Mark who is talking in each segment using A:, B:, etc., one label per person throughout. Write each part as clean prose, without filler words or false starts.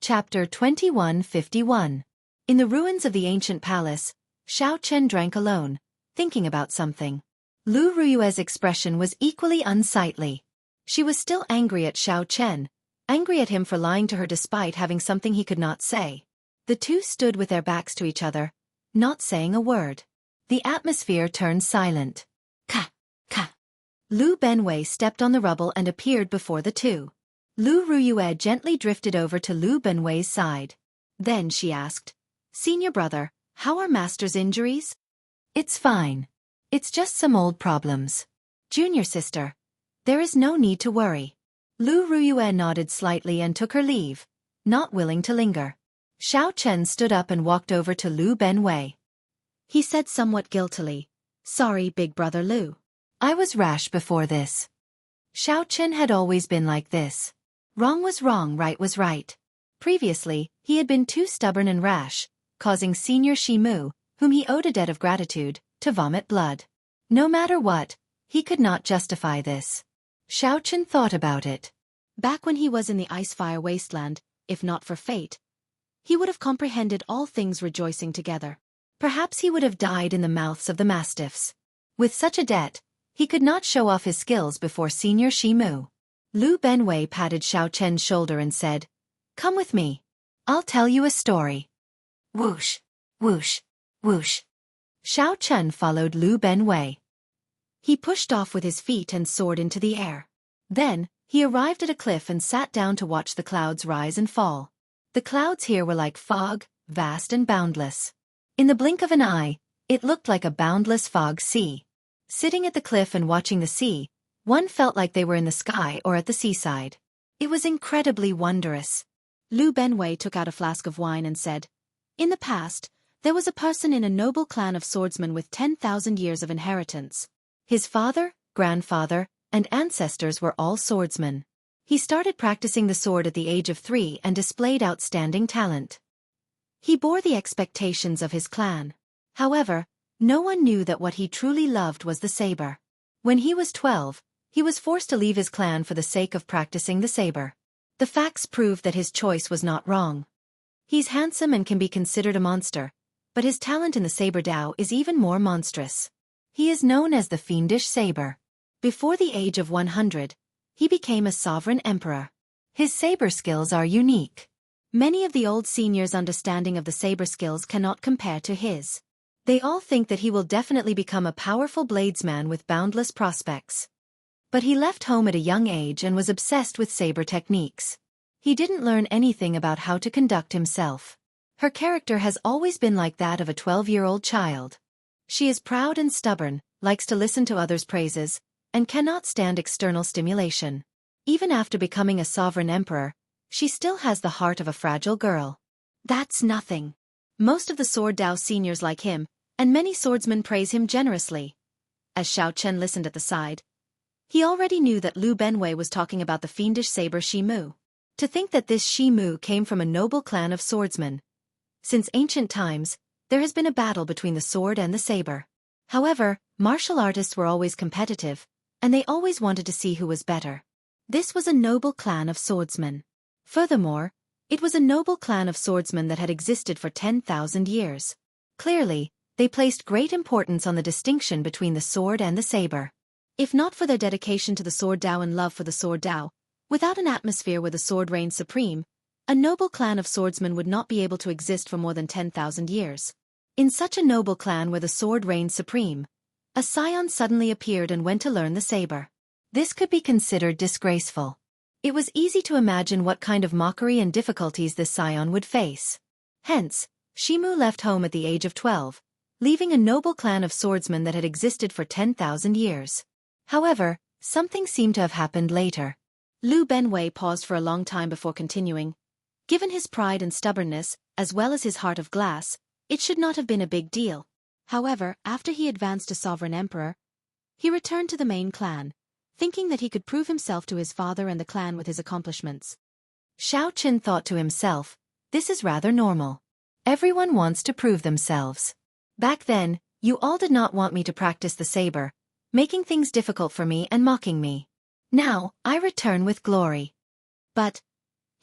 A: Chapter 2151. In the ruins of the ancient palace, Xiao Chen drank alone, thinking about something. Lu Ruyue's expression was equally unsightly. She was still angry at Xiao Chen, angry at him for lying to her despite having something he could not say. The two stood with their backs to each other, not saying a word. The atmosphere turned silent. Ka! Ka! Lu Benwei stepped on the rubble and appeared before the two. Lu Ruyue gently drifted over to Lu Benwei's side. Then she asked, "Senior brother, how are master's injuries?" "It's fine. It's just some old problems. Junior sister, there is no need to worry." Lu Ruyue nodded slightly and took her leave, not willing to linger. Xiao Chen stood up and walked over to Lu Benwei. He said somewhat guiltily, "Sorry, big brother Lu. I was rash before this." Xiao Chen had always been like this. Wrong was wrong, right was right. Previously, he had been too stubborn and rash, causing Senior Shimu, whom he owed a debt of gratitude, to vomit blood. No matter what, he could not justify this. Xiao Chen thought about it. Back when he was in the Icefire Wasteland, if not for fate, he would have comprehended all things rejoicing together. Perhaps he would have died in the mouths of the mastiffs. With such a debt, he could not show off his skills before Senior Shimu. Lu Benwei patted Xiao Chen's shoulder and said, "Come with me. I'll tell you a story." Whoosh, whoosh, whoosh. Xiao Chen followed Lu Benwei. He pushed off with his feet and soared into the air. Then, he arrived at a cliff and sat down to watch the clouds rise and fall. The clouds here were like fog, vast and boundless. In the blink of an eye, it looked like a boundless fog sea. Sitting at the cliff and watching the sea, one felt like they were in the sky or at the seaside. It was incredibly wondrous. Lu Benwei took out a flask of wine and said, "In the past, there was a person in a noble clan of swordsmen with 10,000 years of inheritance. His father, grandfather, and ancestors were all swordsmen. He started practicing the sword at the age of 3 and displayed outstanding talent. He bore the expectations of his clan. However, no one knew that what he truly loved was the saber. When he was 12, he was forced to leave his clan for the sake of practicing the saber. The facts proved that his choice was not wrong. He's handsome and can be considered a monster, but his talent in the saber Dao is even more monstrous. He is known as the Fiendish Saber. Before the age of 100, he became a sovereign emperor. His saber skills are unique. Many of the old seniors' understanding of the saber skills cannot compare to his. They all think that he will definitely become a powerful bladesman with boundless prospects. But he left home at a young age and was obsessed with saber techniques. He didn't learn anything about how to conduct himself. Her character has always been like that of a 12-year-old child. She is proud and stubborn, likes to listen to others' praises, and cannot stand external stimulation. Even after becoming a sovereign emperor, she still has the heart of a fragile girl. That's nothing. Most of the Sword Dao seniors like him, and many swordsmen praise him generously. As Xiao Chen listened at the side, he already knew that Lu Benwei was talking about the fiendish saber Shimu. To think that this Shimu came from a noble clan of swordsmen. Since ancient times, there has been a battle between the sword and the saber. However, martial artists were always competitive, and they always wanted to see who was better. This was a noble clan of swordsmen. Furthermore, it was a noble clan of swordsmen that had existed for 10,000 years. Clearly, they placed great importance on the distinction between the sword and the saber. If not for their dedication to the sword Dao and love for the sword Dao, without an atmosphere where the sword reigns supreme, a noble clan of swordsmen would not be able to exist for more than 10,000 years. In such a noble clan where the sword reigned supreme, a scion suddenly appeared and went to learn the saber. This could be considered disgraceful. It was easy to imagine what kind of mockery and difficulties this scion would face. Hence, Shimu left home at the age of 12, leaving a noble clan of swordsmen that had existed for 10,000 years. However, something seemed to have happened later. Lu Benwei paused for a long time before continuing. Given his pride and stubbornness, as well as his heart of glass, it should not have been a big deal. However, after he advanced to sovereign emperor, he returned to the main clan, thinking that he could prove himself to his father and the clan with his accomplishments. Xiao Chen thought to himself, this is rather normal. Everyone wants to prove themselves. Back then, you all did not want me to practice the saber, making things difficult for me and mocking me. Now, I return with glory. But,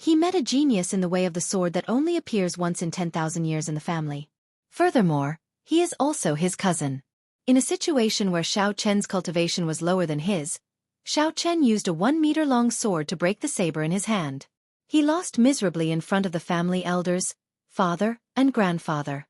A: He met a genius in the way of the sword that only appears once in 10,000 years in the family. Furthermore, he is also his cousin. In a situation where Xiao Chen's cultivation was lower than his, Xiao Chen used a 1-meter-long sword to break the saber in his hand. He lost miserably in front of the family elders, father, and grandfather.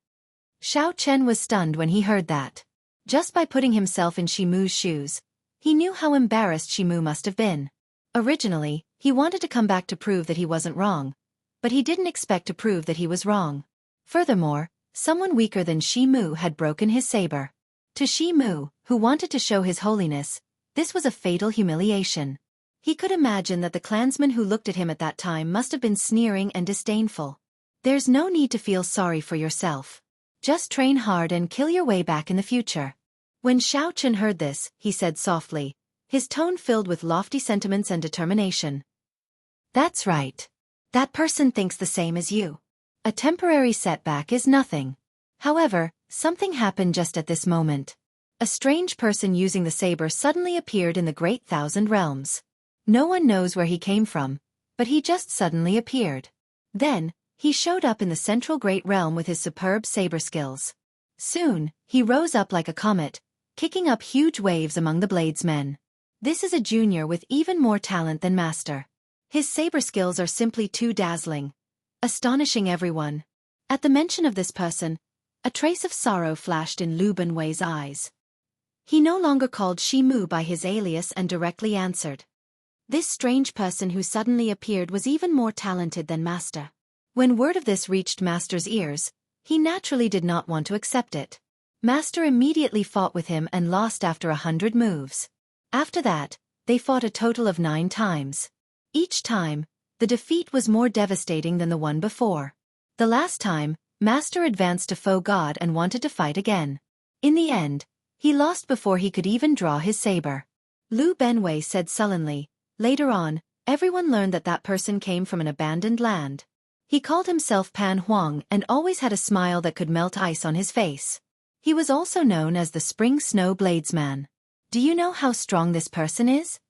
A: Xiao Chen was stunned when he heard that. Just by putting himself in Shimu's shoes, he knew how embarrassed Ximu must have been. Originally, he wanted to come back to prove that he wasn't wrong, but he didn't expect to prove that he was wrong. Furthermore, someone weaker than Ximu had broken his saber. To Ximu, who wanted to show his holiness, this was a fatal humiliation. He could imagine that the clansmen who looked at him at that time must have been sneering and disdainful. There's no need to feel sorry for yourself. Just train hard and kill your way back in the future. When Xiao Chen heard this, he said softly, his tone filled with lofty sentiments and determination. That's right. That person thinks the same as you. A temporary setback is nothing. However, something happened just at this moment. A strange person using the saber suddenly appeared in the Great Thousand Realms. No one knows where he came from, but he just suddenly appeared. Then, he showed up in the central Great Realm with his superb saber skills. Soon, he rose up like a comet, kicking up huge waves among the bladesmen. This is a junior with even more talent than master. His saber skills are simply too dazzling, astonishing everyone. At the mention of this person, a trace of sorrow flashed in Lu Benwei's eyes. He no longer called Ximu by his alias and directly answered. This strange person who suddenly appeared was even more talented than Master. When word of this reached Master's ears, he naturally did not want to accept it. Master immediately fought with him and lost after 100 moves. After that, they fought a total of 9 times. Each time, the defeat was more devastating than the one before. The last time, Master advanced to Foe God and wanted to fight again. In the end, he lost before he could even draw his saber. Lu Benwei said sullenly. Later on, everyone learned that that person came from an abandoned land. He called himself Pan Huang and always had a smile that could melt ice on his face. He was also known as the Spring Snow Bladesman. Do you know how strong this person is?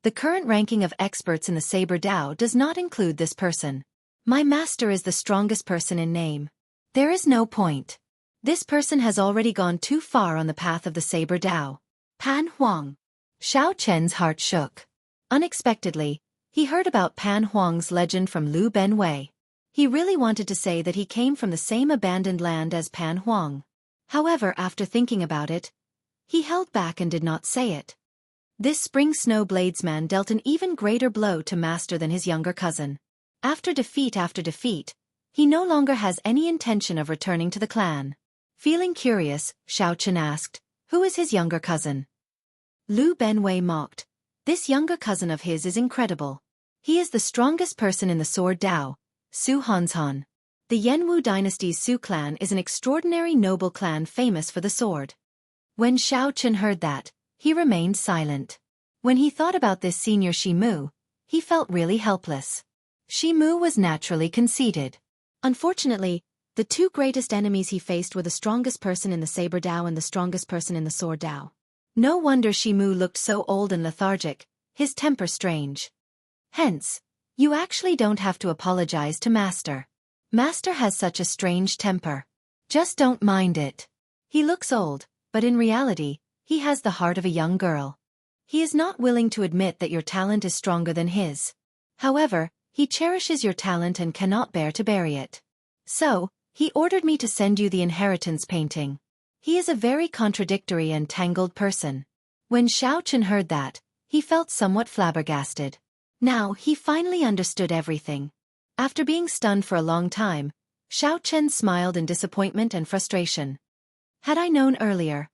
A: The current ranking of experts in the Saber Dao does not include this person. My master is the strongest person in name. There is no point. This person has already gone too far on the path of the Saber Dao. Pan Huang. Xiao Chen's heart shook. Unexpectedly, he heard about Pan Huang's legend from Lu Benwei. He really wanted to say that he came from the same abandoned land as Pan Huang. However, after thinking about it, he held back and did not say it. This Spring Snow Bladesman dealt an even greater blow to Master than his younger cousin. After defeat, he no longer has any intention of returning to the clan. Feeling curious, Xiao Chen asked, who is his younger cousin? Lu Benwei mocked. This younger cousin of his is incredible. He is the strongest person in the Sword Dao, Su Hanshan. The Yanwu dynasty's Su clan is an extraordinary noble clan famous for the sword. When Xiao Chen heard that, he remained silent. When he thought about this senior Ximu, he felt really helpless. Ximu was naturally conceited. Unfortunately, the 2 greatest enemies he faced were the strongest person in the Saber Dao and the strongest person in the Sword Dao. No wonder Ximu looked so old and lethargic, his temper strange. Hence, you actually don't have to apologize to Master. Master has such a strange temper. Just don't mind it. He looks old, but in reality, he has the heart of a young girl. He is not willing to admit that your talent is stronger than his. However, he cherishes your talent and cannot bear to bury it. So, he ordered me to send you the inheritance painting. He is a very contradictory and tangled person. When Xiao Chen heard that, he felt somewhat flabbergasted. Now he finally understood everything. After being stunned for a long time, Xiao Chen smiled in disappointment and frustration. Had I known earlier,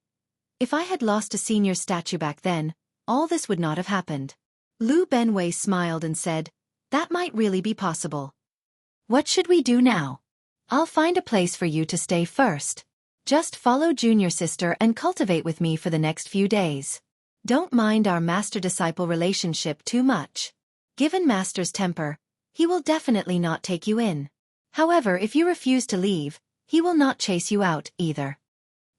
A: if I had lost a senior statue back then, all this would not have happened. Lu Benwei smiled and said, that might really be possible. What should we do now? I'll find a place for you to stay first. Just follow junior sister and cultivate with me for the next few days. Don't mind our master-disciple relationship too much. Given Master's temper, he will definitely not take you in. However, if you refuse to leave, he will not chase you out either.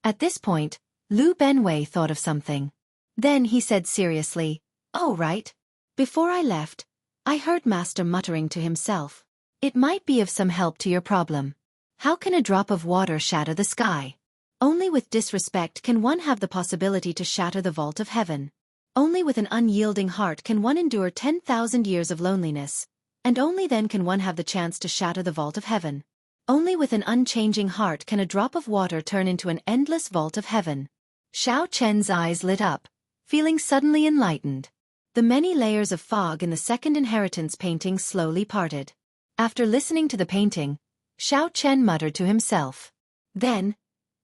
A: At this point, Lu Benwei thought of something. Then he said seriously, oh right. Before I left, I heard Master muttering to himself. It might be of some help to your problem. How can a drop of water shatter the sky? Only with disrespect can one have the possibility to shatter the vault of heaven. Only with an unyielding heart can one endure 10,000 years of loneliness, and only then can one have the chance to shatter the vault of heaven. Only with an unchanging heart can a drop of water turn into an endless vault of heaven. Xiao Chen's eyes lit up, feeling suddenly enlightened. The many layers of fog in the second inheritance painting slowly parted. After listening to the painting, Xiao Chen muttered to himself. Then,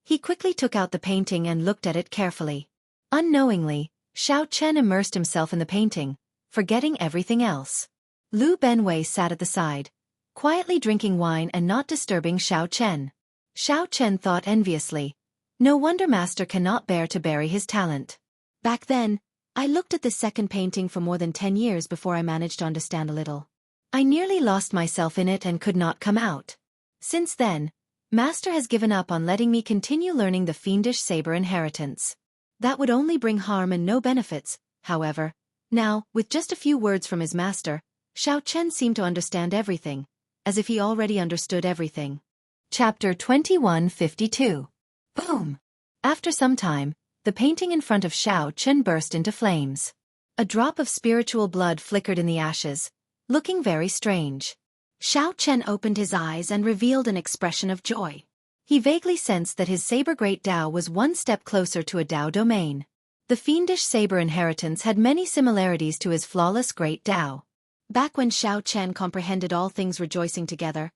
A: he quickly took out the painting and looked at it carefully. Unknowingly, Xiao Chen immersed himself in the painting, forgetting everything else. Lu Benwei sat at the side, quietly drinking wine and not disturbing Xiao Chen. Xiao Chen thought enviously, no wonder Master cannot bear to bury his talent. Back then, I looked at this second painting for more than 10 years before I managed to understand a little. I nearly lost myself in it and could not come out. Since then, Master has given up on letting me continue learning the fiendish saber inheritance. That would only bring harm and no benefits, however. Now, with just a few words from his master, Xiao Chen seemed to understand everything, as if he already understood everything. Chapter 2152. Boom! After some time, the painting in front of Xiao Chen burst into flames. A drop of spiritual blood flickered in the ashes, looking very strange. Xiao Chen opened his eyes and revealed an expression of joy. He vaguely sensed that his saber great Dao was one step closer to a Dao domain. The fiendish saber inheritance had many similarities to his flawless great Dao. Back when Xiao Chen comprehended all things rejoicing together,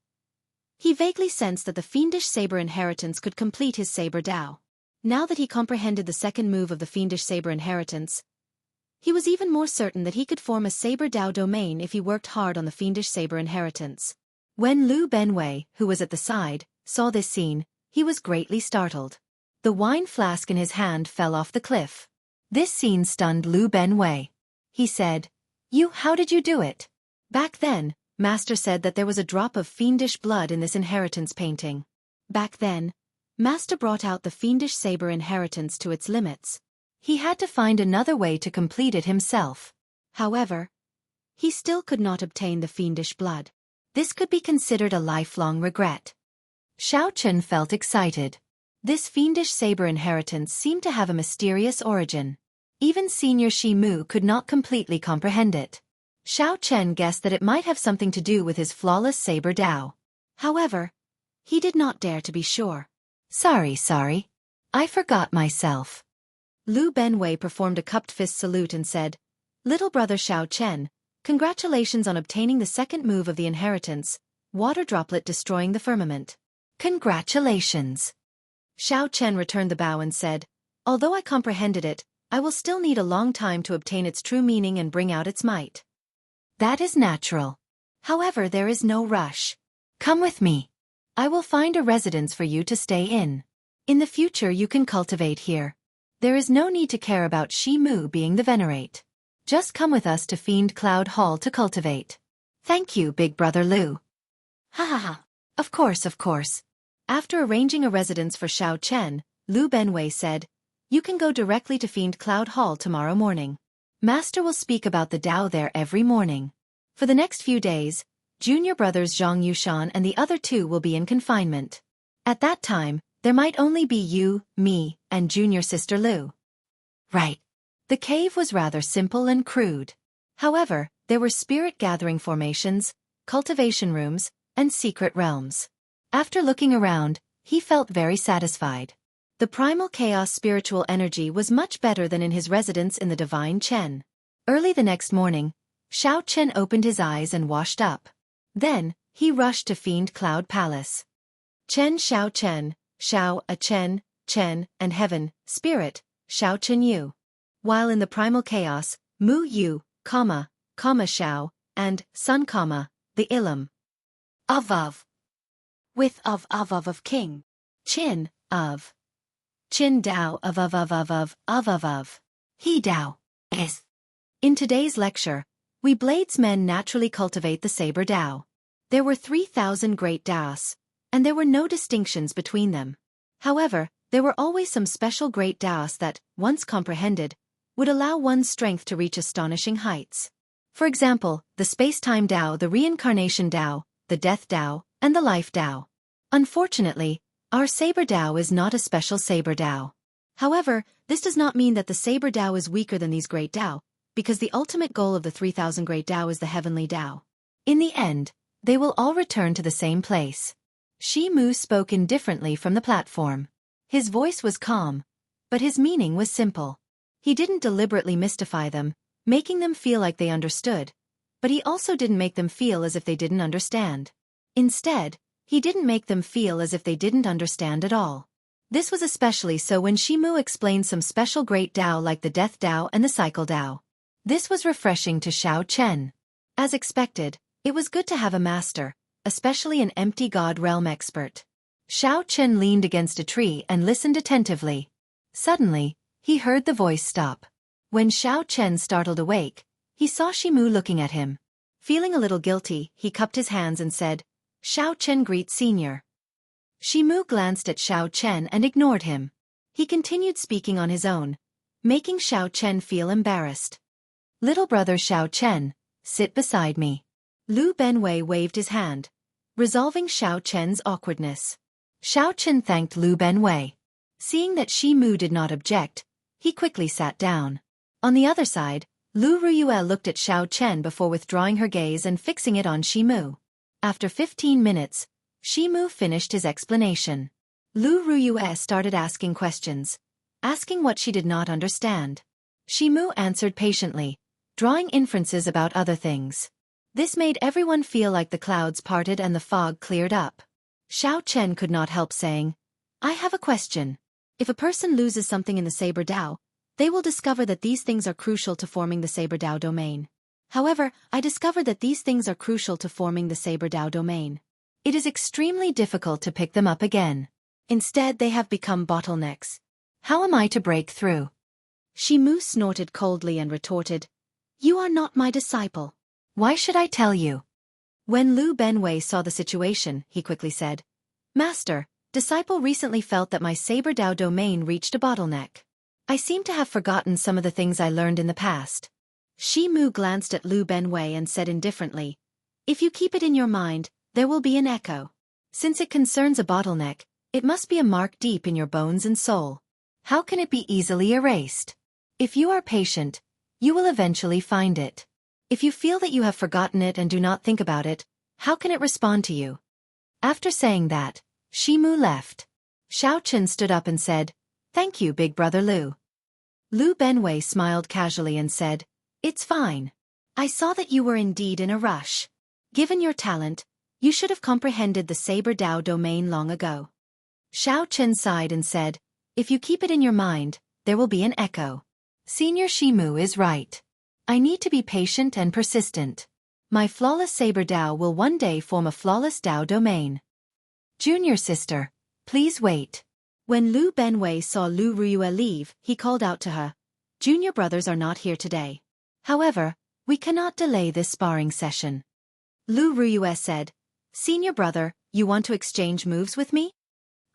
A: he vaguely sensed that the fiendish saber inheritance could complete his saber Dao. Now that he comprehended the second move of the fiendish saber inheritance, he was even more certain that he could form a saber Dao domain if he worked hard on the fiendish saber inheritance. When Lu Benwei, who was at the side, saw this scene, he was greatly startled. The wine flask in his hand fell off the cliff. This scene stunned Lu Benwei. He said, How did you do it? Back then, Master said that there was a drop of fiendish blood in this inheritance painting. Back then, Master brought out the fiendish saber inheritance to its limits. He had to find another way to complete it himself. However, he still could not obtain the fiendish blood. This could be considered a lifelong regret. Xiao Chen felt excited. This fiendish saber inheritance seemed to have a mysterious origin. Even Senior Shi Mu could not completely comprehend it. Xiao Chen guessed that it might have something to do with his flawless saber Dao. However, he did not dare to be sure. Sorry. I forgot myself. Lu Benwei performed a cupped fist salute and said, Little brother Xiao Chen, congratulations on obtaining the second move of the inheritance, water droplet destroying the firmament. Congratulations. Xiao Chen returned the bow and said, Although I comprehended it, I will still need a long time to obtain its true meaning and bring out its might. That is natural. However, there is no rush. Come with me. I will find a residence for you to stay in. In the future you can cultivate here. There is no need to care about Shi Mu being the venerate. Just come with us to Fiend Cloud Hall to cultivate. Thank you, big brother Lu. Ha. Of course. After arranging a residence for Xiao Chen, Lu Benwei said, You can go directly to Fiend Cloud Hall tomorrow morning. Master will speak about the Dao there every morning. For the next few days, junior brothers Zhang Yushan and the other two will be in confinement. At that time, there might only be you, me, and junior sister Lu. Right. The cave was rather simple and crude. However, there were spirit-gathering formations, cultivation rooms, and secret realms. After looking around, he felt very satisfied. The primal chaos spiritual energy was much better than in his residence in the Divine Chen. Early the next morning, Xiao Chen opened his eyes and washed up. Then, he rushed to Fiend Cloud Palace. Xiao Chen, Xiao a Chen, Chen, and Heaven, Spirit, Xiao Chen Yu. While in the primal chaos, Mu Yu, Xiao, and Sun, the Ilum. Of. With of King. Qin, of. Qin Dao of. He Dao, is. In today's lecture, we bladesmen naturally cultivate the saber Dao. There were 3,000 great Daos, and there were no distinctions between them. However, there were always some special great Daos that, once comprehended, would allow one's strength to reach astonishing heights. For example, the space-time Tao, the reincarnation Tao, the death Tao, and the life Tao. Unfortunately, our saber Tao is not a special saber Tao. However, this does not mean that the saber Tao is weaker than these great Tao, because the ultimate goal of the 3,000 great Tao is the heavenly Tao. In the end, they will all return to the same place. Ximu spoke indifferently from the platform. His voice was calm, but his meaning was simple. He didn't deliberately mystify them, making them feel like they understood, but he also didn't make them feel as if they didn't understand. Instead, he didn't make them feel as if they didn't understand at all. This was especially so when Ximu explained some special great Tao like the Death Tao and the Cycle Tao. This was refreshing to Xiao Chen. As expected, it was good to have a master, especially an empty god realm expert. Xiao Chen leaned against a tree and listened attentively. Suddenly, he heard the voice stop. When Xiao Chen startled awake, he saw Ximu looking at him. Feeling a little guilty, he cupped his hands and said, "Xiao Chen greets Senior." Ximu glanced at Xiao Chen and ignored him. He continued speaking on his own, making Xiao Chen feel embarrassed. "Little brother Xiao Chen, sit beside me." Lu Benwei waved his hand, resolving Xiao Chen's awkwardness. Xiao Chen thanked Lu Benwei. Seeing that Ximu did not object, he quickly sat down. On the other side, Lu Ruyue looked at Xiao Chen before withdrawing her gaze and fixing it on Ximu. After 15 minutes, Ximu finished his explanation. Lu Ruyue started asking questions, asking what she did not understand. Ximu answered patiently, drawing inferences about other things. This made everyone feel like the clouds parted and the fog cleared up. Xiao Chen could not help saying, "I have a question. If a person loses something in the Saber Tao, they will discover that these things are crucial to forming the Saber Tao domain. However, I discovered that these things are crucial to forming the Saber Tao domain. It is extremely difficult to pick them up again. Instead, they have become bottlenecks. How am I to break through?" Ximu snorted coldly and retorted, "You are not my disciple. Why should I tell you?" When Lu Benwei saw the situation, he quickly said, "Master, disciple recently felt that my Saber Tao domain reached a bottleneck. I seem to have forgotten some of the things I learned in the past." Ximu glanced at Lu Benwei and said indifferently, "If you keep it in your mind, there will be an echo. Since it concerns a bottleneck, it must be a mark deep in your bones and soul. How can it be easily erased? If you are patient, you will eventually find it. If you feel that you have forgotten it and do not think about it, how can it respond to you?" After saying that, Ximu left. Xiao Chen stood up and said, "Thank you, big brother Lu." Lu Benwei smiled casually and said, "It's fine. I saw that you were indeed in a rush. Given your talent, you should have comprehended the Saber Tao domain long ago." Xiao Chen sighed and said, "If you keep it in your mind, there will be an echo. Senior Ximu is right. I need to be patient and persistent. My flawless Saber Tao will one day form a flawless Tao domain. Junior sister, please wait." When Lu Benwei saw Lu Ruyue leave, he called out to her, "Junior brothers are not here today. However, we cannot delay this sparring session." Lu Ruyue said, "Senior brother, you want to exchange moves with me?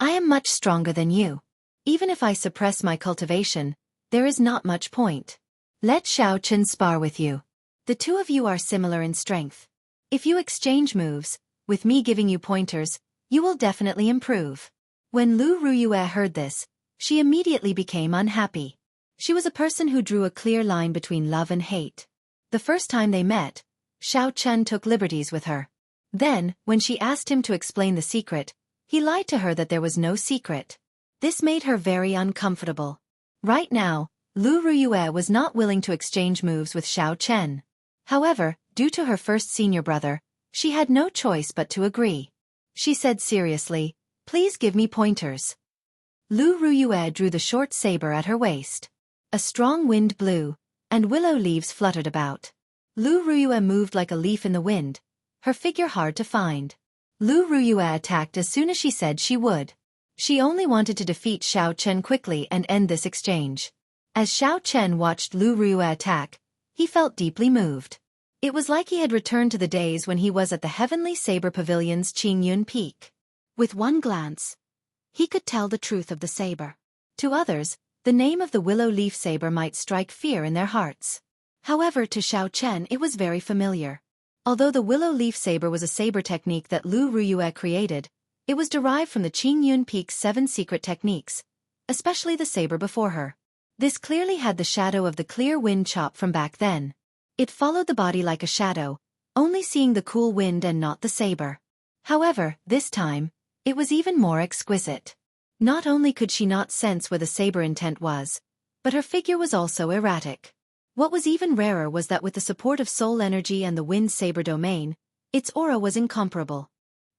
A: I am much stronger than you. Even if I suppress my cultivation, there is not much point. Let Xiao Chen spar with you. The two of you are similar in strength. If you exchange moves, with me giving you pointers, you will definitely improve." When Lu Ruyue heard this, she immediately became unhappy. She was a person who drew a clear line between love and hate. The first time they met, Xiao Chen took liberties with her. Then, when she asked him to explain the secret, he lied to her that there was no secret. This made her very uncomfortable. Right now, Lu Ruyue was not willing to exchange moves with Xiao Chen. However, due to her first senior brother, she had no choice but to agree. She said seriously, "Please give me pointers." Lu Ruyue drew the short saber at her waist. A strong wind blew, and willow leaves fluttered about. Lu Ruyue moved like a leaf in the wind, her figure hard to find. Lu Ruyue attacked as soon as she said she would. She only wanted to defeat Xiao Chen quickly and end this exchange. As Xiao Chen watched Lu Ruyue attack, he felt deeply moved. It was like he had returned to the days when he was at the Heavenly Saber Pavilion's Qingyun Peak. With one glance, he could tell the truth of the saber. To others, the name of the willow leaf saber might strike fear in their hearts. However, to Xiao Chen it was very familiar. Although the willow leaf saber was a saber technique that Lu Ruyue created, it was derived from the Qingyun Peak's 7 secret techniques, especially the saber before her. This clearly had the shadow of the clear wind chop from back then. It followed the body like a shadow, only seeing the cool wind and not the saber. However, this time, it was even more exquisite. Not only could she not sense where the saber intent was, but her figure was also erratic. What was even rarer was that with the support of soul energy and the wind saber domain, its aura was incomparable.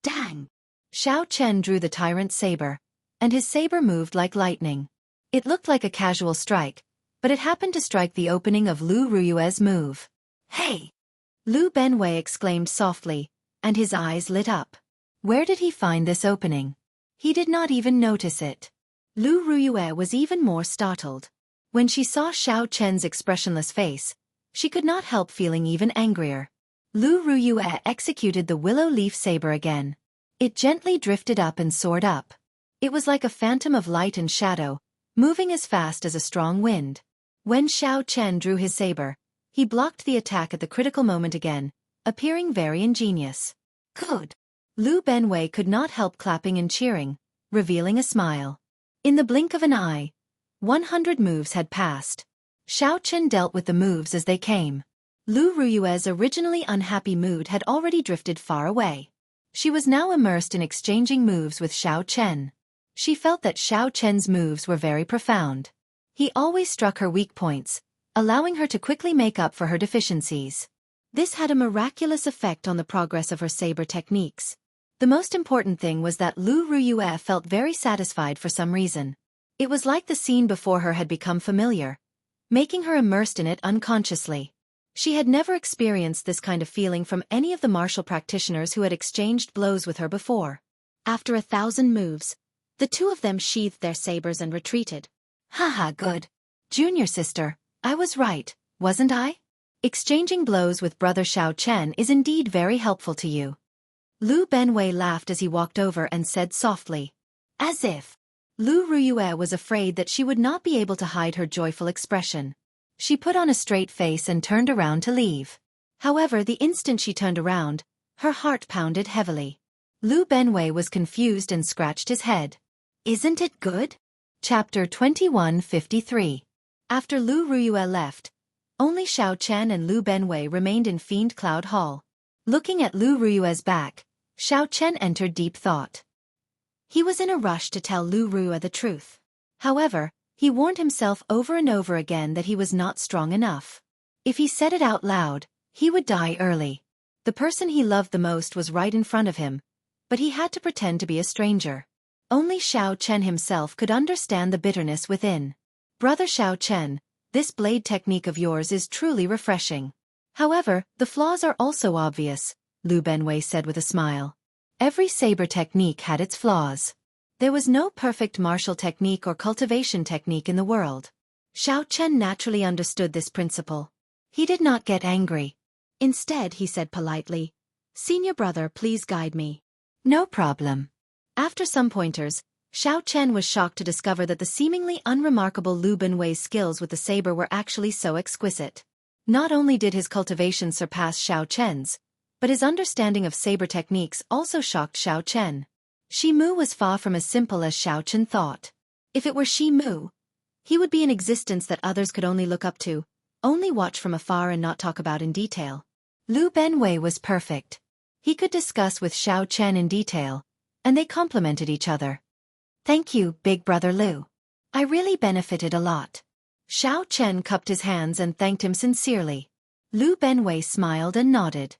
A: Dang! Xiao Chen drew the tyrant saber, and his saber moved like lightning. It looked like a casual strike, but it happened to strike the opening of Lu Ruyue's move. Hey! Lu Benwei exclaimed softly, and his eyes lit up. Where did he find this opening? He did not even notice it. Lu Ruyue was even more startled. When she saw Xiao Chen's expressionless face, she could not help feeling even angrier. Lu Ruyue executed the willow leaf saber again. It gently drifted up and soared up. It was like a phantom of light and shadow, moving as fast as a strong wind. When Xiao Chen drew his saber, he blocked the attack at the critical moment again, appearing very ingenious. Good! Lu Benwei could not help clapping and cheering, revealing a smile. In the blink of an eye, 100 moves had passed. Xiao Chen dealt with the moves as they came. Lu Ruyue's originally unhappy mood had already drifted far away. She was now immersed in exchanging moves with Xiao Chen. She felt that Xiao Chen's moves were very profound. He always struck her weak points, allowing her to quickly make up for her deficiencies. This had a miraculous effect on the progress of her saber techniques. The most important thing was that Lu Ruyue felt very satisfied for some reason. It was like the scene before her had become familiar, making her immersed in it unconsciously. She had never experienced this kind of feeling from any of the martial practitioners who had exchanged blows with her before. After 1,000 moves, the two of them sheathed their sabers and retreated. Haha, good. Junior sister, I was right, wasn't I? Exchanging blows with brother Xiao Chen is indeed very helpful to you. Lu Benwei laughed as he walked over and said softly. As if. Lu Ruyue was afraid that she would not be able to hide her joyful expression. She put on a straight face and turned around to leave. However, the instant she turned around, her heart pounded heavily. Lu Benwei was confused and scratched his head. Isn't it good? Chapter 2153. After Lu Ruyue left, only Xiao Chen and Lu Benwei remained in Fiend Cloud Hall. Looking at Lu Ruyue's back, Xiao Chen entered deep thought. He was in a rush to tell Lu Ruyue the truth. However, he warned himself over and over again that he was not strong enough. If he said it out loud, he would die early. The person he loved the most was right in front of him, but he had to pretend to be a stranger. Only Xiao Chen himself could understand the bitterness within. Brother Xiao Chen, this blade technique of yours is truly refreshing. However, the flaws are also obvious, Lu Benwei said with a smile. Every saber technique had its flaws. There was no perfect martial technique or cultivation technique in the world. Xiao Chen naturally understood this principle. He did not get angry. Instead, he said politely, Senior brother, please guide me. No problem. After some pointers, Xiao Chen was shocked to discover that the seemingly unremarkable Lu Benwei's skills with the saber were actually so exquisite. Not only did his cultivation surpass Xiao Chen's, but his understanding of saber techniques also shocked Xiao Chen. Shi Mu was far from as simple as Xiao Chen thought. If it were Shi Mu, he would be an existence that others could only look up to, only watch from afar and not talk about in detail. Lu Benwei was perfect. He could discuss with Xiao Chen in detail, and they complemented each other. Thank you, big brother Lu. I really benefited a lot. Xiao Chen cupped his hands and thanked him sincerely. Lu Benwei smiled and nodded.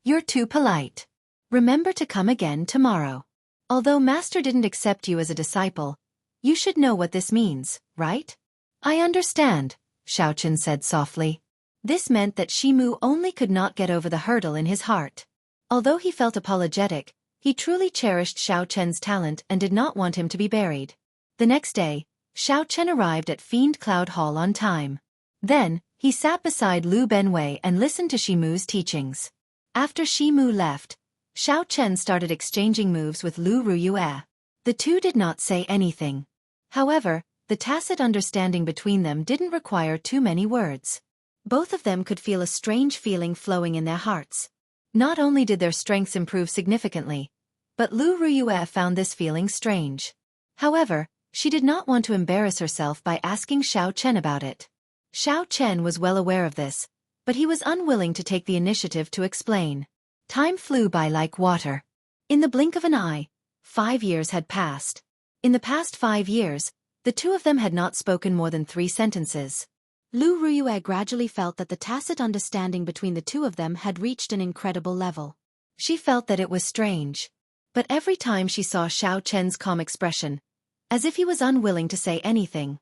A: You're too polite. Remember to come again tomorrow. Although Master didn't accept you as a disciple, you should know what this means, right? I understand, Xiao Chen said softly. This meant that Shi Mu only could not get over the hurdle in his heart. Although he felt apologetic, he truly cherished Xiao Chen's talent and did not want him to be buried. The next day, Xiao Chen arrived at Fiend Cloud Hall on time. Then, he sat beside Lu Benwei and listened to Shi Mu's teachings. After Shi Mu left, Xiao Chen started exchanging moves with Lu Ruyue. The two did not say anything. However, the tacit understanding between them didn't require too many words. Both of them could feel a strange feeling flowing in their hearts. Not only did their strengths improve significantly, but Lu Ruyue found this feeling strange. However, she did not want to embarrass herself by asking Xiao Chen about it. Xiao Chen was well aware of this, but he was unwilling to take the initiative to explain. Time flew by like water. In the blink of an eye, 5 years had passed. In the past 5 years, the two of them had not spoken more than 3 sentences. Lu Ruyue gradually felt that the tacit understanding between the two of them had reached an incredible level. She felt that it was strange. But every time she saw Xiao Chen's calm expression, as if he was unwilling to say anything,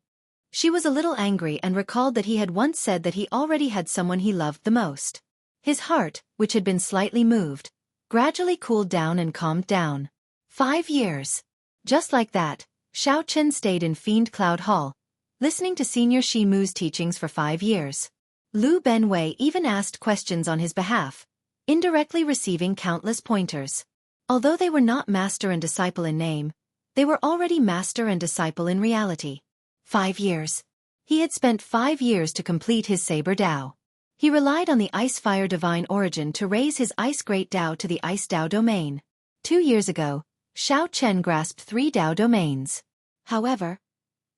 A: she was a little angry and recalled that he had once said that he already had someone he loved the most. His heart, which had been slightly moved, gradually cooled down and calmed down. 5 years. Just like that, Xiao Chen stayed in Fiend Cloud Hall, listening to Senior Shi Mu's teachings for 5 years. Lu Benwei even asked questions on his behalf, indirectly receiving countless pointers. Although they were not master and disciple in name, they were already master and disciple in reality. 5 years. He had spent 5 years to complete his Saber Dao. He relied on the Ice-Fire Divine Origin to raise his Ice Great Dao to the Ice Dao domain. 2 years ago, Xiao Chen grasped 3 Dao domains. However,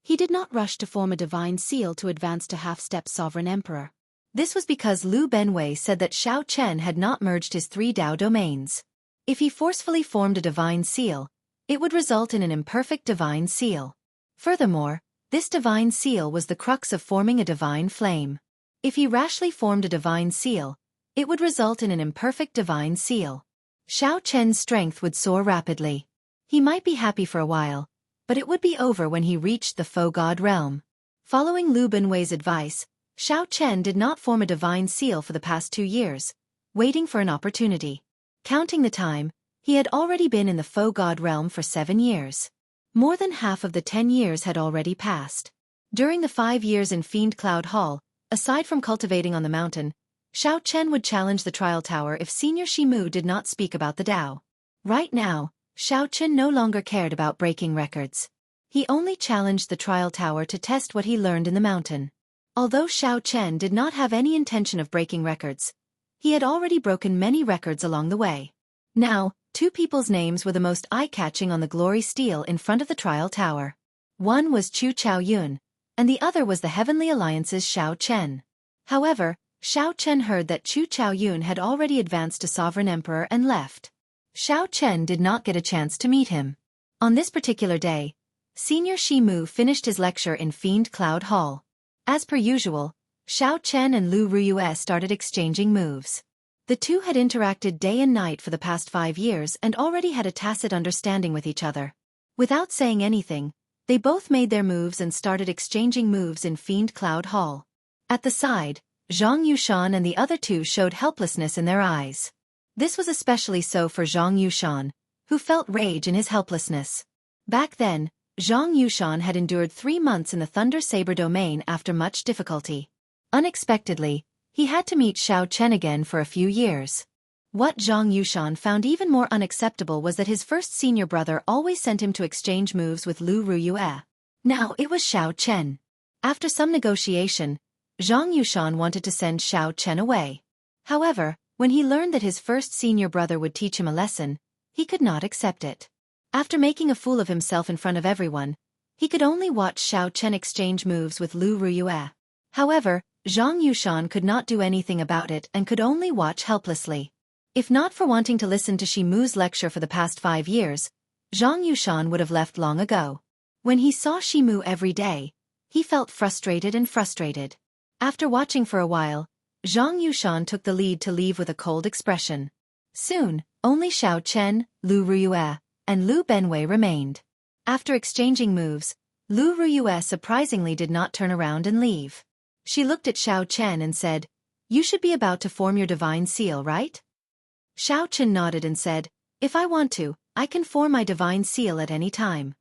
A: he did not rush to form a divine seal to advance to half-step Sovereign Emperor. This was because Lu Benwei said that Xiao Chen had not merged his 3 Dao domains. If he forcefully formed a divine seal, it would result in an imperfect divine seal. Furthermore, this divine seal was the crux of forming a divine flame. If he rashly formed a divine seal, it would result in an imperfect divine seal. Xiao Chen's strength would soar rapidly. He might be happy for a while, but it would be over when he reached the Faux God realm. Following Lu Benwei's advice, Xiao Chen did not form a divine seal for the past 2 years, waiting for an opportunity. Counting the time, he had already been in the Faux God realm for 7 years. More than half of the 10 years had already passed. During the 5 years in Fiend Cloud Hall, aside from cultivating on the mountain, Xiao Chen would challenge the trial tower if Senior Shi Mu did not speak about the Dao. Right now, Xiao Chen no longer cared about breaking records. He only challenged the trial tower to test what he learned in the mountain. Although Xiao Chen did not have any intention of breaking records, he had already broken many records along the way. Now, 2 people's names were the most eye-catching on the glory stele in front of the trial tower. One was Chu Chaoyun, and the other was the Heavenly Alliance's Xiao Chen. However, Xiao Chen heard that Chu Chaoyun had already advanced to Sovereign Emperor and left. Xiao Chen did not get a chance to meet him. On this particular day, Senior Shi Mu finished his lecture in Fiend Cloud Hall. As per usual, Xiao Chen and Lu Ruyue started exchanging moves. The two had interacted day and night for the past 5 years and already had a tacit understanding with each other. Without saying anything, they both made their moves and started exchanging moves in Fiend Cloud Hall. At the side, Zhang Yushan and the other 2 showed helplessness in their eyes. This was especially so for Zhang Yushan, who felt rage in his helplessness. Back then, Zhang Yushan had endured 3 months in the Thunder Saber domain after much difficulty. Unexpectedly, he had to meet Xiao Chen again for a few years. What Zhang Yushan found even more unacceptable was that his first senior brother always sent him to exchange moves with Lu Ruyue. Now it was Xiao Chen. After some negotiation, Zhang Yushan wanted to send Xiao Chen away. However, when he learned that his first senior brother would teach him a lesson, he could not accept it. After making a fool of himself in front of everyone, he could only watch Xiao Chen exchange moves with Lu Ruyue. However, Zhang Yushan could not do anything about it and could only watch helplessly. If not for wanting to listen to Shi Mu's lecture for the past 5 years, Zhang Yushan would have left long ago. When he saw Shi Mu every day, he felt frustrated. After watching for a while, Zhang Yushan took the lead to leave with a cold expression. Soon, only Xiao Chen, Lu Ruyue, and Lu Benwei remained. After exchanging moves, Lu Ruyue surprisingly did not turn around and leave. She looked at Xiao Chen and said, "You should be about to form your divine seal, right?" Xiao Chen nodded and said, "If I want to, I can form my divine seal at any time."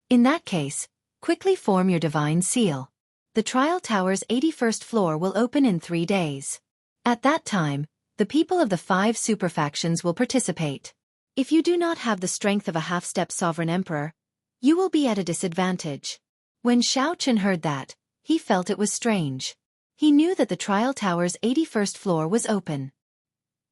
A: "In that case, quickly form your divine seal. The trial tower's 81st floor will open in 3 days. At that time, the people of the 5 superfactions will participate. If you do not have the strength of a half-step sovereign emperor, you will be at a disadvantage." When Xiao Chen heard that, he felt it was strange. He knew that the trial tower's 81st floor was open.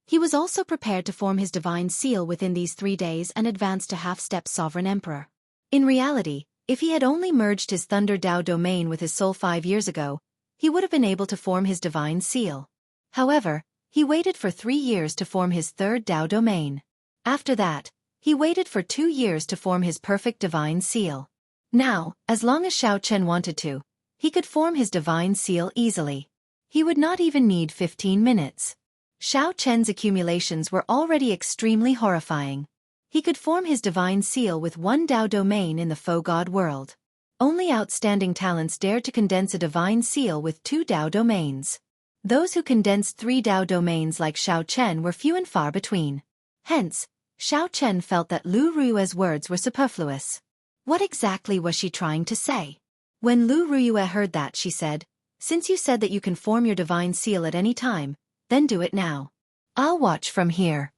A: He was also prepared to form his divine seal within these 3 days and advance to half-step sovereign emperor. In reality, if he had only merged his Thunder Dao domain with his soul 5 years ago, he would have been able to form his divine seal. However, he waited for 3 years to form his third Dao domain. After that, he waited for 2 years to form his perfect divine seal. Now, as long as Xiao Chen wanted to, he could form his divine seal easily. He would not even need 15 minutes. Xiao Chen's accumulations were already extremely horrifying. He could form his divine seal with 1 Dao domain in the faux god world. Only outstanding talents dared to condense a divine seal with 2 Dao domains. Those who condensed 3 Dao domains like Xiao Chen were few and far between. Hence, Xiao Chen felt that Lu Ruyue's words were superfluous. What exactly was she trying to say? When Lu Ruyue heard that, she said, "Since you said that you can form your divine seal at any time, then do it now. I'll watch from here."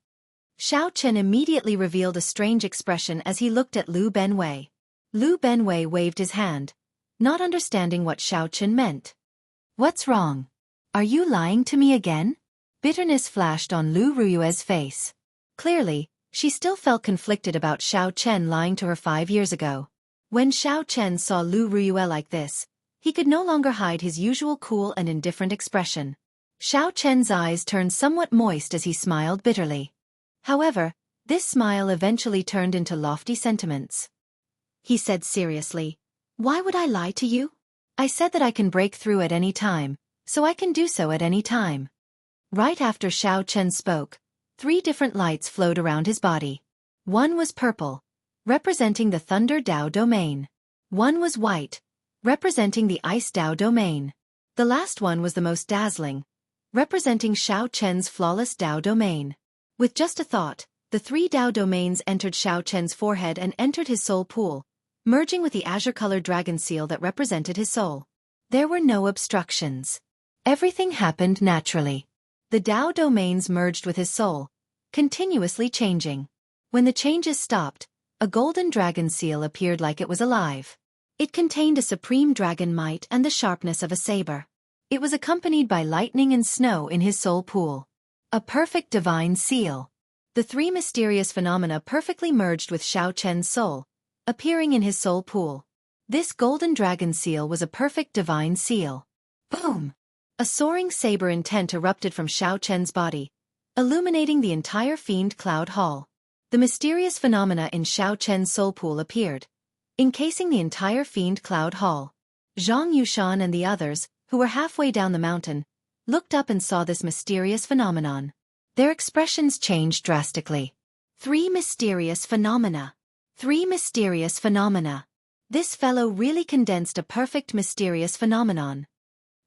A: Xiao Chen immediately revealed a strange expression as he looked at Lu Benwei. Lu Benwei waved his hand, not understanding what Xiao Chen meant. "What's wrong? Are you lying to me again?" Bitterness flashed on Lu Ruyue's face. Clearly, she still felt conflicted about Xiao Chen lying to her 5 years ago. When Xiao Chen saw Lu Ruyue like this, he could no longer hide his usual cool and indifferent expression. Xiao Chen's eyes turned somewhat moist as he smiled bitterly. However, this smile eventually turned into lofty sentiments. He said seriously, "Why would I lie to you? I said that I can break through at any time, so I can do so at any time." Right after Xiao Chen spoke, 3 different lights flowed around his body. One was purple, representing the Thunder Dao domain. One was white, representing the Ice Dao domain. The last one was the most dazzling, representing Xiao Chen's flawless Dao domain. With just a thought, the 3 Dao domains entered Xiao Chen's forehead and entered his soul pool, merging with the azure-colored dragon seal that represented his soul. There were no obstructions. Everything happened naturally. The Dao domains merged with his soul, continuously changing. When the changes stopped, a golden dragon seal appeared like it was alive. It contained a supreme dragon might and the sharpness of a saber. It was accompanied by lightning and snow in his soul pool. A perfect divine seal. The 3 mysterious phenomena perfectly merged with Xiao Chen's soul, appearing in his soul pool. This golden dragon seal was a perfect divine seal. Boom! A soaring saber intent erupted from Xiao Chen's body, illuminating the entire fiend cloud hall. The mysterious phenomena in Xiao Chen's soul pool appeared, encasing the entire fiend cloud hall. Zhang Yushan and the others, who were halfway down the mountain, looked up and saw this mysterious phenomenon. Their expressions changed drastically. 3 mysterious phenomena. 3 mysterious phenomena. This fellow really condensed a perfect mysterious phenomenon.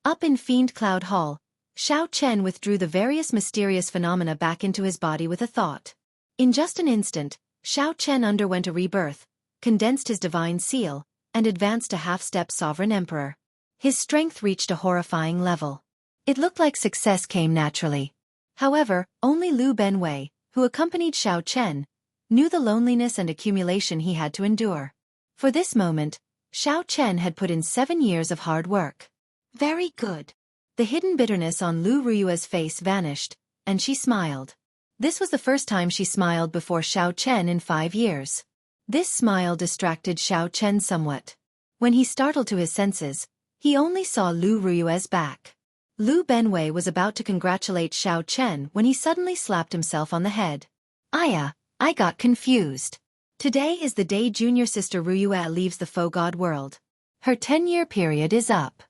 A: Up in Fiend Cloud Hall, Xiao Chen withdrew the various mysterious phenomena back into his body with a thought. In just an instant, Xiao Chen underwent a rebirth, condensed his divine seal, and advanced to half-step sovereign emperor. His strength reached a horrifying level. It looked like success came naturally. However, only Lu Benwei, who accompanied Xiao Chen, knew the loneliness and accumulation he had to endure. For this moment, Xiao Chen had put in 7 years of hard work. Very good. The hidden bitterness on Lu Ruyue's face vanished, and she smiled. This was the first time she smiled before Xiao Chen in 5 years. This smile distracted Xiao Chen somewhat. When he startled to his senses, he only saw Lu Ruyue's back. Lu Benwei was about to congratulate Xiao Chen when he suddenly slapped himself on the head. I got confused. Today is the day junior sister Ruyue leaves the faux god world. Her 10-year period is up.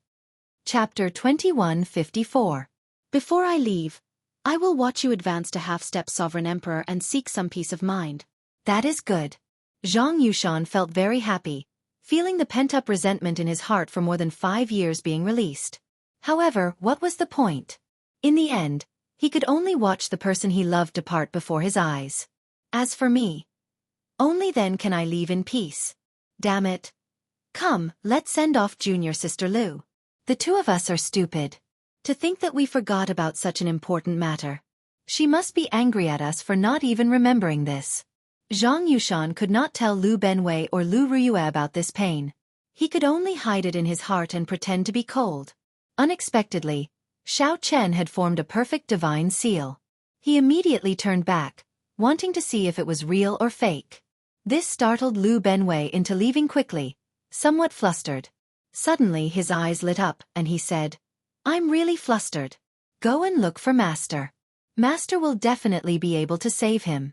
A: Chapter 2154. Before I leave, I will watch you advance to half-step sovereign emperor and seek some peace of mind. That is good. Zhang Yushan felt very happy, feeling the pent-up resentment in his heart for more than 5 years being released. However, what was the point? In the end, he could only watch the person he loved depart before his eyes. As for me, only then can I leave in peace. Damn it. Come, let's send off junior sister Lu. The 2 of us are stupid. To think that we forgot about such an important matter. She must be angry at us for not even remembering this. Zhang Yushan could not tell Lu Benwei or Lu Ruyue about this pain. He could only hide it in his heart and pretend to be cold. Unexpectedly, Xiao Chen had formed a perfect divine seal. He immediately turned back, wanting to see if it was real or fake. This startled Lu Benwei into leaving quickly, somewhat flustered. Suddenly his eyes lit up, and he said, "I'm really flustered. Go and look for Master. Master will definitely be able to save him."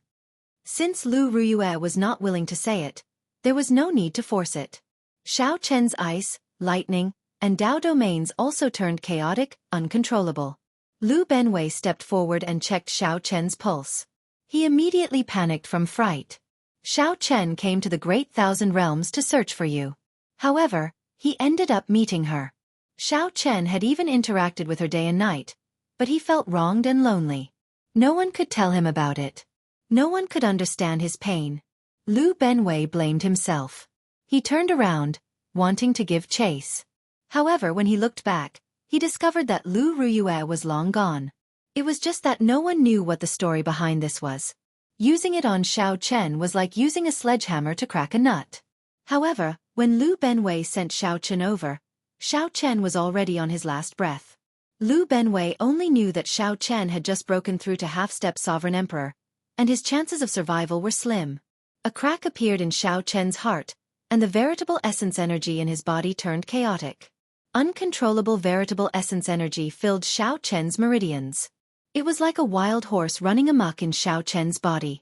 A: Since Lu Ruyue was not willing to say it, there was no need to force it. Xiao Chen's ice, lightning, and Dao domains also turned chaotic, uncontrollable. Lu Benwei stepped forward and checked Xiao Chen's pulse. He immediately panicked from fright. "Xiao Chen came to the Great Thousand Realms to search for you. However, he ended up meeting her. Xiao Chen had even interacted with her day and night, but he felt wronged and lonely. No one could tell him about it. No one could understand his pain." Lu Benwei blamed himself. He turned around, wanting to give chase. However, when he looked back, he discovered that Lu Ruyue was long gone. It was just that no one knew what the story behind this was. Using it on Xiao Chen was like using a sledgehammer to crack a nut. However, when Lu Benwei sent Xiao Chen over, Xiao Chen was already on his last breath. Lu Benwei only knew that Xiao Chen had just broken through to half-step Sovereign Emperor, and his chances of survival were slim. A crack appeared in Xiao Chen's heart, and the veritable essence energy in his body turned chaotic. Uncontrollable veritable essence energy filled Xiao Chen's meridians. It was like a wild horse running amok in Xiao Chen's body.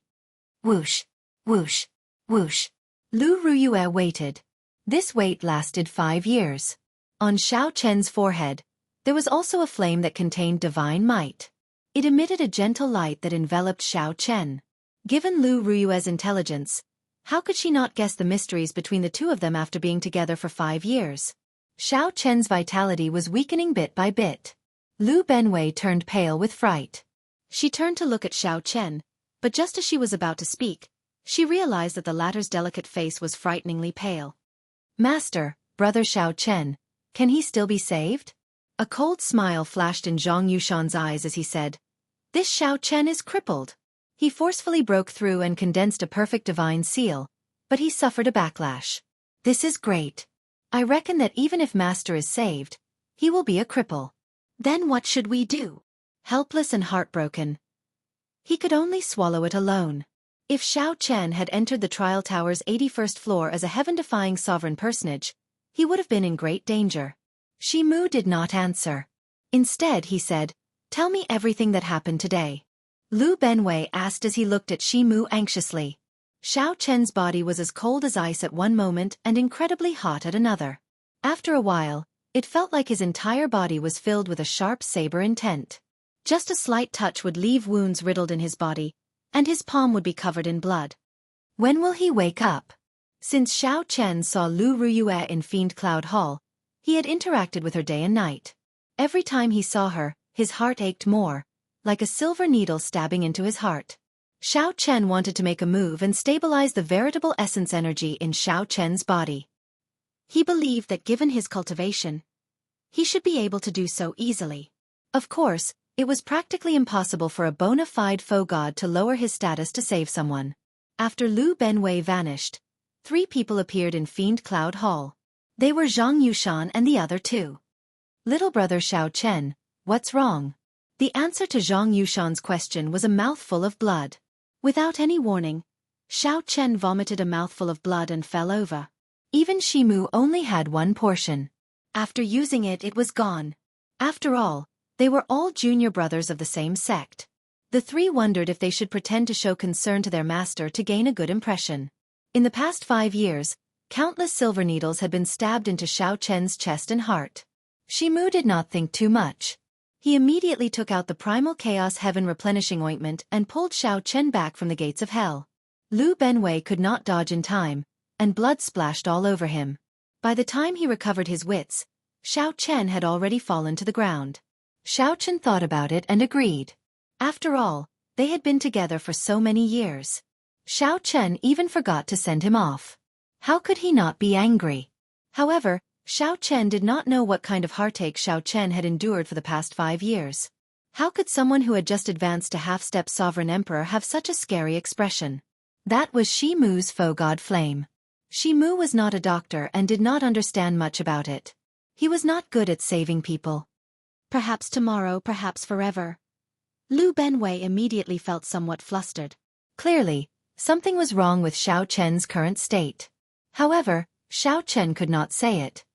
A: Whoosh, whoosh, whoosh. Lu Ruyue waited. This wait lasted 5 years. On Xiao Chen's forehead, there was also a flame that contained divine might. It emitted a gentle light that enveloped Xiao Chen. Given Lu Ruyue's intelligence, how could she not guess the mysteries between the two of them after being together for 5 years? Xiao Chen's vitality was weakening bit by bit. Lu Benwei turned pale with fright. She turned to look at Xiao Chen, but just as she was about to speak, she realized that the latter's delicate face was frighteningly pale. "Master, brother Xiao Chen, can he still be saved?" A cold smile flashed in Zhang Yushan's eyes as he said, "This Xiao Chen is crippled." He forcefully broke through and condensed a perfect divine seal, but he suffered a backlash. "This is great. I reckon that even if Master is saved, he will be a cripple. Then what should we do?" Helpless and heartbroken, he could only swallow it alone. If Xiao Chen had entered the trial tower's 81st floor as a heaven-defying sovereign personage, he would have been in great danger. Shi Mu did not answer. Instead, he said, "Tell me everything that happened today." Lu Benwei asked as he looked at Shi Mu anxiously. Xiao Chen's body was as cold as ice at one moment and incredibly hot at another. After a while, it felt like his entire body was filled with a sharp saber intent. Just a slight touch would leave wounds riddled in his body, and his palm would be covered in blood. When will he wake up? Since Xiao Chen saw Lu Ruyue in Fiend Cloud Hall, he had interacted with her day and night. Every time he saw her, his heart ached more, like a silver needle stabbing into his heart. Xiao Chen wanted to make a move and stabilize the veritable essence energy in Xiao Chen's body. He believed that given his cultivation, he should be able to do so easily. Of course, it was practically impossible for a bona fide faux god to lower his status to save someone. After Lu Benwei vanished, 3 people appeared in Fiend Cloud Hall. They were Zhang Yushan and the other 2. "Little brother Xiao Chen, what's wrong?" The answer to Zhang Yushan's question was a mouthful of blood. Without any warning, Xiao Chen vomited a mouthful of blood and fell over. Even Shi Mu only had 1 portion. After using it, it was gone. After all, they were all junior brothers of the same sect. The 3 wondered if they should pretend to show concern to their master to gain a good impression. In the past 5 years, countless silver needles had been stabbed into Xiao Chen's chest and heart. Shi Mu did not think too much. He immediately took out the primal chaos heaven replenishing ointment and pulled Xiao Chen back from the gates of hell. Lu Benwei could not dodge in time, and blood splashed all over him. By the time he recovered his wits, Xiao Chen had already fallen to the ground. Xiao Chen thought about it and agreed. After all, they had been together for so many years. Xiao Chen even forgot to send him off. How could he not be angry? However, Xiao Chen did not know what kind of heartache Xiao Chen had endured for the past 5 years. How could someone who had just advanced to half-step sovereign emperor have such a scary expression? That was Shi Mu's faux god flame. Shi Mu was not a doctor and did not understand much about it. He was not good at saving people. Perhaps tomorrow, perhaps forever. Lu Benwei immediately felt somewhat flustered. Clearly, something was wrong with Xiao Chen's current state. However, Xiao Chen could not say it.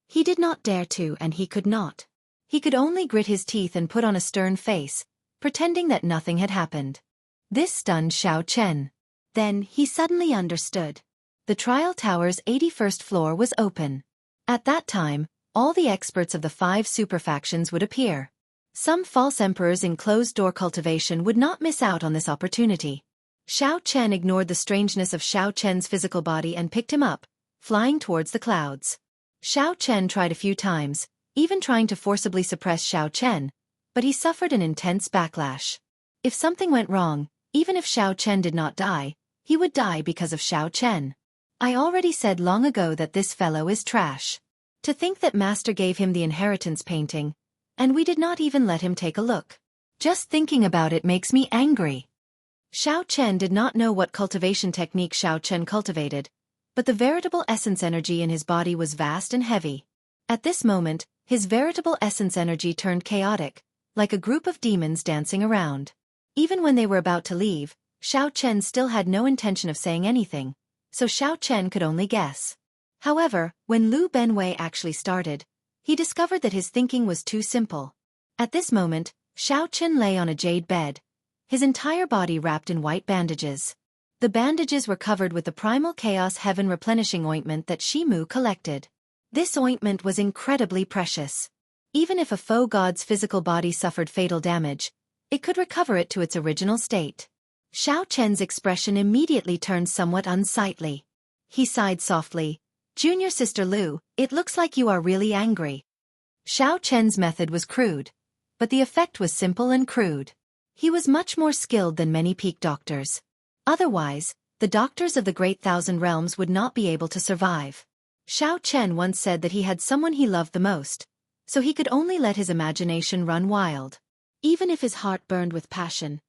A: He did not dare to, and he could not. He could only grit his teeth and put on a stern face, pretending that nothing had happened. This stunned Xiao Chen. Then he suddenly understood. The trial tower's 81st floor was open. At that time, all the experts of the 5 superfactions would appear. Some false emperors in closed-door cultivation would not miss out on this opportunity. Xiao Chen ignored the strangeness of Xiao Chen's physical body and picked him up, flying towards the clouds. Xiao Chen tried a few times, even trying to forcibly suppress Xiao Chen, but he suffered an intense backlash. If something went wrong, even if Xiao Chen did not die, he would die because of Xiao Chen. I already said long ago that this fellow is trash. To think that Master gave him the inheritance painting, and we did not even let him take a look. Just thinking about it makes me angry. Xiao Chen did not know what cultivation technique Xiao Chen cultivated, but the veritable essence energy in his body was vast and heavy. At this moment, his veritable essence energy turned chaotic, like a group of demons dancing around. Even when they were about to leave, Xiao Chen still had no intention of saying anything, so Xiao Chen could only guess. However, when Lu Benwei actually started, he discovered that his thinking was too simple. At this moment, Xiao Chen lay on a jade bed, his entire body wrapped in white bandages. The bandages were covered with the primal chaos heaven replenishing ointment that Shimu collected. This ointment was incredibly precious. Even if a foe god's physical body suffered fatal damage, it could recover it to its original state. Xiao Chen's expression immediately turned somewhat unsightly. He sighed softly. "Junior Sister Lu, it looks like you are really angry." Xiao Chen's method was crude, but the effect was simple and crude. He was much more skilled than many peak doctors. Otherwise, the doctors of the Great Thousand Realms would not be able to survive. Xiao Chen once said that he had someone he loved the most, so he could only let his imagination run wild. Even if his heart burned with passion,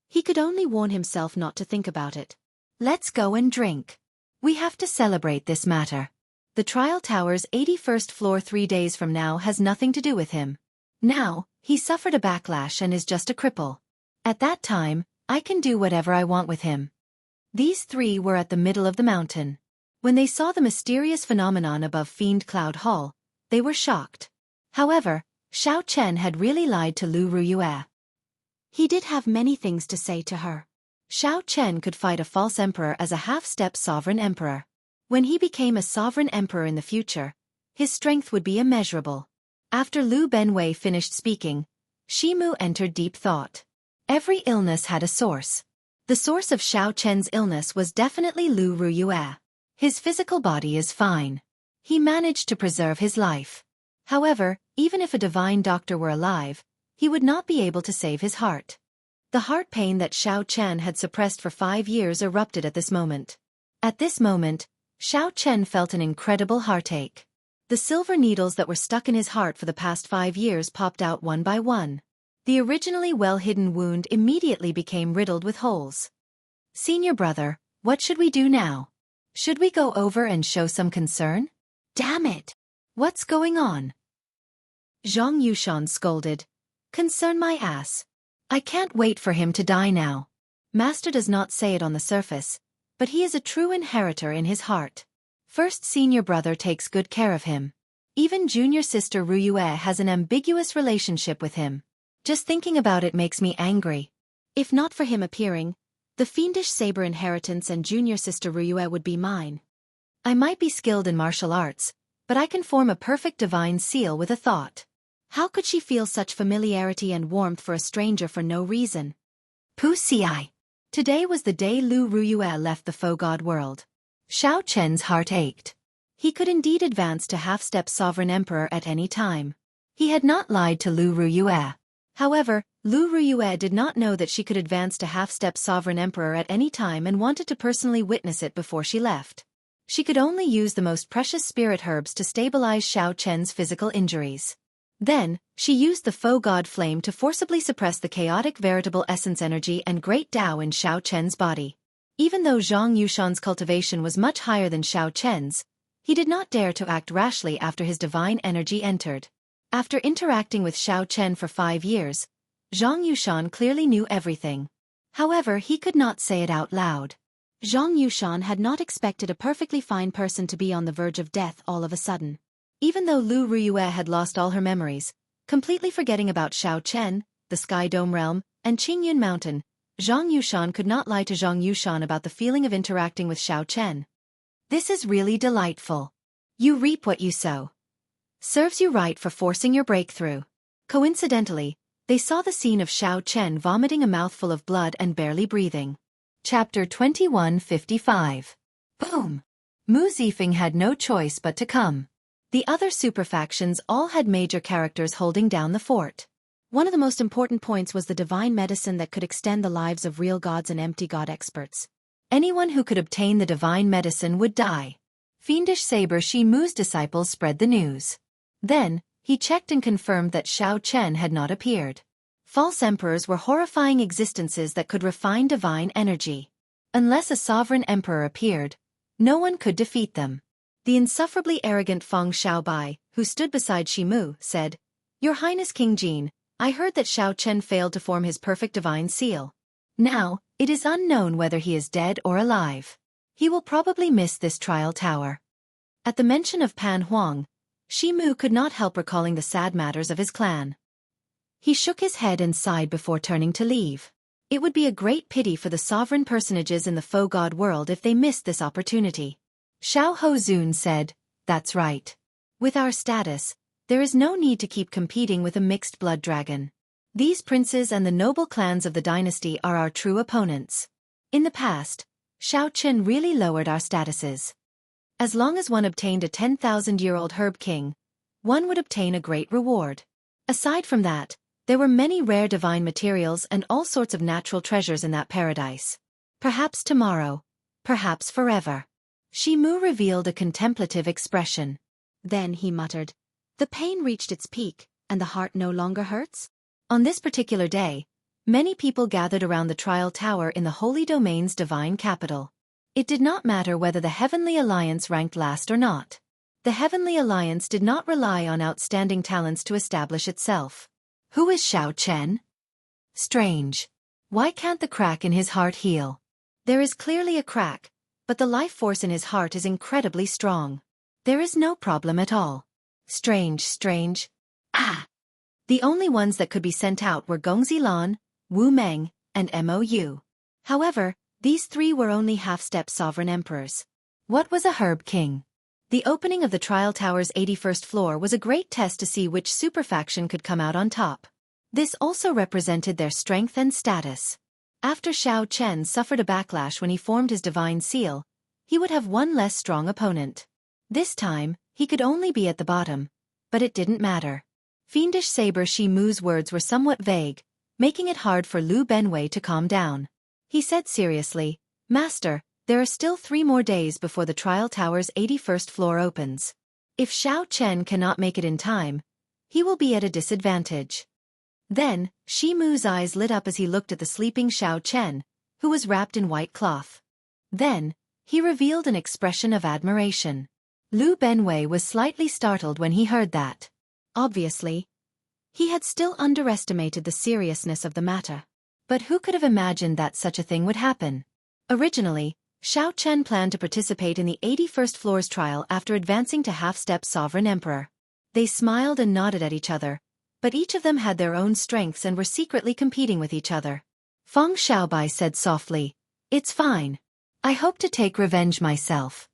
A: he could only warn himself not to think about it. "Let's go and drink. We have to celebrate this matter. The trial tower's 81st floor 3 days from now has nothing to do with him. Now, he suffered a backlash and is just a cripple. At that time, I can do whatever I want with him." These 3 were at the middle of the mountain. When they saw the mysterious phenomenon above Fiend Cloud Hall, they were shocked. However, Xiao Chen had really lied to Lu Ruyue. He did have many things to say to her. Xiao Chen could fight a false emperor as a half-step sovereign emperor. When he became a sovereign emperor in the future, his strength would be immeasurable. After Lu Benwei finished speaking, Shimu entered deep thought. Every illness had a source. The source of Xiao Chen's illness was definitely Lu Ruyue. His physical body is fine. He managed to preserve his life. However, even if a divine doctor were alive, he would not be able to save his heart. The heart pain that Xiao Chen had suppressed for 5 years erupted at this moment. At this moment, Xiao Chen felt an incredible heartache. The silver needles that were stuck in his heart for the past 5 years popped out one by one. The originally well-hidden wound immediately became riddled with holes. "Senior brother, what should we do now? Should we go over and show some concern?" "Damn it! What's going on?" Zhang Yushan scolded. "Concern my ass. I can't wait for him to die now." Master does not say it on the surface, but he is a true inheritor in his heart. First senior brother takes good care of him. Even junior sister Ruyue has an ambiguous relationship with him. Just thinking about it makes me angry. If not for him appearing, the fiendish saber inheritance and junior sister Ruyue would be mine. I might be skilled in martial arts, but I can form a perfect divine seal with a thought. How could she feel such familiarity and warmth for a stranger for no reason? Pussy. Today was the day Lu Ruyue left the foe god world. Xiao Chen's heart ached. He could indeed advance to half-step sovereign emperor at any time. He had not lied to Lu Ruyue. However, Lu Ruyue did not know that she could advance to half-step sovereign emperor at any time and wanted to personally witness it before she left. She could only use the most precious spirit herbs to stabilize Xiao Chen's physical injuries. Then, she used the foe god flame to forcibly suppress the chaotic veritable essence energy and great Tao in Xiao Chen's body. Even though Zhang Yushan's cultivation was much higher than Xiao Chen's, he did not dare to act rashly after his divine energy entered. After interacting with Xiao Chen for 5 years, Zhang Yushan clearly knew everything. However, he could not say it out loud. Zhang Yushan had not expected a perfectly fine person to be on the verge of death all of a sudden. Even though Lu Ruyue had lost all her memories, completely forgetting about Xiao Chen, the Sky Dome Realm, and Qingyun Mountain, Zhang Yushan could not lie to Zhang Yushan about the feeling of interacting with Xiao Chen. This is really delightful. You reap what you sow. Serves you right for forcing your breakthrough. Coincidentally, they saw the scene of Xiao Chen vomiting a mouthful of blood and barely breathing. Chapter 2155. Boom! Mu Zifeng had no choice but to come. The other super factions all had major characters holding down the fort. One of the most important points was the divine medicine that could extend the lives of real gods and empty god experts. Anyone who could obtain the divine medicine would die. Fiendish Saber Shi Mu's disciples spread the news. Then, he checked and confirmed that Xiao Chen had not appeared. False emperors were horrifying existences that could refine divine energy. Unless a sovereign emperor appeared, no one could defeat them. The insufferably arrogant Feng Xiaobai, who stood beside Shi Mu, said, "Your Highness King Jin, I heard that Xiao Chen failed to form his perfect divine seal. Now, it is unknown whether he is dead or alive. He will probably miss this trial tower." At the mention of Pan Huang, Shi Mu could not help recalling the sad matters of his clan. He shook his head and sighed before turning to leave. It would be a great pity for the sovereign personages in the faux god world if they missed this opportunity. Xiao Hozun said, "That's right. With our status, there is no need to keep competing with a mixed blood dragon. These princes and the noble clans of the dynasty are our true opponents. In the past, Xiao Chen really lowered our statuses. As long as one obtained a 10,000-year-old herb king, one would obtain a great reward. Aside from that, there were many rare divine materials and all sorts of natural treasures in that paradise. Perhaps tomorrow, perhaps forever." Shi Mu revealed a contemplative expression. Then he muttered, "The pain reached its peak, and the heart no longer hurts?" On this particular day, many people gathered around the trial tower in the Holy Domain's divine capital. It did not matter whether the Heavenly Alliance ranked last or not. The Heavenly Alliance did not rely on outstanding talents to establish itself. Who is Xiao Chen? Strange. Why can't the crack in his heart heal? There is clearly a crack, but the life force in his heart is incredibly strong. There is no problem at all. Strange. Ah! The only ones that could be sent out were Gong Zilan, Wu Meng, and Mou. However, these three were only half-step sovereign emperors. What was a herb king? The opening of the trial tower's 81st floor was a great test to see which superfaction could come out on top. This also represented their strength and status. After Xiao Chen suffered a backlash when he formed his divine seal, he would have one less strong opponent. This time, he could only be at the bottom, but it didn't matter. Fiendish Saber Shi Mu's words were somewhat vague, making it hard for Lu Benwei to calm down. He said seriously, "Master, there are still 3 more days before the trial tower's 81st floor opens. If Xiao Chen cannot make it in time, he will be at a disadvantage." Then, Shi Mu's eyes lit up as he looked at the sleeping Xiao Chen, who was wrapped in white cloth. Then, he revealed an expression of admiration. Lu Benwei was slightly startled when he heard that. Obviously, he had still underestimated the seriousness of the matter. But who could have imagined that such a thing would happen? Originally, Xiao Chen planned to participate in the 81st floor's trial after advancing to half-step sovereign emperor. They smiled and nodded at each other, but each of them had their own strengths and were secretly competing with each other. Feng Xiaobai said softly, "It's fine. I hope to take revenge myself."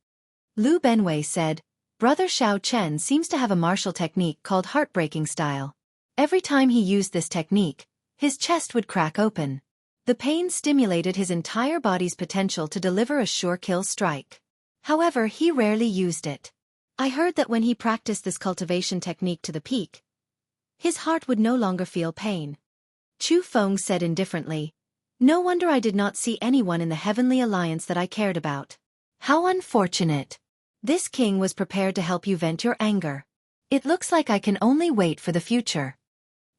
A: Lu Benwei said, "Brother Xiao Chen seems to have a martial technique called heartbreaking style. Every time he used this technique, his chest would crack open. The pain stimulated his entire body's potential to deliver a sure kill strike. However, he rarely used it. I heard that when he practiced this cultivation technique to the peak, his heart would no longer feel pain." Chu Feng said indifferently, "No wonder I did not see anyone in the Heavenly Alliance that I cared about. How unfortunate. This king was prepared to help you vent your anger. It looks like I can only wait for the future."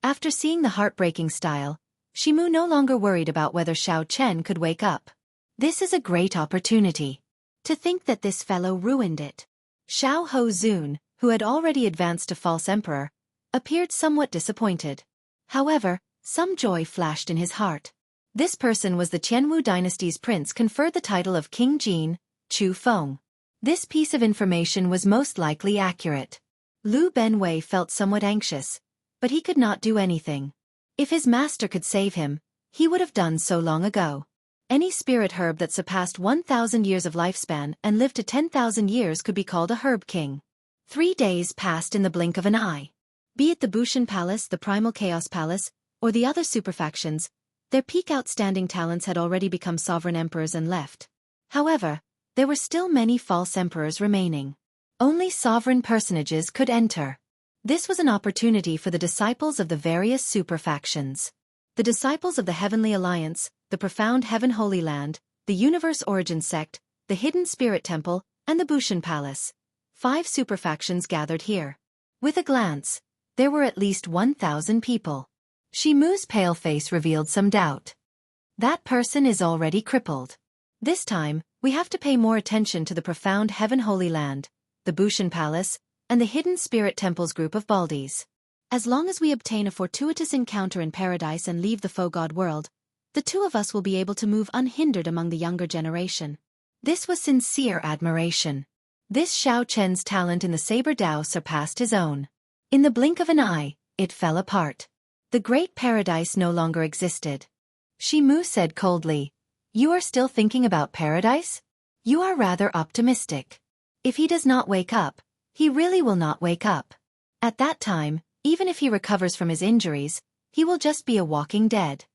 A: After seeing the heartbreaking style, Shi Mu no longer worried about whether Xiao Chen could wake up. This is a great opportunity. To think that this fellow ruined it. Xiao Hozun, who had already advanced to false emperor, appeared somewhat disappointed. However, some joy flashed in his heart. This person was the Qianwu dynasty's prince conferred the title of King Jin, Chu Feng. This piece of information was most likely accurate. Lu Benwei felt somewhat anxious, but he could not do anything. If his master could save him, he would have done so long ago. Any spirit herb that surpassed 1,000 years of lifespan and lived to 10,000 years could be called a herb king. 3 days passed in the blink of an eye. Be it the Bushan Palace, the Primal Chaos Palace, or the other superfactions, their peak outstanding talents had already become sovereign emperors and left. However, there were still many false emperors remaining. Only sovereign personages could enter. This was an opportunity for the disciples of the various superfactions. The disciples of the Heavenly Alliance, the Profound Heaven Holy Land, the Universe Origin Sect, the Hidden Spirit Temple, and the Bushan Palace. 5 superfactions gathered here. With a glance, there were at least 1,000 people. Shimu's pale face revealed some doubt. That person is already crippled. This time, we have to pay more attention to the Profound Heaven Holy Land, the Bushan Palace, and the Hidden Spirit Temple's group of Baldies. As long as we obtain a fortuitous encounter in paradise and leave the faux god world, the 2 of us will be able to move unhindered among the younger generation. This was sincere admiration. This Xiao Chen's talent in the Saber Dao surpassed his own. In the blink of an eye, it fell apart. The great paradise no longer existed. Shimu said coldly, "You are still thinking about paradise? You are rather optimistic. If he does not wake up, he really will not wake up. At that time, even if he recovers from his injuries, he will just be a walking dead."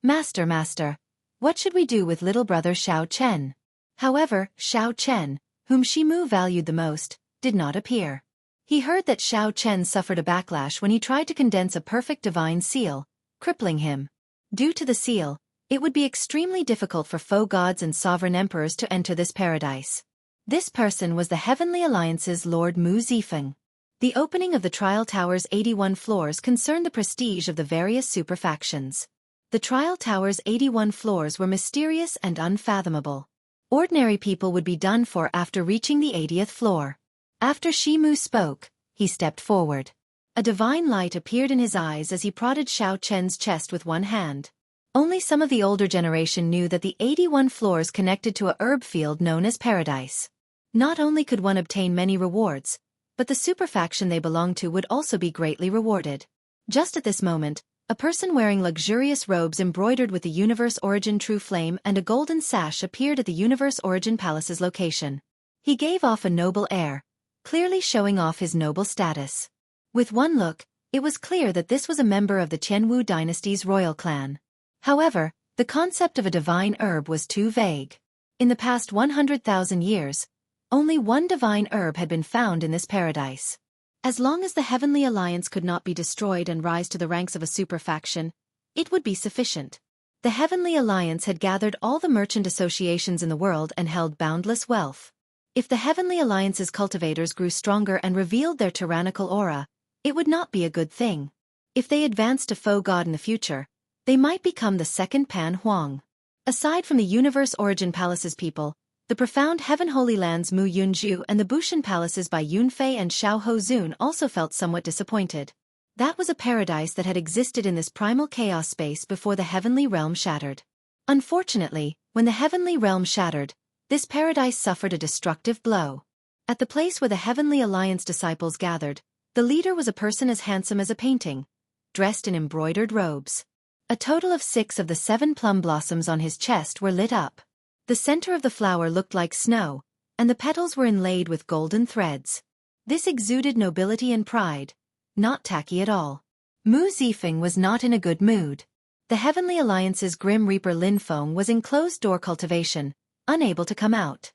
A: Master, what should we do with little brother Xiao Chen? However, Xiao Chen, whom Shimu valued the most, did not appear. He heard that Xiao Chen suffered a backlash when he tried to condense a perfect divine seal, crippling him. Due to the seal, it would be extremely difficult for faux gods and sovereign emperors to enter this paradise. This person was the Heavenly Alliance's Lord Mu Zifeng. The opening of the trial tower's 81 floors concerned the prestige of the various superfactions. The trial tower's 81 floors were mysterious and unfathomable. Ordinary people would be done for after reaching the 80th floor. After Shimu spoke, he stepped forward. A divine light appeared in his eyes as he prodded Xiao Chen's chest with one hand. Only some of the older generation knew that the 81 floors connected to a herb field known as Paradise. Not only could one obtain many rewards, but the superfaction they belonged to would also be greatly rewarded. Just at this moment, a person wearing luxurious robes embroidered with the Universe Origin True Flame and a golden sash appeared at the Universe Origin Palace's location. He gave off a noble air, clearly showing off his noble status. With one look, it was clear that this was a member of the Qianwu dynasty's royal clan. However, the concept of a divine herb was too vague. In the past 100,000 years, only one divine herb had been found in this paradise. As long as the Heavenly Alliance could not be destroyed and rise to the ranks of a superfaction, it would be sufficient. The Heavenly Alliance had gathered all the merchant associations in the world and held boundless wealth. If the Heavenly Alliance's cultivators grew stronger and revealed their tyrannical aura, it would not be a good thing. If they advanced to faux god in the future, they might become the second Pan Huang. Aside from the Universe Origin Palace's people, the Profound Heaven Holy Land's Mu Yunju and the Bushan Palaces by Yunfei and Xiao Hozun also felt somewhat disappointed. That was a paradise that had existed in this primal chaos space before the heavenly realm shattered. Unfortunately, when the heavenly realm shattered, this paradise suffered a destructive blow. At the place where the Heavenly Alliance disciples gathered, the leader was a person as handsome as a painting, dressed in embroidered robes. A total of 6 of the 7 plum blossoms on his chest were lit up. The center of the flower looked like snow, and the petals were inlaid with golden threads. This exuded nobility and pride, not tacky at all. Mu Zifeng was not in a good mood. The Heavenly Alliance's Grim Reaper Lin Feng was in closed-door cultivation, unable to come out.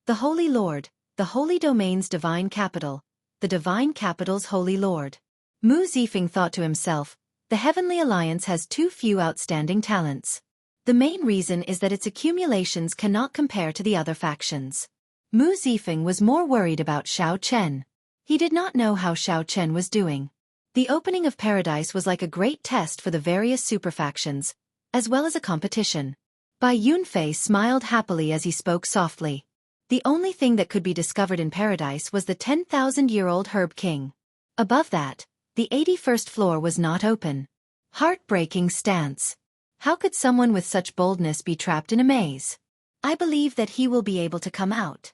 A: The Holy Lord, the Holy Domain's divine capital, the divine capital's Holy Lord. Mu Zifeng thought to himself, the Heavenly Alliance has too few outstanding talents. The main reason is that its accumulations cannot compare to the other factions. Mu Zifeng was more worried about Xiao Chen. He did not know how Xiao Chen was doing. The opening of Paradise was like a great test for the various superfactions, as well as a competition. Bai Yunfei smiled happily as he spoke softly. The only thing that could be discovered in Paradise was the 10,000-year-old Herb King. Above that, The 81st floor was not open. Heartbreaking stance. How could someone with such boldness be trapped in a maze? I believe that he will be able to come out.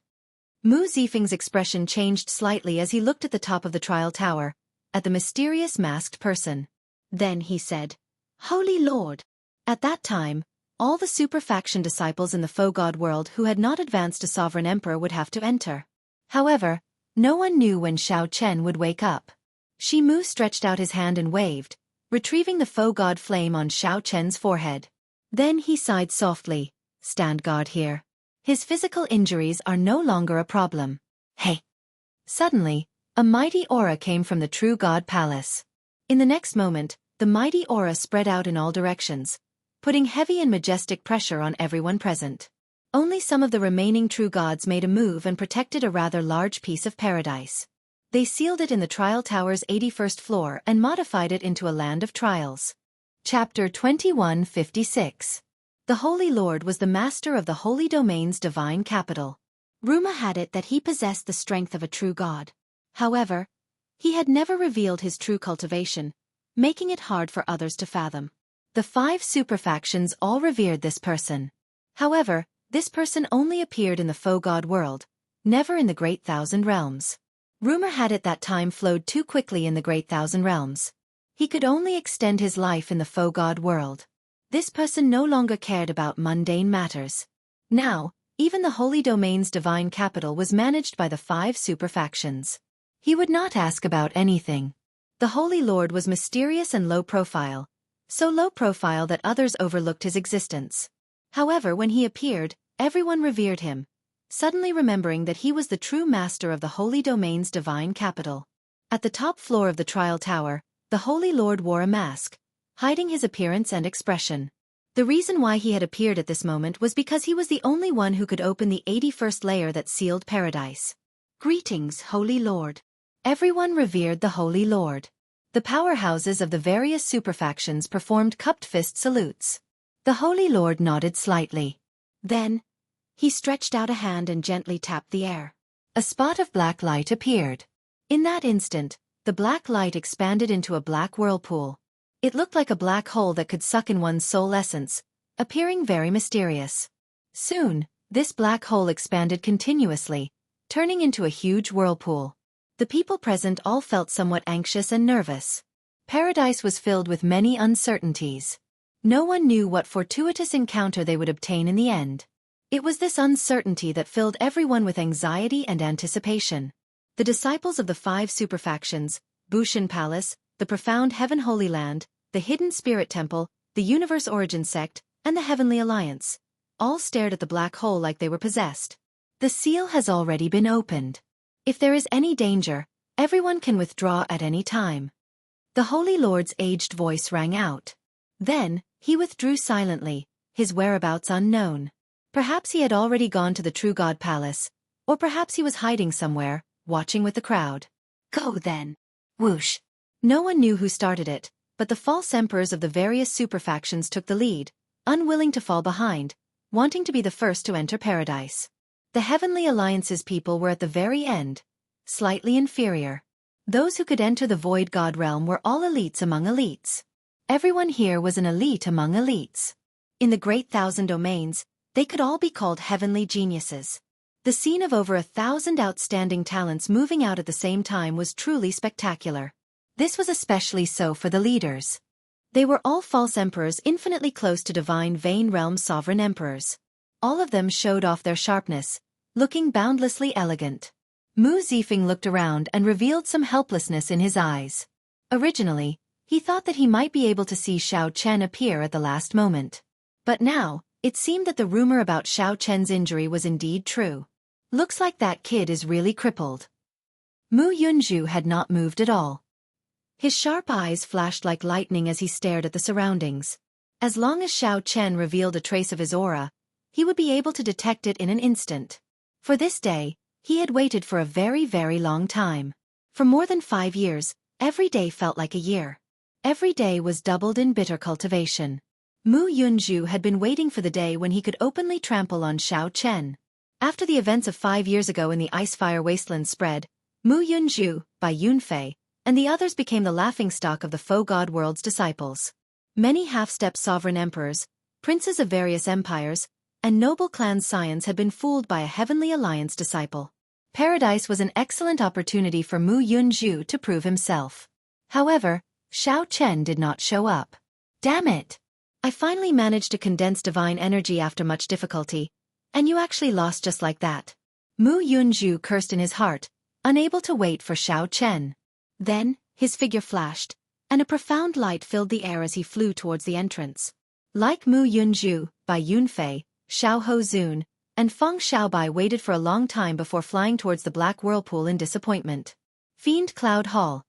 A: Mu Zifeng's expression changed slightly as he looked at the top of the trial tower, at the mysterious masked person. Then he said, "Holy Lord." At that time, all the super-faction disciples in the faux god world who had not advanced to sovereign emperor would have to enter. However, no one knew when Xiao Chen would wake up. Shi Mu stretched out his hand and waved, retrieving the faux god flame on Xiao Chen's forehead. Then he sighed softly, "Stand guard here. His physical injuries are no longer a problem." Hey! Suddenly, a mighty aura came from the true god palace. In the next moment, the mighty aura spread out in all directions, putting heavy and majestic pressure on everyone present. Only some of the remaining true gods made a move and protected a rather large piece of paradise. They sealed it in the trial tower's 81st floor and modified it into a land of trials. Chapter 2156. The Holy Lord was the master of the Holy Domain's divine capital. Rumor had it that he possessed the strength of a true god. However, he had never revealed his true cultivation, making it hard for others to fathom. The 5 superfactions all revered this person. However, this person only appeared in the faux god world, never in the Great Thousand Realms. Rumor had it that time flowed too quickly in the Great Thousand Realms. He could only extend his life in the faux god world. This person no longer cared about mundane matters. Now, even the Holy Domain's divine capital was managed by the 5 superfactions. He would not ask about anything. The Holy Lord was mysterious and low profile, so low profile that others overlooked his existence. However, when he appeared, everyone revered him, suddenly remembering that he was the true master of the Holy Domain's divine capital. At the top floor of the trial tower, the Holy Lord wore a mask, hiding his appearance and expression. The reason why he had appeared at this moment was because he was the only one who could open the 81st layer that sealed paradise. "Greetings, Holy Lord." Everyone revered the Holy Lord. The powerhouses of the various superfactions performed cupped fist salutes. The Holy Lord nodded slightly. Then, he stretched out a hand and gently tapped the air. A spot of black light appeared. In that instant, the black light expanded into a black whirlpool. It looked like a black hole that could suck in one's soul essence, appearing very mysterious. Soon, this black hole expanded continuously, turning into a huge whirlpool. The people present all felt somewhat anxious and nervous. Paradise was filled with many uncertainties. No one knew what fortuitous encounter they would obtain in the end. It was this uncertainty that filled everyone with anxiety and anticipation. The disciples of the 5 superfactions, Bushan Palace, the Profound Heaven Holy Land, the Hidden Spirit Temple, the Universe Origin Sect, and the Heavenly Alliance, all stared at the black hole like they were possessed. The seal has already been opened. If there is any danger, everyone can withdraw at any time. The Holy Lord's aged voice rang out. Then, he withdrew silently, his whereabouts unknown. Perhaps he had already gone to the True God Palace, or perhaps he was hiding somewhere, watching with the crowd. Go then. Whoosh. No one knew who started it, but the false emperors of the various superfactions took the lead, unwilling to fall behind, wanting to be the first to enter paradise. The Heavenly Alliance's people were at the very end, slightly inferior. Those who could enter the Void God realm were all elites among elites. Everyone here was an elite among elites. In the Great Thousand Domains, they could all be called heavenly geniuses. The scene of over 1,000 outstanding talents moving out at the same time was truly spectacular. This was especially so for the leaders. They were all false emperors infinitely close to divine Vane Realm sovereign emperors. All of them showed off their sharpness, looking boundlessly elegant. Mu Zifeng looked around and revealed some helplessness in his eyes. Originally, he thought that he might be able to see Xiao Chen appear at the last moment. But now, it seemed that the rumor about Xiao Chen's injury was indeed true. Looks like that kid is really crippled. Mu Yunzhu had not moved at all. His sharp eyes flashed like lightning as he stared at the surroundings. As long as Xiao Chen revealed a trace of his aura, he would be able to detect it in an instant. For this day, he had waited for a very, very long time. For more than 5 years, every day felt like a year. Every day was doubled in bitter cultivation. Mu Yunzhu had been waiting for the day when he could openly trample on Xiao Chen. After the events of 5 years ago in the Icefire Wasteland spread, Mu Yunzhu, by Yunfei, and the others became the laughingstock of the faux god world's disciples. Many half-step sovereign emperors, princes of various empires, and noble clan scions had been fooled by a Heavenly Alliance disciple. Paradise was an excellent opportunity for Mu Yunzhu to prove himself. However, Xiao Chen did not show up. Damn it! I finally managed to condense divine energy after much difficulty, and you actually lost just like that. Mu Yunzhu cursed in his heart, unable to wait for Xiao Chen. Then, his figure flashed, and a profound light filled the air as he flew towards the entrance. Like Mu Yunzhu, Bai Yunfei, Xiao Hozun, and Feng Xiaobai waited for a long time before flying towards the black whirlpool in disappointment. Fiend Cloud Hall.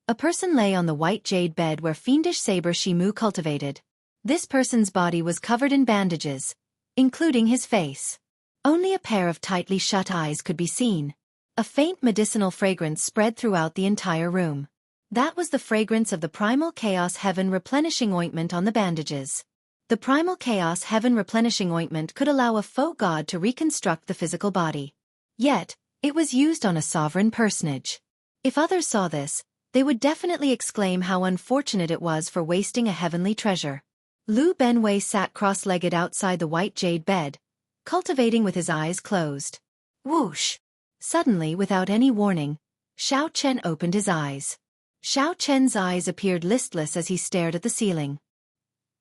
A: A person lay on the white jade bed where fiendish saber Shimu cultivated. This person's body was covered in bandages, including his face. Only a pair of tightly shut eyes could be seen. A faint medicinal fragrance spread throughout the entire room. That was the fragrance of the Primal Chaos Heaven Replenishing Ointment on the bandages. The Primal Chaos Heaven Replenishing Ointment could allow a faux god to reconstruct the physical body. Yet, it was used on a sovereign personage. If others saw this, they would definitely exclaim how unfortunate it was for wasting a heavenly treasure. Lu Benwei sat cross-legged outside the white jade bed, cultivating with his eyes closed. Whoosh! Suddenly, without any warning, Xiao Chen opened his eyes. Xiao Chen's eyes appeared listless as he stared at the ceiling.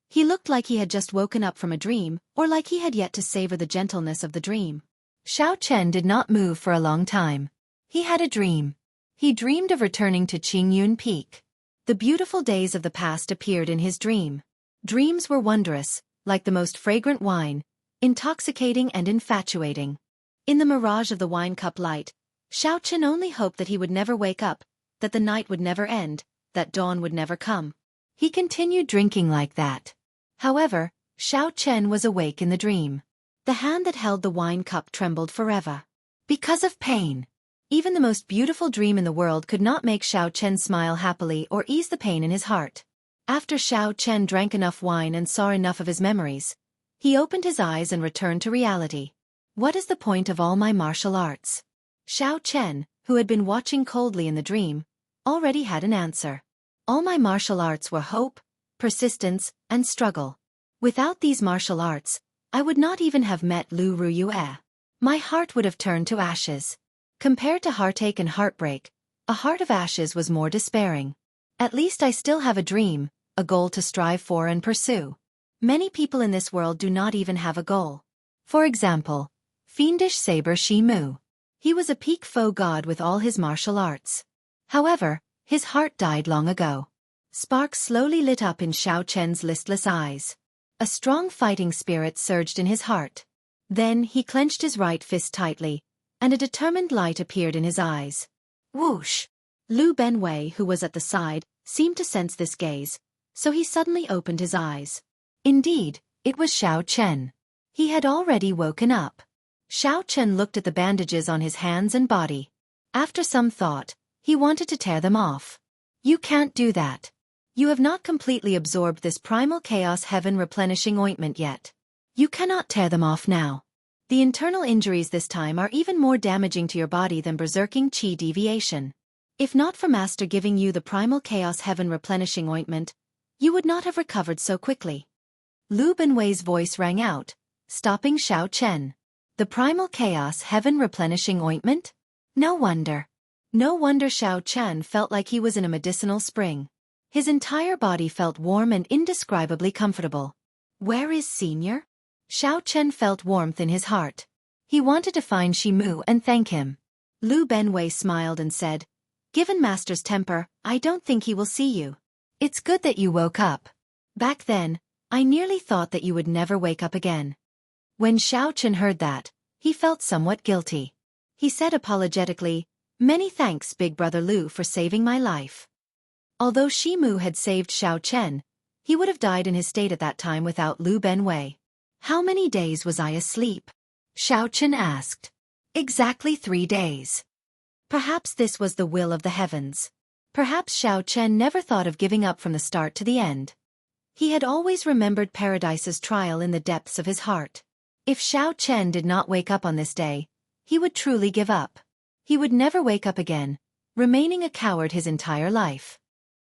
A: He looked like he had just woken up from a dream, or like he had yet to savor the gentleness of the dream. Xiao Chen did not move for a long time. He had a dream. He dreamed of returning to Qingyun Peak. The beautiful days of the past appeared in his dream. Dreams were wondrous, like the most fragrant wine, intoxicating and infatuating. In the mirage of the wine cup light, Xiao Chen only hoped that he would never wake up, that the night would never end, that dawn would never come. He continued drinking like that. However, Xiao Chen was awake in the dream. The hand that held the wine cup trembled forever. Because of pain. Even the most beautiful dream in the world could not make Xiao Chen smile happily or ease the pain in his heart. After Xiao Chen drank enough wine and saw enough of his memories, he opened his eyes and returned to reality. What is the point of all my martial arts? Xiao Chen, who had been watching coldly in the dream, already had an answer. All my martial arts were hope, persistence, and struggle. Without these martial arts, I would not even have met Lu Ruyue. My heart would have turned to ashes. Compared to heartache and heartbreak, a heart of ashes was more despairing. At least I still have a dream, a goal to strive for and pursue. Many people in this world do not even have a goal. For example, fiendish saber Shimu. He was a peak faux god with all his martial arts. However, his heart died long ago. Sparks slowly lit up in Xiao Chen's listless eyes. A strong fighting spirit surged in his heart. Then he clenched his right fist tightly, and a determined light appeared in his eyes. Whoosh! Lu Benwei, who was at the side, seemed to sense this gaze, so he suddenly opened his eyes. Indeed, it was Xiao Chen. He had already woken up. Xiao Chen looked at the bandages on his hands and body. After some thought, he wanted to tear them off. You can't do that. You have not completely absorbed this Primal Chaos Heaven Replenishing Ointment yet. You cannot tear them off now. The internal injuries this time are even more damaging to your body than berserking qi deviation. If not for Master giving you the Primal Chaos Heaven Replenishing Ointment, you would not have recovered so quickly. Lu Benwei's voice rang out, stopping Xiao Chen. The Primal Chaos Heaven Replenishing Ointment? No wonder. No wonder Xiao Chen felt like he was in a medicinal spring. His entire body felt warm and indescribably comfortable. Where is Senior? Xiao Chen felt warmth in his heart. He wanted to find Shimu and thank him. Lu Benwei smiled and said, Given Master's temper, I don't think he will see you. It's good that you woke up. Back then, I nearly thought that you would never wake up again. When Xiao Chen heard that, he felt somewhat guilty. He said apologetically, Many thanks, Big Brother Lu, for saving my life. Although Shimu had saved Xiao Chen, he would have died in his state at that time without Lu Benwei. How many days was I asleep? Xiao Chen asked. Exactly 3 days. Perhaps this was the will of the heavens. Perhaps Xiao Chen never thought of giving up from the start to the end. He had always remembered Paradise's trial in the depths of his heart. If Xiao Chen did not wake up on this day, he would truly give up. He would never wake up again, remaining a coward his entire life.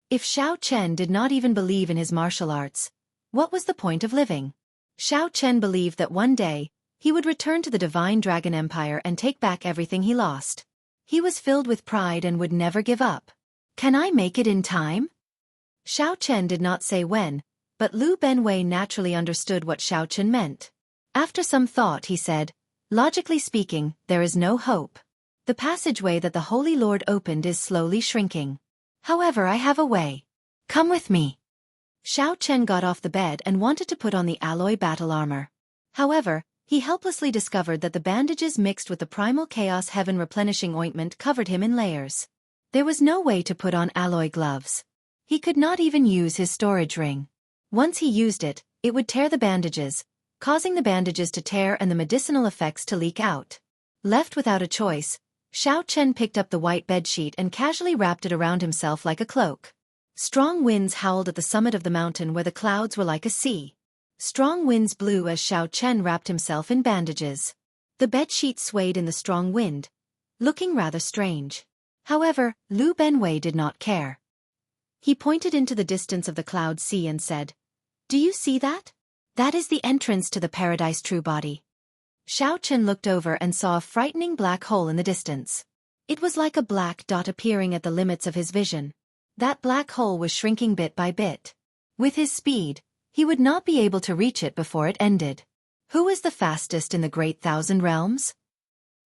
A: If Xiao Chen did not even believe in his martial arts, what was the point of living? Xiao Chen believed that one day, he would return to the Divine Dragon Empire and take back everything he lost. He was filled with pride and would never give up. Can I make it in time? Xiao Chen did not say when, but Lu Benwei naturally understood what Xiao Chen meant. After some thought he said, logically speaking, there is no hope. The passageway that the Holy Lord opened is slowly shrinking. However, I have a way. Come with me. Xiao Chen got off the bed and wanted to put on the alloy battle armor. However, he helplessly discovered that the bandages mixed with the primal chaos heaven replenishing ointment covered him in layers. There was no way to put on alloy gloves. He could not even use his storage ring. Once he used it, it would tear the bandages, causing the bandages to tear and the medicinal effects to leak out. Left without a choice, Xiao Chen picked up the white bedsheet and casually wrapped it around himself like a cloak. Strong winds howled at the summit of the mountain where the clouds were like a sea. Strong winds blew as Xiao Chen wrapped himself in bandages. The bedsheet swayed in the strong wind, looking rather strange. However, Lu Benwei did not care. He pointed into the distance of the cloud sea and said, "Do you see that? That is the entrance to the paradise true body." Xiao Chen looked over and saw a frightening black hole in the distance. It was like a black dot appearing at the limits of his vision. That black hole was shrinking bit by bit. With his speed, he would not be able to reach it before it ended. Who is the fastest in the Great Thousand Realms?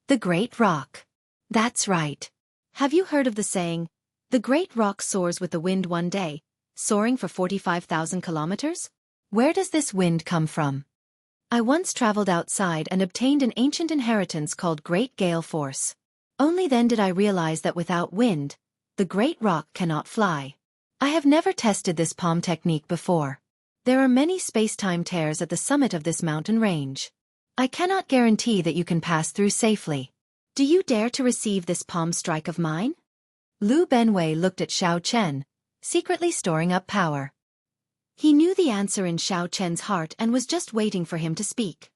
A: The Great Rock. That's right. Have you heard of the saying, the Great Rock soars with the wind one day, soaring for 45,000 kilometers? Where does this wind come from? I once traveled outside and obtained an ancient inheritance called Great Gale Force. Only then did I realize that without wind, the Great Rock cannot fly. I have never tested this palm technique before. There are many space-time tears at the summit of this mountain range. I cannot guarantee that you can pass through safely. Do you dare to receive this palm strike of mine? Lu Benwei looked at Xiao Chen, secretly storing up power. He knew the answer in Xiao Chen's heart and was just waiting for him to speak.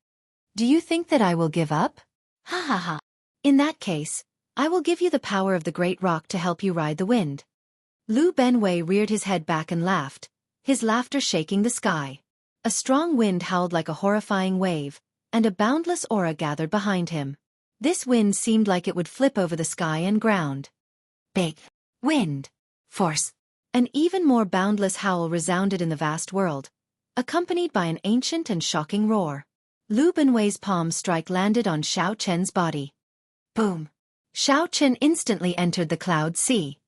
A: Do you think that I will give up? Ha ha ha. In that case, I will give you the power of the Great Rock to help you ride the wind. Lu Benwei reared his head back and laughed, his laughter shaking the sky. A strong wind howled like a horrifying wave, and a boundless aura gathered behind him. This wind seemed like it would flip over the sky and ground. Big wind force. An even more boundless howl resounded in the vast world, accompanied by an ancient and shocking roar. Lu Benwei's palm strike landed on Xiao Chen's body. Boom! Xiao Chen instantly entered the cloud sea.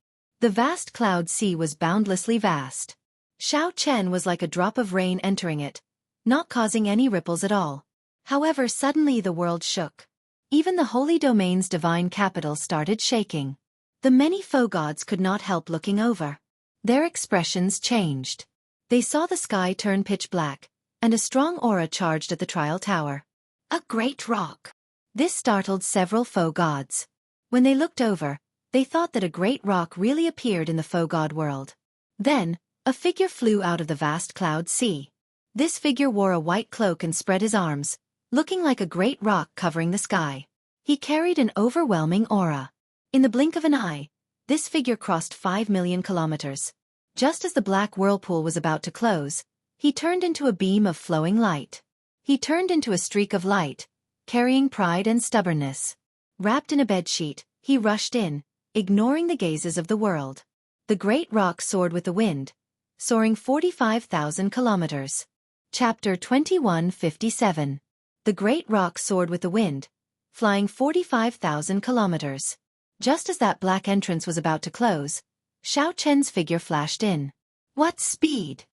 A: The vast cloud sea was boundlessly vast. Xiao Chen was like a drop of rain entering it, not causing any ripples at all. However, suddenly the world shook. Even the Holy Domain's divine capital started shaking. The many foe gods could not help looking over. Their expressions changed. They saw the sky turn pitch black, and a strong aura charged at the trial tower. A great rock. This startled several foe gods. When they looked over, they thought that a great rock really appeared in the foe god world. Then, a figure flew out of the vast cloud sea. This figure wore a white cloak and spread his arms, looking like a great rock covering the sky. He carried an overwhelming aura. In the blink of an eye, this figure crossed 5 million kilometers. Just as the black whirlpool was about to close, he turned into a beam of flowing light. He turned into a streak of light, carrying pride and stubbornness. Wrapped in a bedsheet, he rushed in, ignoring the gazes of the world. The great rock soared with the wind, soaring 45,000 kilometers. Chapter 2157. The great rock soared with the wind, flying 45,000 kilometers. Just as that black entrance was about to close, Xiao Chen's figure flashed in. What speed!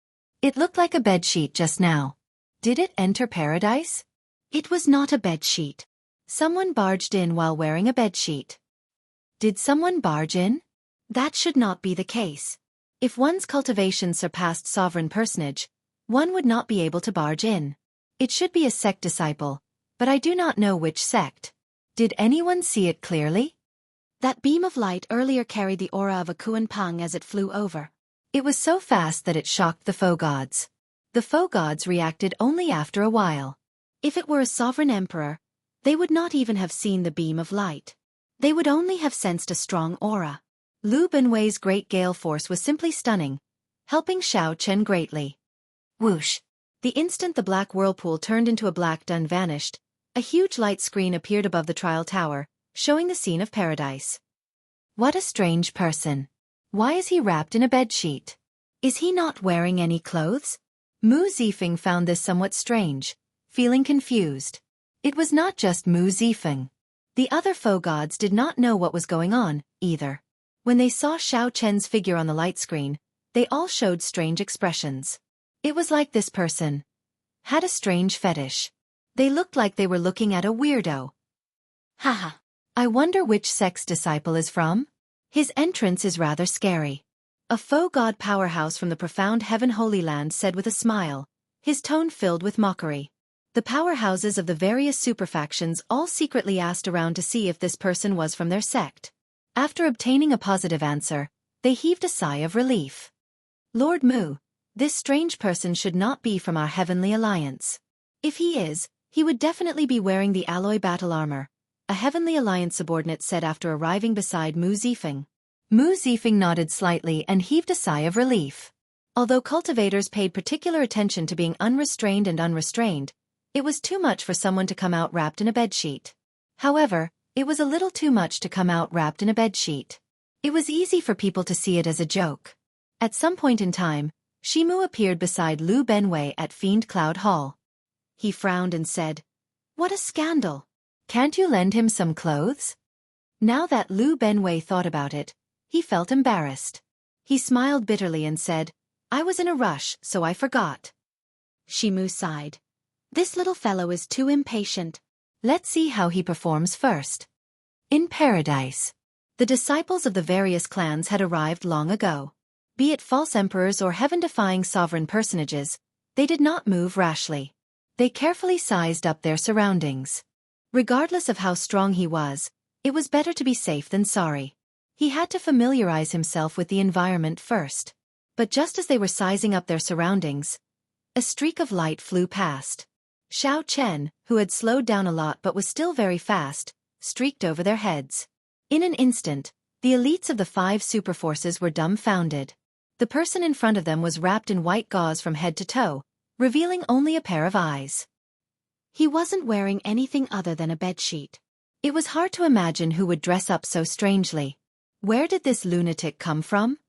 A: It looked like a bedsheet just now. Did it enter paradise? It was not a bedsheet. Someone barged in while wearing a bedsheet. Did someone barge in? That should not be the case. If one's cultivation surpassed sovereign personage, one would not be able to barge in. It should be a sect disciple, but I do not know which sect. Did anyone see it clearly? That beam of light earlier carried the aura of a Kuan Pang as it flew over. It was so fast that it shocked the foe gods. The foe gods reacted only after a while. If it were a sovereign emperor, they would not even have seen the beam of light. They would only have sensed a strong aura. Lu Benwei's great gale force was simply stunning, helping Xiao Chen greatly. Whoosh! The instant the black whirlpool turned into a black dun vanished, a huge light screen appeared above the trial tower, showing the scene of paradise. What a strange person. Why is he wrapped in a bedsheet? Is he not wearing any clothes? Mu Zifeng found this somewhat strange, feeling confused. It was not just Mu Zifeng. The other foe gods did not know what was going on, either. When they saw Xiao Chen's figure on the light screen, they all showed strange expressions. It was like this person had a strange fetish. They looked like they were looking at a weirdo. Haha. I wonder which sect's disciple is from? His entrance is rather scary. A foe god powerhouse from the profound heaven Holy Land said with a smile, his tone filled with mockery. The powerhouses of the various superfactions all secretly asked around to see if this person was from their sect. After obtaining a positive answer, they heaved a sigh of relief. Lord Mu, this strange person should not be from our heavenly alliance. If he is, he would definitely be wearing the alloy battle armor, a heavenly alliance subordinate said after arriving beside Mu Zifeng. Mu Zifeng nodded slightly and heaved a sigh of relief. Although cultivators paid particular attention to being unrestrained and unrestrained, it was too much for someone to come out wrapped in a bedsheet. However, it was a little too much to come out wrapped in a bedsheet. It was easy for people to see it as a joke. At some point in time, Shimu appeared beside Lu Benwei at Fiend Cloud Hall. He frowned and said, "What a scandal! Can't you lend him some clothes?" Now that Lu Benwei thought about it, he felt embarrassed. He smiled bitterly and said, "I was in a rush, so I forgot." Shimu sighed. "This little fellow is too impatient. Let's see how he performs first." In paradise, the disciples of the various clans had arrived long ago. Be it false emperors or heaven-defying sovereign personages, they did not move rashly. They carefully sized up their surroundings. Regardless of how strong he was, it was better to be safe than sorry. He had to familiarize himself with the environment first. But just as they were sizing up their surroundings, a streak of light flew past. Xiao Chen, who had slowed down a lot but was still very fast, streaked over their heads. In an instant, the elites of the 5 superforces were dumbfounded. The person in front of them was wrapped in white gauze from head to toe, revealing only a pair of eyes. He wasn't wearing anything other than a bedsheet. It was hard to imagine who would dress up so strangely. Where did this lunatic come from?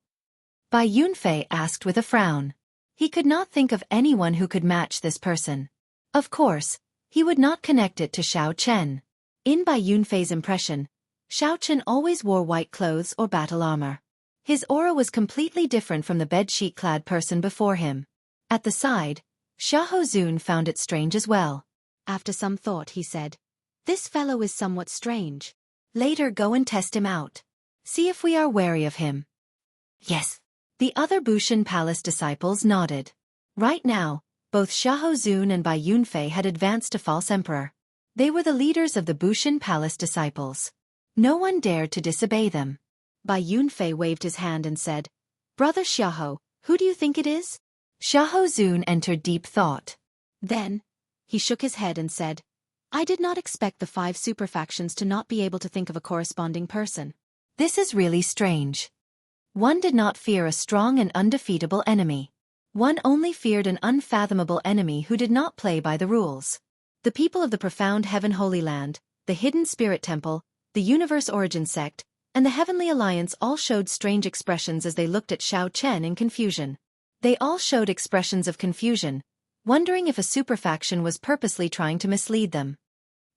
A: Bai Yunfei asked with a frown. He could not think of anyone who could match this person. Of course, he would not connect it to Xiao Chen. In Bai Yunfei's impression, Xiao Chen always wore white clothes or battle armor. His aura was completely different from the bedsheet-clad person before him. At the side, Xiahou Zun found it strange as well. After some thought he said, "This fellow is somewhat strange. Later go and test him out. See if we are wary of him." Yes. The other Bushan Palace disciples nodded. Right now, both Xiahou Zun and Bai Yunfei had advanced to False Emperor. They were the leaders of the Bushan Palace disciples. No one dared to disobey them. Bai Yunfei waved his hand and said, "Brother Xiahou, who do you think it is?" Xiahou Zun entered deep thought. Then, he shook his head and said, "I did not expect the 5 superfactions to not be able to think of a corresponding person. This is really strange." One did not fear a strong and undefeatable enemy. One only feared an unfathomable enemy who did not play by the rules. The people of the profound Heaven Holy Land, the Hidden Spirit Temple, the Universe Origin Sect, and the Heavenly Alliance all showed strange expressions as they looked at Xiao Chen in confusion. They all showed expressions of confusion, wondering if a superfaction was purposely trying to mislead them.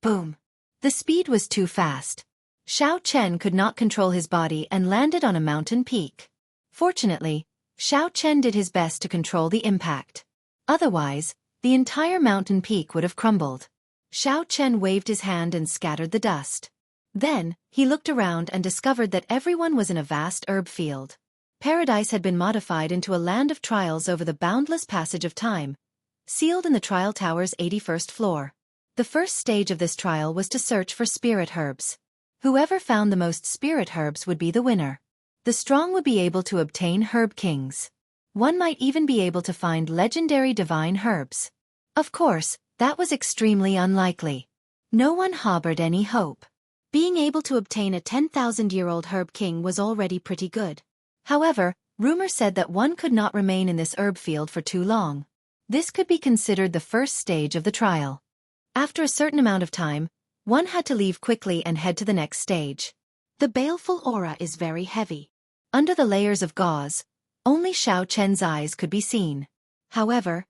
A: Boom! The speed was too fast. Xiao Chen could not control his body and landed on a mountain peak. Fortunately, Xiao Chen did his best to control the impact. Otherwise, the entire mountain peak would have crumbled. Xiao Chen waved his hand and scattered the dust. Then, he looked around and discovered that everyone was in a vast herb field. Paradise had been modified into a land of trials over the boundless passage of time, sealed in the trial tower's 81st floor. The first stage of this trial was to search for spirit herbs. Whoever found the most spirit herbs would be the winner. The strong would be able to obtain herb kings. One might even be able to find legendary divine herbs. Of course, that was extremely unlikely. No one harbored any hope. Being able to obtain a 10,000-year-old herb king was already pretty good. However, rumor said that one could not remain in this herb field for too long. This could be considered the first stage of the trial. After a certain amount of time, one had to leave quickly and head to the next stage. The baleful aura is very heavy. Under the layers of gauze, only Xiao Chen's eyes could be seen. However,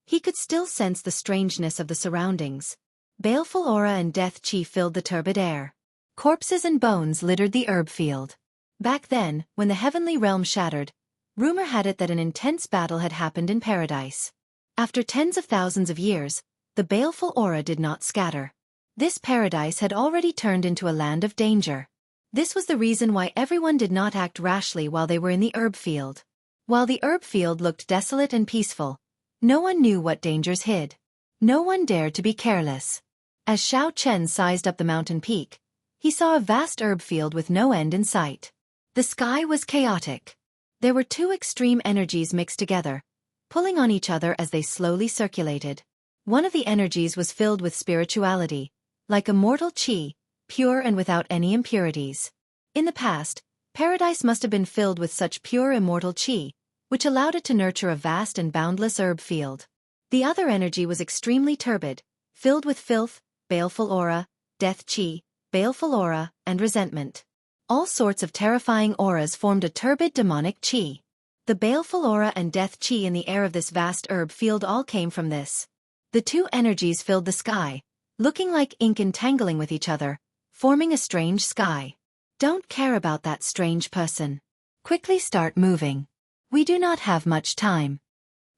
A: he could still sense the strangeness of the surroundings. Baleful aura and death qi filled the turbid air. Corpses and bones littered the herb field. Back then, when the heavenly realm shattered, rumor had it that an intense battle had happened in paradise. After tens of thousands of years, the baleful aura did not scatter. This paradise had already turned into a land of danger. This was the reason why everyone did not act rashly while they were in the herb field. While the herb field looked desolate and peaceful, no one knew what dangers hid. No one dared to be careless. As Xiao Chen sized up the mountain peak, he saw a vast herb field with no end in sight. The sky was chaotic. There were two extreme energies mixed together, pulling on each other as they slowly circulated. One of the energies was filled with spirituality, like immortal qi, pure and without any impurities. In the past, paradise must have been filled with such pure immortal qi, which allowed it to nurture a vast and boundless herb field. The other energy was extremely turbid, filled with filth, baleful aura, death qi, baleful aura, and resentment. All sorts of terrifying auras formed a turbid demonic qi. The baleful aura and death qi in the air of this vast herb field all came from this. The two energies filled the sky, looking like ink entangling with each other, forming a strange sky. Don't care about that strange person. Quickly start moving. We do not have much time.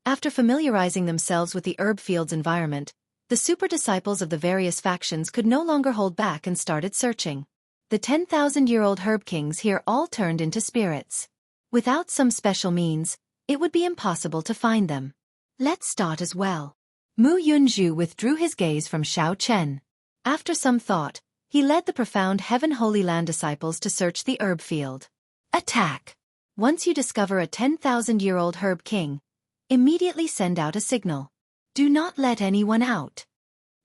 A: After familiarizing themselves with the herb field's environment, the super disciples of the various factions could no longer hold back and started searching. The 10,000-year-old herb kings here all turned into spirits. Without some special means, it would be impossible to find them. Let's start as well. Mu Yunzhu withdrew his gaze from Xiao Chen. After some thought, he led the profound Heaven Holy Land disciples to search the herb field. Attack! Once you discover a 10,000-year-old herb king, immediately send out a signal. Do not let anyone out.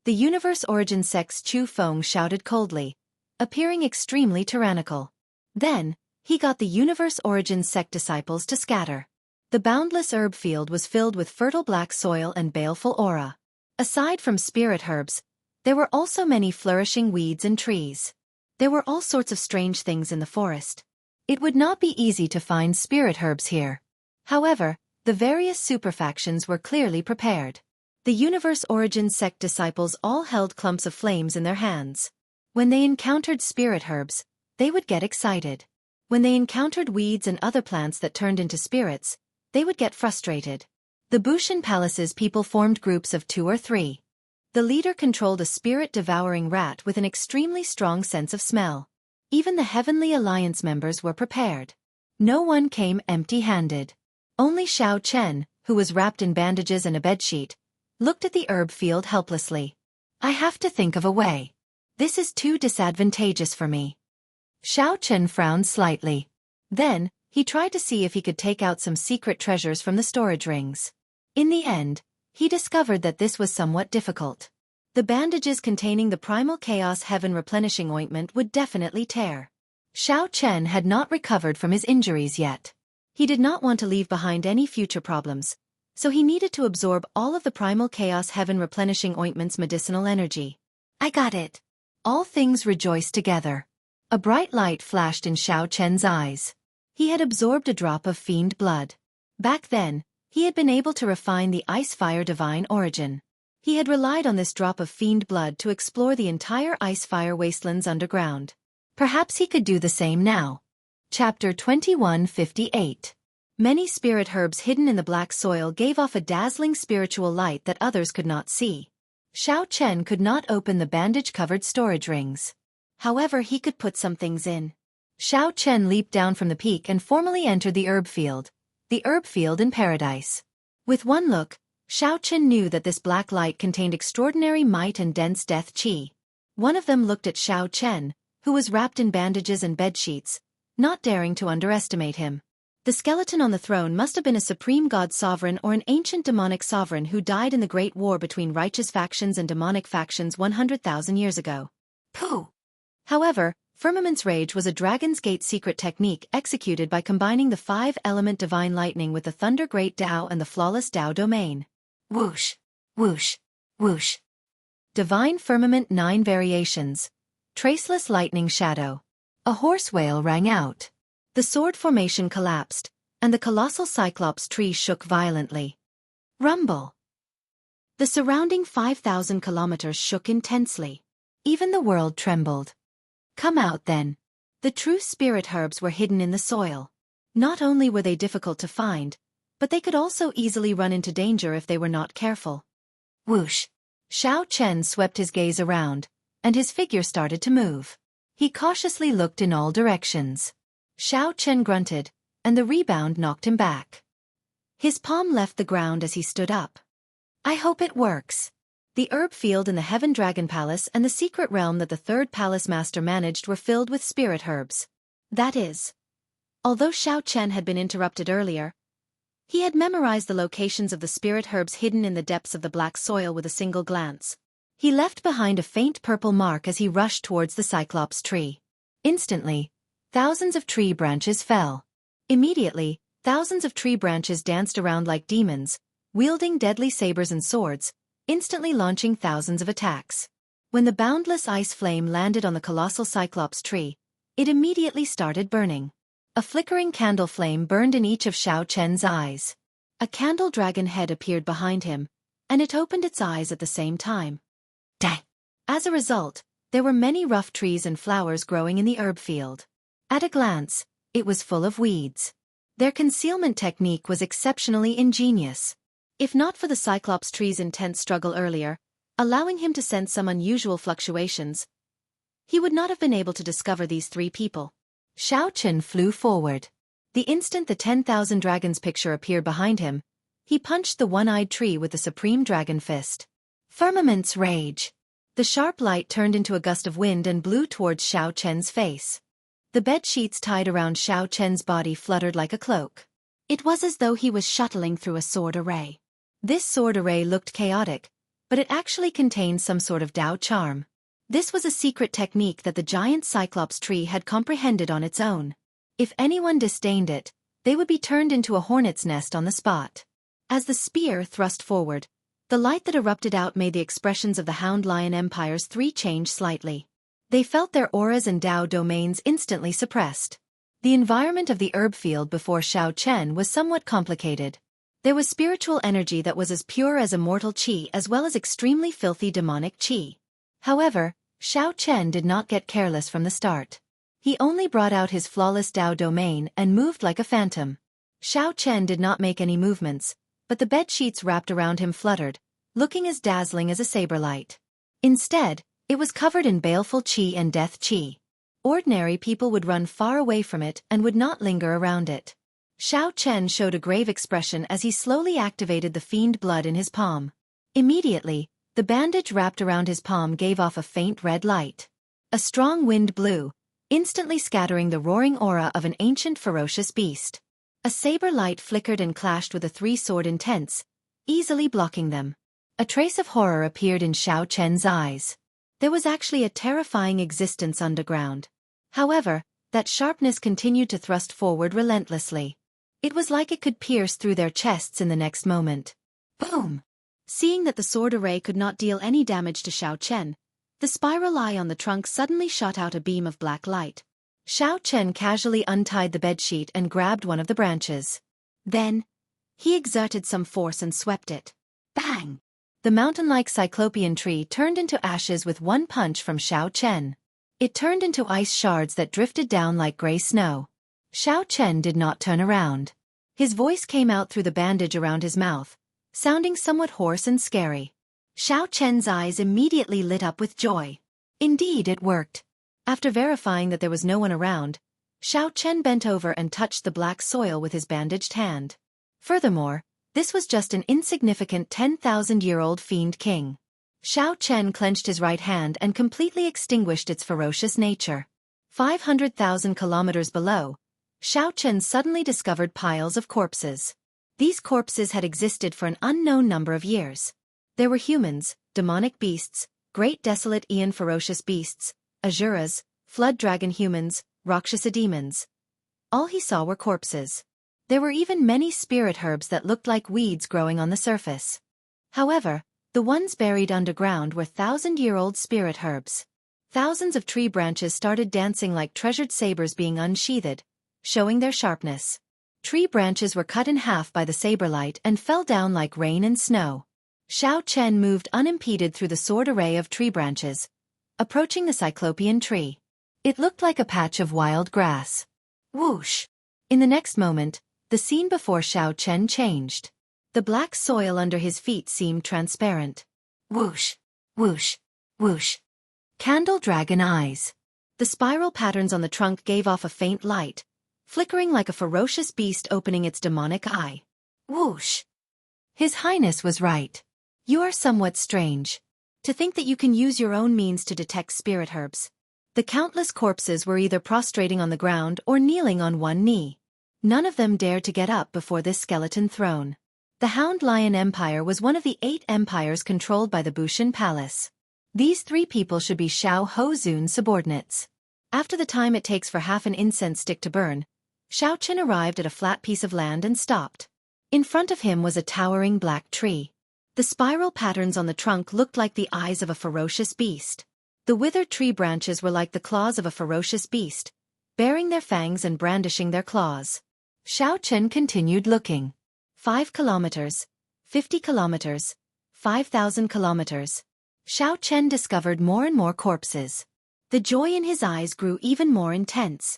A: The Universe Origin Sect's Chu Feng shouted coldly, appearing extremely tyrannical. Then, he got the Universe Origin Sect disciples to scatter. The boundless herb field was filled with fertile black soil and baleful aura. Aside from spirit herbs, there were also many flourishing weeds and trees. There were all sorts of strange things in the forest. It would not be easy to find spirit herbs here. However, the various superfactions were clearly prepared. The Universe Origin Sect disciples all held clumps of flames in their hands. When they encountered spirit herbs, they would get excited. When they encountered weeds and other plants that turned into spirits, they would get frustrated. The Bushan Palace's people formed groups of 2 or 3. The leader controlled a spirit-devouring rat with an extremely strong sense of smell. Even the Heavenly Alliance members were prepared. No one came empty-handed. Only Xiao Chen, who was wrapped in bandages and a bedsheet, looked at the herb field helplessly. I have to think of a way. This is too disadvantageous for me. Xiao Chen frowned slightly. Then, he tried to see if he could take out some secret treasures from the storage rings. In the end, he discovered that this was somewhat difficult. The bandages containing the Primal Chaos Heaven replenishing ointment would definitely tear. Xiao Chen had not recovered from his injuries yet. He did not want to leave behind any future problems, so he needed to absorb all of the Primal Chaos Heaven replenishing ointment's medicinal energy. I got it. All things rejoiced together. A bright light flashed in Xiao Chen's eyes. He had absorbed a drop of fiend blood. Back then, he had been able to refine the ice-fire divine origin. He had relied on this drop of fiend blood to explore the entire ice-fire wastelands underground. Perhaps he could do the same now. Chapter 2158. Many spirit herbs hidden in the black soil gave off a dazzling spiritual light that others could not see. Xiao Chen could not open the bandage-covered storage rings. However, he could put some things in. Xiao Chen leaped down from the peak and formally entered the herb field in paradise. With one look, Xiao Chen knew that this black light contained extraordinary might and dense death qi. One of them looked at Xiao Chen, who was wrapped in bandages and bedsheets, not daring to underestimate him. The skeleton on the throne must have been a supreme god sovereign or an ancient demonic sovereign who died in the great war between righteous factions and demonic factions 100,000 years ago. Pooh! However, Firmament's Rage was a Dragon's Gate secret technique executed by combining the 5-element divine lightning with the Thunder Great Dao and the flawless Dao domain. Whoosh, whoosh, whoosh. Divine Firmament 9 variations. Traceless lightning shadow. A horse wail rang out. The sword formation collapsed, and the colossal Cyclops tree shook violently. Rumble. The surrounding 5,000 kilometers shook intensely. Even the world trembled. Come out then. The true spirit herbs were hidden in the soil. Not only were they difficult to find, but they could also easily run into danger if they were not careful. Whoosh. Xiao Chen swept his gaze around, and his figure started to move. He cautiously looked in all directions. Xiao Chen grunted, and the rebound knocked him back. His palm left the ground as he stood up. I hope it works. The herb field in the Heaven Dragon Palace and the secret realm that the third palace master managed were filled with spirit herbs. That is, although Xiao Chen had been interrupted earlier, he had memorized the locations of the spirit herbs hidden in the depths of the black soil with a single glance. He left behind a faint purple mark as he rushed towards the Cyclops tree. Instantly, thousands of tree branches fell. Immediately, thousands of tree branches danced around like demons, wielding deadly sabers and swords, instantly launching thousands of attacks. When the boundless ice flame landed on the colossal Cyclops tree, it immediately started burning. A flickering candle flame burned in each of Xiao Chen's eyes. A candle dragon head appeared behind him, and it opened its eyes at the same time. Dang! As a result, there were many rough trees and flowers growing in the herb field. At a glance, it was full of weeds. Their concealment technique was exceptionally ingenious. If not for the Cyclops tree's intense struggle earlier, allowing him to sense some unusual fluctuations, he would not have been able to discover these three people. Xiao Chen flew forward. The instant the 10,000 dragons picture appeared behind him, he punched the one-eyed tree with the supreme dragon fist. Firmament's Rage. The sharp light turned into a gust of wind and blew towards Xiao Chen's face. The bed sheets tied around Xiao Chen's body fluttered like a cloak. It was as though he was shuttling through a sword array. This sword array looked chaotic, but it actually contained some sort of Dao charm. This was a secret technique that the giant Cyclops tree had comprehended on its own. If anyone disdained it, they would be turned into a hornet's nest on the spot. As the spear thrust forward, the light that erupted out made the expressions of the Hound Lion Empire's three change slightly. They felt their auras and Dao domains instantly suppressed. The environment of the herb field before Xiao Chen was somewhat complicated. There was spiritual energy that was as pure as immortal qi as well as extremely filthy demonic qi. However, Xiao Chen did not get careless from the start. He only brought out his flawless Dao domain and moved like a phantom. Xiao Chen did not make any movements, but the bed sheets wrapped around him fluttered, looking as dazzling as a saber light. Instead, it was covered in baleful qi and death qi. Ordinary people would run far away from it and would not linger around it. Xiao Chen showed a grave expression as he slowly activated the fiend blood in his palm. Immediately, the bandage wrapped around his palm gave off a faint red light. A strong wind blew, instantly scattering the roaring aura of an ancient ferocious beast. A saber light flickered and clashed with a three-sword intense, easily blocking them. A trace of horror appeared in Xiao Chen's eyes. There was actually a terrifying existence underground. However, that sharpness continued to thrust forward relentlessly. It was like it could pierce through their chests in the next moment. Boom! Seeing that the sword array could not deal any damage to Xiao Chen, the spiral eye on the trunk suddenly shot out a beam of black light. Xiao Chen casually untied the bedsheet and grabbed one of the branches. Then, he exerted some force and swept it. Bang! The mountain-like cyclopean tree turned into ashes with one punch from Xiao Chen. It turned into ice shards that drifted down like gray snow. Xiao Chen did not turn around. His voice came out through the bandage around his mouth, sounding somewhat hoarse and scary. Xiao Chen's eyes immediately lit up with joy. Indeed, it worked. After verifying that there was no one around, Xiao Chen bent over and touched the black soil with his bandaged hand. Furthermore, this was just an insignificant 10,000-year-old fiend king. Xiao Chen clenched his right hand and completely extinguished its ferocious nature. 500,000 kilometers below, Xiao Chen suddenly discovered piles of corpses. These corpses had existed for an unknown number of years. There were humans, demonic beasts, great desolate Aeon ferocious beasts, asuras, flood dragon humans, Rakshasa demons. All he saw were corpses. There were even many spirit herbs that looked like weeds growing on the surface. However, the ones buried underground were thousand-year-old spirit herbs. Thousands of tree branches started dancing like treasured sabers being unsheathed, showing their sharpness. Tree branches were cut in half by the saber light and fell down like rain and snow. Xiao Chen moved unimpeded through the sword array of tree branches, approaching the cyclopean tree. It looked like a patch of wild grass. Whoosh! In the next moment, the scene before Xiao Chen changed. The black soil under his feet seemed transparent. Whoosh! Whoosh! Whoosh! Candle dragon eyes. The spiral patterns on the trunk gave off a faint light, flickering like a ferocious beast opening its demonic eye. Whoosh! His Highness was right. You are somewhat strange. To think that you can use your own means to detect spirit herbs. The countless corpses were either prostrating on the ground or kneeling on one knee. None of them dared to get up before this skeleton throne. The Hound Lion Empire was one of the 8 empires controlled by the Bushan Palace. These 3 people should be Xiao Hozun's subordinates. After the time it takes for half an incense stick to burn, Xiao Chen arrived at a flat piece of land and stopped. In front of him was a towering black tree. The spiral patterns on the trunk looked like the eyes of a ferocious beast. The withered tree branches were like the claws of a ferocious beast, baring their fangs and brandishing their claws. Xiao Chen continued looking. 5 kilometers, 50 kilometers, 5,000 kilometers. Xiao Chen discovered more and more corpses. The joy in his eyes grew even more intense.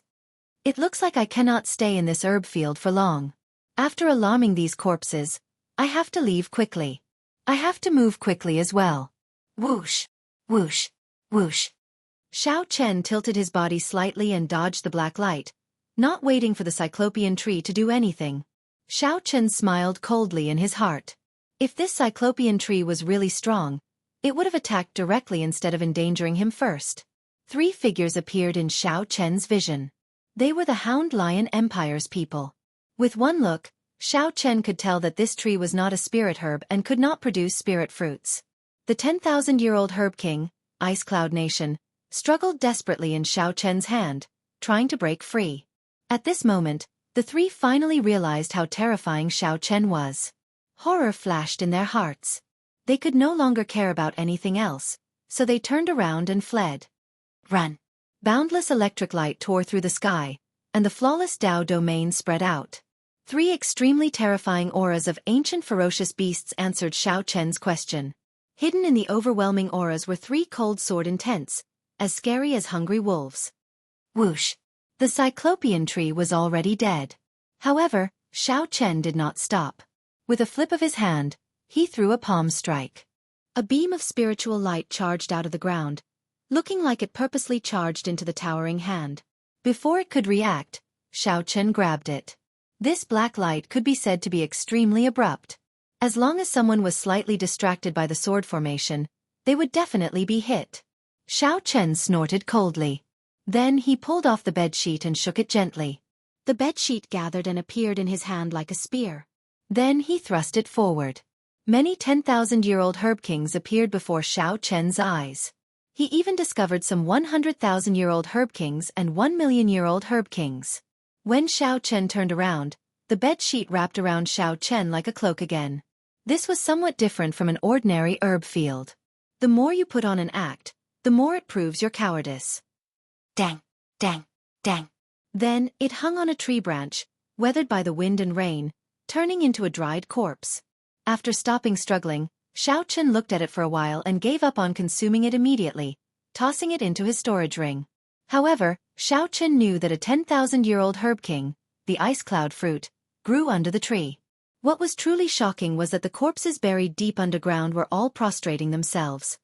A: It looks like I cannot stay in this herb field for long. After alarming these corpses, I have to leave quickly. I have to move quickly as well. Whoosh! Whoosh! Whoosh! Xiao Chen tilted his body slightly and dodged the black light, not waiting for the cyclopean tree to do anything. Xiao Chen smiled coldly in his heart. If this cyclopean tree was really strong, it would have attacked directly instead of endangering him first. 3 figures appeared in Xiao Chen's vision. They were the Hound Lion Empire's people. With one look, Xiao Chen could tell that this tree was not a spirit herb and could not produce spirit fruits. The 10,000-year-old herb king, Ice Cloud Nation, struggled desperately in Xiao Chen's hand, trying to break free. At this moment, the 3 finally realized how terrifying Xiao Chen was. Horror flashed in their hearts. They could no longer care about anything else, so they turned around and fled. Run! Boundless electric light tore through the sky, and the flawless Dao domain spread out. 3 extremely terrifying auras of ancient ferocious beasts answered Xiao Chen's question. Hidden in the overwhelming auras were 3 cold sword intents, as scary as hungry wolves. Whoosh! The cyclopean tree was already dead. However, Xiao Chen did not stop. With a flip of his hand, he threw a palm strike. A beam of spiritual light charged out of the ground, looking like it purposely charged into the towering hand. Before it could react, Xiao Chen grabbed it. This black light could be said to be extremely abrupt. As long as someone was slightly distracted by the sword formation, they would definitely be hit. Xiao Chen snorted coldly. Then he pulled off the bedsheet and shook it gently. The bedsheet gathered and appeared in his hand like a spear. Then he thrust it forward. Many 10,000-year-old herb kings appeared before Xiao Chen's eyes. He even discovered some 100,000-year-old herb kings and 1,000,000-year-old herb kings. When Xiao Chen turned around, the bedsheet wrapped around Xiao Chen like a cloak again. This was somewhat different from an ordinary herb field. The more you put on an act, the more it proves your cowardice. Dang, dang, dang. Then, it hung on a tree branch, weathered by the wind and rain, turning into a dried corpse. After stopping struggling, Xiao Chen looked at it for a while and gave up on consuming it immediately, tossing it into his storage ring. However, Xiao Chen knew that a 10,000-year-old herb king, the ice cloud fruit, grew under the tree. What was truly shocking was that the corpses buried deep underground were all prostrating themselves.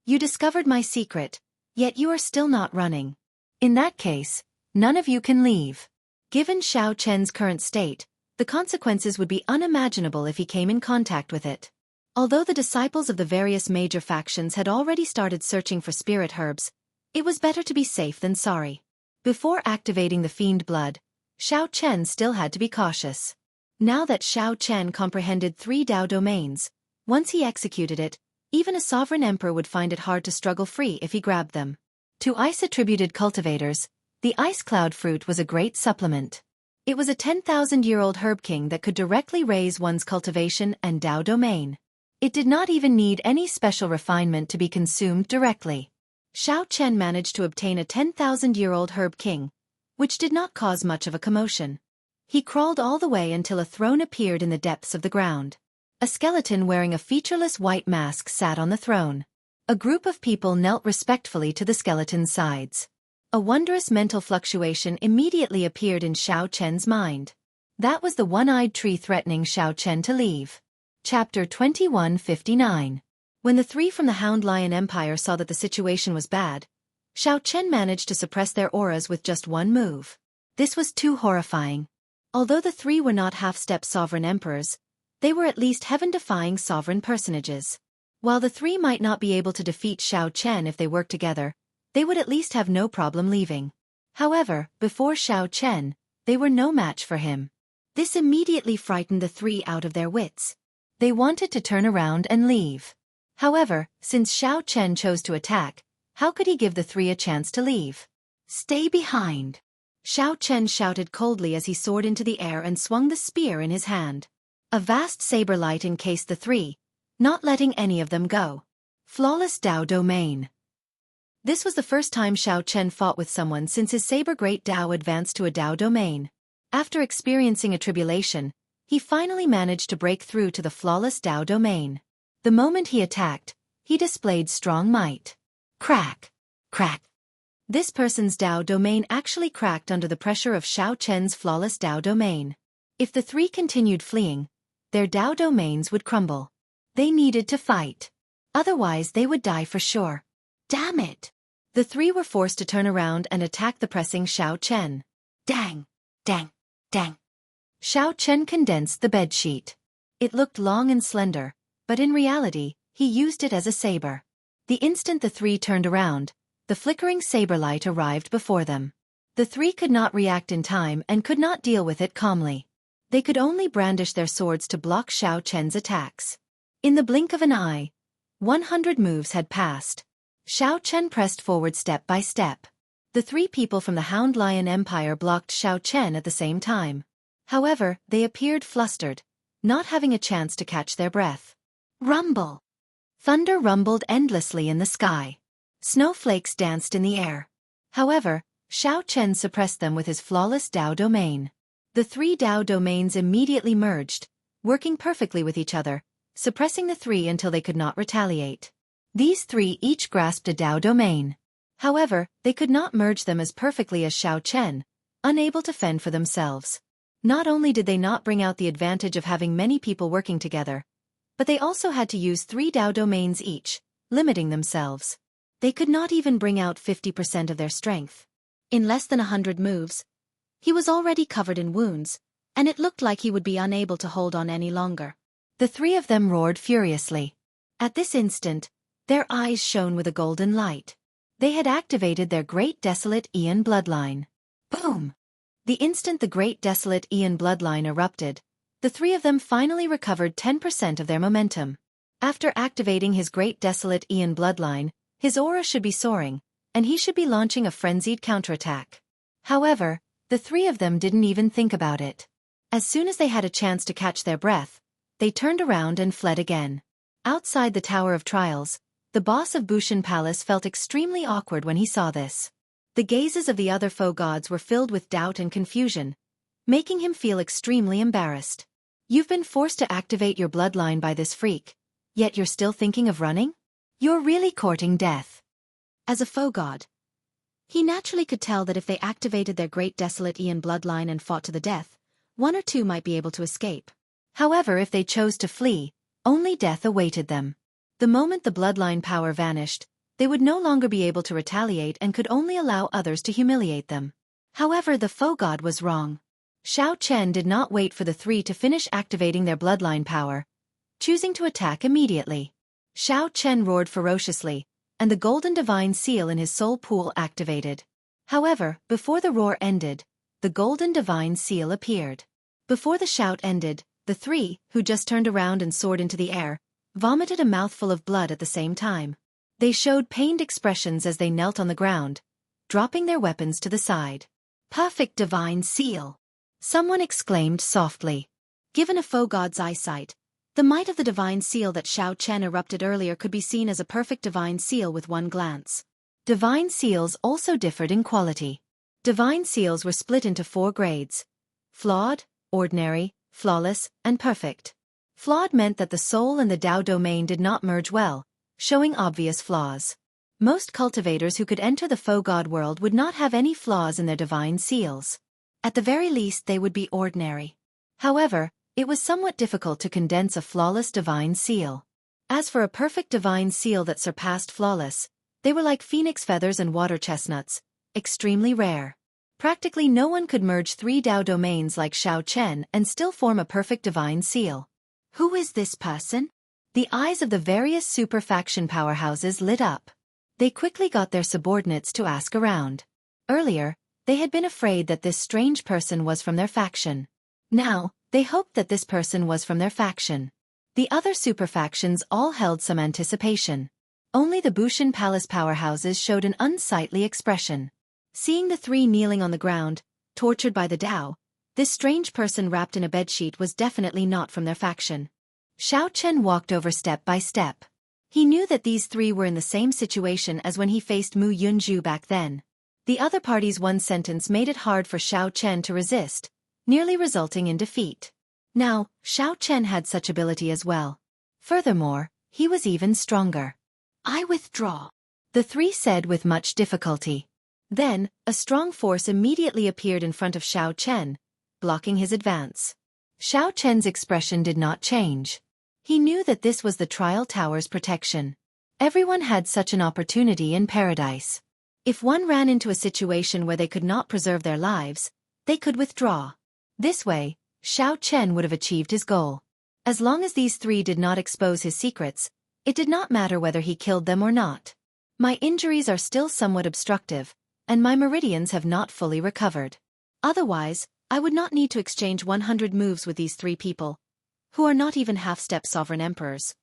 A: You discovered my secret, yet you are still not running. In that case, none of you can leave. Given Xiao Chen's current state, the consequences would be unimaginable if he came in contact with it. Although the disciples of the various major factions had already started searching for spirit herbs, it was better to be safe than sorry. Before activating the fiend blood, Xiao Chen still had to be cautious. Now that Xiao Chen comprehended 3 Dao domains, once he executed it, even a sovereign emperor would find it hard to struggle free if he grabbed them. To ice-attributed cultivators, the ice cloud fruit was a great supplement. It was a 10,000-year-old herb king that could directly raise one's cultivation and Dao domain. It did not even need any special refinement to be consumed directly. Xiao Chen managed to obtain a 10,000-year-old herb king, which did not cause much of a commotion. He crawled all the way until a throne appeared in the depths of the ground. A skeleton wearing a featureless white mask sat on the throne. A group of people knelt respectfully to the skeleton's sides. A wondrous mental fluctuation immediately appeared in Xiao Chen's mind. That was the one-eyed tree threatening Xiao Chen to leave. Chapter 2159. When the three from the Hound Lion Empire saw that the situation was bad, Xiao Chen managed to suppress their auras with just one move. This was too horrifying. Although the three were not half-step sovereign emperors, they were at least heaven-defying sovereign personages. While the three might not be able to defeat Xiao Chen if they worked together, they would at least have no problem leaving. However, before Xiao Chen, they were no match for him. This immediately frightened the three out of their wits. They wanted to turn around and leave. However, since Xiao Chen chose to attack, how could he give the three a chance to leave? Stay behind! Xiao Chen shouted coldly as he soared into the air and swung the spear in his hand. A vast saber light encased the three, not letting any of them go. Flawless Dao domain. This was the first time Xiao Chen fought with someone since his saber great Dao advanced to a Dao domain. After experiencing a tribulation, he finally managed to break through to the flawless Dao domain. The moment he attacked, he displayed strong might. Crack! Crack! This person's Dao domain actually cracked under the pressure of Xiao Chen's flawless Dao domain. If the three continued fleeing, their Dao domains would crumble. They needed to fight. Otherwise they would die for sure. Damn it! The three were forced to turn around and attack the pressing Xiao Chen. Dang! Dang! Dang! Xiao Chen condensed the bedsheet. It looked long and slender, but in reality, he used it as a saber. The instant the three turned around, the flickering saber light arrived before them. The three could not react in time and could not deal with it calmly. They could only brandish their swords to block Xiao Chen's attacks. In the blink of an eye, 100 moves had passed. Xiao Chen pressed forward step by step. The three people from the Hound Lion Empire blocked Xiao Chen at the same time. However, they appeared flustered, not having a chance to catch their breath. Rumble! Thunder rumbled endlessly in the sky. Snowflakes danced in the air. However, Xiao Chen suppressed them with his flawless Dao domain. The three Dao domains immediately merged, working perfectly with each other, suppressing the three until they could not retaliate. These three each grasped a Dao domain. However, they could not merge them as perfectly as Xiao Chen, unable to fend for themselves. Not only did they not bring out the advantage of having many people working together, but they also had to use 3 Dao domains each, limiting themselves. They could not even bring out 50% of their strength. In less than 100 moves, he was already covered in wounds, and it looked like he would be unable to hold on any longer. The three of them roared furiously. At this instant, their eyes shone with a golden light. They had activated their Great Desolate Aeon bloodline. Boom! The instant the Great Desolate Aeon bloodline erupted, the three of them finally recovered 10% of their momentum. After activating his Great Desolate Aeon bloodline, his aura should be soaring, and he should be launching a frenzied counterattack. However, the three of them didn't even think about it. As soon as they had a chance to catch their breath, they turned around and fled again. Outside the Tower of Trials, the boss of Bushan Palace felt extremely awkward when he saw this. The gazes of the other foe gods were filled with doubt and confusion, making him feel extremely embarrassed. You've been forced to activate your bloodline by this freak, yet you're still thinking of running? You're really courting death. As a foe god, he naturally could tell that if they activated their Great Desolate Aeon bloodline and fought to the death, 1 or 2 might be able to escape. However, if they chose to flee, only death awaited them. The moment the bloodline power vanished, they would no longer be able to retaliate and could only allow others to humiliate them. However, the foe god was wrong. Xiao Chen did not wait for the three to finish activating their bloodline power, choosing to attack immediately. Xiao Chen roared ferociously, and the golden divine seal in his soul pool activated. However, before the roar ended, the golden divine seal appeared. Before the shout ended, the three, who just turned around and soared into the air, vomited a mouthful of blood at the same time. They showed pained expressions as they knelt on the ground, dropping their weapons to the side. Perfect divine seal! Someone exclaimed softly. Given a foe god's eyesight, the might of the divine seal that Xiao Chen erupted earlier could be seen as a perfect divine seal with one glance. Divine seals also differed in quality. Divine seals were split into 4 grades: flawed, ordinary, flawless, and perfect. Flawed meant that the soul and the Dao domain did not merge well, showing obvious flaws. Most cultivators who could enter the foe god world would not have any flaws in their divine seals. At the very least they would be ordinary. However, it was somewhat difficult to condense a flawless divine seal. As for a perfect divine seal that surpassed flawless, they were like phoenix feathers and water chestnuts, extremely rare. Practically no one could merge 3 Dao domains like Xiao Chen and still form a perfect divine seal. Who is this person? The eyes of the various super faction powerhouses lit up. They quickly got their subordinates to ask around. Earlier, they had been afraid that this strange person was from their faction. Now, they hoped that this person was from their faction. The other super factions all held some anticipation. Only the Bushan Palace powerhouses showed an unsightly expression. Seeing the 3 kneeling on the ground, tortured by the Dao, this strange person wrapped in a bedsheet was definitely not from their faction. Xiao Chen walked over step by step. He knew that these 3 were in the same situation as when he faced Mu Yunju back then. The other party's one sentence made it hard for Xiao Chen to resist, nearly resulting in defeat. Now, Xiao Chen had such ability as well. Furthermore, he was even stronger. I withdraw, the 3 said with much difficulty. Then, a strong force immediately appeared in front of Xiao Chen, blocking his advance. Xiao Chen's expression did not change. He knew that this was the trial tower's protection. Everyone had such an opportunity in paradise. If one ran into a situation where they could not preserve their lives, they could withdraw. This way, Xiao Chen would have achieved his goal. As long as these 3 did not expose his secrets, it did not matter whether he killed them or not. My injuries are still somewhat obstructive, and my meridians have not fully recovered. Otherwise, I would not need to exchange 100 moves with these 3 people, who are not even half-step sovereign emperors.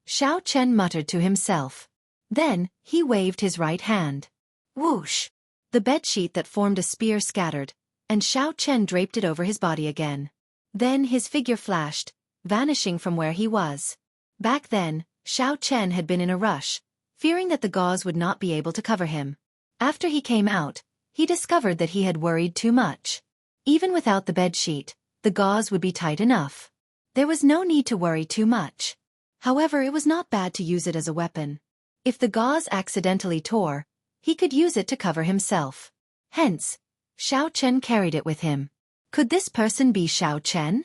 A: Xiao Chen muttered to himself. Then, he waved his right hand. Whoosh! The bedsheet that formed a spear scattered, and Xiao Chen draped it over his body again. Then his figure flashed, vanishing from where he was. Back then, Xiao Chen had been in a rush, fearing that the gauze would not be able to cover him. After he came out, he discovered that he had worried too much. Even without the bedsheet, the gauze would be tight enough. There was no need to worry too much. However, it was not bad to use it as a weapon. If the gauze accidentally tore, he could use it to cover himself. Hence, Xiao Chen carried it with him. Could this person be Xiao Chen?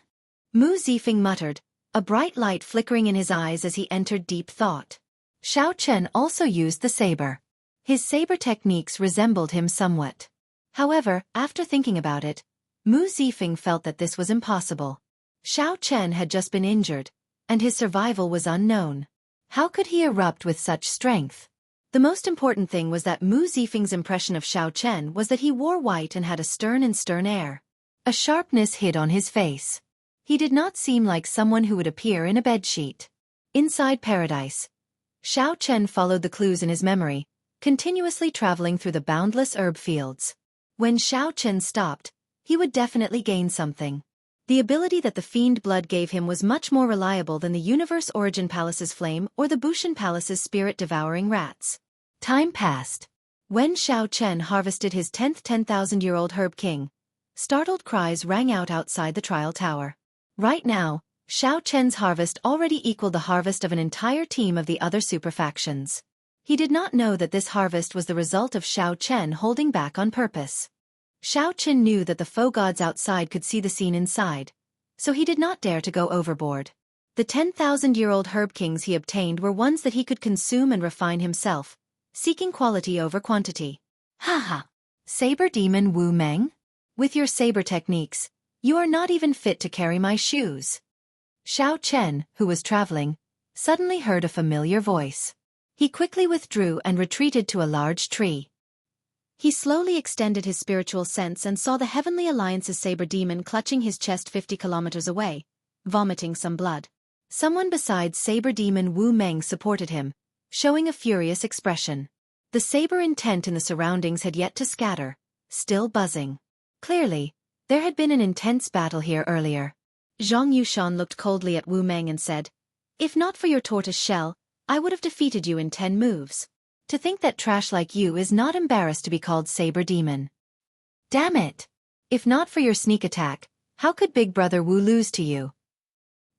A: Mu Zifeng muttered, a bright light flickering in his eyes as he entered deep thought. Xiao Chen also used the saber. His saber techniques resembled him somewhat. However, after thinking about it, Mu Zifeng felt that this was impossible. Xiao Chen had just been injured, and his survival was unknown. How could he erupt with such strength? The most important thing was that Mu Zifeng's impression of Xiao Chen was that he wore white and had a stern air. A sharpness hid on his face. He did not seem like someone who would appear in a bedsheet. Inside paradise, Xiao Chen followed the clues in his memory, continuously traveling through the boundless herb fields. When Xiao Chen stopped, he would definitely gain something. The ability that the fiend blood gave him was much more reliable than the Universe Origin Palace's flame or the Bushan Palace's spirit-devouring rats. Time passed. When Xiao Chen harvested his 10th 10,000-year-old Herb King, startled cries rang out outside the trial tower. Right now, Xiao Chen's harvest already equaled the harvest of an entire team of the other super factions. He did not know that this harvest was the result of Xiao Chen holding back on purpose. Xiao Chen knew that the foe gods outside could see the scene inside, so he did not dare to go overboard. The 10,000-year-old herb kings he obtained were ones that he could consume and refine himself, seeking quality over quantity. Haha! Saber Demon Wu Meng? With your saber techniques, you are not even fit to carry my shoes. Xiao Chen, who was traveling, suddenly heard a familiar voice. He quickly withdrew and retreated to a large tree. He slowly extended his spiritual sense and saw the Heavenly Alliance's saber demon clutching his chest 50 kilometers away, vomiting some blood. Someone besides saber demon Wu Meng supported him, showing a furious expression. The saber intent in the surroundings had yet to scatter, still buzzing. Clearly, there had been an intense battle here earlier. Zhang Yushan looked coldly at Wu Meng and said, "If not for your tortoise shell, I would have defeated you in 10 moves. To think that trash like you is not embarrassed to be called Saber Demon. Damn it! If not for your sneak attack, how could Big Brother Wu lose to you?"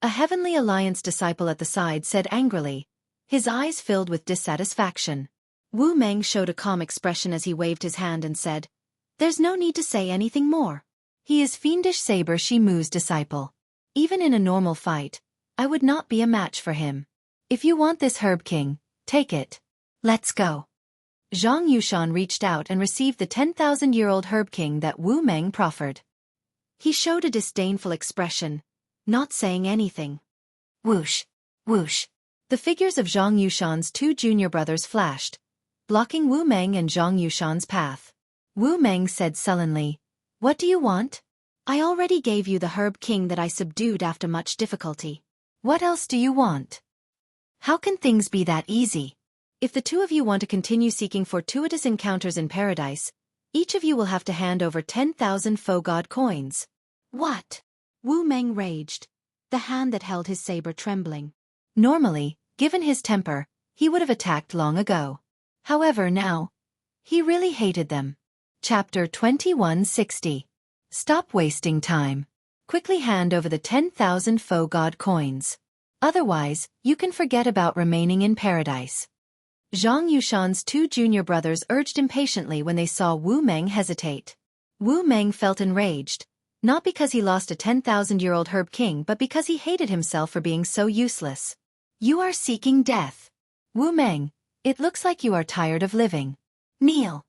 A: A Heavenly Alliance disciple at the side said angrily, his eyes filled with dissatisfaction. Wu Meng showed a calm expression as he waved his hand and said, "There's no need to say anything more. He is fiendish Saber Shimu's disciple. Even in a normal fight, I would not be a match for him. If you want this Herb King, take it. Let's go." Zhang Yushan reached out and received the 10,000-year-old Herb King that Wu Meng proffered. He showed a disdainful expression, not saying anything. Whoosh, whoosh. The figures of Zhang Yushan's 2 junior brothers flashed, blocking Wu Meng and Zhang Yushan's path. Wu Meng said sullenly, "What do you want? I already gave you the Herb King that I subdued after much difficulty. What else do you want? How can things be that easy? If the 2 of you want to continue seeking fortuitous encounters in paradise, each of you will have to hand over 10,000 faux god coins." "What?" Wu Meng raged, the hand that held his saber trembling. Normally, given his temper, he would have attacked long ago. However now, he really hated them. Chapter 2160. Stop wasting time. Quickly hand over the 10,000 faux god coins. Otherwise, you can forget about remaining in paradise. Zhang Yushan's 2 junior brothers urged impatiently when they saw Wu Meng hesitate. Wu Meng felt enraged, not because he lost a 10,000-year-old Herb King but because he hated himself for being so useless. "You are seeking death. Wu Meng, it looks like you are tired of living. Kneel."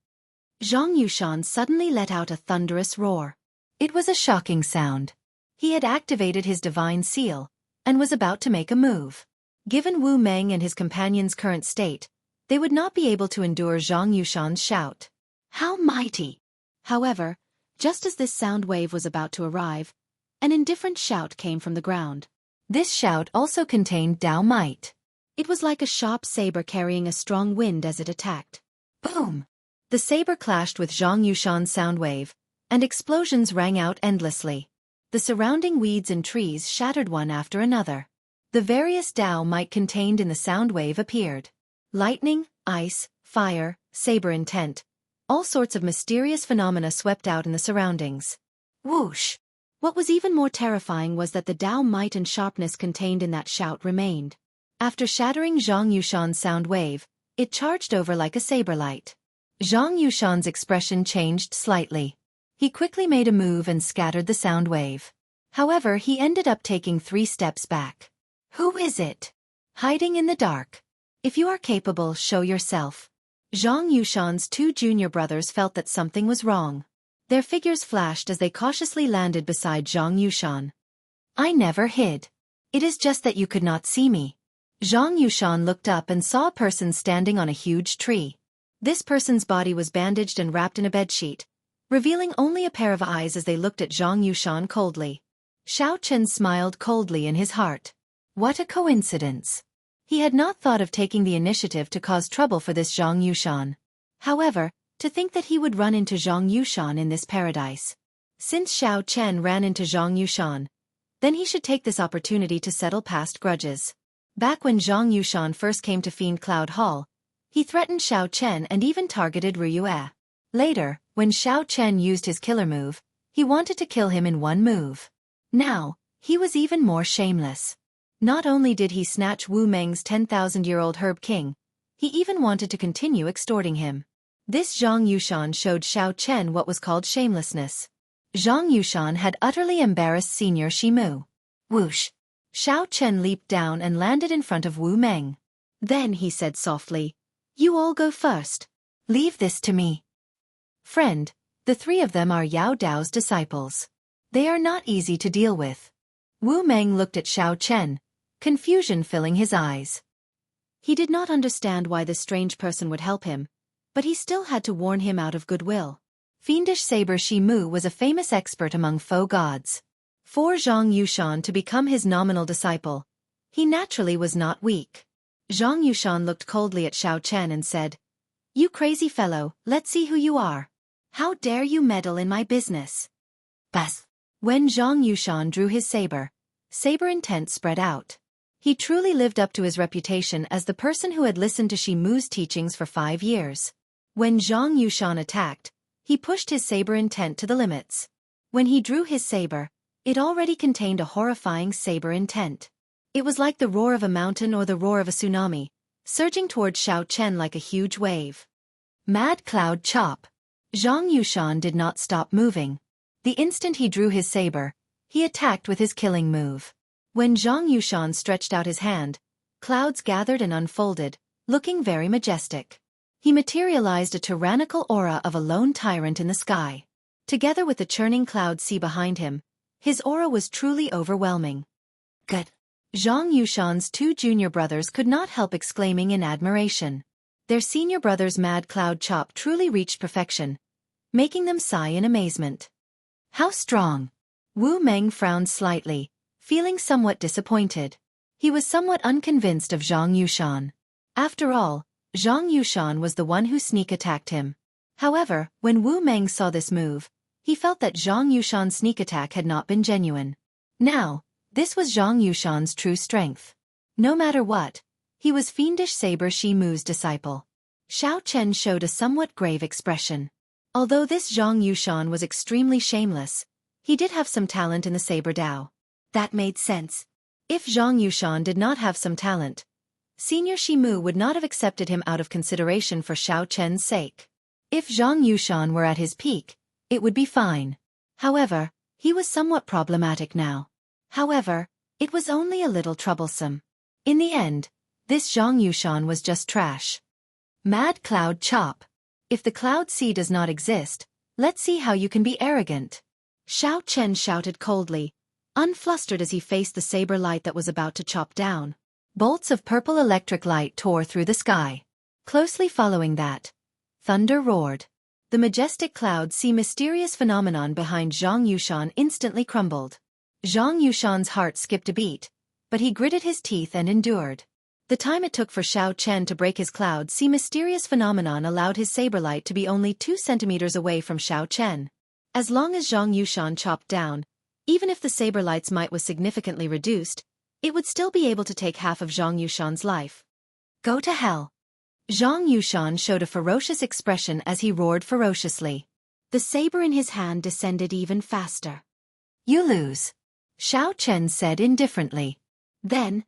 A: Zhang Yushan suddenly let out a thunderous roar. It was a shocking sound. He had activated his divine seal, and was about to make a move. Given Wu Meng and his companion's current state, they would not be able to endure Zhang Yushan's shout. "How mighty!" However, just as this sound wave was about to arrive, an indifferent shout came from the ground. This shout also contained Dao might. It was like a sharp saber carrying a strong wind as it attacked. Boom! The saber clashed with Zhang Yushan's sound wave, and explosions rang out endlessly. The surrounding weeds and trees shattered one after another. The various Dao might contained in the sound wave appeared. Lightning, ice, fire, saber intent. All sorts of mysterious phenomena swept out in the surroundings. Whoosh! What was even more terrifying was that the Dao might and sharpness contained in that shout remained. After shattering Zhang Yushan's sound wave, it charged over like a saber light. Zhang Yushan's expression changed slightly. He quickly made a move and scattered the sound wave. However, he ended up taking 3 steps back. "Who is it? Hiding in the dark. If you are capable, show yourself." Zhang Yushan's 2 junior brothers felt that something was wrong. Their figures flashed as they cautiously landed beside Zhang Yushan. "I never hid. It is just that you could not see me." Zhang Yushan looked up and saw a person standing on a huge tree. This person's body was bandaged and wrapped in a bedsheet, revealing only a pair of eyes as they looked at Zhang Yushan coldly. Xiao Chen smiled coldly in his heart. What a coincidence. He had not thought of taking the initiative to cause trouble for this Zhang Yushan. However, to think that he would run into Zhang Yushan in this paradise. Since Xiao Chen ran into Zhang Yushan, then he should take this opportunity to settle past grudges. Back when Zhang Yushan first came to Fiend Cloud Hall, he threatened Xiao Chen and even targeted Ruyue. Later, when Xiao Chen used his killer move, he wanted to kill him in one move. Now, he was even more shameless. Not only did he snatch Wu Meng's 10,000-year-old Herb King, he even wanted to continue extorting him. This Zhang Yushan showed Xiao Chen what was called shamelessness. Zhang Yushan had utterly embarrassed Senior Shimu. Whoosh! Xiao Chen leaped down and landed in front of Wu Meng. Then he said softly, "You all go first. Leave this to me." Friend, the 3 of them are Yao Dao's disciples. They are not easy to deal with. Wu Meng looked at Xiao Chen, confusion filling his eyes. He did not understand why this strange person would help him, but he still had to warn him out of goodwill. Fiendish Saber Shimu was a famous expert among faux gods. For Zhang Yushan to become his nominal disciple, he naturally was not weak. Zhang Yushan looked coldly at Xiao Chen and said, "You crazy fellow, let's see who you are. How dare you meddle in my business?" Bas. When Zhang Yushan drew his saber intent spread out. He truly lived up to his reputation as the person who had listened to Shi Mu's teachings for 5 years. When Zhang Yushan attacked, he pushed his saber intent to the limits. When he drew his saber, it already contained a horrifying saber intent. It was like the roar of a mountain or the roar of a tsunami, surging towards Xiao Chen like a huge wave. Mad Cloud Chop. Zhang Yushan did not stop moving. The instant he drew his saber, he attacked with his killing move. When Zhang Yushan stretched out his hand, clouds gathered and unfolded, looking very majestic. He materialized a tyrannical aura of a lone tyrant in the sky. Together with the churning cloud sea behind him, his aura was truly overwhelming. Good. Zhang Yushan's 2 junior brothers could not help exclaiming in admiration. Their senior brother's Mad Cloud Chop truly reached perfection, making them sigh in amazement. How strong! Wu Meng frowned slightly, feeling somewhat disappointed. He was somewhat unconvinced of Zhang Yushan. After all, Zhang Yushan was the one who sneak attacked him. However, when Wu Meng saw this move, he felt that Zhang Yushan's sneak attack had not been genuine. Now, this was Zhang Yushan's true strength. No matter what, he was fiendish saber Shi Mu's disciple. Xiao Chen showed a somewhat grave expression. Although this Zhang Yushan was extremely shameless, he did have some talent in the saber Dao. That made sense. If Zhang Yushan did not have some talent, Senior Shi Mu would not have accepted him out of consideration for Xiao Chen's sake. If Zhang Yushan were at his peak, it would be fine. However, he was somewhat problematic now. However, it was only a little troublesome. In the end, this Zhang Yushan was just trash. Mad Cloud Chop. If the cloud sea does not exist, let's see how you can be arrogant. Xiao Chen shouted coldly, unflustered as he faced the saber light that was about to chop down. Bolts of purple electric light tore through the sky. Closely following that, thunder roared. The majestic cloud sea mysterious phenomenon behind Zhang Yushan instantly crumbled. Zhang Yushan's heart skipped a beat, but he gritted his teeth and endured. The time it took for Xiao Chen to break his cloud sea mysterious phenomenon allowed his saber light to be only 2 centimeters away from Xiao Chen. As long as Zhang Yushan chopped down, even if the saber light's might was significantly reduced, it would still be able to take half of Zhang Yushan's life. Go to hell. Zhang Yushan showed a ferocious expression as he roared ferociously. The saber in his hand descended even faster. You lose, Xiao Chen said indifferently. Then,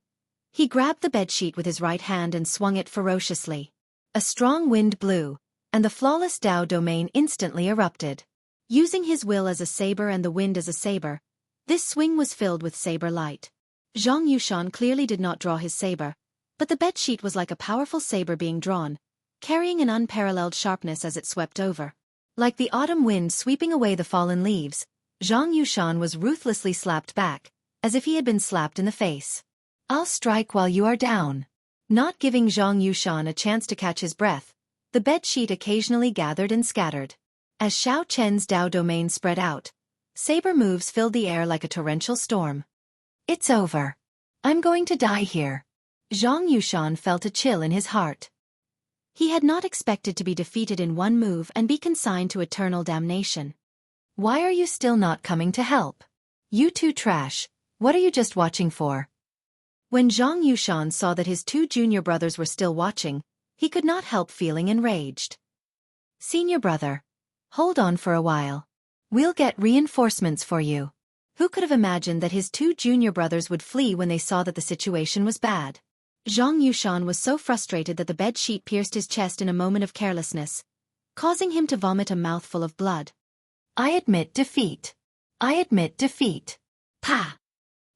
A: he grabbed the bedsheet with his right hand and swung it ferociously. A strong wind blew, and the flawless Dao domain instantly erupted. Using his will as a saber and the wind as a saber, this swing was filled with saber light. Zhang Yushan clearly did not draw his saber, but the bedsheet was like a powerful saber being drawn, carrying an unparalleled sharpness as it swept over. Like the autumn wind sweeping away the fallen leaves, Zhang Yushan was ruthlessly slapped back, as if he had been slapped in the face. I'll strike while you are down. Not giving Zhang Yushan a chance to catch his breath, the bedsheet occasionally gathered and scattered. As Xiao Chen's Dao domain spread out, saber moves filled the air like a torrential storm. It's over. I'm going to die here. Zhang Yushan felt a chill in his heart. He had not expected to be defeated in one move and be consigned to eternal damnation. Why are you still not coming to help? You two trash, what are you just watching for? When Zhang Yushan saw that his 2 junior brothers were still watching, he could not help feeling enraged. Senior brother, hold on for a while. We'll get reinforcements for you. Who could have imagined that his 2 junior brothers would flee when they saw that the situation was bad? Zhang Yushan was so frustrated that the bedsheet pierced his chest in a moment of carelessness, causing him to vomit a mouthful of blood. I admit defeat. I admit defeat. Pa!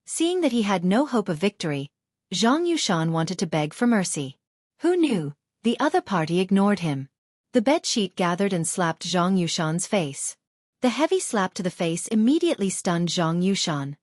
A: Seeing that he had no hope of victory, Zhang Yushan wanted to beg for mercy. Who knew? The other party ignored him. The bedsheet gathered and slapped Zhang Yushan's face. The heavy slap to the face immediately stunned Zhang Yushan.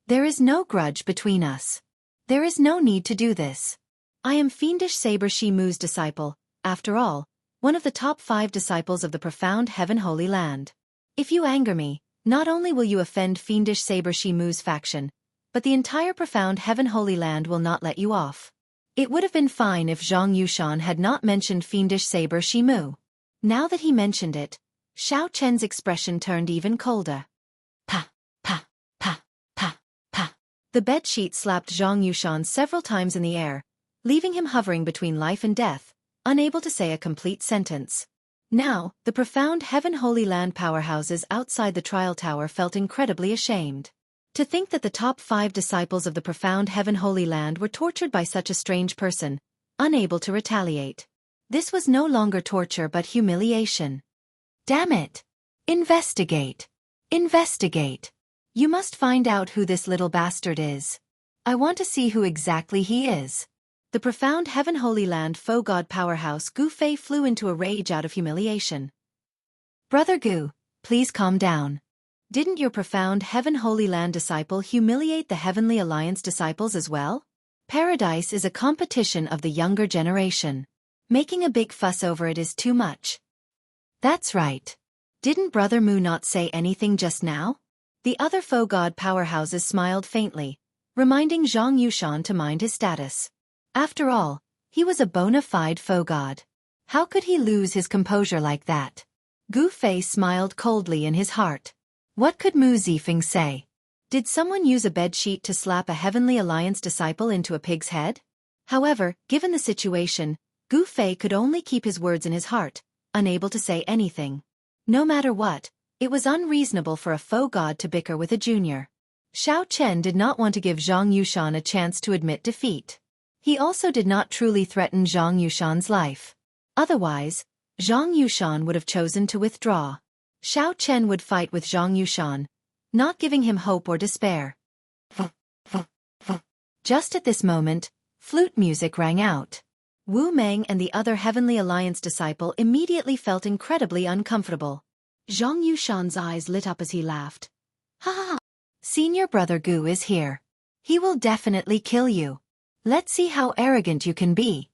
A: There is no grudge between us. There is no need to do this. I am fiendish saber Shi Mu's disciple, after all, one of the top 5 disciples of the profound Heaven Holy Land. If you anger me, not only will you offend fiendish saber Shi Mu's faction, but the entire profound Heaven Holy Land will not let you off. It would have been fine if Zhang Yushan had not mentioned fiendish saber Shimu. Now that he mentioned it, Xiao Chen's expression turned even colder. Pa, pa, pa, pa, pa. The bedsheet slapped Zhang Yushan several times in the air, leaving him hovering between life and death, unable to say a complete sentence. Now, the profound Heaven Holy Land powerhouses outside the trial tower felt incredibly ashamed. To think that the top 5 disciples of the profound Heaven Holy Land were tortured by such a strange person, unable to retaliate. This was no longer torture but humiliation. Damn it! Investigate! Investigate! You must find out who this little bastard is. I want to see who exactly he is. The profound Heaven Holy Land faux god powerhouse Gu Fei flew into a rage out of humiliation. Brother Gu, please calm down. Didn't your profound Heaven Holy Land disciple humiliate the Heavenly Alliance disciples as well? Paradise is a competition of the younger generation. Making a big fuss over it is too much. That's right. Didn't Brother Mu not say anything just now? The other faux god powerhouses smiled faintly, reminding Zhang Yushan to mind his status. After all, he was a bona fide faux god. How could he lose his composure like that? Gu Fei smiled coldly in his heart. What could Mu Zifeng say? Did someone use a bedsheet to slap a Heavenly Alliance disciple into a pig's head? However, given the situation, Gu Fei could only keep his words in his heart, unable to say anything. No matter what, it was unreasonable for a faux god to bicker with a junior. Xiao Chen did not want to give Zhang Yushan a chance to admit defeat. He also did not truly threaten Zhang Yushan's life. Otherwise, Zhang Yushan would have chosen to withdraw. Xiao Chen would fight with Zhang Yushan, not giving him hope or despair. Just at this moment, flute music rang out. Wu Meng and the other Heavenly Alliance disciple immediately felt incredibly uncomfortable. Zhang Yushan's eyes lit up as he laughed. Ha ha ha! Senior Brother Gu is here. He will definitely kill you. Let's see how arrogant you can be.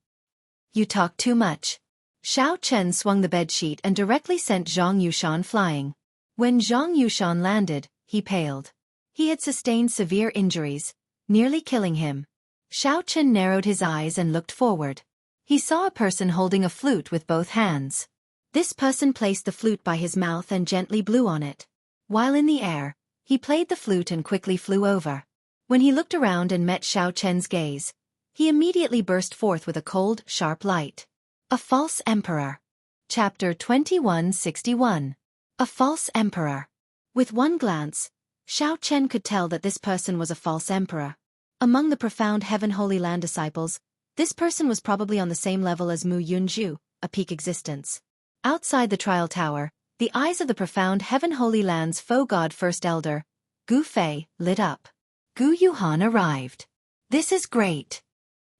A: You talk too much. Xiao Chen swung the bedsheet and directly sent Zhang Yushan flying. When Zhang Yushan landed, he paled. He had sustained severe injuries, nearly killing him. Xiao Chen narrowed his eyes and looked forward. He saw a person holding a flute with both hands. This person placed the flute by his mouth and gently blew on it. While in the air, he played the flute and quickly flew over. When he looked around and met Xiao Chen's gaze, he immediately burst forth with a cold, sharp light. A false emperor. Chapter 2161. A false emperor. With one glance, Xiao Chen could tell that this person was a false emperor. Among the profound Heaven Holy Land disciples, this person was probably on the same level as Mu Yunju, a peak existence. Outside the trial tower, the eyes of the profound Heaven Holy Land's faux god First Elder, Gu Fei, lit up. Gu Yuhan arrived. This is great.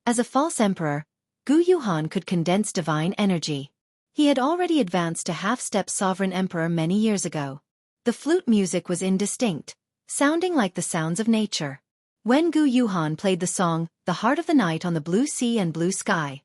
A: As a false emperor, Gu Yuhan could condense divine energy. He had already advanced to half-step sovereign emperor many years ago. The flute music was indistinct, sounding like the sounds of nature. When Gu Yuhan played the song, The Heart of the Night on the Blue Sea and Blue Sky,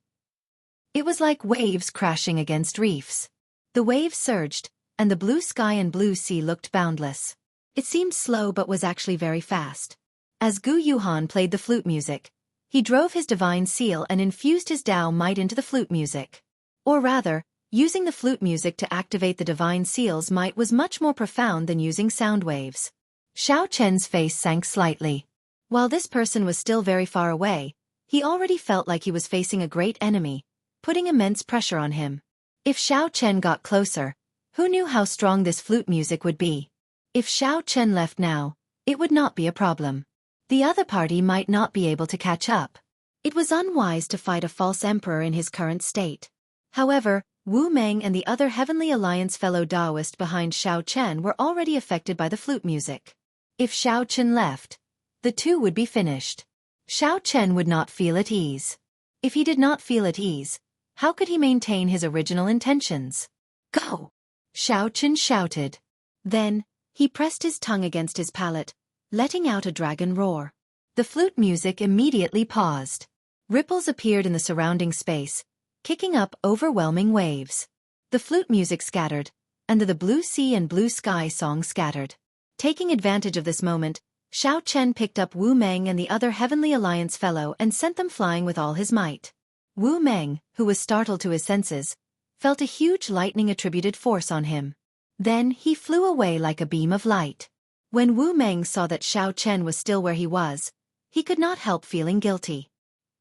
A: it was like waves crashing against reefs. The waves surged, and the blue sky and blue sea looked boundless. It seemed slow but was actually very fast. As Gu Yuhan played the flute music, he drove his divine seal and infused his Tao might into the flute music. Or rather, using the flute music to activate the divine seal's might was much more profound than using sound waves. Xiao Chen's face sank slightly. While this person was still very far away, he already felt like he was facing a great enemy, putting immense pressure on him. If Xiao Chen got closer, who knew how strong this flute music would be? If Xiao Chen left now, it would not be a problem. The other party might not be able to catch up. It was unwise to fight a false emperor in his current state. However, Wu Meng and the other Heavenly Alliance fellow Taoist behind Xiao Chen were already affected by the flute music. If Xiao Chen left, the two would be finished. Xiao Chen would not feel at ease. If he did not feel at ease, how could he maintain his original intentions? Go! Xiao Chen shouted. Then, he pressed his tongue against his palate, letting out a dragon roar. The flute music immediately paused. Ripples appeared in the surrounding space, kicking up overwhelming waves. The flute music scattered, and the blue sea and blue sky song scattered. Taking advantage of this moment, Xiao Chen picked up Wu Meng and the other Heavenly Alliance fellow and sent them flying with all his might. Wu Meng, who was startled to his senses, felt a huge lightning-attributed force on him. Then he flew away like a beam of light. When Wu Meng saw that Xiao Chen was still where he was, he could not help feeling guilty.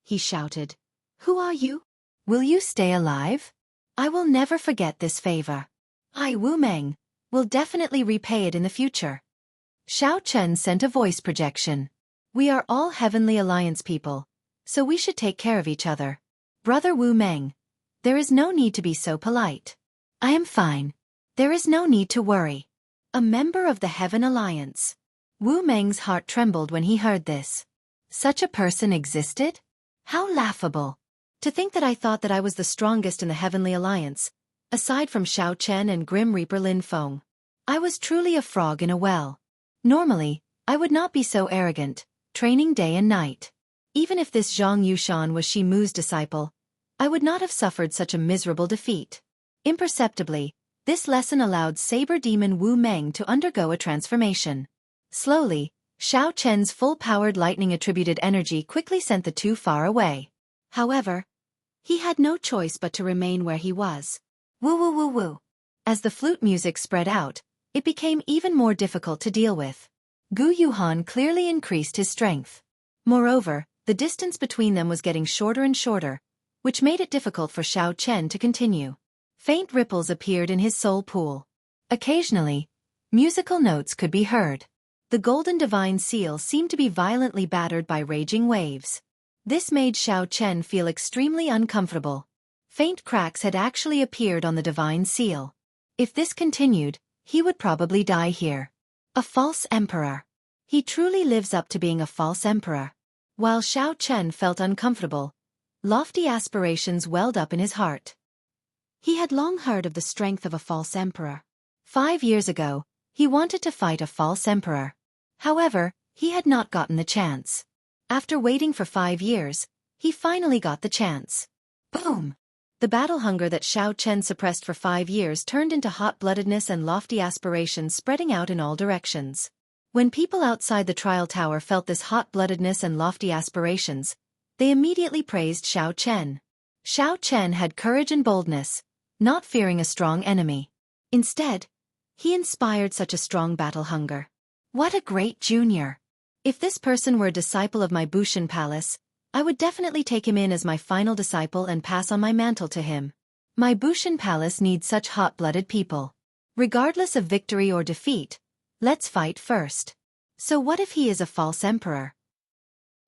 A: He shouted, "Who are you? Will you stay alive? I will never forget this favor. I, Wu Meng, will definitely repay it in the future." Xiao Chen sent a voice projection. "We are all Heavenly Alliance people, so we should take care of each other. Brother Wu Meng, there is no need to be so polite. I am fine. There is no need to worry. A member of the Heaven Alliance." Wu Meng's heart trembled when he heard this. Such a person existed? How laughable. To think that I thought that I was the strongest in the Heavenly Alliance, aside from Xiao Chen and Grim Reaper Lin Feng. I was truly a frog in a well. Normally, I would not be so arrogant, training day and night. Even if this Zhang Yushan was Shi Mu's disciple, I would not have suffered such a miserable defeat. Imperceptibly, this lesson allowed Saber Demon Wu Meng to undergo a transformation. Slowly, Xiao Chen's full-powered lightning-attributed energy quickly sent the two far away. However, he had no choice but to remain where he was. Woo woo woo woo. As the flute music spread out, it became even more difficult to deal with. Gu Yuhan clearly increased his strength. Moreover, the distance between them was getting shorter and shorter, which made it difficult for Xiao Chen to continue. Faint ripples appeared in his soul pool. Occasionally, musical notes could be heard. The golden divine seal seemed to be violently battered by raging waves. This made Xiao Chen feel extremely uncomfortable. Faint cracks had actually appeared on the divine seal. If this continued, he would probably die here. A false emperor. He truly lives up to being a false emperor. While Xiao Chen felt uncomfortable, lofty aspirations welled up in his heart. He had long heard of the strength of a false emperor. 5 years ago, he wanted to fight a false emperor. However, he had not gotten the chance. After waiting for 5 years, he finally got the chance. Boom! The battle hunger that Xiao Chen suppressed for 5 years turned into hot-bloodedness and lofty aspirations spreading out in all directions. When people outside the trial tower felt this hot-bloodedness and lofty aspirations, they immediately praised Xiao Chen. Xiao Chen had courage and boldness, not fearing a strong enemy. Instead, he inspired such a strong battle hunger. What a great junior! If this person were a disciple of my Bushan Palace, I would definitely take him in as my final disciple and pass on my mantle to him. My Bushan Palace needs such hot-blooded people. Regardless of victory or defeat, let's fight first. So what if he is a false emperor?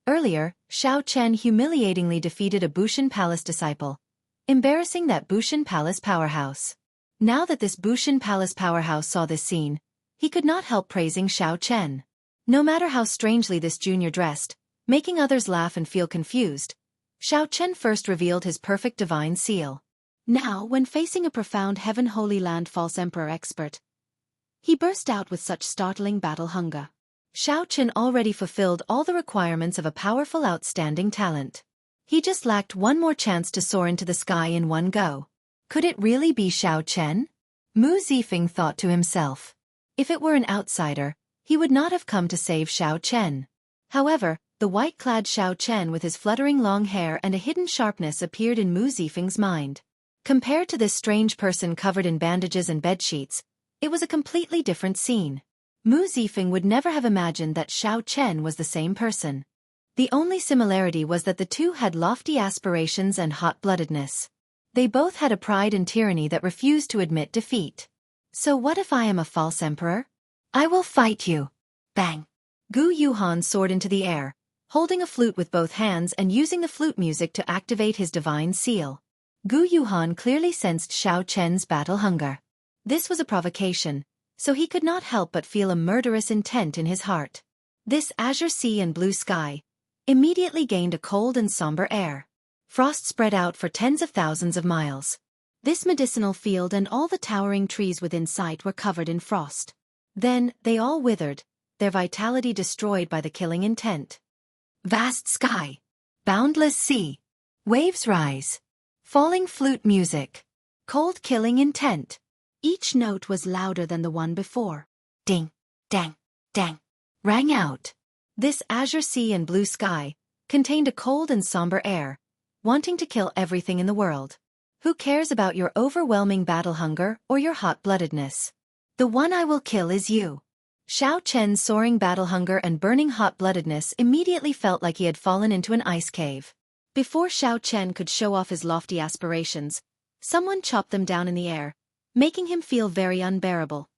A: Earlier, Xiao Chen humiliatingly defeated a Bushan Palace disciple, embarrassing that Bushan Palace powerhouse. Now that this Bushan Palace powerhouse saw this scene, he could not help praising Xiao Chen. No matter how strangely this junior dressed, making others laugh and feel confused, Xiao Chen first revealed his perfect divine seal. Now, when facing a profound Heaven Holy Land false emperor expert, he burst out with such startling battle hunger. Xiao Chen already fulfilled all the requirements of a powerful outstanding talent. He just lacked one more chance to soar into the sky in one go. Could it really be Xiao Chen? Mu Zifeng thought to himself. If it were an outsider, he would not have come to save Xiao Chen. However, the white-clad Xiao Chen with his fluttering long hair and a hidden sharpness appeared in Mu Zifeng's mind. Compared to this strange person covered in bandages and bedsheets, it was a completely different scene. Mu Zifeng would never have imagined that Xiao Chen was the same person. The only similarity was that the two had lofty aspirations and hot-bloodedness. They both had a pride and tyranny that refused to admit defeat. So what if I am a false emperor? I will fight you. Bang! Gu Yuhan soared into the air, holding a flute with both hands and using the flute music to activate his divine seal. Gu Yuhan clearly sensed Xiao Chen's battle hunger. This was a provocation, so he could not help but feel a murderous intent in his heart. This azure sea and blue sky immediately gained a cold and somber air. Frost spread out for tens of thousands of miles. This medicinal field and all the towering trees within sight were covered in frost. Then, they all withered, their vitality destroyed by the killing intent. Vast sky. Boundless sea. Waves rise. Falling flute music. Cold killing intent. Each note was louder than the one before. Ding, dang, dang. Rang out. This azure sea and blue sky contained a cold and somber air, wanting to kill everything in the world. Who cares about your overwhelming battle hunger or your hot-bloodedness? The one I will kill is you. Xiao Chen's soaring battle hunger and burning hot-bloodedness immediately felt like he had fallen into an ice cave. Before Xiao Chen could show off his lofty aspirations, someone chopped them down in the air, making him feel very unbearable.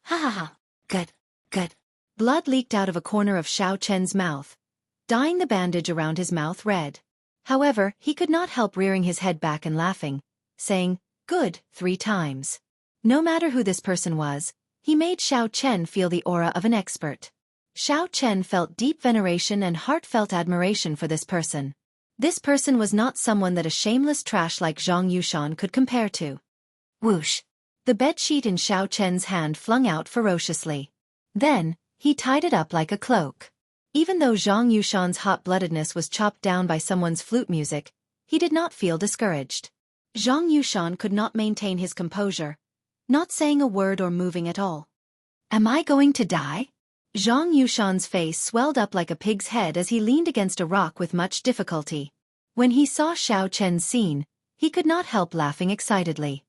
A: Ha ha ha. Good, good. Blood leaked out of a corner of Xiao Chen's mouth, dyeing the bandage around his mouth red. However, he could not help rearing his head back and laughing, saying, "Good," 3 times. No matter who this person was, he made Xiao Chen feel the aura of an expert. Xiao Chen felt deep veneration and heartfelt admiration for this person. This person was not someone that a shameless trash like Zhang Yushan could compare to. Whoosh! The bedsheet in Xiao Chen's hand flung out ferociously. Then, he tied it up like a cloak. Even though Zhang Yushan's hot-bloodedness was chopped down by someone's flute music, he did not feel discouraged. Zhang Yushan could not maintain his composure, not saying a word or moving at all. Am I going to die? Zhang Yushan's face swelled up like a pig's head as he leaned against a rock with much difficulty. When he saw Xiao Chen's scene, he could not help laughing excitedly.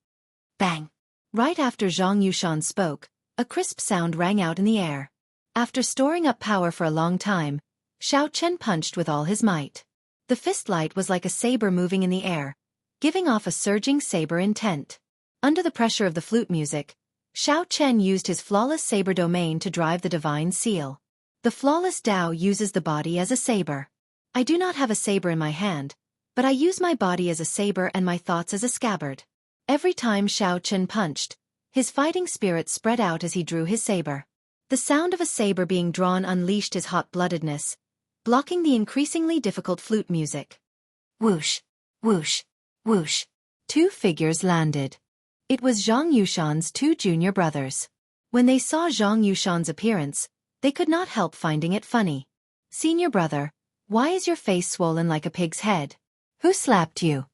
A: Bang! Right after Zhang Yushan spoke, a crisp sound rang out in the air. After storing up power for a long time, Xiao Chen punched with all his might. The fist light was like a saber moving in the air, giving off a surging saber intent. Under the pressure of the flute music, Xiao Chen used his flawless saber domain to drive the divine seal. The flawless Tao uses the body as a saber. I do not have a saber in my hand, but I use my body as a saber and my thoughts as a scabbard. Every time Xiao Chen punched, his fighting spirit spread out as he drew his saber. The sound of a saber being drawn unleashed his hot-bloodedness, blocking the increasingly difficult flute music. Whoosh! Whoosh! Whoosh! 2 figures landed. It was Zhang Yushan's 2 junior brothers. When they saw Zhang Yushan's appearance, they could not help finding it funny. Senior brother, why is your face swollen like a pig's head? Who slapped you?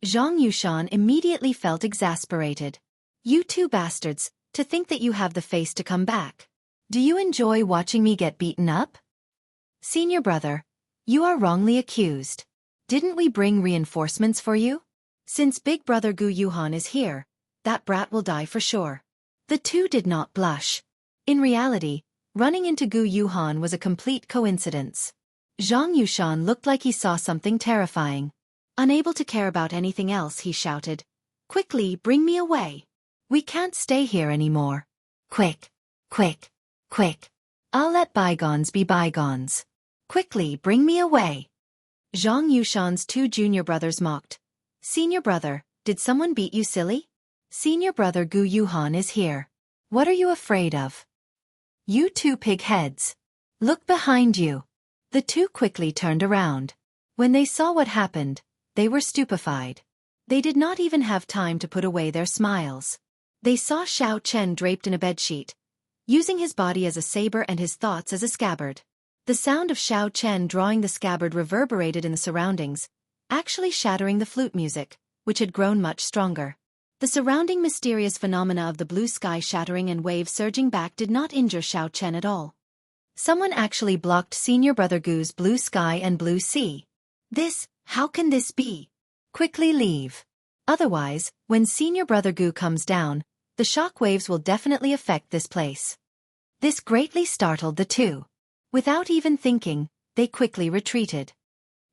A: Zhang Yushan immediately felt exasperated. You 2 bastards, to think that you have the face to come back. Do you enjoy watching me get beaten up? Senior brother, you are wrongly accused. Didn't we bring reinforcements for you? Since big brother Gu Yuhan is here, that brat will die for sure. The 2 did not blush. In reality, running into Gu Yuhan was a complete coincidence. Zhang Yushan looked like he saw something terrifying. Unable to care about anything else, he shouted, "Quickly, bring me away. We can't stay here anymore. Quick, quick, quick. I'll let bygones be bygones. Quickly, bring me away." Zhang Yushan's 2 junior brothers mocked. Senior brother, did someone beat you silly? Senior brother Gu Yuhan is here. What are you afraid of? You 2 pig heads. Look behind you. The 2 quickly turned around. When they saw what happened, they were stupefied. They did not even have time to put away their smiles. They saw Xiao Chen draped in a bedsheet, using his body as a saber and his thoughts as a scabbard. The sound of Xiao Chen drawing the scabbard reverberated in the surroundings, actually shattering the flute music, which had grown much stronger. The surrounding mysterious phenomena of the blue sky shattering and waves surging back did not injure Xiao Chen at all. Someone actually blocked Senior Brother Gu's blue sky and blue sea. How can this be? Quickly leave. Otherwise, when Senior Brother Gu comes down, the shock waves will definitely affect this place. This greatly startled the 2. Without even thinking, they quickly retreated.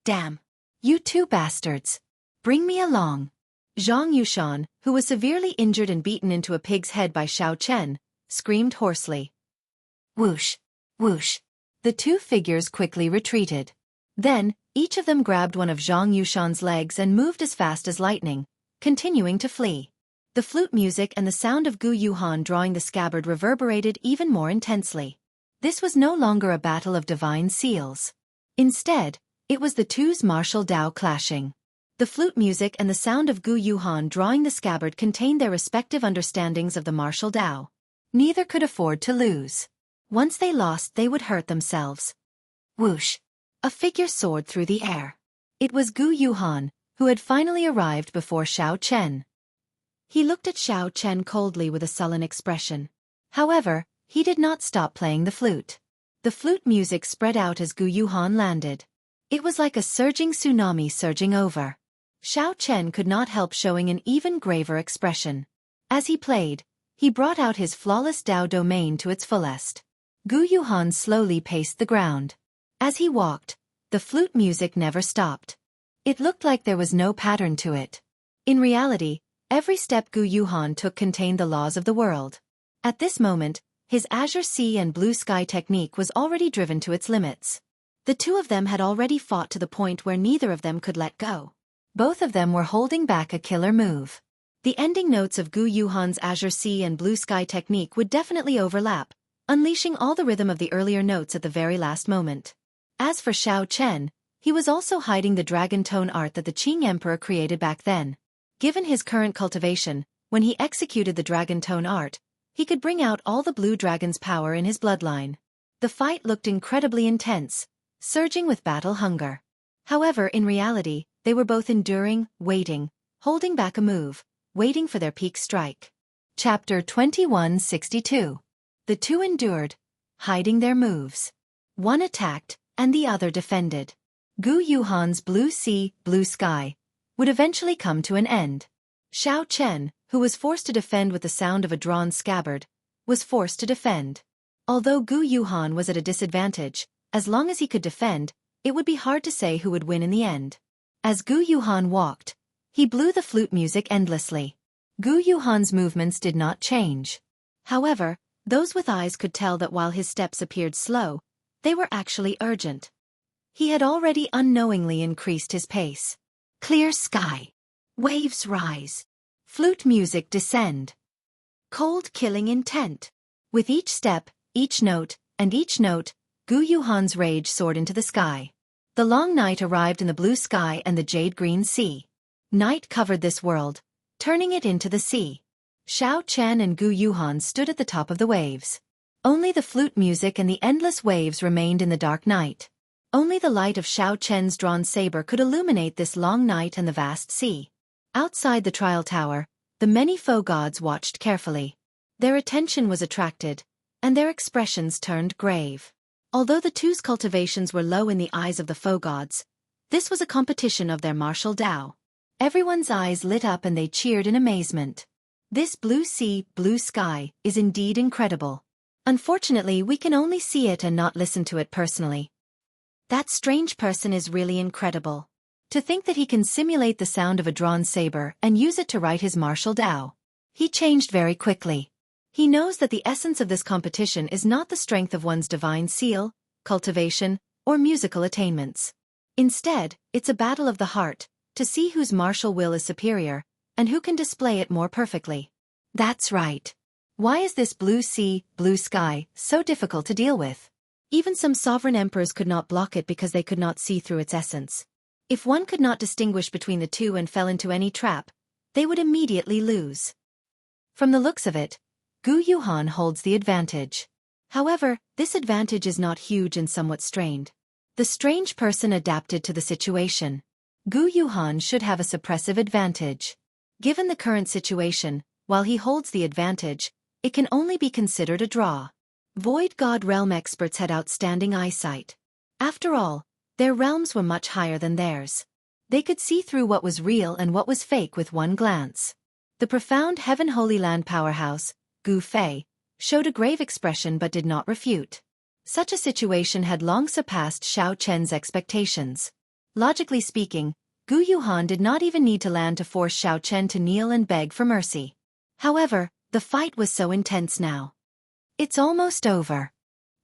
A: Damn! You 2 bastards! Bring me along! Zhang Yushan, who was severely injured and beaten into a pig's head by Xiao Chen, screamed hoarsely. Whoosh! Whoosh! The 2 figures quickly retreated. Then, each of them grabbed one of Zhang Yushan's legs and moved as fast as lightning, continuing to flee. The flute music and the sound of Gu Yuhan drawing the scabbard reverberated even more intensely. This was no longer a battle of divine seals. Instead, it was the 2's martial Tao clashing. The flute music and the sound of Gu Yuhan drawing the scabbard contained their respective understandings of the martial Tao. Neither could afford to lose. Once they lost, they would hurt themselves. Whoosh! A figure soared through the air. It was Gu Yuhan, who had finally arrived before Xiao Chen. He looked at Xiao Chen coldly with a sullen expression. However, he did not stop playing the flute. The flute music spread out as Gu Yuhan landed. It was like a surging tsunami surging over. Xiao Chen could not help showing an even graver expression. As he played, he brought out his flawless Dao domain to its fullest. Gu Yuhan slowly paced the ground. As he walked, the flute music never stopped. It looked like there was no pattern to it. In reality, every step Gu Yuhan took contained the laws of the world. At this moment, his azure sea and blue sky technique was already driven to its limits. The two of them had already fought to the point where neither of them could let go. Both of them were holding back a killer move. The ending notes of Gu Yuhan's azure sea and blue sky technique would definitely overlap, unleashing all the rhythm of the earlier notes at the very last moment. As for Xiao Chen, he was also hiding the dragon tone art that the Qing Emperor created back then. Given his current cultivation, when he executed the dragon tone art, he could bring out all the blue dragon's power in his bloodline. The fight looked incredibly intense, surging with battle hunger. However, in reality, they were both enduring, waiting, holding back a move, waiting for their peak strike. Chapter 2162. The two endured, hiding their moves. One attacked, and the other defended. Gu Yuhan's blue sea, blue sky would eventually come to an end. Xiao Chen, who was forced to defend with the sound of a drawn scabbard, was forced to defend. Although Gu Yuhan was at a disadvantage, as long as he could defend, it would be hard to say who would win in the end. As Gu Yuhan walked, he blew the flute music endlessly. Gu Yuhan's movements did not change. However, those with eyes could tell that while his steps appeared slow, they were actually urgent. He had already unknowingly increased his pace. Clear sky. Waves rise. Flute music descend. Cold killing intent. With each step, each note, and each note, Gu Yuhan's rage soared into the sky. The long night arrived in the blue sky and the jade-green sea. Night covered this world, turning it into the sea. Xiao Chen and Gu Yuhan stood at the top of the waves. Only the flute music and the endless waves remained in the dark night. Only the light of Xiao Chen's drawn saber could illuminate this long night and the vast sea. Outside the trial tower, the many foe gods watched carefully. Their attention was attracted, and their expressions turned grave. Although the two's cultivations were low in the eyes of the foe gods, this was a competition of their martial Dao. Everyone's eyes lit up and they cheered in amazement. This blue sea, blue sky, is indeed incredible. Unfortunately, we can only see it and not listen to it personally. That strange person is really incredible. To think that he can simulate the sound of a drawn saber and use it to write his martial Dao. He changed very quickly. He knows that the essence of this competition is not the strength of one's divine seal, cultivation, or musical attainments. Instead, it's a battle of the heart, to see whose martial will is superior, and who can display it more perfectly. That's right. Why is this blue sea, blue sky, so difficult to deal with? Even some sovereign emperors could not block it because they could not see through its essence. If one could not distinguish between the two and fell into any trap, they would immediately lose. From the looks of it, Gu Yuhan holds the advantage. However, this advantage is not huge and somewhat strained. The strange person adapted to the situation. Gu Yuhan should have a suppressive advantage. Given the current situation, while he holds the advantage, it can only be considered a draw. Void God Realm experts had outstanding eyesight. After all, their realms were much higher than theirs. They could see through what was real and what was fake with one glance. The profound Heaven Holy Land powerhouse, Gu Fei, showed a grave expression but did not refute. Such a situation had long surpassed Xiao Chen's expectations. Logically speaking, Gu Yuhan did not even need to land to force Xiao Chen to kneel and beg for mercy. However, the fight was so intense now. It's almost over.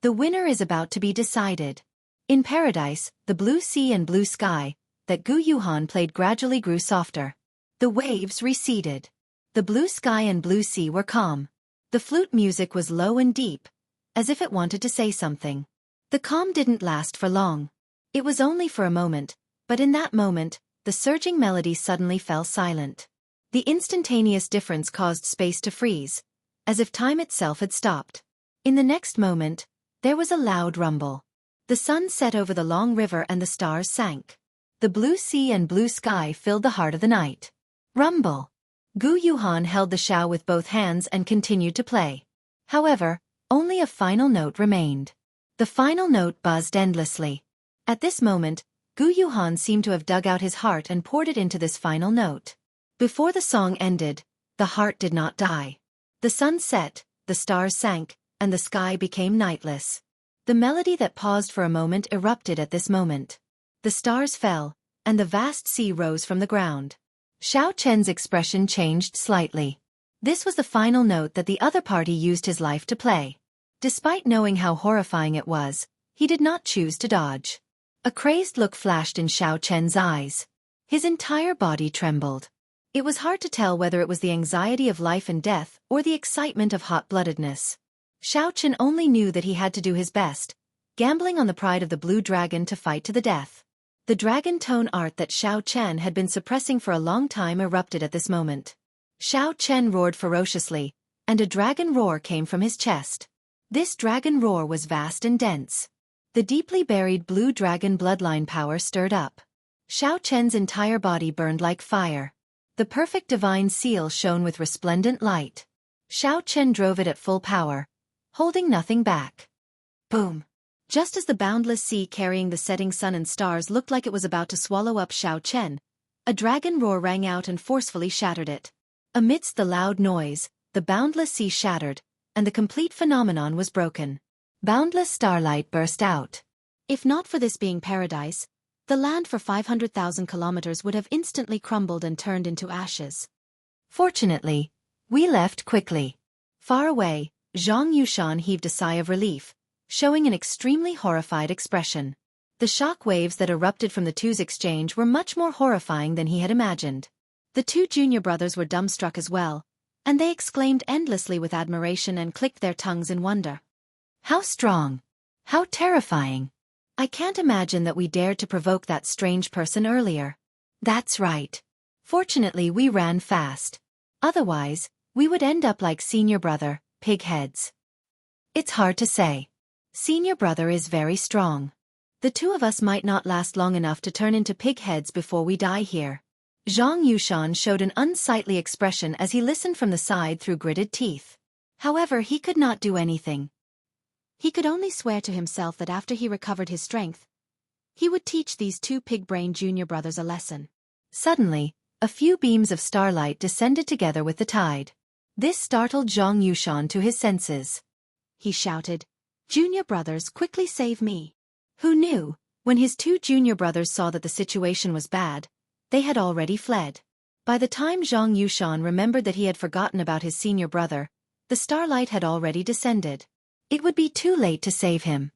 A: The winner is about to be decided. In paradise, the blue sea and blue sky that Gu Yuhan played gradually grew softer. The waves receded. The blue sky and blue sea were calm. The flute music was low and deep, as if it wanted to say something. The calm didn't last for long. It was only for a moment, but in that moment, the surging melody suddenly fell silent. The instantaneous difference caused space to freeze, as if time itself had stopped. In the next moment, there was a loud rumble. The sun set over the long river and the stars sank. The blue sea and blue sky filled the heart of the night. Rumble. Gu Yuhan held the xiao with both hands and continued to play. However, only a final note remained. The final note buzzed endlessly. At this moment, Gu Yuhan seemed to have dug out his heart and poured it into this final note. Before the song ended, the heart did not die. The sun set, the stars sank, and the sky became nightless. The melody that paused for a moment erupted at this moment. The stars fell, and the vast sea rose from the ground. Xiao Chen's expression changed slightly. This was the final note that the other party used his life to play. Despite knowing how horrifying it was, he did not choose to dodge. A crazed look flashed in Xiao Chen's eyes. His entire body trembled. It was hard to tell whether it was the anxiety of life and death or the excitement of hot-bloodedness. Xiao Chen only knew that he had to do his best, gambling on the pride of the blue dragon to fight to the death. The dragon tone art that Xiao Chen had been suppressing for a long time erupted at this moment. Xiao Chen roared ferociously, and a dragon roar came from his chest. This dragon roar was vast and dense. The deeply buried blue dragon bloodline power stirred up. Xiao Chen's entire body burned like fire. The perfect divine seal shone with resplendent light. Xiao Chen drove it at full power, holding nothing back. Boom! Just as the boundless sea carrying the setting sun and stars looked like it was about to swallow up Xiao Chen, a dragon roar rang out and forcefully shattered it. Amidst the loud noise, the boundless sea shattered, and the complete phenomenon was broken. Boundless starlight burst out. If not for this being paradise, the land for 500,000 kilometers would have instantly crumbled and turned into ashes. Fortunately, we left quickly. Far away, Zhang Yushan heaved a sigh of relief, showing an extremely horrified expression. The shock waves that erupted from the two's exchange were much more horrifying than he had imagined. The two junior brothers were dumbstruck as well, and they exclaimed endlessly with admiration and clicked their tongues in wonder. How strong! How terrifying! I can't imagine that we dared to provoke that strange person earlier. That's right. Fortunately we ran fast. Otherwise, we would end up like senior brother, pigheads. It's hard to say. Senior brother is very strong. The two of us might not last long enough to turn into pigheads before we die here. Zhang Yushan showed an unsightly expression as he listened from the side through gritted teeth. However, he could not do anything. He could only swear to himself that after he recovered his strength, he would teach these two pig-brained junior brothers a lesson. Suddenly, a few beams of starlight descended together with the tide. This startled Zhang Yushan to his senses. He shouted, "Junior brothers, quickly save me!" Who knew, when his two junior brothers saw that the situation was bad, they had already fled. By the time Zhang Yushan remembered that he had forgotten about his senior brother, the starlight had already descended. It would be too late to save him.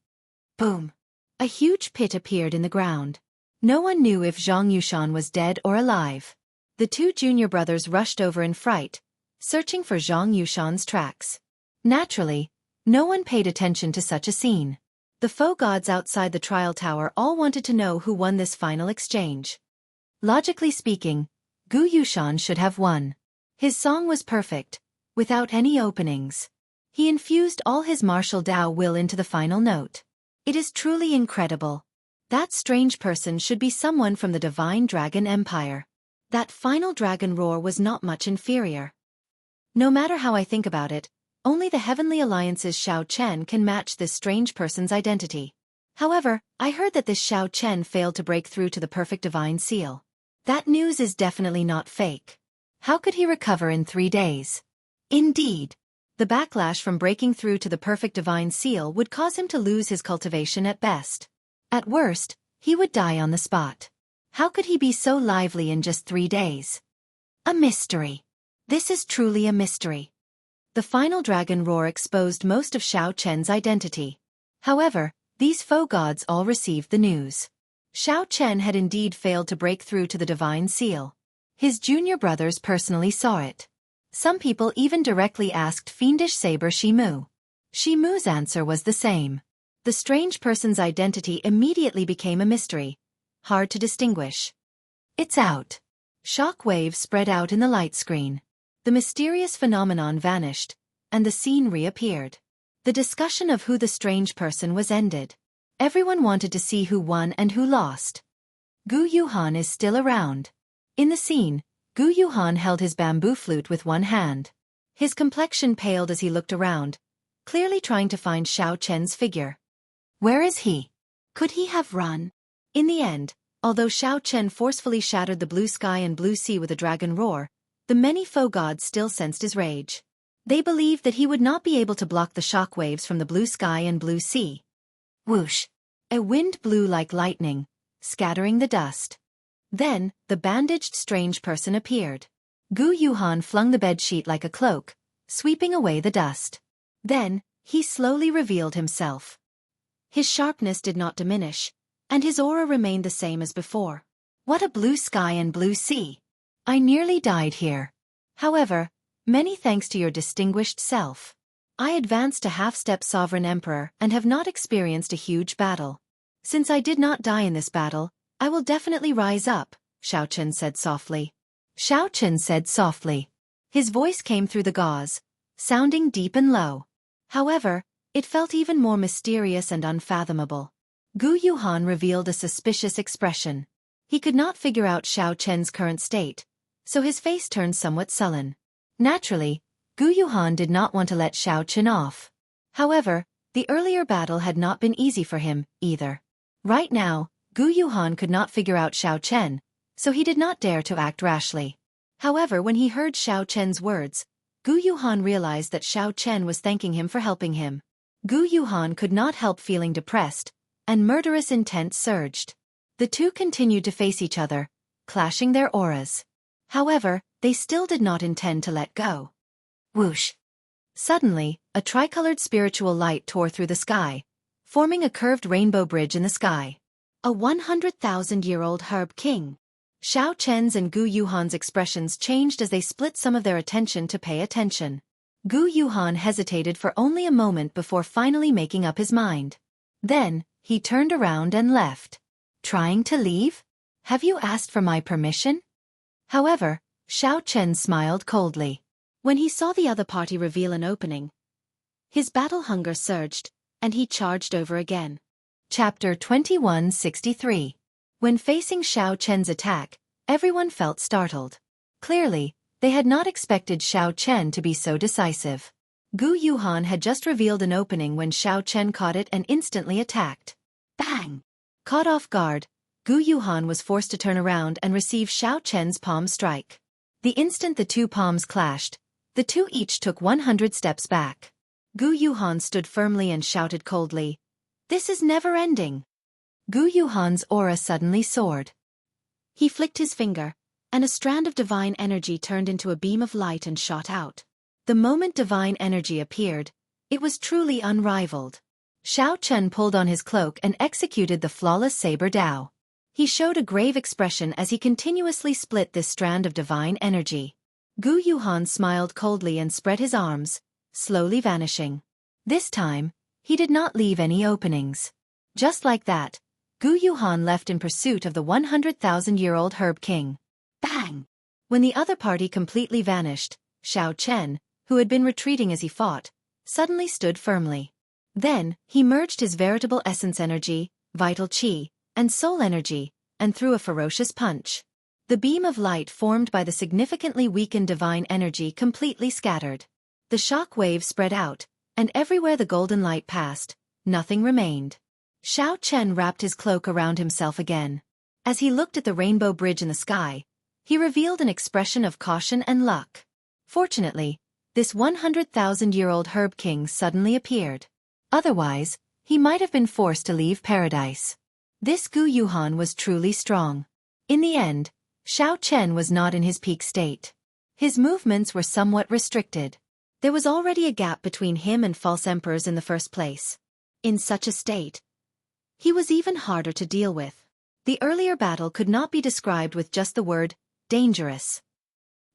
A: Boom! A huge pit appeared in the ground. No one knew if Zhang Yushan was dead or alive. The two junior brothers rushed over in fright, searching for Zhang Yushan's tracks. Naturally, no one paid attention to such a scene. The foe gods outside the trial tower all wanted to know who won this final exchange. Logically speaking, Gu Yushan should have won. His song was perfect, without any openings. He infused all his martial Dao will into the final note. It is truly incredible. That strange person should be someone from the Divine Dragon Empire. That final dragon roar was not much inferior. No matter how I think about it, only the Heavenly Alliance's Xiao Chen can match this strange person's identity. However, I heard that this Xiao Chen failed to break through to the perfect divine seal. That news is definitely not fake. How could he recover in 3 days? Indeed. The backlash from breaking through to the perfect divine seal would cause him to lose his cultivation at best. At worst, he would die on the spot. How could he be so lively in just 3 days? A mystery. This is truly a mystery. The final dragon roar exposed most of Xiao Chen's identity. However, these foe gods all received the news. Xiao Chen had indeed failed to break through to the divine seal. His junior brothers personally saw it. Some people even directly asked fiendish saber Shimu. Shimu's answer was the same. The strange person's identity immediately became a mystery, hard to distinguish. It's out. Shock waves spread out in the light screen. The mysterious phenomenon vanished, and the scene reappeared. The discussion of who the strange person was ended. Everyone wanted to see who won and who lost. Gu Yuhan is still around. In the scene, Gu Yuhan held his bamboo flute with one hand. His complexion paled as he looked around, clearly trying to find Xiao Chen's figure. Where is he? Could he have run? In the end, although Xiao Chen forcefully shattered the blue sky and blue sea with a dragon roar, the many foe gods still sensed his rage. They believed that he would not be able to block the shock waves from the blue sky and blue sea. Whoosh! A wind blew like lightning, scattering the dust. Then, the bandaged strange person appeared. Gu Yuhan flung the bedsheet like a cloak, sweeping away the dust. Then, he slowly revealed himself. His sharpness did not diminish, and his aura remained the same as before. What a blue sky and blue sea! I nearly died here. However, many thanks to your distinguished self. I advanced to half-step sovereign emperor and have not experienced a huge battle. Since I did not die in this battle, I will definitely rise up, Xiao Chen said softly. Xiao Chen said softly. His voice came through the gauze, sounding deep and low. However, it felt even more mysterious and unfathomable. Gu Yuhan revealed a suspicious expression. He could not figure out Xiao Chen's current state, so his face turned somewhat sullen. Naturally, Gu Yuhan did not want to let Xiao Chen off. However, the earlier battle had not been easy for him, either. Right now, Gu Yuhan could not figure out Xiao Chen, so he did not dare to act rashly. However, when he heard Xiao Chen's words, Gu Yuhan realized that Xiao Chen was thanking him for helping him. Gu Yuhan could not help feeling depressed, and murderous intent surged. The two continued to face each other, clashing their auras. However, they still did not intend to let go. Whoosh! Suddenly, a tricolored spiritual light tore through the sky, forming a curved rainbow bridge in the sky. A 100,000-year-old herb king. Xiao Chen's and Gu Yuhan's expressions changed as they split some of their attention to pay attention. Gu Yuhan hesitated for only a moment before finally making up his mind. Then, he turned around and left. Trying to leave? Have you asked for my permission? However, Xiao Chen smiled coldly. When he saw the other party reveal an opening, his battle hunger surged, and he charged over again. Chapter 2163. When facing Xiao Chen's attack, everyone felt startled. Clearly, they had not expected Xiao Chen to be so decisive. Gu Yuhan had just revealed an opening when Xiao Chen caught it and instantly attacked. Bang! Caught off guard, Gu Yuhan was forced to turn around and receive Xiao Chen's palm strike. The instant the two palms clashed, the two each took 100 steps back. Gu Yuhan stood firmly and shouted coldly, "This is never-ending." Gu Yuhan's aura suddenly soared. He flicked his finger, and a strand of divine energy turned into a beam of light and shot out. The moment divine energy appeared, it was truly unrivaled. Xiao Chen pulled on his cloak and executed the flawless saber Dao. He showed a grave expression as he continuously split this strand of divine energy. Gu Yuhan smiled coldly and spread his arms, slowly vanishing. This time, he did not leave any openings. Just like that, Gu Yuhan left in pursuit of the 100,000-year-old herb king. Bang! When the other party completely vanished, Xiao Chen, who had been retreating as he fought, suddenly stood firmly. Then, he merged his veritable essence energy, vital qi, and soul energy, and threw a ferocious punch. The beam of light formed by the significantly weakened divine energy completely scattered. The shock wave spread out, and everywhere the golden light passed, nothing remained. Xiao Chen wrapped his cloak around himself again. As he looked at the rainbow bridge in the sky, he revealed an expression of caution and luck. Fortunately, this 100,000-year-old herb king suddenly appeared. Otherwise, he might have been forced to leave paradise. This Gu Yuhan was truly strong. In the end, Xiao Chen was not in his peak state. His movements were somewhat restricted. There was already a gap between him and false emperors in the first place. In such a state, he was even harder to deal with. The earlier battle could not be described with just the word, dangerous.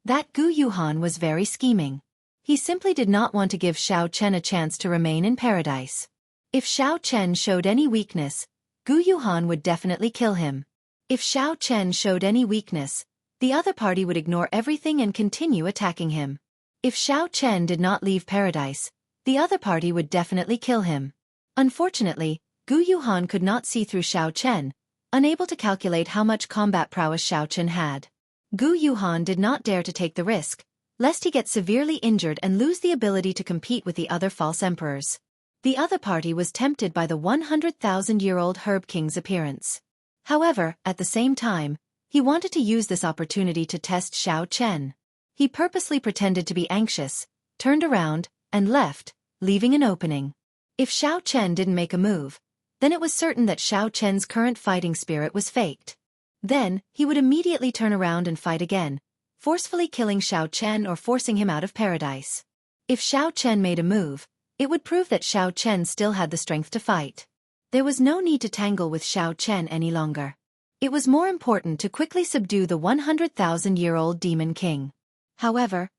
A: That Gu Yuhan was very scheming. He simply did not want to give Xiao Chen a chance to remain in paradise. If Xiao Chen showed any weakness, Gu Yuhan would definitely kill him. If Xiao Chen showed any weakness, the other party would ignore everything and continue attacking him. If Xiao Chen did not leave paradise, the other party would definitely kill him. Unfortunately, Gu Yuhan could not see through Xiao Chen, unable to calculate how much combat prowess Xiao Chen had. Gu Yuhan did not dare to take the risk, lest he get severely injured and lose the ability to compete with the other false emperors. The other party was tempted by the 100,000-year-old Herb King's appearance. However, at the same time, he wanted to use this opportunity to test Xiao Chen. He purposely pretended to be anxious, turned around, and left, leaving an opening. If Xiao Chen didn't make a move, then it was certain that Xiao Chen's current fighting spirit was faked. Then, he would immediately turn around and fight again, forcefully killing Xiao Chen or forcing him out of paradise. If Xiao Chen made a move, it would prove that Xiao Chen still had the strength to fight. There was no need to tangle with Xiao Chen any longer. It was more important to quickly subdue the 100,000-year-old Demon King. However,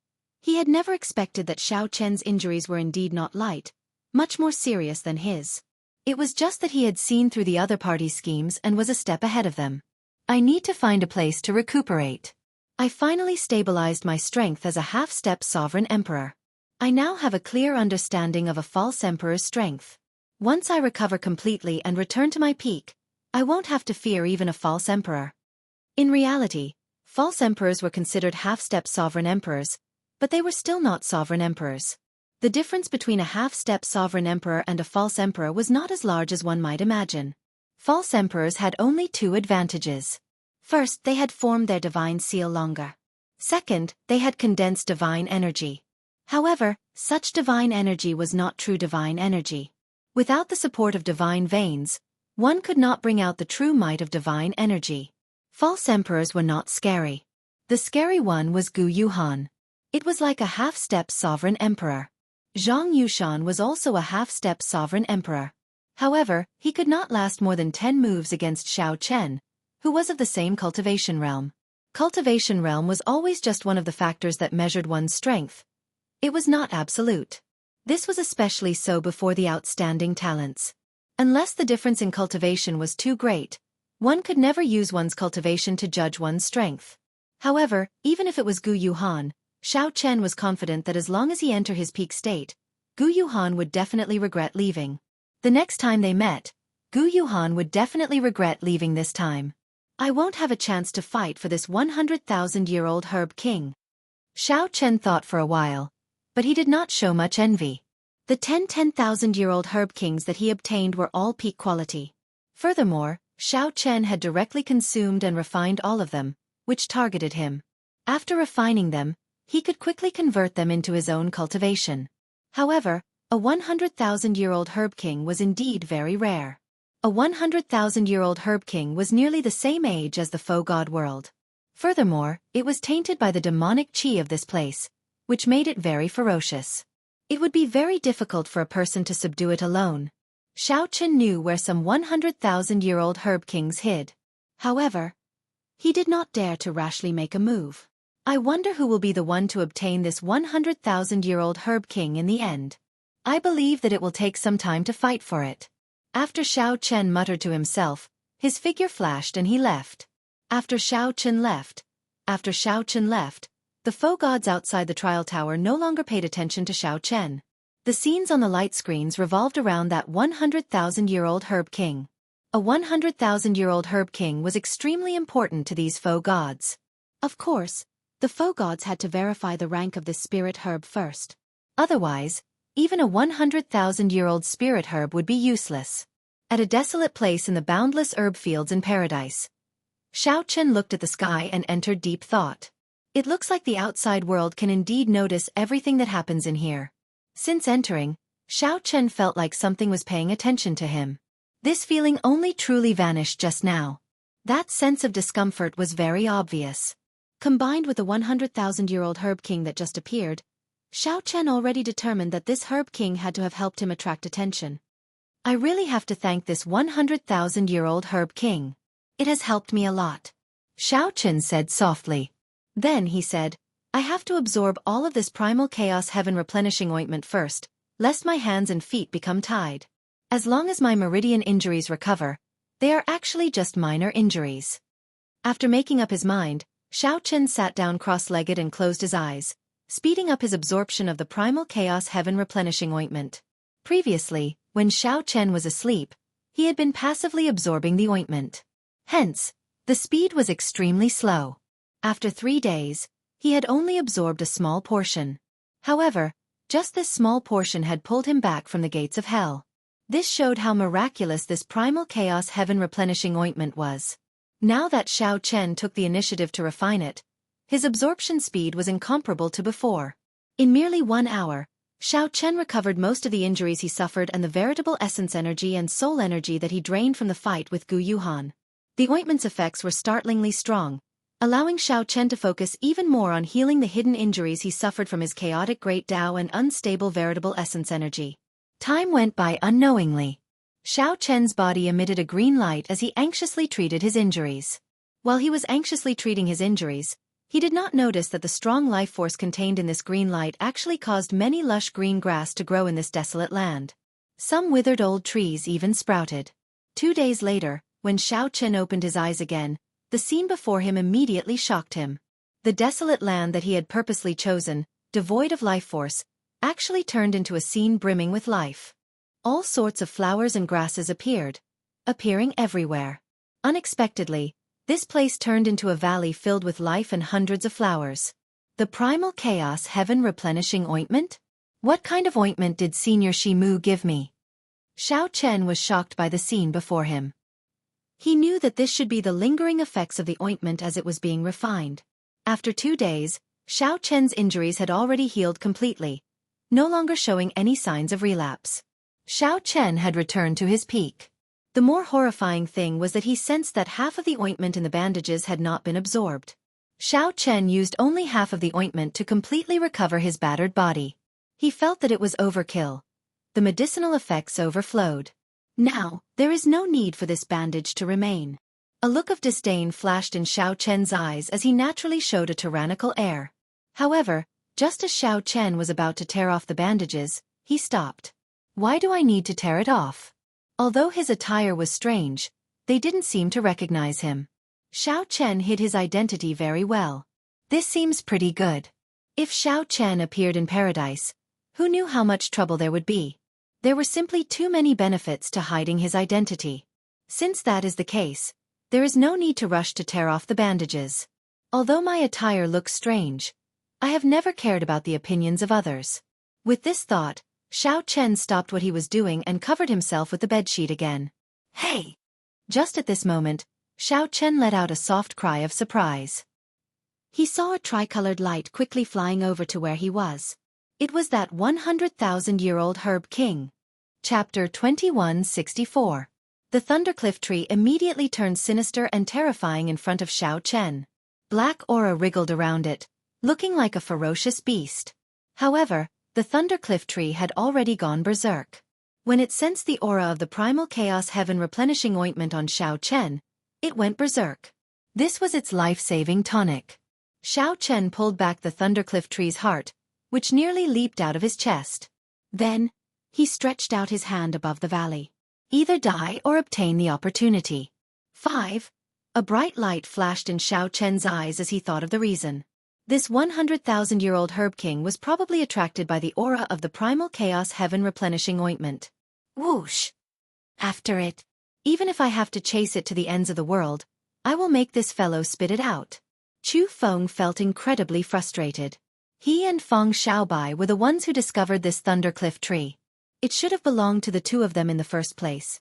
A: he had never expected that Xiao Chen's injuries were indeed not light, much more serious than his. It was just that he had seen through the other party's schemes and was a step ahead of them. I need to find a place to recuperate. I finally stabilized my strength as a half-step sovereign emperor. I now have a clear understanding of a false emperor's strength. Once I recover completely and return to my peak, I won't have to fear even a false emperor. In reality, false emperors were considered half-step sovereign emperors, but they were still not sovereign emperors. The difference between a half-step sovereign emperor and a false emperor was not as large as one might imagine. False emperors had only two advantages. First, they had formed their divine seal longer. Second, they had condensed divine energy. However, such divine energy was not true divine energy. Without the support of divine veins, one could not bring out the true might of divine energy. False emperors were not scary. The scary one was Gu Yuhan. It was like a half-step sovereign emperor. Zhang Yushan was also a half-step sovereign emperor. However, he could not last more than 10 moves against Xiao Chen, who was of the same cultivation realm. Cultivation realm was always just one of the factors that measured one's strength. It was not absolute. This was especially so before the outstanding talents. Unless the difference in cultivation was too great, one could never use one's cultivation to judge one's strength. However, even if it was Gu Yuhan, Xiao Chen was confident that as long as he entered his peak state, Gu Yuhan would definitely regret leaving. The next time they met, Gu Yuhan would definitely regret leaving this time. I won't have a chance to fight for this 100,000-year-old Herb King. Xiao Chen thought for a while, but he did not show much envy. The 10,000-year-old Herb Kings that he obtained were all peak quality. Furthermore, Xiao Chen had directly consumed and refined all of them, which targeted him. After refining them, he could quickly convert them into his own cultivation. However, a 100,000-year-old Herb King was indeed very rare. A 100,000-year-old Herb King was nearly the same age as the faux god world. Furthermore, it was tainted by the demonic qi of this place, which made it very ferocious. It would be very difficult for a person to subdue it alone. Xiao Chen knew where some 100,000-year-old Herb Kings hid. However, he did not dare to rashly make a move. I wonder who will be the one to obtain this 100,000-year-old Herb King in the end. I believe that it will take some time to fight for it. After Xiao Chen muttered to himself, his figure flashed and he left. After Xiao Chen left, the faux gods outside the trial tower no longer paid attention to Xiao Chen. The scenes on the light screens revolved around that 100,000-year-old Herb King. A 100,000-year-old Herb King was extremely important to these faux gods. Of course, the faux gods had to verify the rank of this spirit herb first. Otherwise, even a 100,000-year-old spirit herb would be useless. At a desolate place in the boundless herb fields in paradise, Xiao Chen looked at the sky and entered deep thought. It looks like the outside world can indeed notice everything that happens in here. Since entering, Xiao Chen felt like something was paying attention to him. This feeling only truly vanished just now. That sense of discomfort was very obvious. Combined with the 100,000-year-old Herb King that just appeared, Xiao Chen already determined that this Herb King had to have helped him attract attention. I really have to thank this 100,000-year-old Herb King. It has helped me a lot. Xiao Chen said softly. Then he said, I have to absorb all of this primal chaos heaven replenishing ointment first, lest my hands and feet become tied. As long as my meridian injuries recover, they are actually just minor injuries. After making up his mind, Xiao Chen sat down cross-legged and closed his eyes, speeding up his absorption of the primal chaos heaven replenishing ointment. Previously, when Xiao Chen was asleep, he had been passively absorbing the ointment. Hence, the speed was extremely slow. After 3 days, he had only absorbed a small portion. However, Just this small portion had pulled him back from the gates of hell. This showed how miraculous this primal chaos heaven replenishing ointment was. Now that Xiao Chen took the initiative to refine it, his absorption speed was incomparable to before. In merely 1 hour, Xiao Chen recovered most of the injuries he suffered and the veritable essence energy and soul energy that he drained from the fight with Gu Yuhan. The ointment's effects were startlingly strong, allowing Xiao Chen to focus even more on healing the hidden injuries he suffered from his chaotic great Tao and unstable veritable essence energy. Time went by unknowingly. Xiao Chen's body emitted a green light as he anxiously treated his injuries. While he was anxiously treating his injuries, he did not notice that the strong life force contained in this green light actually caused many lush green grass to grow in this desolate land. Some withered old trees even sprouted. 2 days later, when Xiao Chen opened his eyes again, the scene before him immediately shocked him. The desolate land that he had purposely chosen, devoid of life force, actually turned into a scene brimming with life. All sorts of flowers and grasses appearing everywhere. Unexpectedly, this place turned into a valley filled with life and hundreds of flowers. The primal chaos heaven replenishing ointment? What kind of ointment did Senior Shimu give me? Xiao Chen was shocked by the scene before him. He knew that this should be the lingering effects of the ointment as it was being refined. After 2 days, Xiao Chen's injuries had already healed completely, no longer showing any signs of relapse. Xiao Chen had returned to his peak. The more horrifying thing was that he sensed that half of the ointment in the bandages had not been absorbed. Xiao Chen used only half of the ointment to completely recover his battered body. He felt that it was overkill. The medicinal effects overflowed. Now, there is no need for this bandage to remain. A look of disdain flashed in Xiao Chen's eyes as he naturally showed a tyrannical air. However, just as Xiao Chen was about to tear off the bandages, he stopped. Why do I need to tear it off? Although his attire was strange, they didn't seem to recognize him. Xiao Chen hid his identity very well. This seems pretty good. If Xiao Chen appeared in paradise, who knew how much trouble there would be? There were simply too many benefits to hiding his identity. Since that is the case, there is no need to rush to tear off the bandages. Although my attire looks strange, I have never cared about the opinions of others. With this thought, Xiao Chen stopped what he was doing and covered himself with the bedsheet again. Hey! Just at this moment, Xiao Chen let out a soft cry of surprise. He saw a tricolored light quickly flying over to where he was. It was that 100,000-year-old herb king. Chapter 2164. The Thundercliff tree immediately turned sinister and terrifying in front of Xiao Chen. Black aura wriggled around it, looking like a ferocious beast. However, the Thundercliff tree had already gone berserk. When it sensed the aura of the primal chaos heaven replenishing ointment on Xiao Chen, it went berserk. This was its life-saving tonic. Xiao Chen pulled back the Thundercliff tree's heart, which nearly leaped out of his chest. Then, he stretched out his hand above the valley. Either die or obtain the opportunity. 5. A bright light flashed in Xiao Chen's eyes as he thought of the reason. This 100,000-year-old herb king was probably attracted by the aura of the primal chaos heaven replenishing ointment. Whoosh! After it. Even if I have to chase it to the ends of the world, I will make this fellow spit it out. Chu Feng felt incredibly frustrated. He and Feng Xiaobai were the ones who discovered this Thundercliff tree. It should have belonged to the two of them in the first place.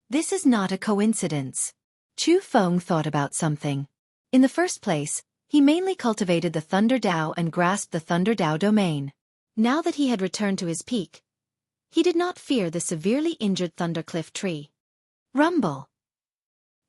A: This is not a coincidence. Chu Feng thought about something. In the first place, he mainly cultivated the Thunder Dao and grasped the Thunder Dao domain. Now that he had returned to his peak, he did not fear the severely injured Thundercliff tree. Rumble!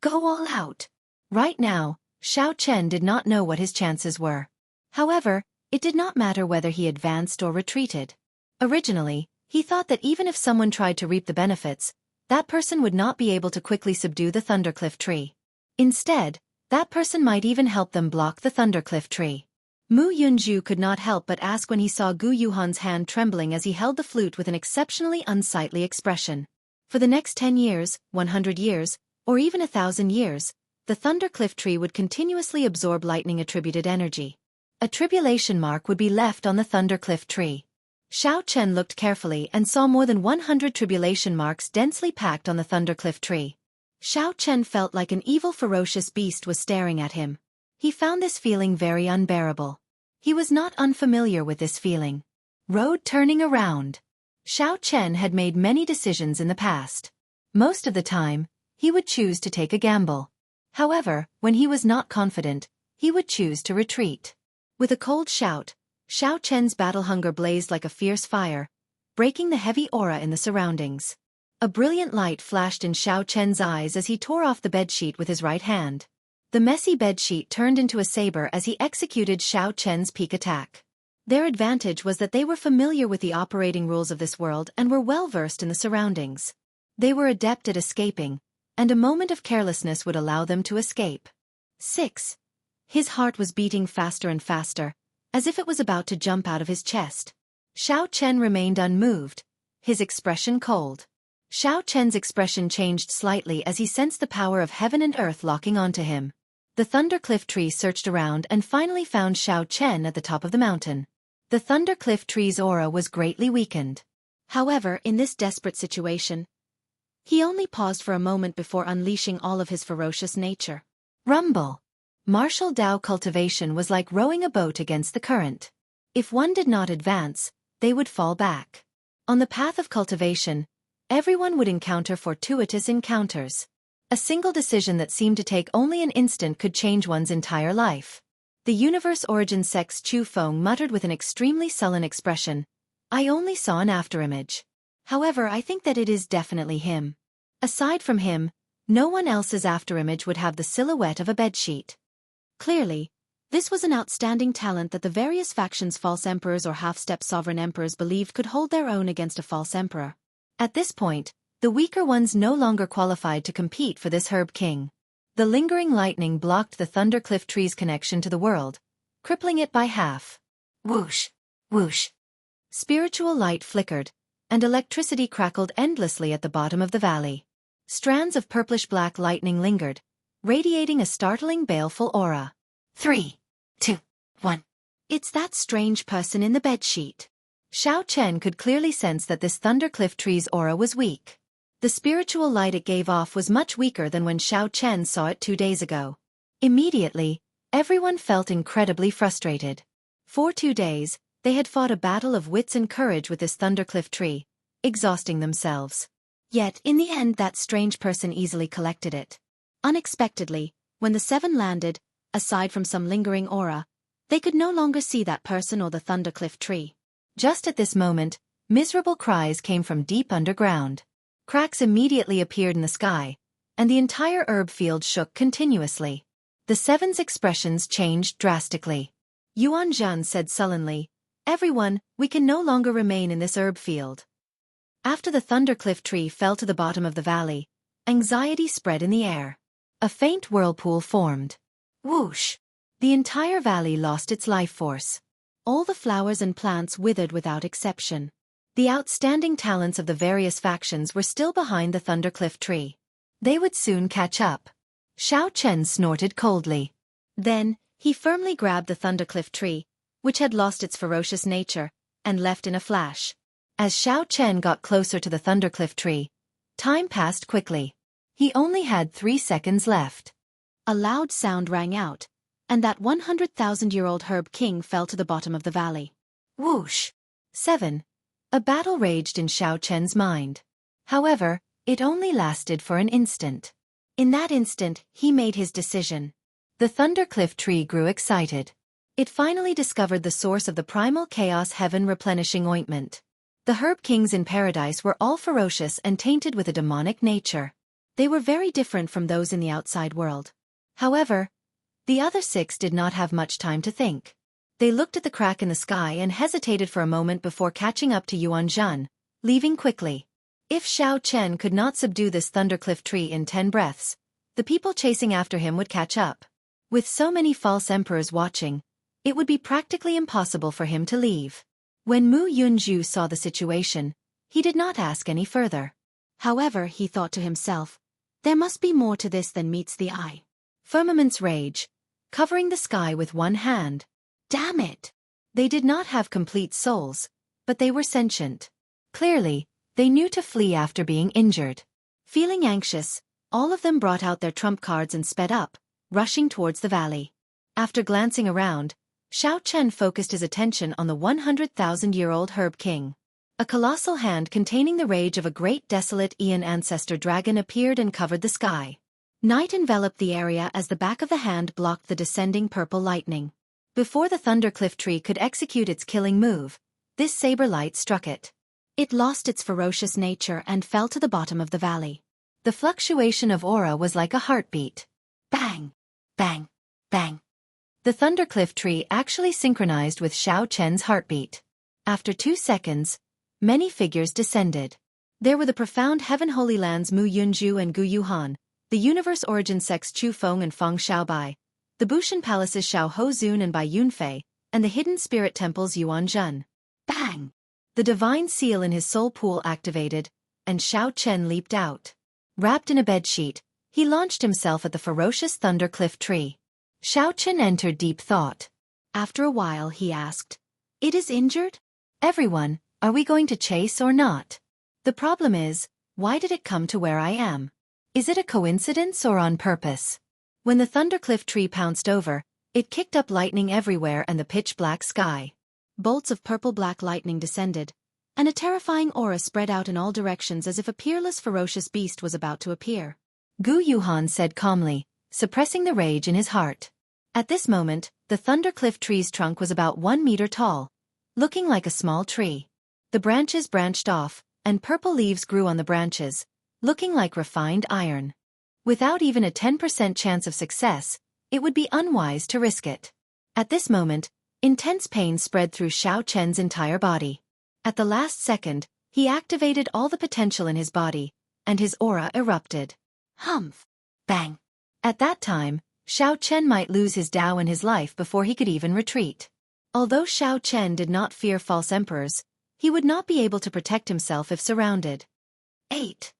A: Go all out! Right now, Xiao Chen did not know what his chances were. However, it did not matter whether he advanced or retreated. Originally, he thought that even if someone tried to reap the benefits, that person would not be able to quickly subdue the Thundercliff tree. Instead, that person might even help them block the Thundercliff tree. Mu Yunju could not help but ask when he saw Gu Yuhan's hand trembling as he held the flute with an exceptionally unsightly expression. For the next 10 years, 100 years, or even 1,000 years, the Thundercliff tree would continuously absorb lightning-attributed energy. A tribulation mark would be left on the Thundercliff tree. Xiao Chen looked carefully and saw more than 100 tribulation marks densely packed on the Thundercliff tree. Xiao Chen felt like an evil ferocious beast was staring at him. He found this feeling very unbearable. He was not unfamiliar with this feeling. Road turning around. Xiao Chen had made many decisions in the past. Most of the time, he would choose to take a gamble. However, when he was not confident, he would choose to retreat. With a cold shout, Xiao Chen's battle hunger blazed like a fierce fire, breaking the heavy aura in the surroundings. A brilliant light flashed in Xiao Chen's eyes as he tore off the bedsheet with his right hand. The messy bedsheet turned into a saber as he executed Xiao Chen's peak attack. Their advantage was that they were familiar with the operating rules of this world and were well versed in the surroundings. They were adept at escaping, and a moment of carelessness would allow them to escape. 6. His heart was beating faster and faster, as if it was about to jump out of his chest. Xiao Chen remained unmoved, his expression cold. Xiao Chen's expression changed slightly as he sensed the power of heaven and earth locking onto him. The Thundercliff tree searched around and finally found Xiao Chen at the top of the mountain. The Thundercliff tree's aura was greatly weakened. However, in this desperate situation, he only paused for a moment before unleashing all of his ferocious nature. Rumble. Martial Dao cultivation was like rowing a boat against the current. If one did not advance, they would fall back. On the path of cultivation, everyone would encounter fortuitous encounters. A single decision that seemed to take only an instant could change one's entire life. The universe origin sex Chu Feng muttered with an extremely sullen expression. I only saw an afterimage. However, I think that it is definitely him. Aside from him, no one else's afterimage would have the silhouette of a bedsheet. Clearly, this was an outstanding talent that the various factions' false emperors or half-step sovereign emperors believed could hold their own against a false emperor. At this point, the weaker ones no longer qualified to compete for this herb king. The lingering lightning blocked the Thundercliff tree's connection to the world, crippling it by half. Whoosh! Whoosh! Spiritual light flickered, and electricity crackled endlessly at the bottom of the valley. Strands of purplish-black lightning lingered, radiating a startling baleful aura. 3, 2, 1. It's that strange person in the bedsheet. Xiao Chen could clearly sense that this Thundercliff tree's aura was weak. The spiritual light it gave off was much weaker than when Xiao Chen saw it 2 days ago. Immediately, everyone felt incredibly frustrated. For 2 days, they had fought a battle of wits and courage with this Thundercliff tree, exhausting themselves. Yet, in the end, that strange person easily collected it. Unexpectedly, when the 7 landed, aside from some lingering aura, they could no longer see that person or the Thundercliff tree. Just at this moment, miserable cries came from deep underground. Cracks immediately appeared in the sky, and the entire herb field shook continuously. The 7's expressions changed drastically. Yuan Zhan said sullenly, "Everyone, we can no longer remain in this herb field." After the Thundercliff tree fell to the bottom of the valley, anxiety spread in the air. A faint whirlpool formed. Whoosh! The entire valley lost its life force. All the flowers and plants withered without exception. The outstanding talents of the various factions were still behind the Thundercliff tree. They would soon catch up. Xiao Chen snorted coldly. Then, he firmly grabbed the Thundercliff tree, which had lost its ferocious nature, and left in a flash. As Xiao Chen got closer to the Thundercliff tree, time passed quickly. He only had 3 seconds left. A loud sound rang out, and that 100,000-year-old herb king fell to the bottom of the valley. Whoosh! 7. A battle raged in Xiao Chen's mind. However, it only lasted for an instant. In that instant, he made his decision. The Thundercliff tree grew excited. It finally discovered the source of the primal chaos heaven replenishing ointment. The herb kings in paradise were all ferocious and tainted with a demonic nature. They were very different from those in the outside world. However, the other 6 did not have much time to think. They looked at the crack in the sky and hesitated for a moment before catching up to Yuan Zhan, leaving quickly. If Xiao Chen could not subdue this Thundercliff tree in 10 breaths, the people chasing after him would catch up. With so many false emperors watching, it would be practically impossible for him to leave. When Mu Yunju saw the situation, he did not ask any further. However, he thought to himself, there must be more to this than meets the eye. Firmaments rage, covering the sky with one hand. Damn it! They did not have complete souls, but they were sentient. Clearly, they knew to flee after being injured. Feeling anxious, all of them brought out their trump cards and sped up, rushing towards the valley. After glancing around, Xiao Chen focused his attention on the 100,000-year-old Herb King. A colossal hand containing the rage of a great desolate Aeon ancestor dragon appeared and covered the sky. Night enveloped the area as the back of the hand blocked the descending purple lightning. Before the thundercliff tree could execute its killing move, this saber light struck it. It lost its ferocious nature and fell to the bottom of the valley. The fluctuation of aura was like a heartbeat. Bang! Bang! Bang! The thundercliff tree actually synchronized with Xiao Chen's heartbeat. After 2 seconds, many figures descended. There were the profound Heaven Holy Lands Mu Yunju and Gu Yuhan, the Universe Origin sects Chu Feng and Feng Xiaobai, the Bushan Palaces Xiao Hozun and Bai Yunfei, and the hidden spirit temples Yuan Zhen. Bang! The divine seal in his soul pool activated, and Xiao Chen leaped out. Wrapped in a bedsheet, he launched himself at the ferocious thundercliff tree. Xiao Chen entered deep thought. After a while he asked, "It is injured? Everyone, are we going to chase or not? The problem is, why did it come to where I am? Is it a coincidence or on purpose?" When the thundercliff tree pounced over, it kicked up lightning everywhere and the pitch-black sky. Bolts of purple-black lightning descended, and a terrifying aura spread out in all directions as if a peerless ferocious beast was about to appear. Gu Yuhan said calmly, suppressing the rage in his heart. At this moment, the thundercliff tree's trunk was about 1 meter tall, looking like a small tree. The branches branched off, and purple leaves grew on the branches, looking like refined iron. Without even a 10% chance of success, it would be unwise to risk it. At this moment, intense pain spread through Xiao Chen's entire body. At the last second, he activated all the potential in his body, and his aura erupted. Humph! Bang! At that time, Xiao Chen might lose his Tao and his life before he could even retreat. Although Xiao Chen did not fear false emperors, he would not be able to protect himself if surrounded. 8.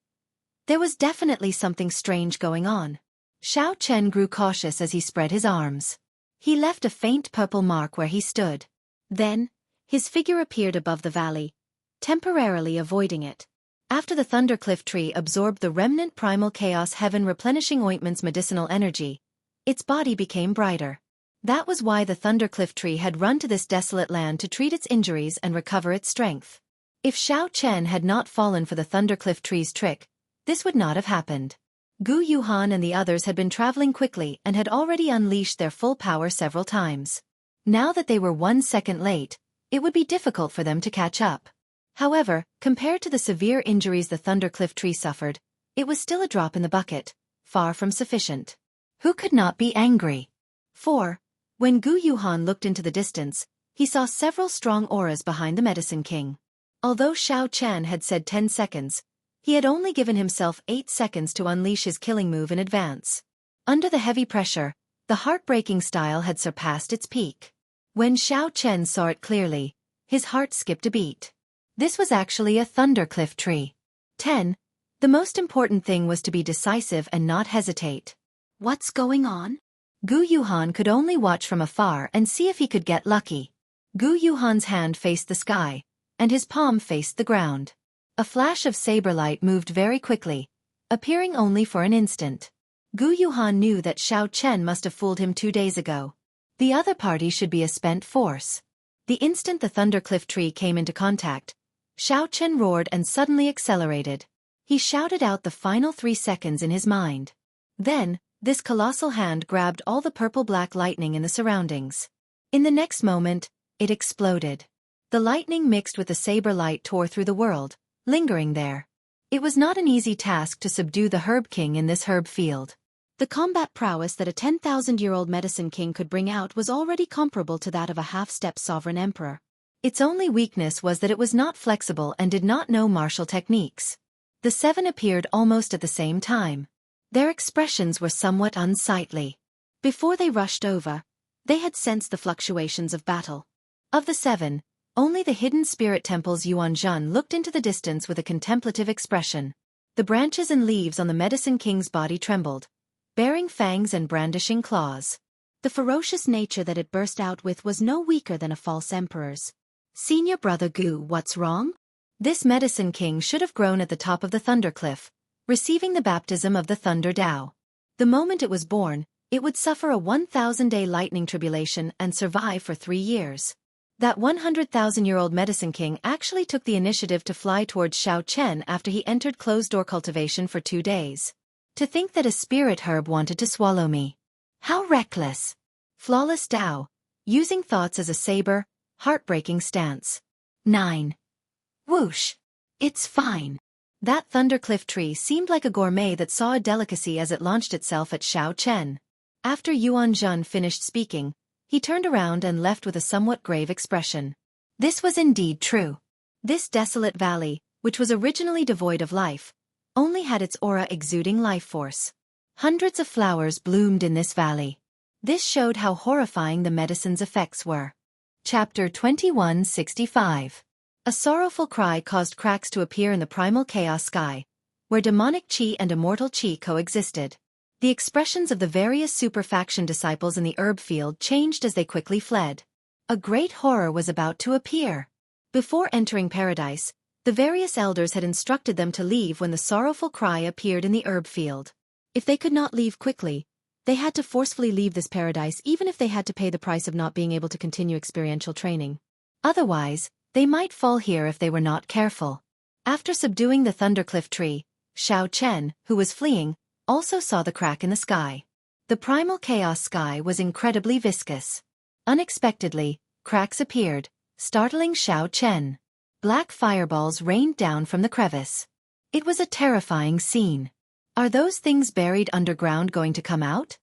A: There was definitely something strange going on. Xiao Chen grew cautious as he spread his arms. He left a faint purple mark where he stood. Then, his figure appeared above the valley, temporarily avoiding it. After the thundercliff tree absorbed the remnant primal chaos heaven replenishing ointment's medicinal energy, its body became brighter. That was why the thundercliff tree had run to this desolate land to treat its injuries and recover its strength. If Xiao Chen had not fallen for the thundercliff tree's trick, this would not have happened. Gu Yuhan and the others had been traveling quickly and had already unleashed their full power several times. Now that they were 1 second late, it would be difficult for them to catch up. However, compared to the severe injuries the thundercliff tree suffered, it was still a drop in the bucket, far from sufficient. Who could not be angry? 4. When Gu Yuhan looked into the distance, he saw several strong auras behind the Medicine King. Although Xiao Chen had said 10 seconds, he had only given himself 8 seconds to unleash his killing move in advance. Under the heavy pressure, the heartbreaking style had surpassed its peak. When Xiao Chen saw it clearly, his heart skipped a beat. This was actually a thundercliff tree. 10. The most important thing was to be decisive and not hesitate. What's going on? Gu Yuhan could only watch from afar and see if he could get lucky. Gu Yuhan's hand faced the sky, and his palm faced the ground. A flash of saber light moved very quickly, appearing only for an instant. Gu Yuhan knew that Xiao Chen must have fooled him 2 days ago. The other party should be a spent force. The instant the thundercliff tree came into contact, Xiao Chen roared and suddenly accelerated. He shouted out the final 3 seconds in his mind. Then, this colossal hand grabbed all the purple-black lightning in the surroundings. In the next moment, it exploded. The lightning mixed with the saber light tore through the world, lingering there. It was not an easy task to subdue the Herb King in this herb field. The combat prowess that a 10,000-year-old Medicine King could bring out was already comparable to that of a half-step sovereign emperor. Its only weakness was that it was not flexible and did not know martial techniques. The 7 appeared almost at the same time. Their expressions were somewhat unsightly. Before they rushed over, they had sensed the fluctuations of battle. Of the 7, only the hidden spirit temple's Yuan Zhen looked into the distance with a contemplative expression. The branches and leaves on the Medicine King's body trembled, bearing fangs and brandishing claws. The ferocious nature that it burst out with was no weaker than a false emperor's. Senior brother Gu, what's wrong? This Medicine King should have grown at the top of the thundercliff, receiving the baptism of the Thunder Tao. The moment it was born, It would suffer a 1,000-day lightning tribulation and survive for 3 years. That 100,000-year-old medicine king actually took the initiative to fly towards Xianxia after he entered closed-door cultivation for 2 days. To think that a spirit herb wanted to swallow me. How reckless! Flawless Tao, using thoughts as a saber, heartbreaking stance. 9. Whoosh! It's fine. That thundercliff tree seemed like a gourmet that saw a delicacy as it launched itself at Xianxia. After Yuan Zhen finished speaking, he turned around and left with a somewhat grave expression. This was indeed true. This desolate valley, which was originally devoid of life, only had its aura exuding life force. Hundreds of flowers bloomed in this valley. This showed how horrifying the medicine's effects were. Chapter 2165. A sorrowful cry caused cracks to appear in the primal chaos sky, where demonic chi and immortal chi coexisted. The expressions of the various super-faction disciples in the herb field changed as they quickly fled. A great horror was about to appear. Before entering paradise, the various elders had instructed them to leave when the sorrowful cry appeared in the herb field. If they could not leave quickly, they had to forcefully leave this paradise even if they had to pay the price of not being able to continue experiential training. Otherwise, they might fall here if they were not careful. After subduing the thundercliff tree, Xianxia, who was fleeing, also saw the crack in the sky. The primal chaos sky was incredibly viscous. Unexpectedly, cracks appeared, startling Xianxia. Black fireballs rained down from the crevice. It was a terrifying scene. Are those things buried underground going to come out?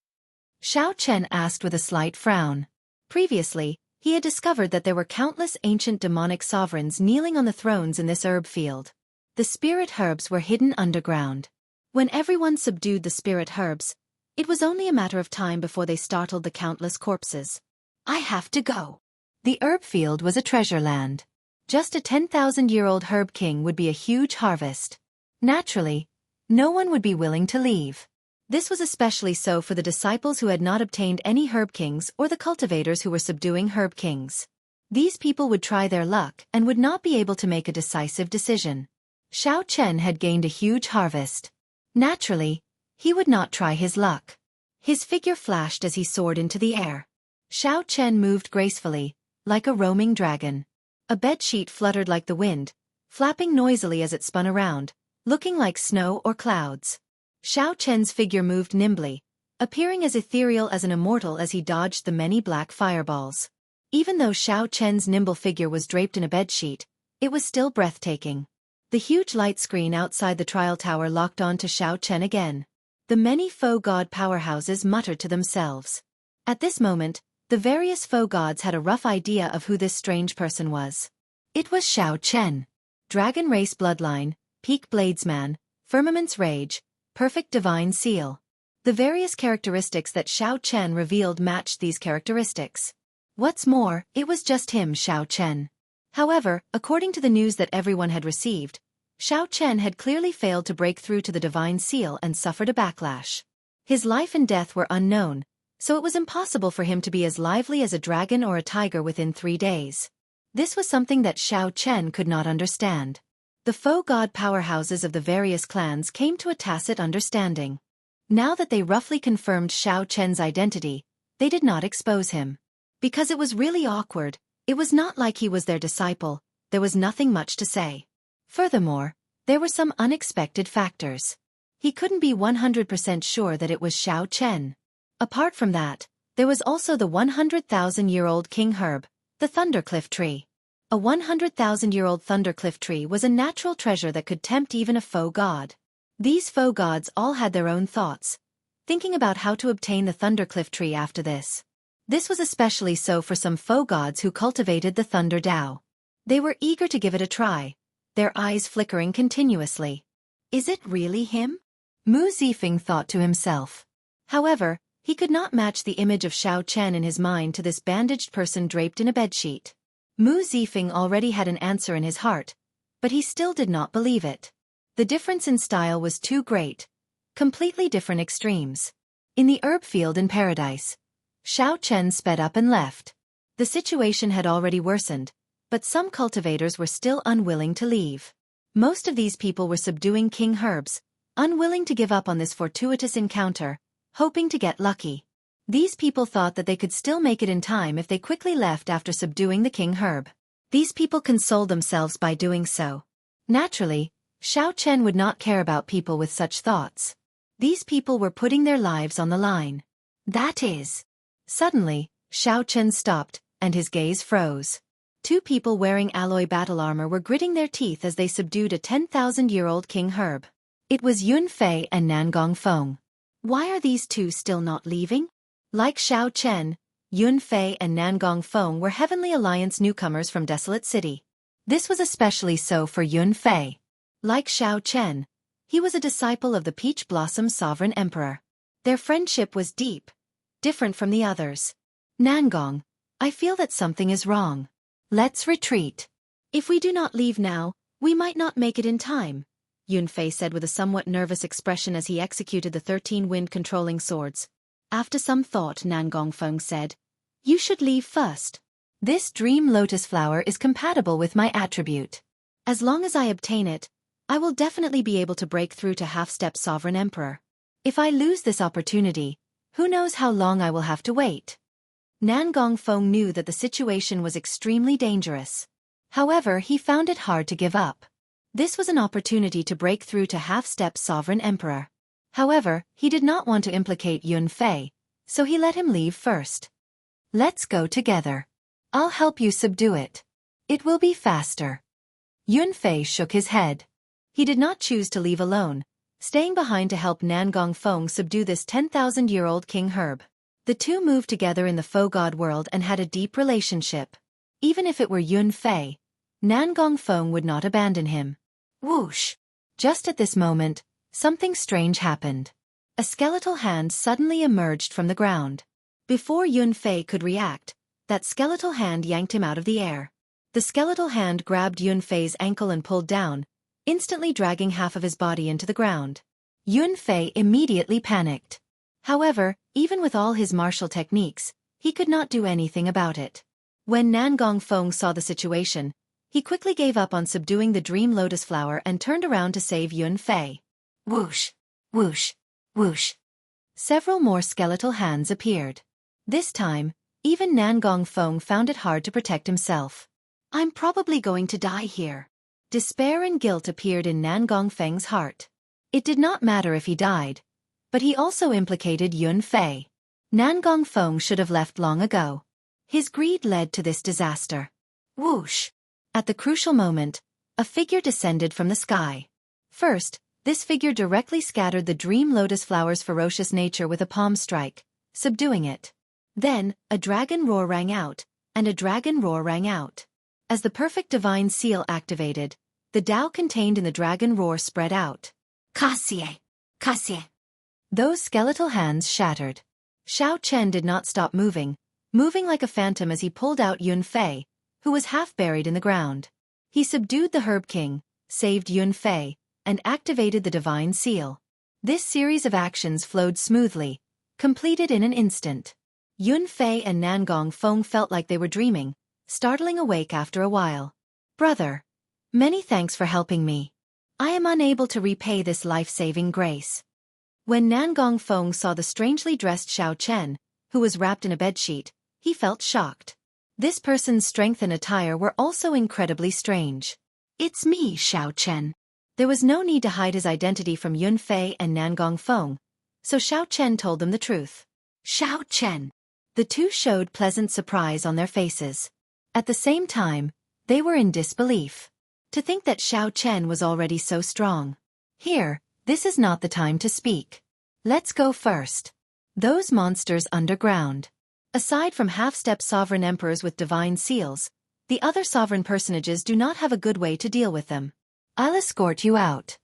A: Xianxia asked with a slight frown. Previously, he had discovered that there were countless ancient demonic sovereigns kneeling on the thrones in this herb field. The spirit herbs were hidden underground. When everyone subdued the spirit herbs, it was only a matter of time before they startled the countless corpses. I have to go. The herb field was a treasure land. Just a 10,000-year-old herb king would be a huge harvest. Naturally, no one would be willing to leave. This was especially so for the disciples who had not obtained any herb kings or the cultivators who were subduing herb kings. These people would try their luck and would not be able to make a decisive decision. Xianxia had gained a huge harvest. Naturally, he would not try his luck. His figure flashed as he soared into the air. Xianxia moved gracefully, like a roaming dragon. A bedsheet fluttered like the wind, flapping noisily as it spun around, looking like snow or clouds. Xianxia's figure moved nimbly, appearing as ethereal as an immortal as he dodged the many black fireballs. Even though Xianxia's nimble figure was draped in a bedsheet, it was still breathtaking. The huge light screen outside the trial tower locked on to Xianxia again. The many faux god powerhouses muttered to themselves. At this moment, the various faux gods had a rough idea of who this strange person was. It was Xianxia. Dragon race bloodline, peak bladesman, firmament's rage, perfect divine seal. The various characteristics that Xianxia revealed matched these characteristics. What's more, it was just him, Xianxia. However, according to the news that everyone had received, Xianxia had clearly failed to break through to the divine seal and suffered a backlash. His life and death were unknown, so it was impossible for him to be as lively as a dragon or a tiger within 3 days. This was something that Xianxia could not understand. The faux god powerhouses of the various clans came to a tacit understanding. Now that they roughly confirmed Xianxia's identity, they did not expose him. Because it was really awkward, it was not like he was their disciple, there was nothing much to say. Furthermore, there were some unexpected factors. He couldn't be 100% sure that it was Xianxia. Apart from that, there was also the 100,000-year-old king herb, the thundercliff tree. A 100,000-year-old thundercliff tree was a natural treasure that could tempt even a faux god. These faux gods all had their own thoughts, thinking about how to obtain the thundercliff tree after this. This was especially so for some faux gods who cultivated the Thunder Dao. They were eager to give it a try, their eyes flickering continuously. Is it really him? Mu Zifeng thought to himself. However, he could not match the image of Xianxia in his mind to this bandaged person draped in a bedsheet. Mu Zifeng already had an answer in his heart, but he still did not believe it. The difference in style was too great. Completely different extremes. In the herb field in paradise, Xianxia sped up and left. The situation had already worsened, but some cultivators were still unwilling to leave. Most of these people were subduing king herbs, unwilling to give up on this fortuitous encounter, hoping to get lucky. These people thought that they could still make it in time if they quickly left after subduing the king herb. These people consoled themselves by doing so. Naturally, Xiao Chen would not care about people with such thoughts. These people were putting their lives on the line. That is. Suddenly, Xiao Chen stopped, and his gaze froze. Two people wearing alloy battle armor were gritting their teeth as they subdued a 10,000-year-old king herb. It was Yun Fei and Nan Gongfeng. Why are these two still not leaving? Like Xiao Chen, Yun Fei and Nan Gongfeng were Heavenly Alliance newcomers from Desolate City. This was especially so for Yun Fei. Like Xiao Chen, he was a disciple of the Peach Blossom Sovereign Emperor. Their friendship was deep, different from the others. Nangong, I feel that something is wrong. Let's retreat. If we do not leave now, we might not make it in time, Yun Fei said with a somewhat nervous expression as he executed the 13 wind-controlling swords. After some thought, Nan Gongfeng said, You should leave first. This dream lotus flower is compatible with my attribute. As long as I obtain it, I will definitely be able to break through to half-step Sovereign Emperor. If I lose this opportunity, who knows how long I will have to wait. Nan Gongfeng knew that the situation was extremely dangerous. However, he found it hard to give up. This was an opportunity to break through to half-step Sovereign Emperor. However, he did not want to implicate Yun Fei, so he let him leave first. Let's go together. I'll help you subdue it. It will be faster. Yun Fei shook his head. He did not choose to leave alone, staying behind to help Nan Gongfeng subdue this 10,000-year-old king herb. The two moved together in the faux god world and had a deep relationship. Even if it were Yun Fei, Nan Gongfeng would not abandon him. Whoosh! Just at this moment, something strange happened. A skeletal hand suddenly emerged from the ground. Before Yun Fei could react, that skeletal hand yanked him out of the air. The skeletal hand grabbed Yun Fei's ankle and pulled down, instantly dragging half of his body into the ground. Yun Fei immediately panicked. However, even with all his martial techniques, he could not do anything about it. When Nan Gongfeng saw the situation, he quickly gave up on subduing the dream lotus flower and turned around to save Yun Fei. Whoosh! Whoosh! Whoosh! Several more skeletal hands appeared. This time, even Nan Gongfeng found it hard to protect himself. I'm probably going to die here. Despair and guilt appeared in Nan Gongfeng's heart. It did not matter if he died, but he also implicated Yun Fei. Nan Gongfeng should have left long ago. His greed led to this disaster. Whoosh! At the crucial moment, a figure descended from the sky. First, this figure directly scattered the dream lotus flower's ferocious nature with a palm strike, subduing it. Then, a dragon roar rang out, and a dragon roar rang out. As the perfect divine seal activated, the Tao contained in the dragon roar spread out. Kasie! Kasie! Those skeletal hands shattered. Xiao Chen did not stop moving like a phantom as he pulled out Yun Fei, who was half buried in the ground. He subdued the Herb King, saved Yun Fei, and activated the divine seal. This series of actions flowed smoothly, completed in an instant. Yun Fei and Nan Gongfeng felt like they were dreaming, startling awake after a while. Brother, many thanks for helping me. I am unable to repay this life-saving grace. When Nan Gongfeng saw the strangely dressed Xiao Chen, who was wrapped in a bedsheet, he felt shocked. This person's strength and attire were also incredibly strange. It's me, Xiao Chen. There was no need to hide his identity from Yun Fei and Nan Gongfeng, so Xiao Chen told them the truth. Xiao Chen. The two showed pleasant surprise on their faces. At the same time, they were in disbelief. To think that Xiao Chen was already so strong. Here, this is not the time to speak. Let's go first. Those monsters underground. Aside from half-step sovereign emperors with divine seals, the other sovereign personages do not have a good way to deal with them. I'll escort you out.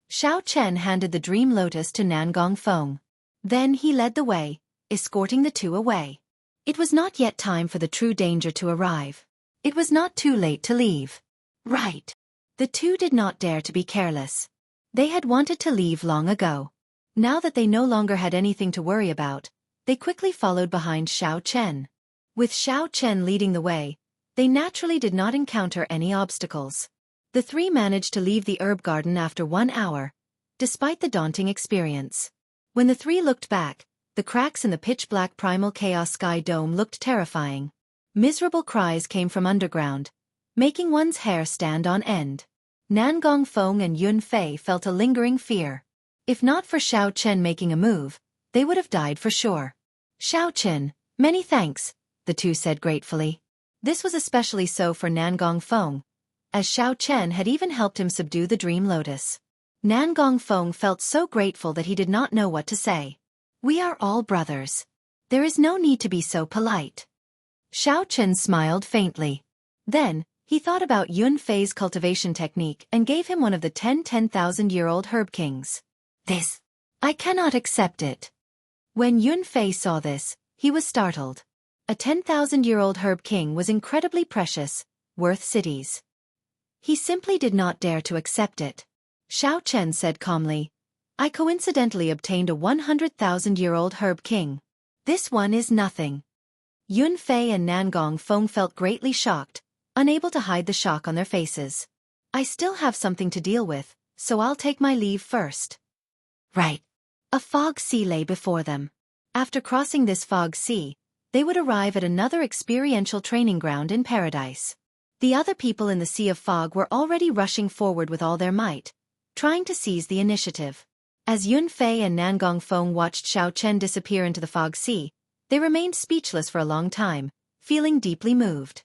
A: Xiao Chen handed the dream lotus to Nan Gongfeng. Then he led the way, escorting the two away. It was not yet time for the true danger to arrive. It was not too late to leave. Right. The two did not dare to be careless. They had wanted to leave long ago. Now that they no longer had anything to worry about, they quickly followed behind Xiao Chen. With Xiao Chen leading the way, they naturally did not encounter any obstacles. The three managed to leave the herb garden after 1 hour, despite the daunting experience. When the three looked back, The cracks in the pitch-black primal chaos sky dome looked terrifying. Miserable cries came from underground, making one's hair stand on end. Nan Gongfeng and Yun Fei felt a lingering fear. If not for Xiao Chen making a move, they would have died for sure. Xiao Chen, many thanks, the two said gratefully. This was especially so for Nan Gongfeng, as Xiao Chen had even helped him subdue the Dream Lotus. Nan Gongfeng felt so grateful that he did not know what to say. We are all brothers. There is no need to be so polite. Xiao Chen smiled faintly. Then, he thought about Yun Fei's cultivation technique and gave him one of the 10,000-year-old herb kings. This. I cannot accept it. When Yun Fei saw this, he was startled. A 10,000-year-old herb king was incredibly precious, worth cities. He simply did not dare to accept it. Xiao Chen said calmly, I coincidentally obtained a 100,000-year-old herb king. This one is nothing. Yun Fei and Nan Gongfeng felt greatly shocked, unable to hide the shock on their faces. I still have something to deal with, so I'll take my leave first. Right. A fog sea lay before them. After crossing this fog sea, they would arrive at another experiential training ground in paradise. The other people in the sea of fog were already rushing forward with all their might, trying to seize the initiative. As Yun Fei and Nan Gongfeng watched Xiao Chen disappear into the fog sea, they remained speechless for a long time, feeling deeply moved.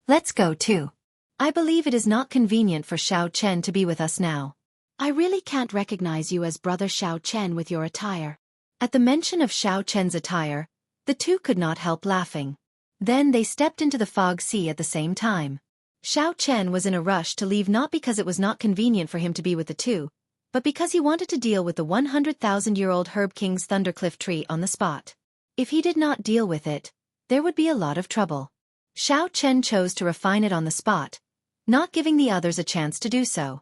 A: Let's go too. I believe it is not convenient for Xiao Chen to be with us now. I really can't recognize you as Brother Xiao Chen with your attire. At the mention of Xiao Chen's attire, the two could not help laughing. Then they stepped into the fog sea at the same time. Xiao Chen was in a rush to leave not because it was not convenient for him to be with the two, but because he wanted to deal with the 100,000-year-old Herb King's Thundercliff tree on the spot. If he did not deal with it, there would be a lot of trouble. Xiao Chen chose to refine it on the spot, not giving the others a chance to do so.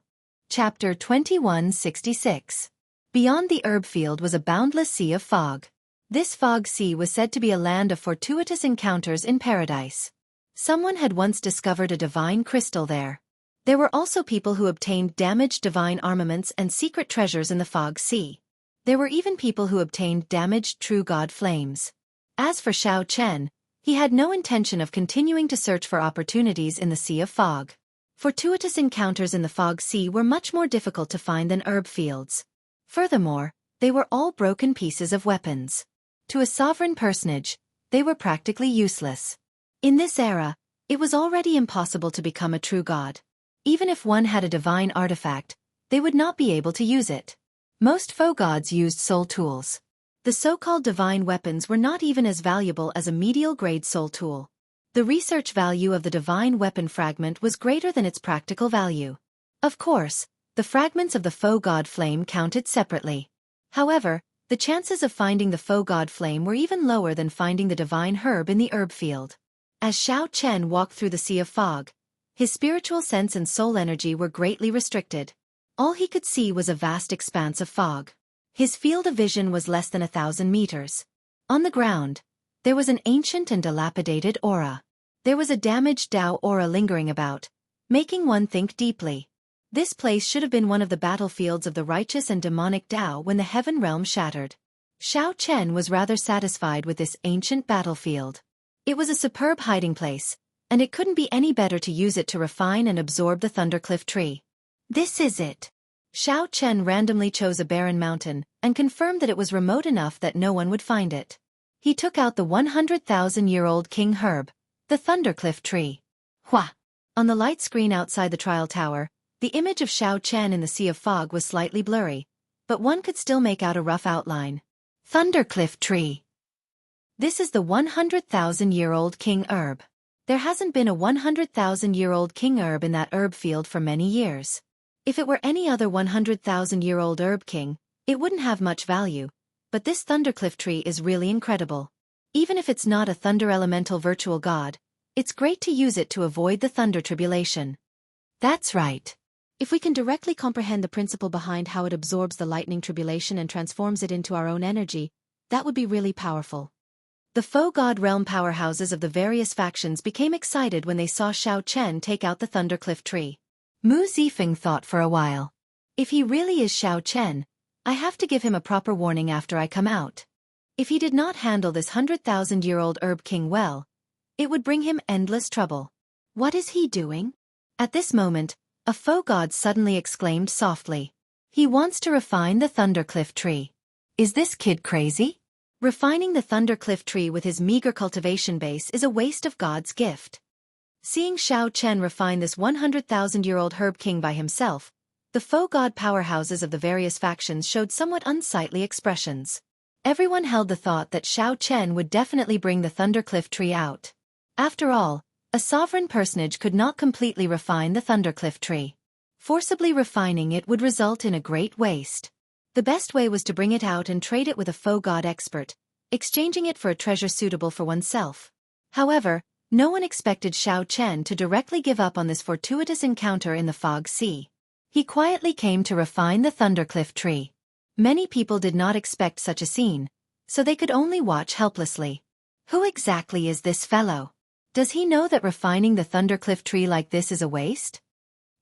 A: Chapter 2166. Beyond the herb field was a boundless sea of fog. This fog sea was said to be a land of fortuitous encounters in paradise. Someone had once discovered a divine crystal there. There were also people who obtained damaged divine armaments and secret treasures in the fog sea. There were even people who obtained damaged true god flames. As for Xiao Chen, he had no intention of continuing to search for opportunities in the sea of fog. Fortuitous encounters in the fog sea were much more difficult to find than herb fields. Furthermore, they were all broken pieces of weapons. To a sovereign personage, they were practically useless. In this era, it was already impossible to become a true god. Even if one had a divine artifact, they would not be able to use it. Most foe gods used soul tools. The so-called divine weapons were not even as valuable as a medial-grade soul tool. The research value of the divine weapon fragment was greater than its practical value. Of course, the fragments of the foe god flame counted separately. However, the chances of finding the foe god flame were even lower than finding the divine herb in the herb field. As Xiao Chen walked through the sea of fog, his spiritual sense and soul energy were greatly restricted. All he could see was a vast expanse of fog. His field of vision was less than 1,000 meters. On the ground, there was an ancient and dilapidated aura. There was a damaged Dao aura lingering about, making one think deeply. This place should have been one of the battlefields of the righteous and demonic Dao when the heaven realm shattered. Xiao Chen was rather satisfied with this ancient battlefield. It was a superb hiding place, and it couldn't be any better to use it to refine and absorb the Thundercliff tree. This is it. Xiao Chen randomly chose a barren mountain and confirmed that it was remote enough that no one would find it. He took out the 100,000-year-old king herb, the Thundercliff tree. Hua! On the light screen outside the trial tower, the image of Xiao Chen in the sea of fog was slightly blurry, but one could still make out a rough outline. Thundercliff tree. This is the 100,000-year-old king herb. There hasn't been a 100,000-year-old king herb in that herb field for many years. If it were any other 100,000-year-old herb king, it wouldn't have much value, but this Thundercliff tree is really incredible. Even if it's not a thunder elemental virtual god, it's great to use it to avoid the thunder tribulation. That's right. If we can directly comprehend the principle behind how it absorbs the lightning tribulation and transforms it into our own energy, that would be really powerful. The foe god realm powerhouses of the various factions became excited when they saw Xiao Chen take out the Thundercliff tree. Mu Zifeng thought for a while. If he really is Xiao Chen, I have to give him a proper warning after I come out. If he did not handle this 100,000-year-old herb king well, it would bring him endless trouble. What is he doing? At this moment, a foe god suddenly exclaimed softly. He wants to refine the Thundercliff tree. Is this kid crazy? Refining the Thundercliff tree with his meager cultivation base is a waste of God's gift. Seeing Xiao Chen refine this 100,000-year-old herb king by himself, the foe god powerhouses of the various factions showed somewhat unsightly expressions. Everyone held the thought that Xiao Chen would definitely bring the Thundercliff tree out. After all, a sovereign personage could not completely refine the Thundercliff tree. Forcibly refining it would result in a great waste. The best way was to bring it out and trade it with a foe god expert, exchanging it for a treasure suitable for oneself. However, no one expected Xiao Chen to directly give up on this fortuitous encounter in the Fog Sea. He quietly came to refine the Thundercliff tree. Many people did not expect such a scene, so they could only watch helplessly. Who exactly is this fellow? Does he know that refining the Thundercliff tree like this is a waste?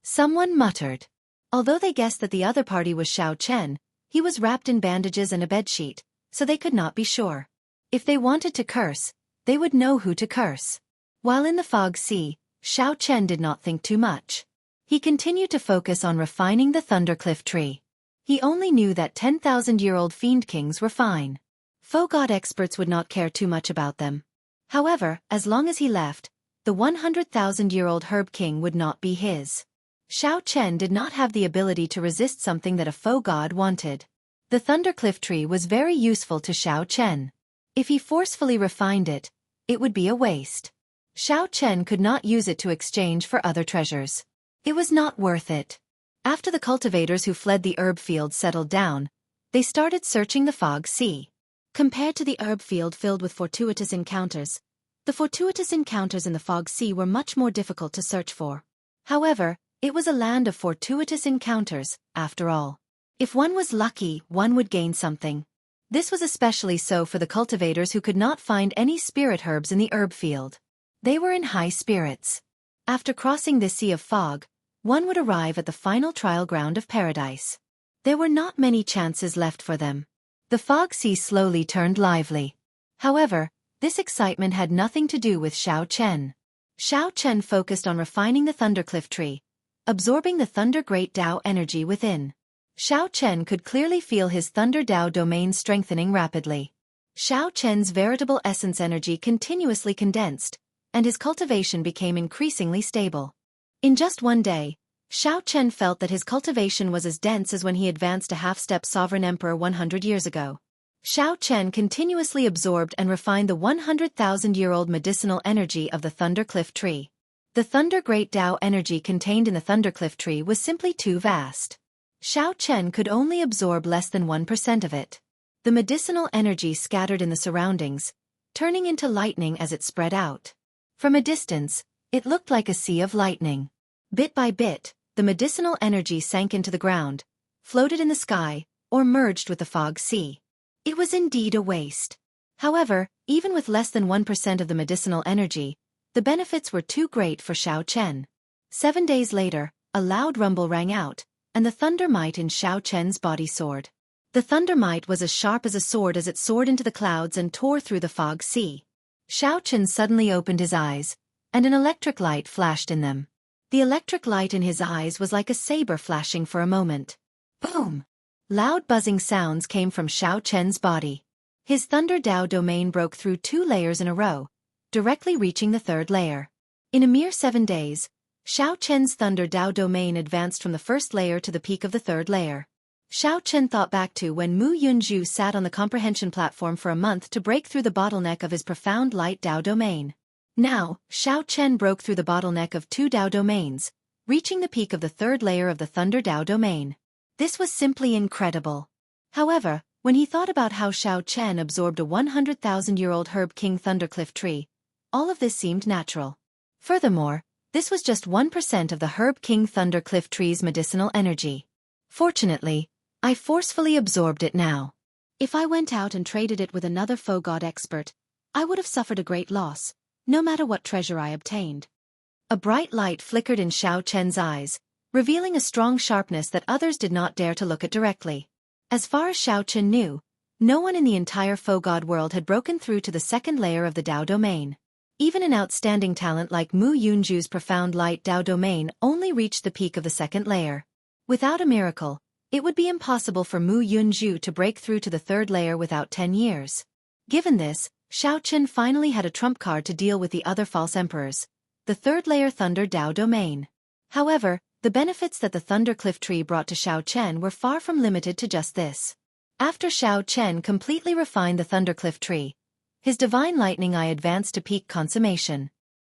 A: Someone muttered. Although they guessed that the other party was Xiao Chen, he was wrapped in bandages and a bedsheet, so they could not be sure. If they wanted to curse, they would know who to curse. While in the Fog Sea, Xiao Chen did not think too much. He continued to focus on refining the Thundercliff tree. He only knew that 10,000-year-old fiend kings were fine. Foe god experts would not care too much about them. However, as long as he left, the 100,000-year-old herb king would not be his. Xiao Chen did not have the ability to resist something that a foe god wanted. The Thundercliff tree was very useful to Xiao Chen. If he forcefully refined it, it would be a waste. Xiao Chen could not use it to exchange for other treasures. It was not worth it. After the cultivators who fled the herb field settled down, they started searching the Fog Sea. Compared to the herb field filled with fortuitous encounters, the fortuitous encounters in the Fog Sea were much more difficult to search for. However, it was a land of fortuitous encounters, after all. If one was lucky, one would gain something. This was especially so for the cultivators who could not find any spirit herbs in the herb field. They were in high spirits. After crossing this sea of fog, one would arrive at the final trial ground of paradise. There were not many chances left for them. The Fog Sea slowly turned lively. However, this excitement had nothing to do with Xiao Chen. Xiao Chen focused on refining the Thundercliff tree, absorbing the Thunder Great Tao energy within. Xiao Chen could clearly feel his Thunder Tao domain strengthening rapidly. Xiao Chen's veritable essence energy continuously condensed, and his cultivation became increasingly stable. In just one day, Xiao Chen felt that his cultivation was as dense as when he advanced a half-step sovereign emperor 100 years ago. Xiao Chen continuously absorbed and refined the 100,000-year-old medicinal energy of the Thundercliff tree. The Thunder Great Tao energy contained in the Thundercliff tree was simply too vast. Xiao Chen could only absorb less than 1% of it. The medicinal energy scattered in the surroundings, turning into lightning as it spread out. From a distance, it looked like a sea of lightning. Bit by bit, the medicinal energy sank into the ground, floated in the sky, or merged with the Fog Sea. It was indeed a waste. However, even with less than 1% of the medicinal energy, the benefits were too great for Xiao Chen. 7 days later, a loud rumble rang out, and the thunder might in Xiao Chen's body soared. The thunder might was as sharp as a sword as it soared into the clouds and tore through the Fog Sea. Xiao Chen suddenly opened his eyes, and an electric light flashed in them. The electric light in his eyes was like a saber flashing for a moment. Boom! Loud buzzing sounds came from Xiao Chen's body. His Thunder Tao domain broke through 2 layers in a row, directly reaching the 3rd layer. In a mere 7 days, Xiao Chen's Thunder Tao domain advanced from the 1st layer to the peak of the 3rd layer. Xiao Chen thought back to when Mu Yunzhu sat on the comprehension platform for a month to break through the bottleneck of his profound light Tao domain. Now, Xiao Chen broke through the bottleneck of 2 Tao domains, reaching the peak of the 3rd layer of the Thunder Tao domain. This was simply incredible. However, when he thought about how Xiao Chen absorbed a 100,000-year-old Herb King Thundercliff tree, all of this seemed natural. Furthermore, this was just 1% of the Herb King Thundercliff tree's medicinal energy. Fortunately, I forcefully absorbed it now. If I went out and traded it with another foe god expert, I would have suffered a great loss, no matter what treasure I obtained. A bright light flickered in Xiao Chen's eyes, revealing a strong sharpness that others did not dare to look at directly. As far as Xiao Chen knew, No one in the entire Faux God world had broken through to the second layer of the Dao domain. Even an outstanding talent like Mu Yunju's profound light Dao domain only reached the peak of the second layer. Without a miracle, it would be impossible for Mu Yunju to break through to the third layer without 10 years. Given this, Xiaochen finally had a trump card to deal with the other false emperors, the third layer Thunder Dao domain. However, the benefits that the Thunder Cliff Tree brought to Xiaochen were far from limited to just this. After Xiaochen completely refined the Thunder Cliff Tree, his divine lightning eye advanced to peak consummation.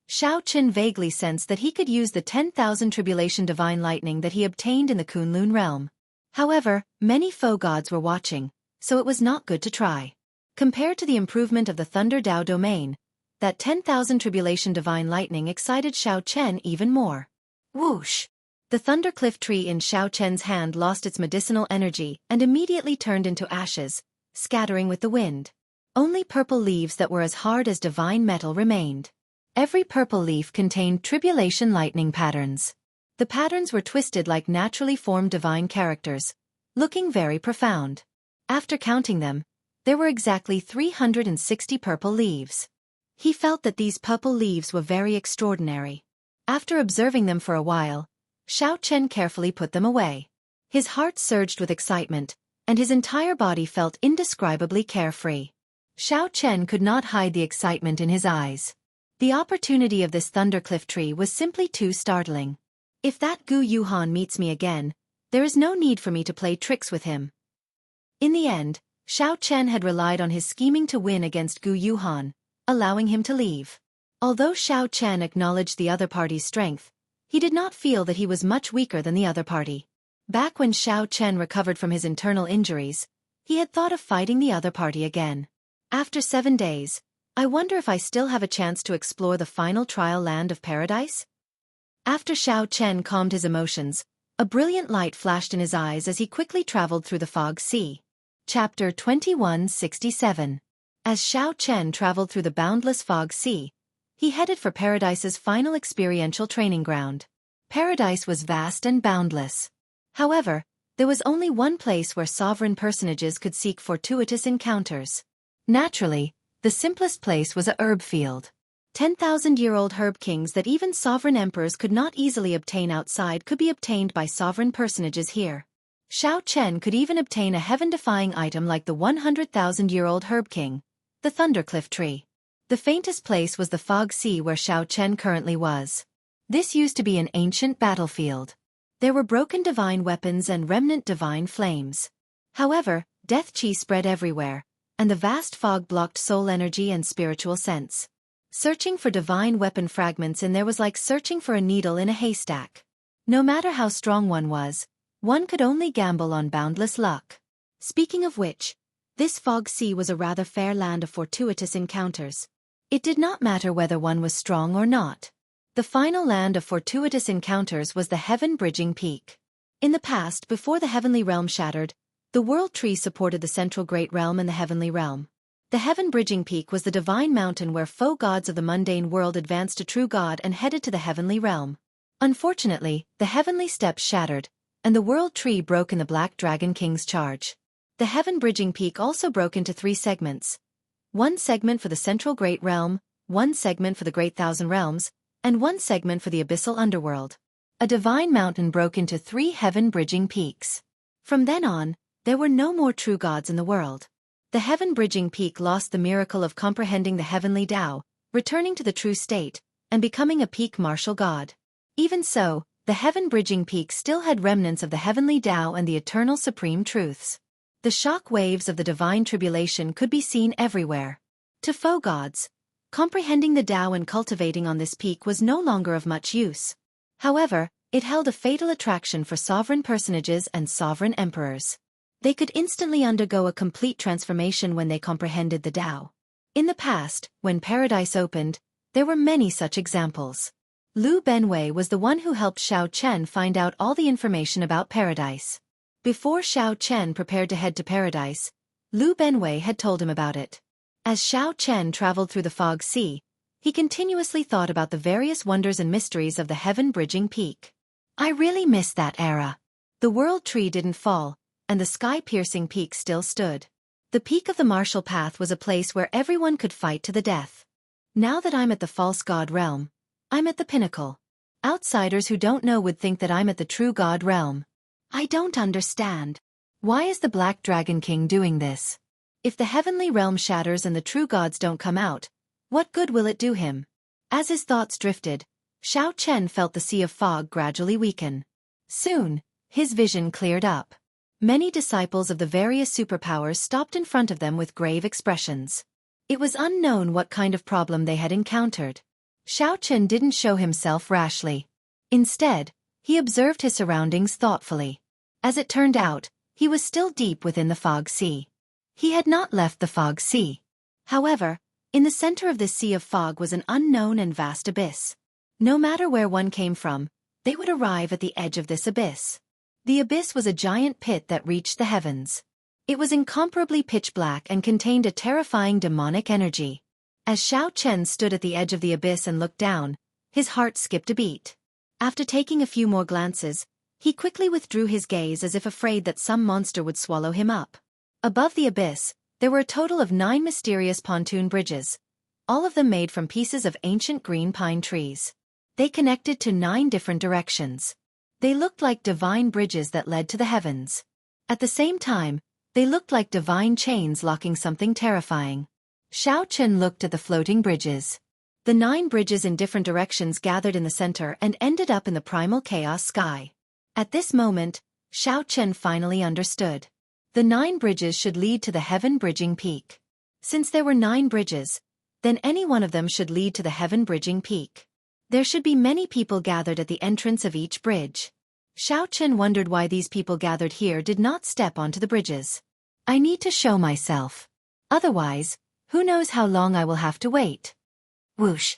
A: Xiaochen vaguely sensed that he could use the 10,000 tribulation divine lightning that he obtained in the Kunlun realm. However, many Faux gods were watching, so it was not good to try. Compared to the improvement of the Thunder Dao domain, that 10,000 tribulation divine lightning excited Xiaochen even more. Whoosh! The Thunder Cliff Tree in Xiaochen's hand lost its medicinal energy and immediately turned into ashes, scattering with the wind. Only purple leaves that were as hard as divine metal remained. Every purple leaf contained tribulation lightning patterns. The patterns were twisted like naturally formed divine characters, looking very profound. After counting them, there were exactly 360 purple leaves. He felt that these purple leaves were very extraordinary. After observing them for a while, Xiaochen carefully put them away. His heart surged with excitement, and his entire body felt indescribably carefree. Xiaochen could not hide the excitement in his eyes. The opportunity of this Thundercliff Tree was simply too startling. If that Gu Yuhan meets me again, there is no need for me to play tricks with him. In the end, Xiaochen had relied on his scheming to win against Gu Yuhan, allowing him to leave. Although Xiaochen acknowledged the other party's strength, he did not feel that he was much weaker than the other party. Back when Xiaochen recovered from his internal injuries, he had thought of fighting the other party again. After 7 days, I wonder if I still have a chance to explore the final trial land of paradise? After Xiaochen calmed his emotions, a brilliant light flashed in his eyes as he quickly traveled through the fog sea. Chapter 2167. As Xiaochen traveled through the boundless fog sea, he headed for Paradise's final experiential training ground. Paradise was vast and boundless. However, there was only one place where sovereign personages could seek fortuitous encounters. Naturally, the simplest place was a herb field. 10,000-year-old herb kings that even sovereign emperors could not easily obtain outside could be obtained by sovereign personages here. Xiaochen could even obtain a heaven-defying item like the 100,000-year-old herb king, the Thundercliff Tree. The faintest place was the fog sea where Xiaochen currently was. This used to be an ancient battlefield. There were broken divine weapons and remnant divine flames. However, death chi spread everywhere, and the vast fog blocked soul energy and spiritual sense. Searching for divine weapon fragments in there was like searching for a needle in a haystack. No matter how strong one could only gamble on boundless luck. Speaking of which, this fog sea was a rather fair land of fortuitous encounters. It did not matter whether one was strong or not. The final land of fortuitous encounters was the heaven-bridging peak. In the past, before the heavenly realm shattered, the world tree supported the central great realm and the heavenly realm. The heaven-bridging peak was the divine mountain where faux gods of the mundane world advanced to true God and headed to the heavenly realm. Unfortunately, the heavenly steps shattered, and the world tree broke in the Black Dragon King's charge. The heaven-bridging peak also broke into 3 segments. 1 segment for the central great realm, 1 segment for the great thousand realms, and 1 segment for the abyssal underworld. A divine mountain broke into 3 heaven-bridging peaks. From then on, there were no more true gods in the world. The heaven-bridging peak lost the miracle of comprehending the heavenly Tao, returning to the true state, and becoming a peak martial god. Even so, the heaven-bridging peak still had remnants of the heavenly Tao and the eternal supreme truths. The shock waves of the divine tribulation could be seen everywhere. To faux gods, comprehending the Tao and cultivating on this peak was no longer of much use. However, it held a fatal attraction for sovereign personages and sovereign emperors. They could instantly undergo a complete transformation when they comprehended the Tao. In the past, when Paradise opened, there were many such examples. Lu Benwei was the one who helped Xiaochen find out all the information about Paradise. Before Xiaochen prepared to head to Paradise, Lu Benwei had told him about it. As Xiaochen traveled through the fog sea, he continuously thought about the various wonders and mysteries of the heaven-bridging peak. I really miss that era. The world tree didn't fall, and the sky-piercing peak still stood. The peak of the martial path was a place where everyone could fight to the death. Now that I'm at the false god realm, I'm at the pinnacle. Outsiders who don't know would think that I'm at the true god realm. I don't understand. Why is the Black Dragon King doing this? If the heavenly realm shatters and the true gods don't come out, what good will it do him? As his thoughts drifted, Xiao Chen felt the sea of fog gradually weaken. Soon, his vision cleared up. Many disciples of the various superpowers stopped in front of them with grave expressions. It was unknown what kind of problem they had encountered. Xiao Chen didn't show himself rashly. Instead, he observed his surroundings thoughtfully. As it turned out, he was still deep within the fog sea. He had not left the fog sea. However, in the center of this sea of fog was an unknown and vast abyss. No matter where one came from, they would arrive at the edge of this abyss. The abyss was a giant pit that reached the heavens. It was incomparably pitch black and contained a terrifying demonic energy. As Xiao Chen stood at the edge of the abyss and looked down, his heart skipped a beat. After taking a few more glances, he quickly withdrew his gaze as if afraid that some monster would swallow him up. Above the abyss, there were a total of 9 mysterious pontoon bridges, all of them made from pieces of ancient green pine trees. They connected to 9 different directions. They looked like divine bridges that led to the heavens. At the same time, they looked like divine chains locking something terrifying. Xiao Chen looked at the floating bridges. The 9 bridges in different directions gathered in the center and ended up in the primal chaos sky. At this moment, Xiao Chen finally understood. The 9 bridges should lead to the heaven-bridging peak. Since there were 9 bridges, then any one of them should lead to the heaven-bridging peak. There should be many people gathered at the entrance of each bridge. Xiao Chen wondered why these people gathered here did not step onto the bridges. I need to show myself. Otherwise, who knows how long I will have to wait. Whoosh!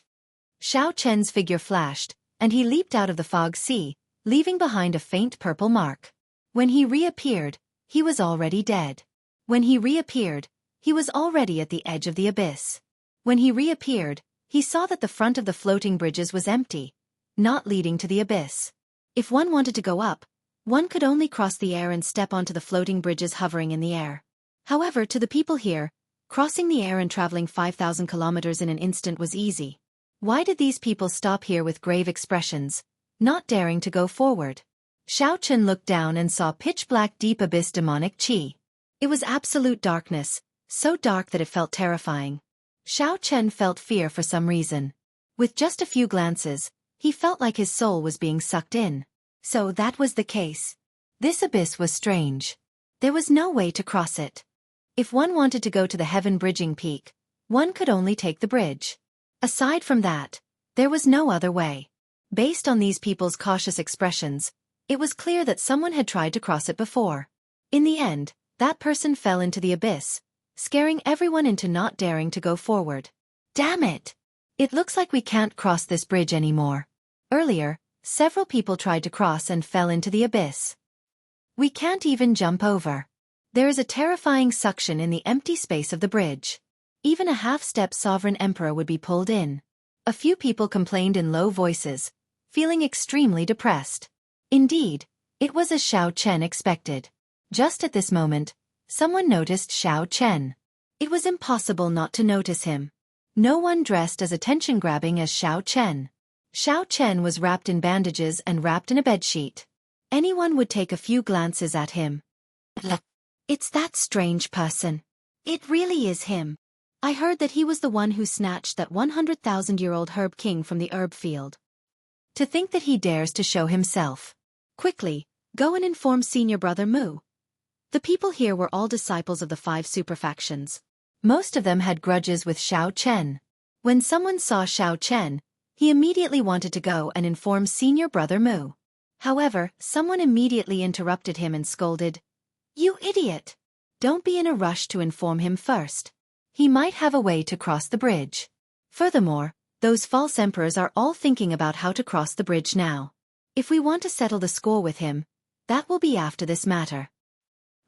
A: Xiao Chen's figure flashed, and he leaped out of the fog sea, leaving behind a faint purple mark. When he reappeared, he was already dead. When he reappeared, he was already at the edge of the abyss. When he reappeared, he saw that the front of the floating bridges was empty, not leading to the abyss. If one wanted to go up, one could only cross the air and step onto the floating bridges hovering in the air. However, to the people here, crossing the air and traveling 5,000 kilometers in an instant was easy. Why did these people stop here with grave expressions, not daring to go forward? Xiao Chen looked down and saw pitch-black deep abyss demonic chi. It was absolute darkness, so dark that it felt terrifying. Xiao Chen felt fear for some reason. With just a few glances, he felt like his soul was being sucked in. So that was the case. This abyss was strange. There was no way to cross it. If one wanted to go to the heaven-bridging peak, one could only take the bridge. Aside from that, there was no other way. Based on these people's cautious expressions, it was clear that someone had tried to cross it before. In the end, that person fell into the abyss, scaring everyone into not daring to go forward. Damn it! It looks like we can't cross this bridge anymore. Earlier, several people tried to cross and fell into the abyss. We can't even jump over. There is a terrifying suction in the empty space of the bridge. Even a half-step sovereign emperor would be pulled in. A few people complained in low voices, feeling extremely depressed. Indeed, it was as Xiao Chen expected. Just at this moment, someone noticed Xiao Chen. It was impossible not to notice him. No one dressed as attention-grabbing as Xiao Chen. Xiao Chen was wrapped in bandages and wrapped in a bedsheet. Anyone would take a few glances at him. It's that strange person. It really is him. I heard that he was the one who snatched that 100,000-year-old herb king from the herb field. To think that he dares to show himself. Quickly, go and inform senior brother Mu. The people here were all disciples of the 5 super factions. Most of them had grudges with Xiao Chen. When someone saw Xiao Chen, he immediately wanted to go and inform senior brother Mu. However, someone immediately interrupted him and scolded, "You idiot! Don't be in a rush to inform him first. He might have a way to cross the bridge. Furthermore, those false emperors are all thinking about how to cross the bridge now. If we want to settle the score with him, that will be after this matter."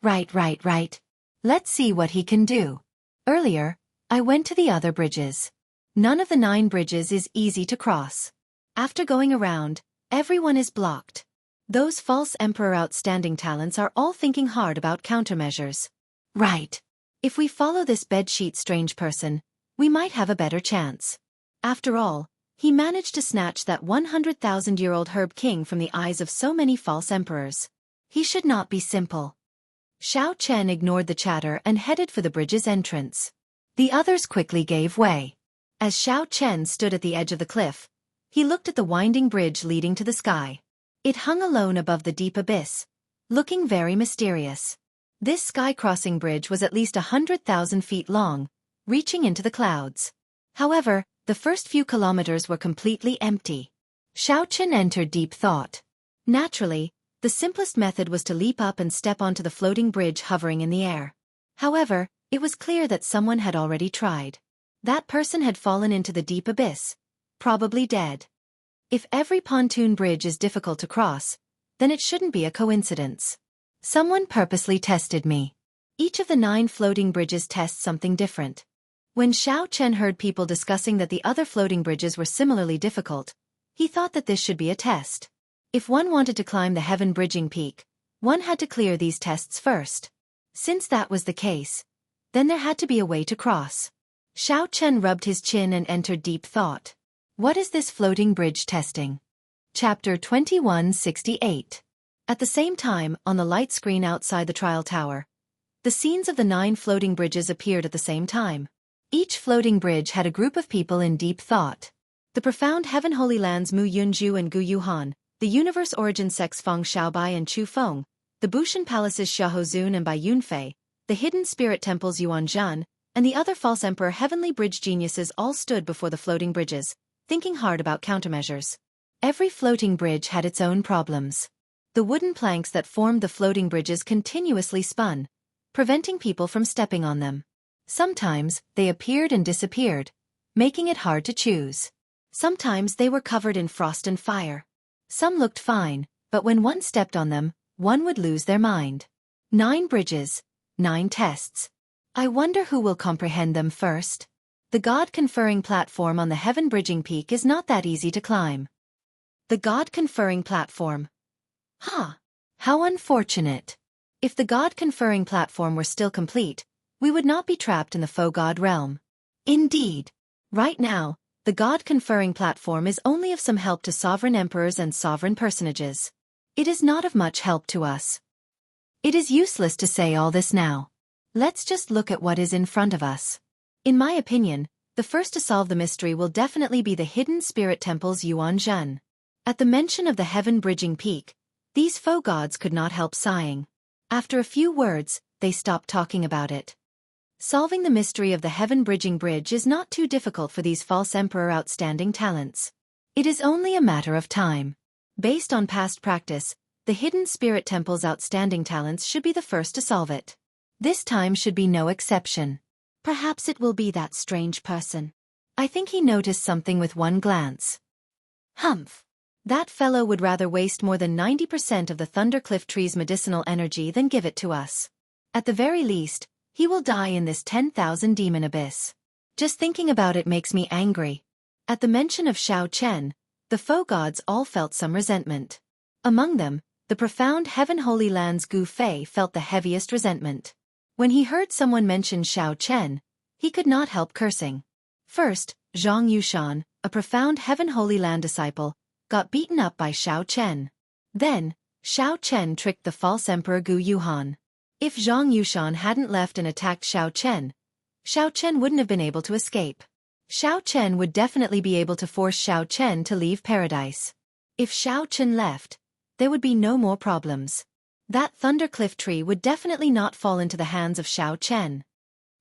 A: Right. Let's see what he can do. Earlier, I went to the other bridges. None of the 9 bridges is easy to cross. After going around, everyone is blocked. Those false emperor outstanding talents are all thinking hard about countermeasures. Right. If we follow this bedsheet strange person, we might have a better chance. After all, he managed to snatch that 100,000-year-old herb king from the eyes of so many false emperors. He should not be simple. Xiao Chen ignored the chatter and headed for the bridge's entrance. The others quickly gave way. As Xiao Chen stood at the edge of the cliff, he looked at the winding bridge leading to the sky. It hung alone above the deep abyss, looking very mysterious. This sky-crossing bridge was at least 100,000 feet long, reaching into the clouds. However, the first few kilometers were completely empty. Xiao Chen entered deep thought. Naturally, the simplest method was to leap up and step onto the floating bridge hovering in the air. However, it was clear that someone had already tried. That person had fallen into the deep abyss, probably dead. If every pontoon bridge is difficult to cross, then it shouldn't be a coincidence. Someone purposely tested me. Each of the 9 floating bridges tests something different. When Xiao Chen heard people discussing that the other floating bridges were similarly difficult, he thought that this should be a test. If one wanted to climb the heaven bridging peak, one had to clear these tests first. Since that was the case, then there had to be a way to cross. Xiao Chen rubbed his chin and entered deep thought. What is this floating bridge testing? Chapter 2168. At the same time, on the light screen outside the trial tower, the scenes of the 9 floating bridges appeared at the same time. Each floating bridge had a group of people in deep thought. The profound Heaven Holy Lands Mu Yunju and Gu Yuhan, the Universe Origin sects Feng Xiaobai and Chu Feng, the Bushan Palaces Xiahozun and Bai Yunfei, the Hidden Spirit Temples Yuanzhan, and the other false emperor heavenly bridge geniuses all stood before the floating bridges, thinking hard about countermeasures. Every floating bridge had its own problems. The wooden planks that formed the floating bridges continuously spun, preventing people from stepping on them. Sometimes, they appeared and disappeared, making it hard to choose. Sometimes they were covered in frost and fire. Some looked fine, but when one stepped on them, one would lose their mind. 9 bridges, 9 tests. I wonder who will comprehend them first. The God-conferring platform on the heaven bridging peak is not that easy to climb. The God-conferring platform. How unfortunate. If the God-conferring platform were still complete, we would not be trapped in the faux God realm. Indeed. Right now, the God-conferring platform is only of some help to sovereign emperors and sovereign personages. It is not of much help to us. It is useless to say all this now. Let's just look at what is in front of us. In my opinion, the first to solve the mystery will definitely be the Hidden Spirit Temples Yuanzhan. At the mention of the heaven bridging peak, these faux gods could not help sighing. After a few words, they stopped talking about it. Solving the mystery of the heaven bridging bridge is not too difficult for these false emperor outstanding talents. It is only a matter of time. Based on past practice, the Hidden Spirit Temple's outstanding talents should be the first to solve it. This time should be no exception. Perhaps it will be that strange person. I think he noticed something with one glance. Humph. That fellow would rather waste more than 90% of the Thundercliff tree's medicinal energy than give it to us. At the very least, he will die in this 10,000 demon abyss. Just thinking about it makes me angry. At the mention of Xiao Chen, the faux gods all felt some resentment. Among them, the profound Heaven Holy Lands Gu Fei felt the heaviest resentment. When he heard someone mention Xiao Chen, he could not help cursing. First, Zhang Yushan, a profound Heaven Holy Land disciple, got beaten up by Xiao Chen. Then, Xiao Chen tricked the false emperor Gu Yuhan. If Zhang Yushan hadn't left and attacked Xiao Chen wouldn't have been able to escape. Xiao Chen would definitely be able to force Xiao Chen to leave paradise. If Xiao Chen left, there would be no more problems. That Thundercliff tree would definitely not fall into the hands of Xiao Chen.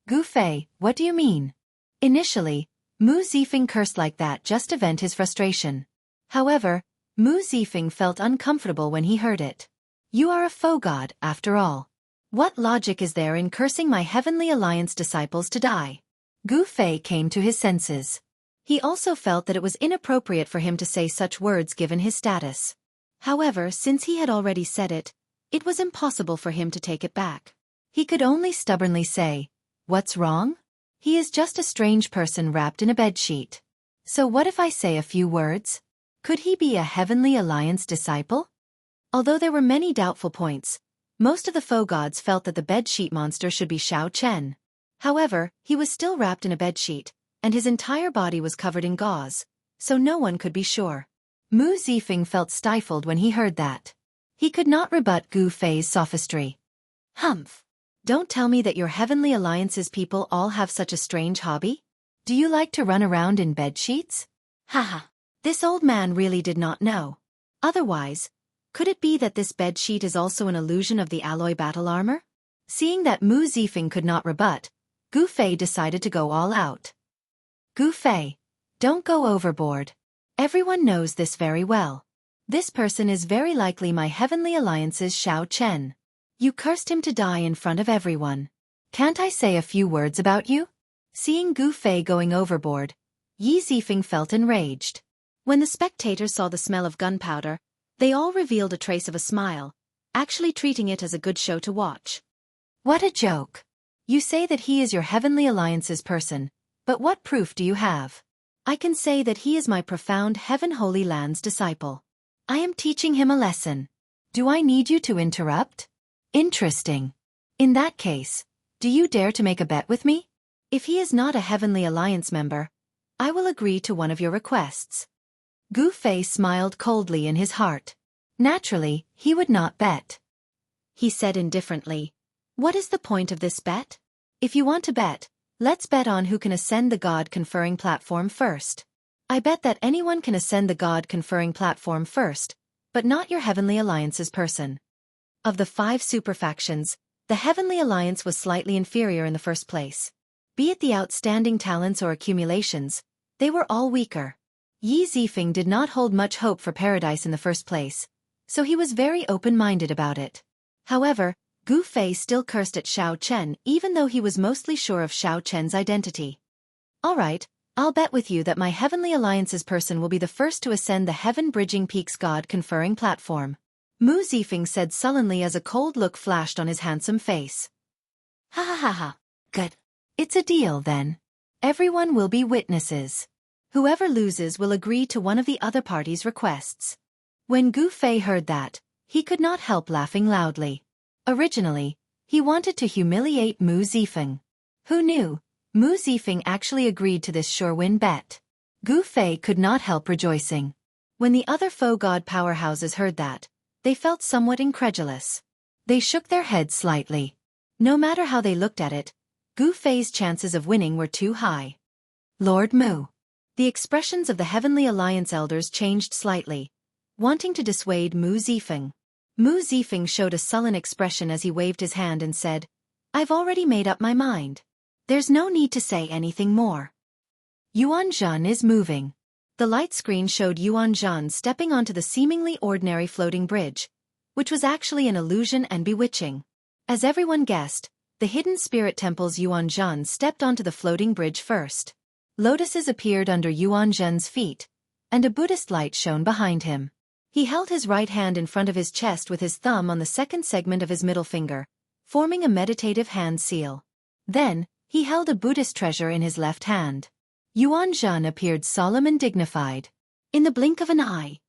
A: Gu Fei, what do you mean? Initially, Mu Zifeng cursed like that just to vent his frustration. However, Mu Zifeng felt uncomfortable when he heard it. You are a faux god, after all. What logic is there in cursing my Heavenly Alliance disciples to die? Gu Fei came to his senses. He also felt that it was inappropriate for him to say such words given his status. However, since he had already said it, it was impossible for him to take it back. He could only stubbornly say, "What's wrong? He is just a strange person wrapped in a bedsheet. So what if I say a few words? Could he be a Heavenly Alliance disciple?" Although there were many doubtful points, most of the faux gods felt that the bedsheet monster should be Xiao Chen. However, he was still wrapped in a bedsheet, and his entire body was covered in gauze, so no one could be sure. Mu Zifeng felt stifled when he heard that. He could not rebut Gu Fei's sophistry. Humph! Don't tell me that your Heavenly Alliance's people all have such a strange hobby? Do you like to run around in bedsheets? Haha! This old man really did not know. Otherwise, could it be that this bedsheet is also an illusion of the alloy battle armor? Seeing that Mu Zifeng could not rebut, Gu Fei decided to go all out. Gu Fei, don't go overboard. Everyone knows this very well. This person is very likely my Heavenly Alliance's Xiao Chen. You cursed him to die in front of everyone. Can't I say a few words about you? Seeing Gu Fei going overboard, Yi Zifeng felt enraged. When the spectators saw the smell of gunpowder, they all revealed a trace of a smile, actually treating it as a good show to watch. What a joke! You say that he is your Heavenly Alliance's person, but what proof do you have? I can say that he is my profound Heaven Holy Land's disciple. I am teaching him a lesson. Do I need you to interrupt? Interesting. In that case, do you dare to make a bet with me? If he is not a Heavenly Alliance member, I will agree to one of your requests. Gu Fei smiled coldly in his heart. Naturally, he would not bet. He said indifferently, "What is the point of this bet? If you want to bet, let's bet on who can ascend the God-conferring platform first. I bet that anyone can ascend the God-conferring platform first, but not your Heavenly Alliance's person." Of the 5 superfactions, the Heavenly Alliance was slightly inferior in the first place. Be it the outstanding talents or accumulations, they were all weaker. Yi Zifeng did not hold much hope for paradise in the first place, so he was very open-minded about it. However, Gu Fei still cursed at Xiao Chen even though he was mostly sure of Xiao Chen's identity. Alright, I'll bet with you that my Heavenly Alliance's person will be the first to ascend the Heaven-Bridging Peaks God-conferring platform. Mu Zifeng said sullenly as a cold look flashed on his handsome face. Ha ha ha ha. Good. It's a deal then. Everyone will be witnesses. Whoever loses will agree to one of the other party's requests. When Gu Fei heard that, he could not help laughing loudly. Originally, he wanted to humiliate Mu Zifeng. Who knew? Mu Zifeng actually agreed to this sure-win bet. Gu Fei could not help rejoicing. When the other faux god powerhouses heard that, they felt somewhat incredulous. They shook their heads slightly. No matter how they looked at it, Gu Fei's chances of winning were too high. Lord Mu. The expressions of the Heavenly Alliance elders changed slightly, wanting to dissuade Mu Zifeng. Mu Zifeng showed a sullen expression as he waved his hand and said, "I've already made up my mind. There's no need to say anything more." Yuan Zhan is moving. The light screen showed Yuan Zhan stepping onto the seemingly ordinary floating bridge, which was actually an illusion and bewitching. As everyone guessed, the hidden spirit temple's Yuan Zhan stepped onto the floating bridge first. Lotuses appeared under Yuan Zhan's feet, and a Buddhist light shone behind him. He held his right hand in front of his chest with his thumb on the second segment of his middle finger, forming a meditative hand seal. Then, he held a Buddhist treasure in his left hand. Yuan Zhan appeared solemn and dignified. In the blink of an eye,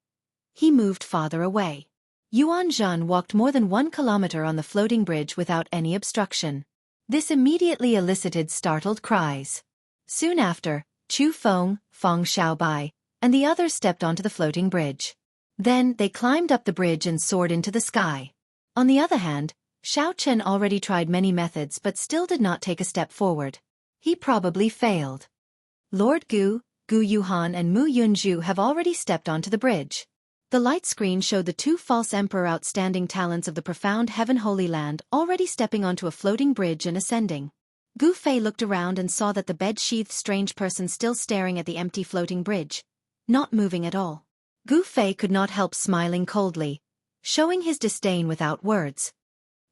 A: he moved farther away. Yuan Zhan walked more than 1 kilometer on the floating bridge without any obstruction. This immediately elicited startled cries. Soon after, Chu Feng, Feng Xiaobai, and the others stepped onto the floating bridge. Then, they climbed up the bridge and soared into the sky. On the other hand, Xiao Chen already tried many methods but still did not take a step forward. He probably failed. Lord Gu, Gu Yuhan and Mu Yunju have already stepped onto the bridge. The light screen showed the 2 false emperor outstanding talents of the profound Heaven Holy Land already stepping onto a floating bridge and ascending. Gu Fei looked around and saw that the bed-sheathed strange person still staring at the empty floating bridge, not moving at all. Gu Fei could not help smiling coldly, showing his disdain without words.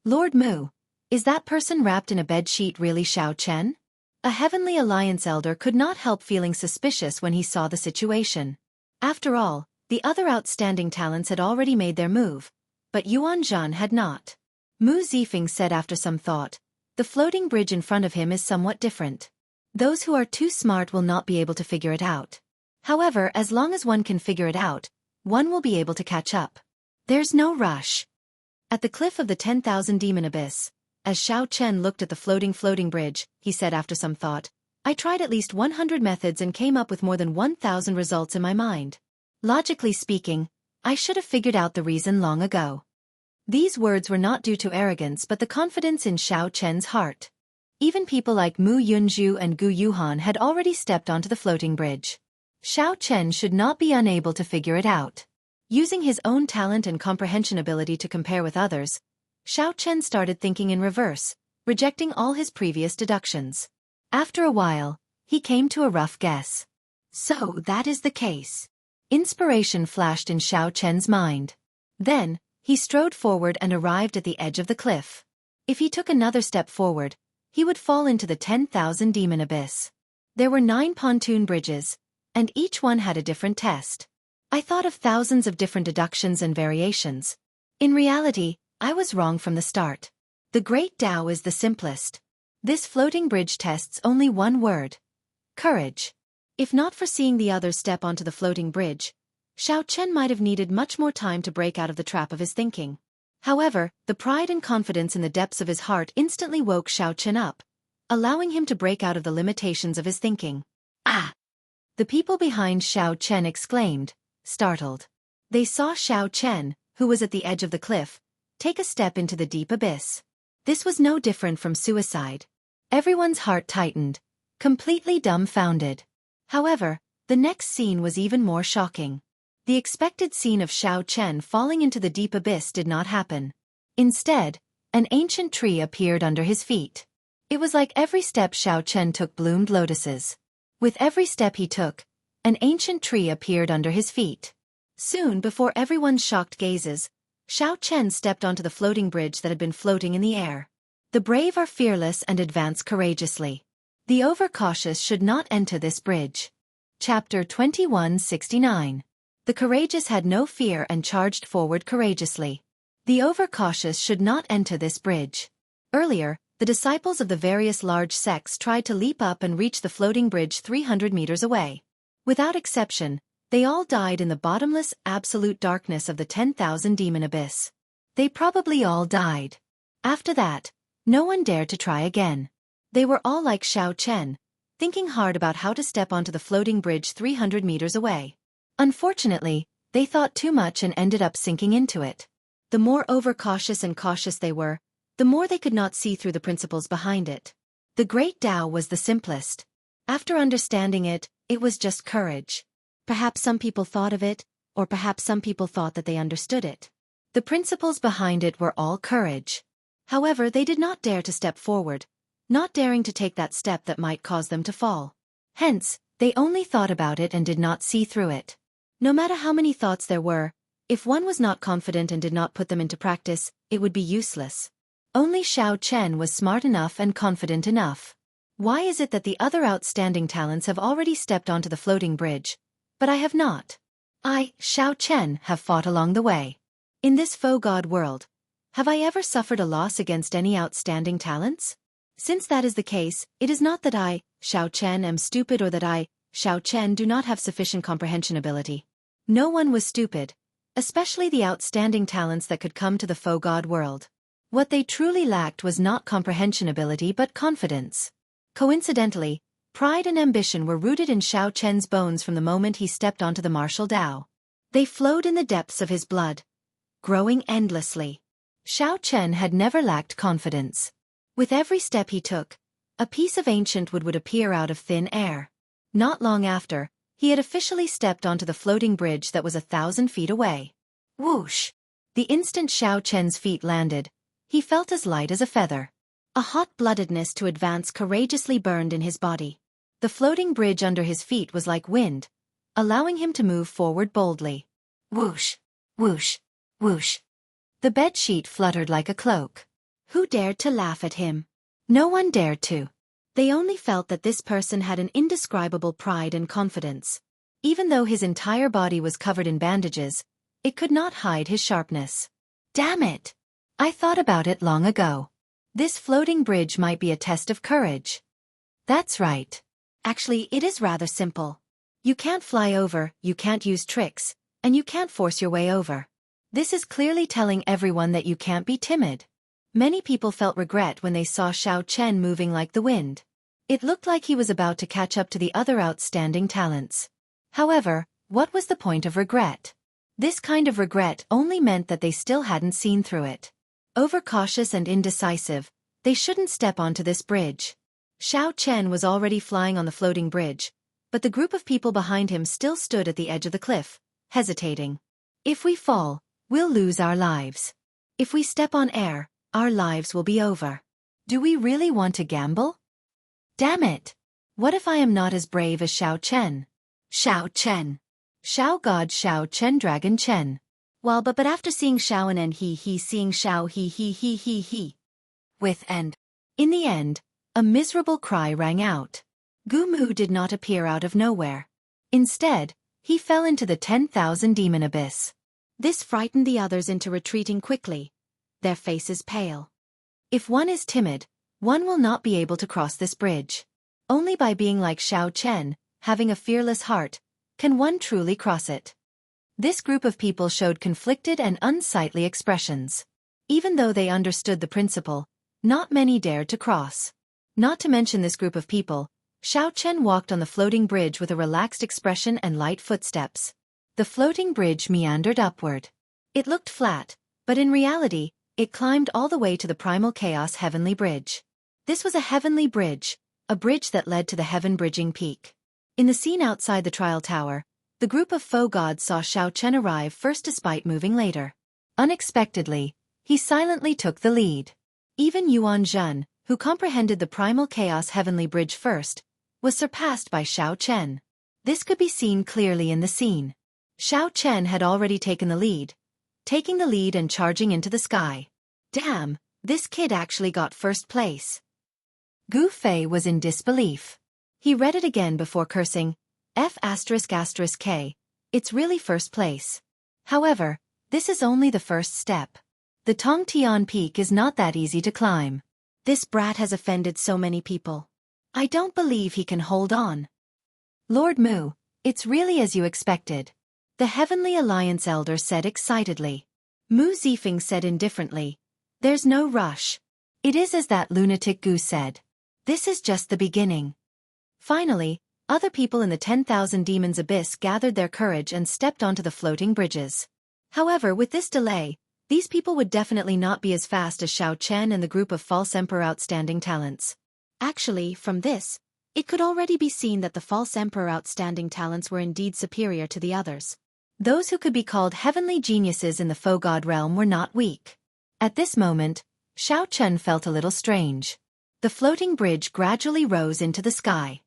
A: Lord Mu, is that person wrapped in a bed-sheet really Xiao Chen? A Heavenly Alliance elder could not help feeling suspicious when he saw the situation. After all, the other outstanding talents had already made their move, but Yuan Zhan had not. Mu Zifeng said after some thought, "The floating bridge in front of him is somewhat different. Those who are too smart will not be able to figure it out. However, as long as one can figure it out, one will be able to catch up. There's no rush." At the cliff of the 10,000 Demon Abyss, As Xiao Chen looked at the floating bridge, he said after some thought, I tried at least 100 methods and came up with more than 1,000 results in my mind. Logically speaking, I should have figured out the reason long ago. These words were not due to arrogance but the confidence in Xiao Chen's heart. Even people like Mu Yunzhu and Gu Yuhan had already stepped onto the floating bridge. Xiao Chen should not be unable to figure it out. Using his own talent and comprehension ability to compare with others, Xiao Chen started thinking in reverse, rejecting all his previous deductions. After a while, he came to a rough guess. So that is the case. Inspiration flashed in Xiao Chen's mind. Then, he strode forward and arrived at the edge of the cliff. If he took another step forward, he would fall into the 10,000 demon abyss. There were 9 pontoon bridges, and each one had a different test. I thought of thousands of different deductions and variations. In reality, I was wrong from the start. The Great Tao is the simplest. This floating bridge tests only one word: courage. If not for seeing the others step onto the floating bridge, Xiao Chen might have needed much more time to break out of the trap of his thinking. However, the pride and confidence in the depths of his heart instantly woke Xiao Chen up, allowing him to break out of the limitations of his thinking. Ah! The people behind Xiao Chen exclaimed, startled. They saw Xiao Chen, who was at the edge of the cliff, take a step into the deep abyss. This was no different from suicide. Everyone's heart tightened, completely dumbfounded. However, the next scene was even more shocking. The expected scene of Xiao Chen falling into the deep abyss did not happen. Instead, an ancient tree appeared under his feet. It was like every step Xiao Chen took bloomed lotuses. With every step he took, an ancient tree appeared under his feet. Soon before everyone's shocked gazes, Xiao Chen stepped onto the floating bridge that had been floating in the air. The brave are fearless and advance courageously. The overcautious should not enter this bridge. Chapter 2169. The courageous had no fear and charged forward courageously. The overcautious should not enter this bridge. Earlier, the disciples of the various large sects tried to leap up and reach the floating bridge 300 meters away. Without exception, they all died in the bottomless, absolute darkness of the 10,000 demon abyss. They probably all died. After that, no one dared to try again. They were all like Xiao Chen, thinking hard about how to step onto the floating bridge 300 meters away. Unfortunately, they thought too much and ended up sinking into it. The more overcautious and cautious they were, the more they could not see through the principles behind it. The Great Tao was the simplest. After understanding it, it was just courage. Perhaps some people thought of it, or perhaps some people thought that they understood it. The principles behind it were all courage. However, they did not dare to step forward, not daring to take that step that might cause them to fall. Hence, they only thought about it and did not see through it. No matter how many thoughts there were, if one was not confident and did not put them into practice, it would be useless. Only Xiao Chen was smart enough and confident enough. Why is it that the other outstanding talents have already stepped onto the floating bridge, but I have not? I, Xiao Chen, have fought along the way. In this faux god world, have I ever suffered a loss against any outstanding talents? Since that is the case, it is not that I, Xiao Chen, am stupid or that I, Xiao Chen, do not have sufficient comprehension ability. No one was stupid, especially the outstanding talents that could come to the faux god world. What they truly lacked was not comprehension ability but confidence. Coincidentally, pride and ambition were rooted in Xiao Chen's bones from the moment he stepped onto the martial Tao. They flowed in the depths of his blood, growing endlessly. Xiao Chen had never lacked confidence. With every step he took, a piece of ancient wood would appear out of thin air. Not long after, he had officially stepped onto the floating bridge that was 1,000 feet away. Whoosh! The instant Xiao Chen's feet landed, he felt as light as a feather. A hot-bloodedness to advance courageously burned in his body. The floating bridge under his feet was like wind, allowing him to move forward boldly. Whoosh! Whoosh! Whoosh! The bedsheet fluttered like a cloak. Who dared to laugh at him? No one dared to. They only felt that this person had an indescribable pride and confidence. Even though his entire body was covered in bandages, it could not hide his sharpness. Damn it! I thought about it long ago. This floating bridge might be a test of courage. That's right. Actually, it is rather simple. You can't fly over, you can't use tricks, and you can't force your way over. This is clearly telling everyone that you can't be timid. Many people felt regret when they saw Xiao Chen moving like the wind. It looked like he was about to catch up to the other outstanding talents. However, what was the point of regret? This kind of regret only meant that they still hadn't seen through it. Overcautious and indecisive, they shouldn't step onto this bridge. Xiao Chen was already flying on the floating bridge, but the group of people behind him still stood at the edge of the cliff, hesitating. If we fall, we'll lose our lives. If we step on air, our lives will be over. Do we really want to gamble? Damn it! What if I am not as brave as Xiao Chen? Xiao Chen. Xiao God Xiao Chen Dragon Chen. Well, but after seeing Xiao and he seeing Xiao he. In the end, a miserable cry rang out. Gu Mu did not appear out of nowhere. Instead, he fell into the 10,000 demon abyss. This frightened the others into retreating quickly, their faces pale. If one is timid, one will not be able to cross this bridge. Only by being like Xiao Chen, having a fearless heart, can one truly cross it. This group of people showed conflicted and unsightly expressions. Even though they understood the principle, not many dared to cross. Not to mention this group of people, Xiao Chen walked on the floating bridge with a relaxed expression and light footsteps. The floating bridge meandered upward. It looked flat, but in reality, it climbed all the way to the Primal Chaos Heavenly Bridge. This was a heavenly bridge, a bridge that led to the heaven-bridging peak. In the scene outside the trial tower, the group of foe gods saw Xiao Chen arrive first despite moving later. Unexpectedly, he silently took the lead. Even Yuan Zhen, who comprehended the Primal Chaos Heavenly Bridge first, was surpassed by Xiao Chen. This could be seen clearly in the scene. Xiao Chen had already taken the lead, and charging into the sky. Damn, this kid actually got first place. Gu Fei was in disbelief. He read it again before cursing, F***K, it's really first place. However, this is only the first step. The Tongtian Peak is not that easy to climb. This brat has offended so many people. I don't believe he can hold on. Lord Mu, it's really as you expected. The Heavenly Alliance elder said excitedly. Mu Zifeng said indifferently, there's no rush. It is as that lunatic Gu said. This is just the beginning. Finally, other people in the 10,000 demons abyss gathered their courage and stepped onto the floating bridges. However, with this delay, these people would definitely not be as fast as Xiao Chen and the group of false emperor outstanding talents. Actually, from this, it could already be seen that the false emperor outstanding talents were indeed superior to the others. Those who could be called heavenly geniuses in the foe god realm were not weak. At this moment, Xiao Chen felt a little strange. The floating bridge gradually rose into the sky.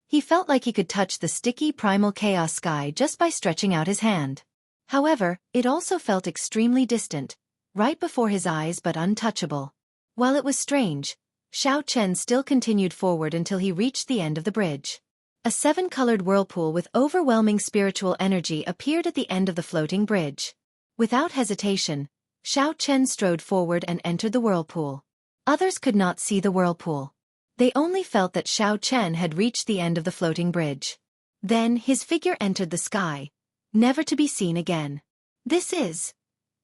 A: He felt like he could touch the sticky primal chaos sky just by stretching out his hand. However, it also felt extremely distant, right before his eyes but untouchable. While it was strange, Xiao Chen still continued forward until he reached the end of the bridge. A 7-colored whirlpool with overwhelming spiritual energy appeared at the end of the floating bridge. Without hesitation, Xiao Chen strode forward and entered the whirlpool. Others could not see the whirlpool. They only felt that Xiao Chen had reached the end of the floating bridge. Then his figure entered the sky, never to be seen again. This is...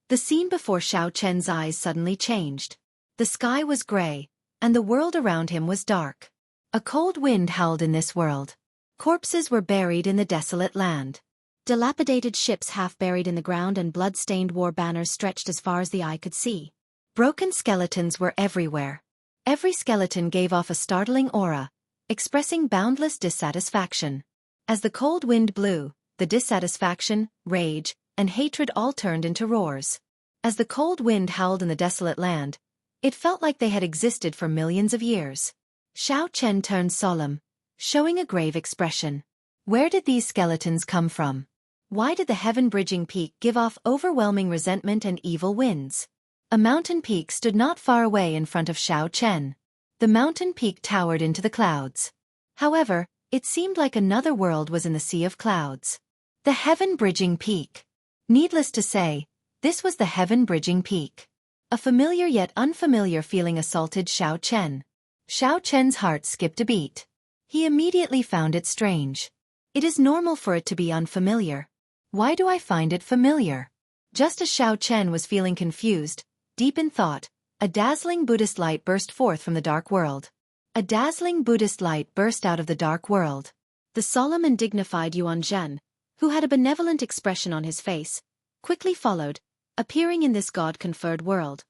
A: The scene before Xiao Chen's eyes suddenly changed. The sky was gray, and the world around him was dark. A cold wind howled in this world. Corpses were buried in the desolate land. Dilapidated ships half buried in the ground and blood-stained war banners stretched as far as the eye could see. Broken skeletons were everywhere. Every skeleton gave off a startling aura, expressing boundless dissatisfaction. As the cold wind blew, the dissatisfaction, rage, and hatred all turned into roars. As the cold wind howled in the desolate land, it felt like they had existed for millions of years. Xiao Chen turned solemn, showing a grave expression. Where did these skeletons come from? Why did the heaven-bridging peak give off overwhelming resentment and evil winds? A mountain peak stood not far away in front of Xiao Chen. The mountain peak towered into the clouds. However, it seemed like another world was in the sea of clouds. The heaven-bridging peak. Needless to say, this was the heaven-bridging peak. A familiar yet unfamiliar feeling assaulted Xiao Chen. Xiao Chen's heart skipped a beat. He immediately found it strange. It is normal for it to be unfamiliar. Why do I find it familiar? Just as Xiao Chen was feeling confused, deep in thought, A dazzling Buddhist light burst forth from the dark world. A dazzling Buddhist light burst out of the dark world. The solemn and dignified Yuan Zhen, who had a benevolent expression on his face, quickly followed, appearing in this God-conferred world.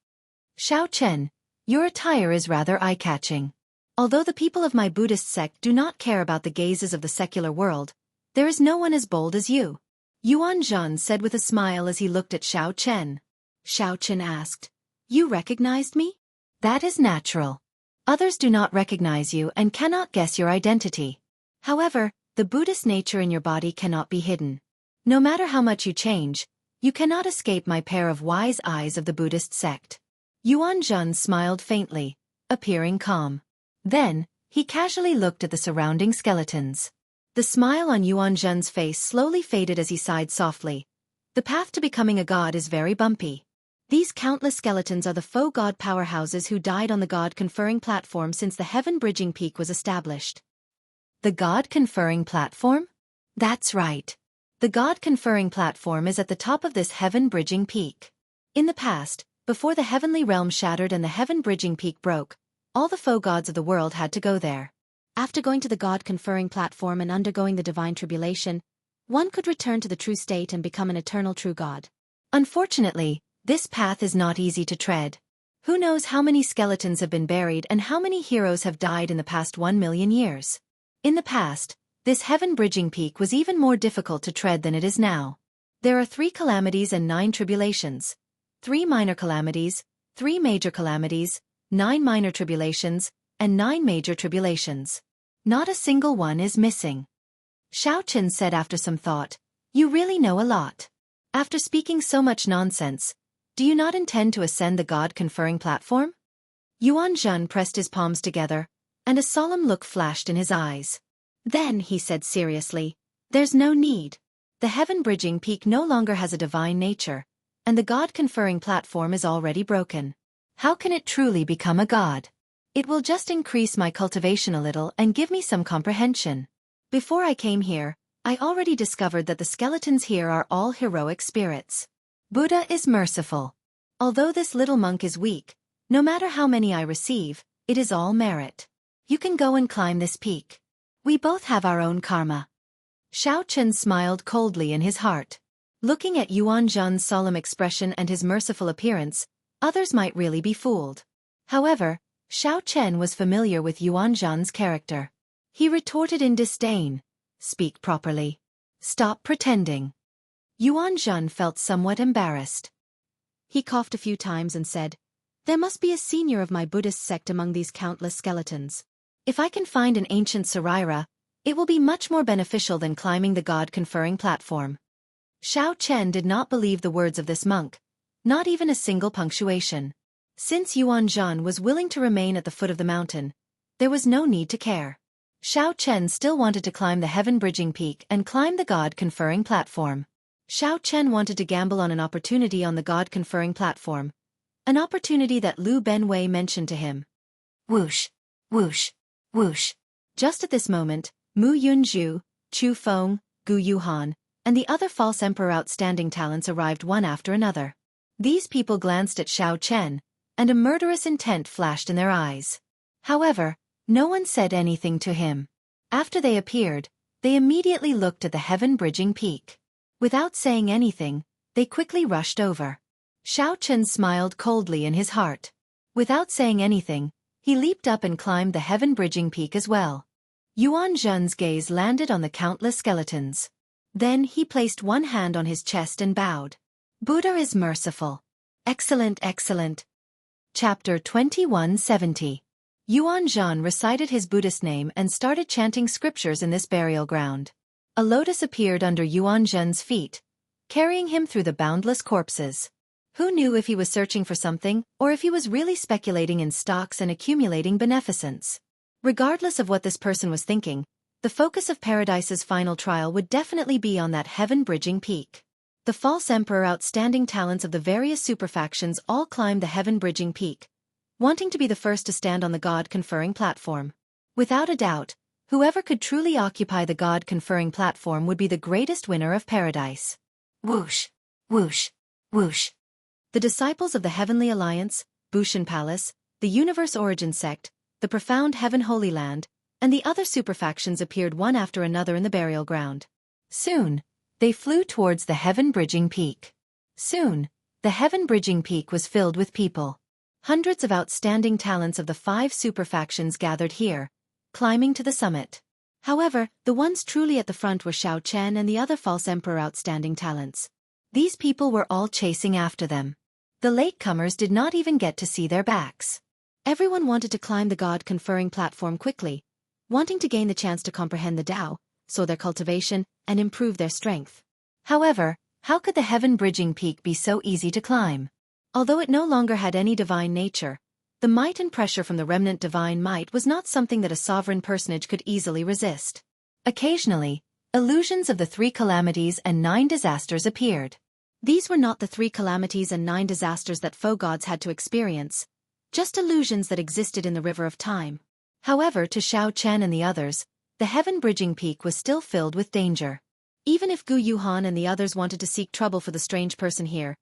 A: Xiao Chen, your attire is rather eye-catching. Although the people of my Buddhist sect do not care about the gazes of the secular world, there is no one as bold as you. Yuan Zhen said with a smile as he looked at Xiao Chen. Xiao Chen asked, You recognized me? That is natural. Others do not recognize you and cannot guess your identity. However, the Buddhist nature in your body cannot be hidden. No matter how much you change, you cannot escape my pair of wise eyes of the Buddhist sect. Yuan Zhen smiled faintly, appearing calm. Then, he casually looked at the surrounding skeletons. The smile on Yuan Zhen's face slowly faded as he sighed softly. The path to becoming a god is very bumpy. These countless skeletons are the faux god powerhouses who died on the god-conferring platform since the heaven-bridging peak was established. The god-conferring platform? That's right. The god-conferring platform is at the top of this heaven-bridging peak. In the past, before the heavenly realm shattered and the heaven-bridging peak broke, all the faux gods of the world had to go there. After going to the god-conferring platform and undergoing the divine tribulation, one could return to the true state and become an eternal true god. Unfortunately, this path is not easy to tread. Who knows how many skeletons have been buried and how many heroes have died in the past 1 million years. In the past, this heaven-bridging peak was even more difficult to tread than it is now. There are 3 calamities and 9 tribulations. 3 minor calamities, 3 major calamities, 9 minor tribulations, and 9 major tribulations. Not a single one is missing. Xiao Chen said after some thought, You really know a lot. After speaking so much nonsense, do you not intend to ascend the god-conferring platform? Yuan Zhen pressed his palms together, and a solemn look flashed in his eyes. Then he said seriously, There's no need. The heaven-bridging peak no longer has a divine nature, and the god-conferring platform is already broken. How can it truly become a god? It will just increase my cultivation a little and give me some comprehension. Before I came here, I already discovered that the skeletons here are all heroic spirits. Buddha is merciful. Although this little monk is weak, no matter how many I receive, it is all merit. You can go and climb this peak. We both have our own karma. Xiao Chen smiled coldly in his heart. Looking at Yuan Zhen's solemn expression and his merciful appearance, others might really be fooled. However, Xiao Chen was familiar with Yuan Zhen's character. He retorted in disdain, Speak properly. Stop pretending. Yuan Zhen felt somewhat embarrassed. He coughed a few times and said, There must be a senior of my Buddhist sect among these countless skeletons. If I can find an ancient Sarira, it will be much more beneficial than climbing the god-conferring platform. Xiao Chen did not believe the words of this monk, not even a single punctuation. Since Yuan Zhen was willing to remain at the foot of the mountain, there was no need to care. Xiao Chen still wanted to climb the heaven-bridging peak and climb the god-conferring platform. Xiao Chen wanted to gamble on an opportunity on the god-conferring platform, an opportunity that Lu Benwei mentioned to him. Whoosh, whoosh, whoosh. Just at this moment, Mu Yunzhu, Chu Feng, Gu Yuhan, and the other false emperor outstanding talents arrived one after another. These people glanced at Xiao Chen, and a murderous intent flashed in their eyes. However, no one said anything to him. After they appeared, they immediately looked at the heaven-bridging peak. Without saying anything, they quickly rushed over. Xiao Chen smiled coldly in his heart. Without saying anything, he leaped up and climbed the heaven-bridging peak as well. Yuan Zhen's gaze landed on the countless skeletons. Then he placed one hand on his chest and bowed. Buddha is merciful. Excellent, excellent. Chapter 2170. Yuan Zhen recited his Buddhist name and started chanting scriptures in this burial ground. A lotus appeared under Yuan Zhen's feet, carrying him through the boundless corpses. Who knew if he was searching for something, or if he was really speculating in stocks and accumulating beneficence? Regardless of what this person was thinking, the focus of Paradise's final trial would definitely be on that heaven-bridging peak. The false emperor outstanding talents of the various superfactions all climbed the heaven-bridging peak, wanting to be the first to stand on the god-conferring platform. Without a doubt, whoever could truly occupy the god-conferring platform would be the greatest winner of Paradise. Whoosh, whoosh, whoosh. The disciples of the Heavenly Alliance, Bushan Palace, the Universe Origin Sect, the Profound Heaven Holy Land, and the other superfactions appeared one after another in the burial ground. Soon, they flew towards the heaven-bridging peak. Soon, the heaven-bridging peak was filled with people. Hundreds of outstanding talents of the 5 superfactions gathered here, climbing to the summit. However, the ones truly at the front were Xiao Chen and the other false emperor outstanding talents. These people were all chasing after them. The latecomers did not even get to see their backs. Everyone wanted to climb the god-conferring platform quickly, wanting to gain the chance to comprehend the Tao, sow their cultivation, and improve their strength. However, how could the heaven-bridging peak be so easy to climb? Although it no longer had any divine nature, the might and pressure from the remnant divine might was not something that a sovereign personage could easily resist. Occasionally, illusions of the 3 calamities and 9 disasters appeared. These were not the 3 calamities and 9 disasters that foe gods had to experience, just illusions that existed in the river of time. However, to Xiao Chen and the others, the heaven-bridging peak was still filled with danger. Even if Gu Yuhan and the others wanted to seek trouble for the strange person here,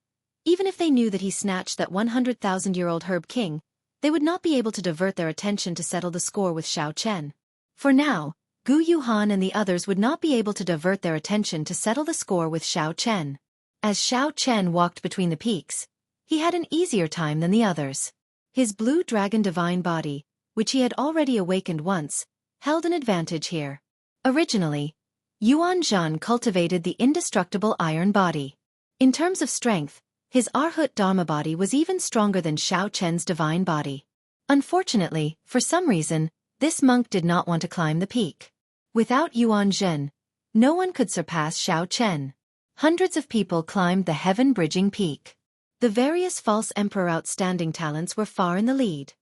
A: even if they knew that he snatched that 100,000-year-old herb king, they would not be able to divert their attention to settle the score with Xiao Chen. For now, Gu Yuhan and the others would not be able to divert their attention to settle the score with Xiao Chen. As Xiao Chen walked between the peaks, he had an easier time than the others. His blue dragon divine body, which he had already awakened once, held an advantage here. Originally, Yuan Zhan cultivated the indestructible iron body. In terms of strength, his Arhut Dharma body was even stronger than Xiao Chen's divine body. Unfortunately, for some reason, this monk did not want to climb the peak. Without Yuan Zhen, no one could surpass Xiao Chen. Hundreds of people climbed the heaven-bridging peak. The various false emperor outstanding talents were far in the lead.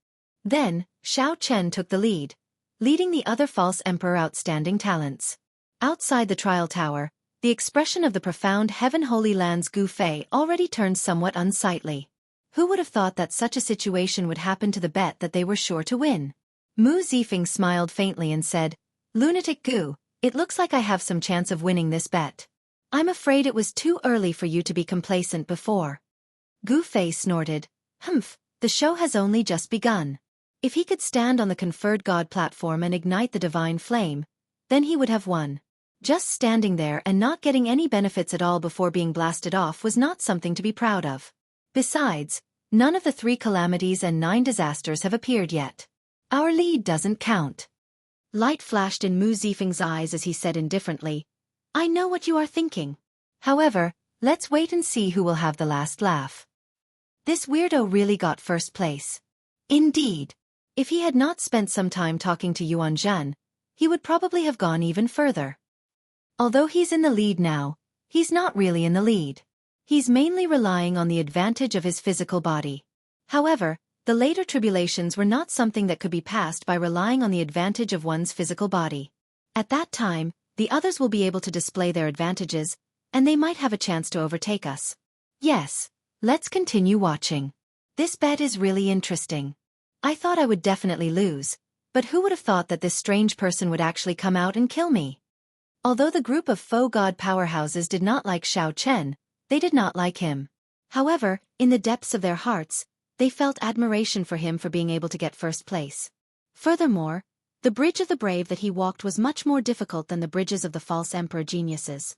A: Then, Xiao Chen took the lead, leading the other false emperor outstanding talents. Outside the trial tower, the expression of the profound heaven holy land's Gu Fei already turned somewhat unsightly. Who would have thought that such a situation would happen to the bet that they were sure to win? Mu Zifeng smiled faintly and said, "Lunatic Gu, it looks like I have some chance of winning this bet. I'm afraid it was too early for you to be complacent before." Gu Fei snorted, "Humph, the show has only just begun. If he could stand on the conferred god platform and ignite the divine flame, then he would have won. Just standing there and not getting any benefits at all before being blasted off was not something to be proud of. Besides, none of the 3 calamities and 9 disasters have appeared yet. Our lead doesn't count." Light flashed in Mu Zifeng's eyes as he said indifferently, "I know what you are thinking. However, let's wait and see who will have the last laugh. This weirdo really got first place." Indeed. If he had not spent some time talking to Yuan Zhan, he would probably have gone even further. Although he's in the lead now, he's not really in the lead. He's mainly relying on the advantage of his physical body. However, the later tribulations were not something that could be passed by relying on the advantage of one's physical body. At that time, the others will be able to display their advantages, and they might have a chance to overtake us. Yes, let's continue watching. This bet is really interesting. I thought I would definitely lose, but who would have thought that this strange person would actually come out and kill me? Although the group of faux god powerhouses did not like Xiao Chen, they did not like him. However, in the depths of their hearts, they felt admiration for him for being able to get first place. Furthermore, the bridge of the brave that he walked was much more difficult than the bridges of the false emperor geniuses.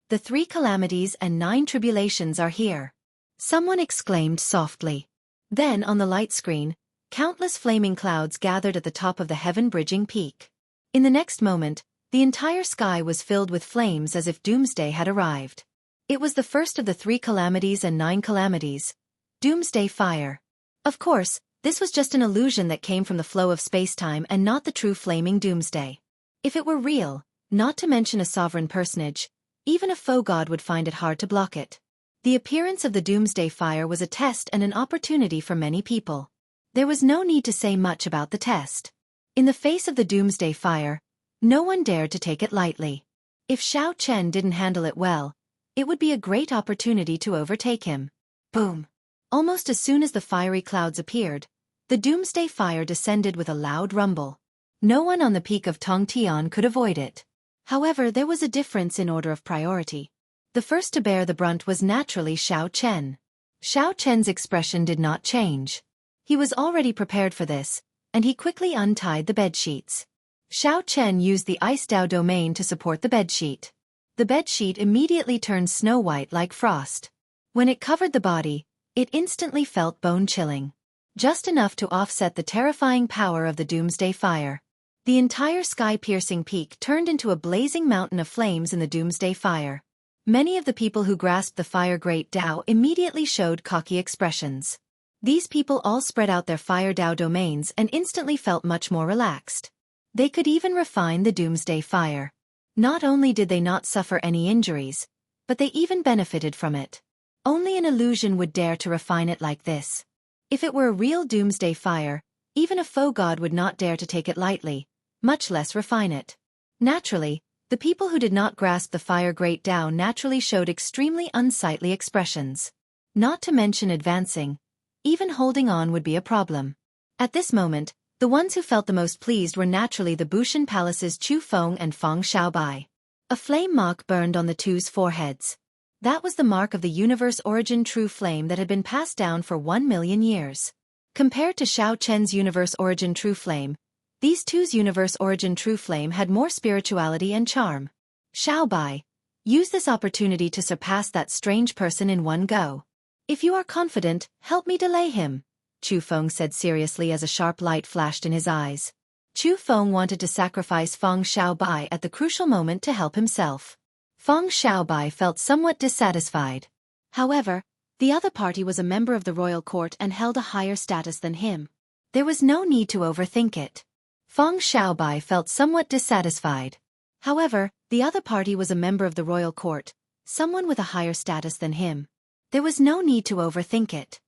A: The 3 calamities and 9 tribulations are here. Someone exclaimed softly. Then on the light screen, countless flaming clouds gathered at the top of the heaven-bridging peak. In the next moment, the entire sky was filled with flames as if doomsday had arrived. It was the first of the 3 calamities and 9 calamities, doomsday fire. Of course, this was just an illusion that came from the flow of space-time and not the true flaming doomsday. If it were real, not to mention a sovereign personage, even a faux god would find it hard to block it. The appearance of the doomsday fire was a test and an opportunity for many people. There was no need to say much about the test. In the face of the doomsday fire, no one dared to take it lightly. If Xiao Chen didn't handle it well, it would be a great opportunity to overtake him. Boom! Almost as soon as the fiery clouds appeared, the doomsday fire descended with a loud rumble. No one on the peak of Tongtian could avoid it. However, there was a difference in order of priority. The first to bear the brunt was naturally Xiao Chen. Xiao Chen's expression did not change. He was already prepared for this, and he quickly untied the bedsheets. Xiao Chen used the Ice Dao domain to support the bedsheet. The bedsheet immediately turned snow-white like frost. When it covered the body, it instantly felt bone-chilling. Just enough to offset the terrifying power of the doomsday fire. The entire sky-piercing peak turned into a blazing mountain of flames in the doomsday fire. Many of the people who grasped the fire great Dao immediately showed cocky expressions. These people all spread out their fire Dao domains and instantly felt much more relaxed. They could even refine the doomsday fire. Not only did they not suffer any injuries, but they even benefited from it. Only an illusion would dare to refine it like this. If it were a real doomsday fire, even a faux god would not dare to take it lightly, much less refine it. Naturally, the people who did not grasp the fire great Dao naturally showed extremely unsightly expressions. Not to mention advancing, even holding on would be a problem. At this moment, the ones who felt the most pleased were naturally the Bushan Palace's Chu Feng and Feng Xiaobai. A flame mark burned on the two's foreheads. That was the mark of the universe origin true flame that had been passed down for 1 million years. Compared to Xiao Chen's universe origin true flame, these two's universe origin true flame had more spirituality and charm. Xiaobai, use this opportunity to surpass that strange person in one go. If you are confident, help me delay him, Chu Feng said seriously as a sharp light flashed in his eyes. Chu Feng wanted to sacrifice Feng Xiaobai at the crucial moment to help himself. Feng Xiaobai felt somewhat dissatisfied. However, the other party was a member of the royal court and held a higher status than him. There was no need to overthink it. Feng Xiaobai felt somewhat dissatisfied. However, the other party was a member of the royal court, someone with a higher status than him. There was no need to overthink it.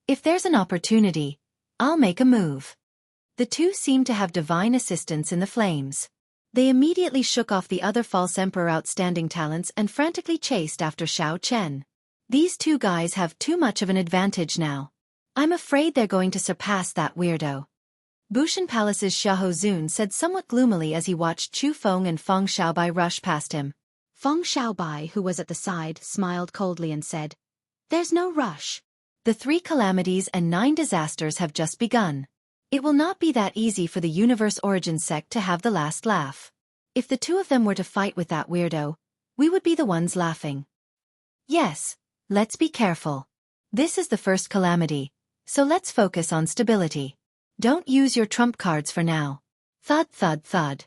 A: If there's an opportunity, I'll make a move. The two seemed to have divine assistance in the flames. They immediately shook off the other false emperor outstanding talents and frantically chased after Xiao Chen. These two guys have too much of an advantage now. I'm afraid they're going to surpass that weirdo. Bushan Palace's Xiahou Zun said somewhat gloomily as he watched Chu Feng and Feng Xiaobai rush past him. Feng Xiaobai, who was at the side, smiled coldly and said, "There's no rush. The 3 calamities and 9 disasters have just begun. It will not be that easy for the Universe Origin sect to have the last laugh. If the two of them were to fight with that weirdo, we would be the ones laughing. Yes, let's be careful. This is the first calamity, so let's focus on stability. Don't use your trump cards for now." Thud thud thud.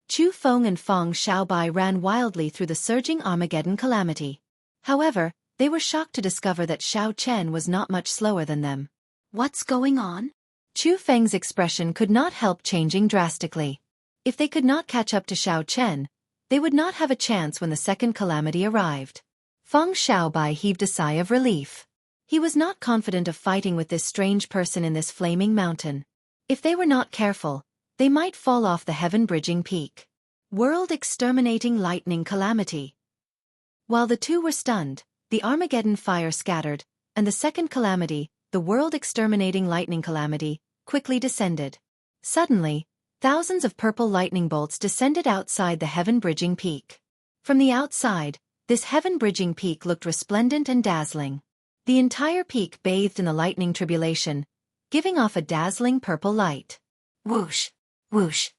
A: Chu Feng and Feng Xiaobai ran wildly through the surging Armageddon calamity. However, they were shocked to discover that Xiao Chen was not much slower than them. What's going on? Chu Feng's expression could not help changing drastically. If they could not catch up to Xiao Chen, they would not have a chance when the second calamity arrived. Feng Xiaobai heaved a sigh of relief. He was not confident of fighting with this strange person in this flaming mountain. If they were not careful, they might fall off the heaven-bridging peak. World-exterminating lightning calamity. While the two were stunned, the Armageddon fire scattered, and the second calamity, the world-exterminating lightning calamity, quickly descended. Suddenly, thousands of purple lightning bolts descended outside the heaven-bridging peak. From the outside, this heaven-bridging peak looked resplendent and dazzling. The entire peak bathed in the lightning tribulation, giving off a dazzling purple light. Whoosh! Whoosh!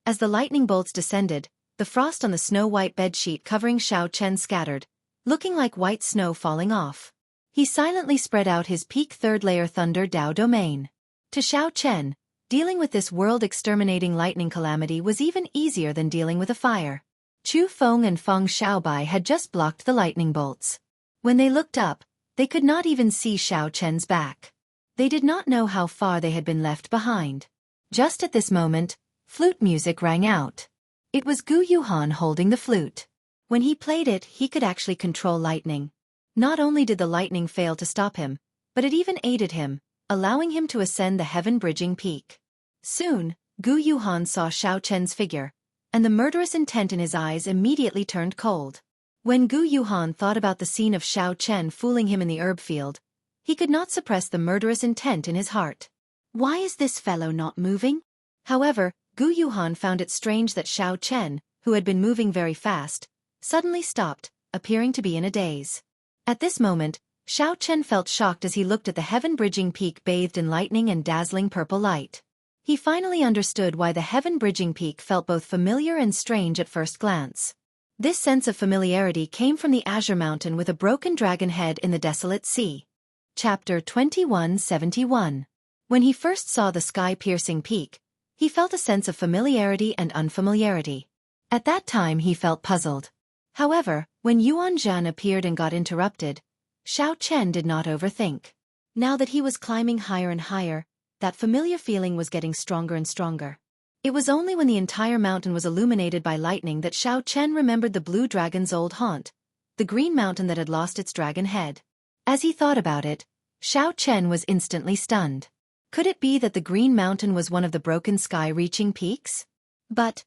A: As the lightning bolts descended, the frost on the snow-white bedsheet covering Xiao Chen scattered, looking like white snow falling off. He silently spread out his peak third-layer Thunder Dao domain. To Xiao Chen, dealing with this world-exterminating lightning calamity was even easier than dealing with a fire. Chu Feng and Feng Xiaobai had just blocked the lightning bolts. When they looked up, they could not even see Xiao Chen's back. They did not know how far they had been left behind. Just at this moment, flute music rang out. It was Gu Yuhan holding the flute. When he played it, he could actually control lightning. Not only did the lightning fail to stop him, but it even aided him, allowing him to ascend the heaven-bridging peak. Soon, Gu Yuhan saw Xiao Chen's figure, and the murderous intent in his eyes immediately turned cold. When Gu Yuhan thought about the scene of Xiao Chen fooling him in the herb field, he could not suppress the murderous intent in his heart. Why is this fellow not moving? However, Gu Yuhan found it strange that Xiao Chen, who had been moving very fast, suddenly stopped, appearing to be in a daze. At this moment, Xiao Chen felt shocked as he looked at the heaven-bridging peak bathed in lightning and dazzling purple light. He finally understood why the heaven-bridging peak felt both familiar and strange at first glance. This sense of familiarity came from the Azure Mountain with a broken dragon head in the desolate sea. Chapter 2171. When he first saw the sky-piercing peak, he felt a sense of familiarity and unfamiliarity. At that time he felt puzzled. However, when Yuan Zhan appeared and got interrupted, Xiao Chen did not overthink. Now that he was climbing higher and higher, that familiar feeling was getting stronger and stronger. It was only when the entire mountain was illuminated by lightning that Xiao Chen remembered the blue dragon's old haunt, the green mountain that had lost its dragon head. As he thought about it, Xiao Chen was instantly stunned. Could it be that the green mountain was one of the broken sky-reaching peaks? But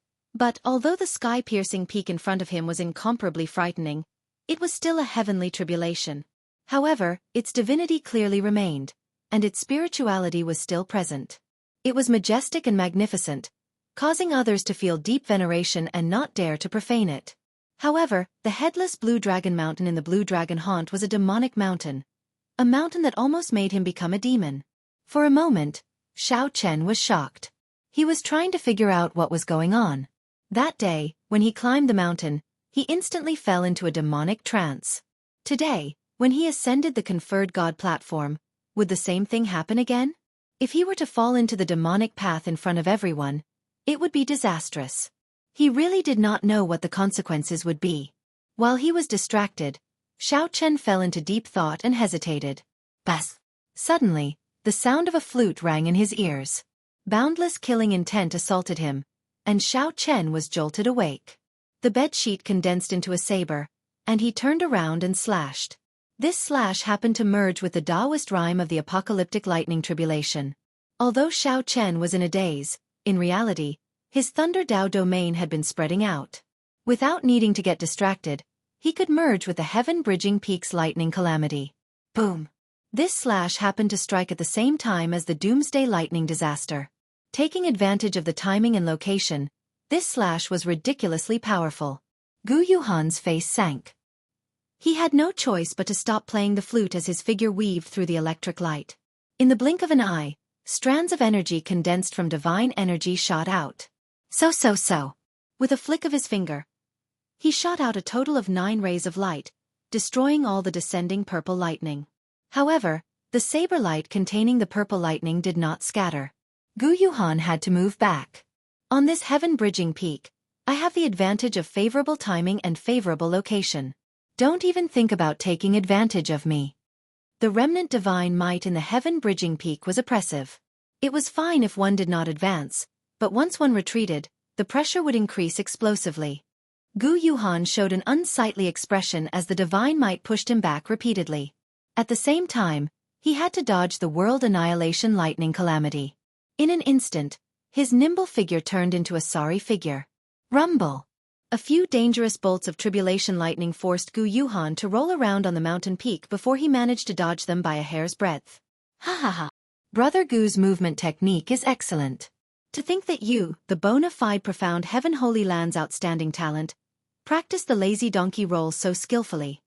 A: although the sky-piercing peak in front of him was incomparably frightening, it was still a heavenly tribulation. However, its divinity clearly remained, and its spirituality was still present. It was majestic and magnificent, causing others to feel deep veneration and not dare to profane it. However, the headless Blue Dragon Mountain in the Blue Dragon Haunt was a demonic mountain, a mountain that almost made him become a demon. For a moment, Xiao Chen was shocked. He was trying to figure out what was going on. That day, when he climbed the mountain, he instantly fell into a demonic trance. Today, when he ascended the conferred god platform, would the same thing happen again? If he were to fall into the demonic path in front of everyone, it would be disastrous. He really did not know what the consequences would be. While he was distracted, Xiao Chen fell into deep thought and hesitated. Bas! Suddenly, the sound of a flute rang in his ears. Boundless killing intent assaulted him, and Xiao Chen was jolted awake. The bedsheet condensed into a saber, and he turned around and slashed. This slash happened to merge with the Taoist rhyme of the apocalyptic lightning tribulation. Although Xiao Chen was in a daze, in reality, his Thunder Dao domain had been spreading out. Without needing to get distracted, he could merge with the heaven-bridging peak's lightning calamity. Boom! This slash happened to strike at the same time as the doomsday lightning disaster. Taking advantage of the timing and location, this slash was ridiculously powerful. Gu Yuhan's face sank. He had no choice but to stop playing the flute as his figure weaved through the electric light. In the blink of an eye, strands of energy condensed from divine energy shot out. So. With a flick of his finger, he shot out a total of 9 rays of light, destroying all the descending purple lightning. However, the saber light containing the purple lightning did not scatter. Gu Yuhan had to move back. On this heaven-bridging peak, I have the advantage of favorable timing and favorable location. Don't even think about taking advantage of me. The remnant divine might in the heaven-bridging peak was oppressive. It was fine if one did not advance, but once one retreated, the pressure would increase explosively. Gu Yuhan showed an unsightly expression as the divine might pushed him back repeatedly. At the same time, he had to dodge the world annihilation lightning calamity. In an instant, his nimble figure turned into a sorry figure. Rumble! A few dangerous bolts of tribulation lightning forced Gu Yuhan to roll around on the mountain peak before he managed to dodge them by a hair's breadth. Ha ha ha! Brother Gu's movement technique is excellent. To think that you, the bona fide profound Heaven Holy Land's outstanding talent, practiced the lazy donkey roll so skillfully.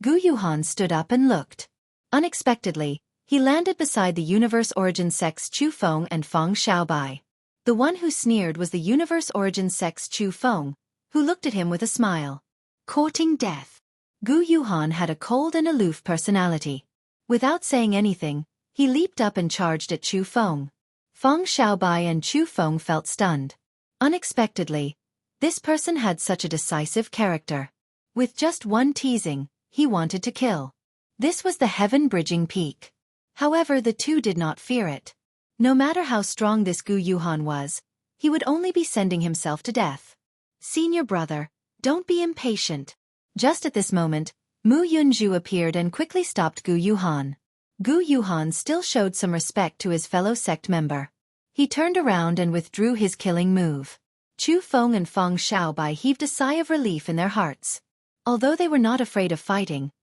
A: Gu Yuhan stood up and looked. Unexpectedly, he landed beside the Universe Origin Sect's Chu Feng and Feng Xiaobai. The one who sneered was the Universe Origin Sect's Chu Feng, who looked at him with a smile. Courting death. Gu Yuhan had a cold and aloof personality. Without saying anything, he leaped up and charged at Chu Feng. Feng Xiaobai and Chu Feng felt stunned. Unexpectedly, this person had such a decisive character. With just one teasing, he wanted to kill. This was the heaven-bridging peak. However, the two did not fear it. No matter how strong this Gu Yuhan was, he would only be sending himself to death. Senior brother, don't be impatient. Just at this moment, Mu Yunju appeared and quickly stopped Gu Yuhan. Gu Yuhan still showed some respect to his fellow sect member. He turned around and withdrew his killing move. Chu Feng and Feng Xiaobai heaved a sigh of relief in their hearts. Although they were not afraid of fighting,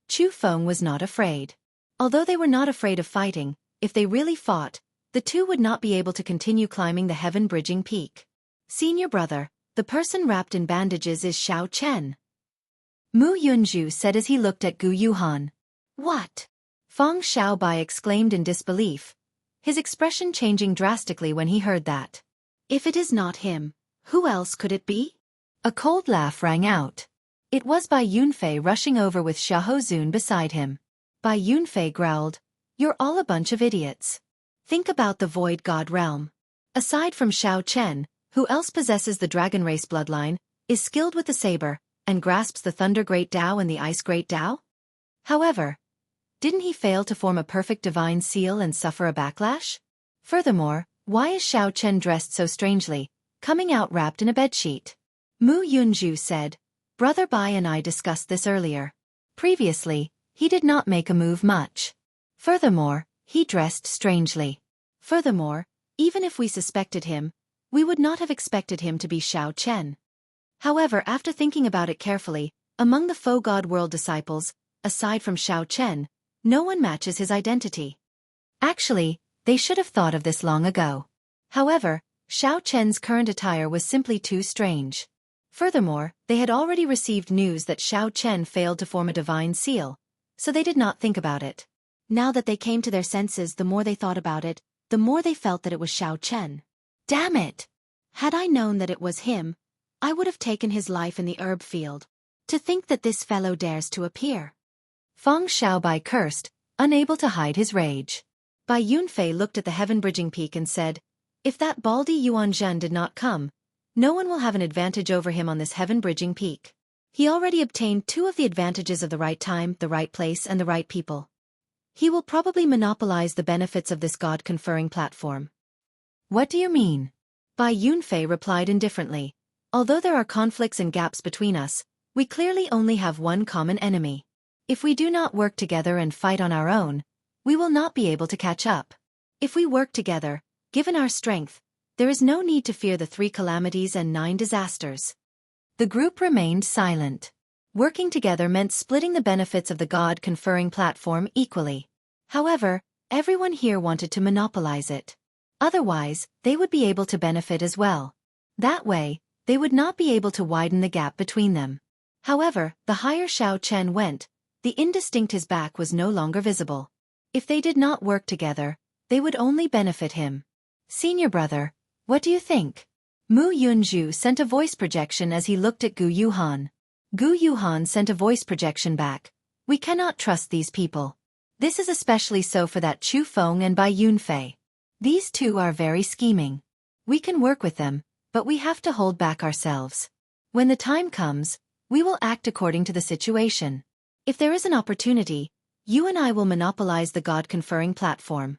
A: Chu Feng was not afraid. Although they were not afraid of fighting, if they really fought, the two would not be able to continue climbing the heaven-bridging peak. Senior brother, the person wrapped in bandages is Xiao Chen. Mu Yunju said as he looked at Gu Yuhan. What? Feng Xiaobai exclaimed in disbelief, his expression changing drastically when he heard that. If it is not him, who else could it be? A cold laugh rang out. It was Bai Yunfei rushing over with Xiahou beside him. Bai Yunfei growled, "You're all a bunch of idiots. Think about the Void God realm. Aside from Xiao Chen, who else possesses the dragon race bloodline, is skilled with the saber, and grasps the Thunder Great Dao and the Ice Great Dao? However, didn't he fail to form a perfect divine seal and suffer a backlash? Furthermore, why is Xiao Chen dressed so strangely, coming out wrapped in a bedsheet?" Mu Yunju said, "Brother Bai and I discussed this earlier. Previously, he did not make a move much. Furthermore, he dressed strangely. Furthermore, even if we suspected him, we would not have expected him to be Xiao Chen. However, after thinking about it carefully, among the Faux God World disciples, aside from Xiao Chen, no one matches his identity. Actually, they should have thought of this long ago. However, Xiao Chen's current attire was simply too strange. Furthermore, they had already received news that Xiao Chen failed to form a divine seal, so they did not think about it. Now that they came to their senses, the more they thought about it, the more they felt that it was Xiao Chen. Damn it! Had I known that it was him, I would have taken his life in the herb field. To think that this fellow dares to appear." Feng Xiaobai cursed, unable to hide his rage. Bai Yunfei looked at the heaven-bridging peak and said, "If that baldy Yuan Zhen did not come, no one will have an advantage over him on this heaven-bridging peak. He already obtained 2 of the advantages of the right time, the right place, and the right people. He will probably monopolize the benefits of this God-conferring platform." "What do you mean?" Bai Yunfei replied indifferently. "Although there are conflicts and gaps between us, we clearly only have one common enemy. If we do not work together and fight on our own, we will not be able to catch up. If we work together, given our strength, there is no need to fear the 3 calamities and 9 disasters." The group remained silent. Working together meant splitting the benefits of the God-conferring platform equally. However, everyone here wanted to monopolize it. Otherwise, they would be able to benefit as well. That way, they would not be able to widen the gap between them. However, the higher Xiao Chen went, the indistinct his back was no longer visible. If they did not work together, they would only benefit him. "Senior brother, what do you think?" Mu Yunju sent a voice projection as he looked at Gu Yuhan. Gu Yuhan sent a voice projection back. "We cannot trust these people. This is especially so for that Chu Feng and Bai Yunfei. These 2 are very scheming. We can work with them, but we have to hold back ourselves. When the time comes, we will act according to the situation. If there is an opportunity, you and I will monopolize the God-conferring platform."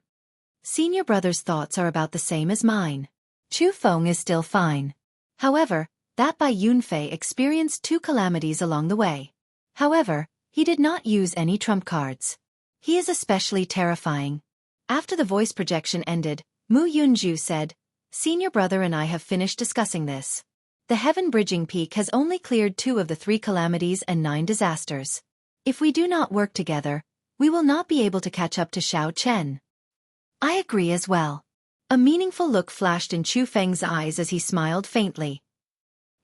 A: Senior brother's thoughts are about the same as mine. Chu Feng is still fine. However, that Bai Yunfei experienced 2 calamities along the way. However, he did not use any trump cards. He is especially terrifying. After the voice projection ended, Mu Yunju said, "Senior brother and I have finished discussing this. The heaven-bridging peak has only cleared 2 of the 3 calamities and 9 disasters. If we do not work together, we will not be able to catch up to Xiao Chen." "I agree as well." A meaningful look flashed in Chu Feng's eyes as he smiled faintly.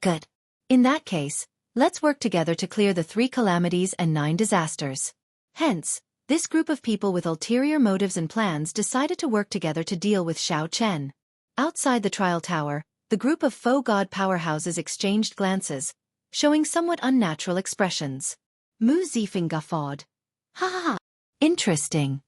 A: "Good. In that case, let's work together to clear the 3 calamities and 9 disasters." Hence, this group of people with ulterior motives and plans decided to work together to deal with Xiao Chen. Outside the trial tower, the group of faux god powerhouses exchanged glances, showing somewhat unnatural expressions. Mu Zifeng guffawed. "Ha ha ha! Interesting.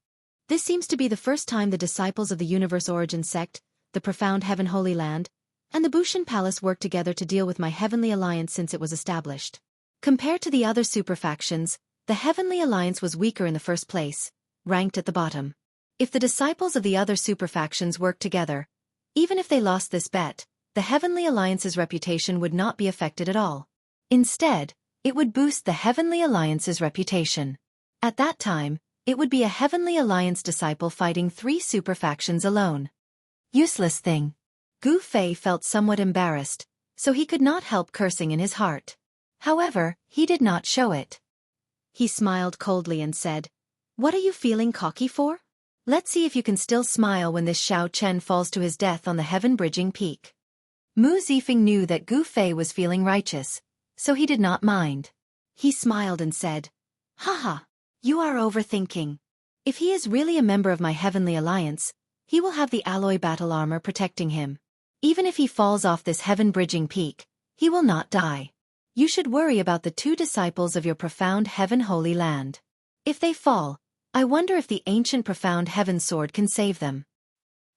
A: This seems to be the first time the disciples of the Universe Origin Sect, the Profound Heaven Holy Land, and the Bushan Palace worked together to deal with my Heavenly Alliance since it was established. Compared to the other super factions, the Heavenly Alliance was weaker in the first place, ranked at the bottom. If the disciples of the other super factions worked together, even if they lost this bet, the Heavenly Alliance's reputation would not be affected at all. Instead, it would boost the Heavenly Alliance's reputation. At that time, it would be a Heavenly Alliance disciple fighting 3 super factions alone. Useless thing." Gu Fei felt somewhat embarrassed, so he could not help cursing in his heart. However, he did not show it. He smiled coldly and said, "What are you feeling cocky for? Let's see if you can still smile when this Xiao Chen falls to his death on the heaven-bridging peak." Mu Zifeng knew that Gu Fei was feeling righteous, so he did not mind. He smiled and said, "Haha, You are overthinking. If he is really a member of my heavenly alliance, he will have the alloy battle armor protecting him. Even if he falls off this heaven-bridging peak, he will not die. You should worry about the 2 disciples of your profound heaven holy land. If they fall, I wonder if the ancient profound heaven sword can save them.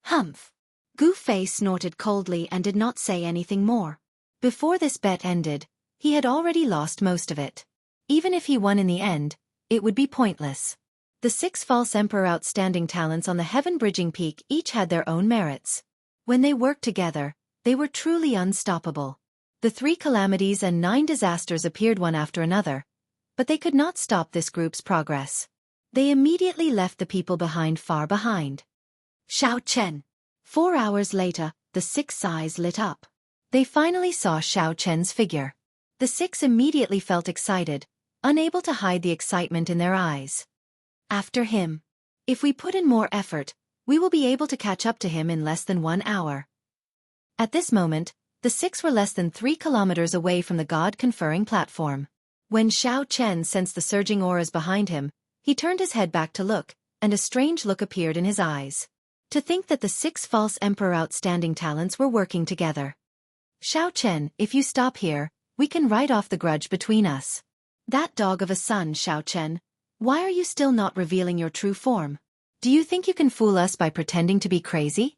A: Humph. Gu Fei snorted coldly and did not say anything more. Before this bet ended, he had already lost most of it. Even if he won in the end, it would be pointless. The 6 false emperor outstanding talents on the heaven-bridging peak each had their own merits. When they worked together, they were truly unstoppable. The 3 calamities and 9 disasters appeared one after another, but they could not stop this group's progress. They immediately left the people behind far behind. Xiao Chen. 4 hours later, the 6 eyes lit up. They finally saw Xiao Chen's figure. The 6 immediately felt excited, unable to hide the excitement in their eyes. After him. If we put in more effort, we will be able to catch up to him in less than 1 hour. At this moment, the 6 were less than 3 kilometers away from the god-conferring platform. When Xiao Chen sensed the surging auras behind him, he turned his head back to look, and a strange look appeared in his eyes. To think that the 6 false emperor outstanding talents were working together. Xiao Chen, if you stop here, we can write off the grudge between us. That dog of a son, Xiao Chen, why are you still not revealing your true form? Do you think you can fool us by pretending to be crazy?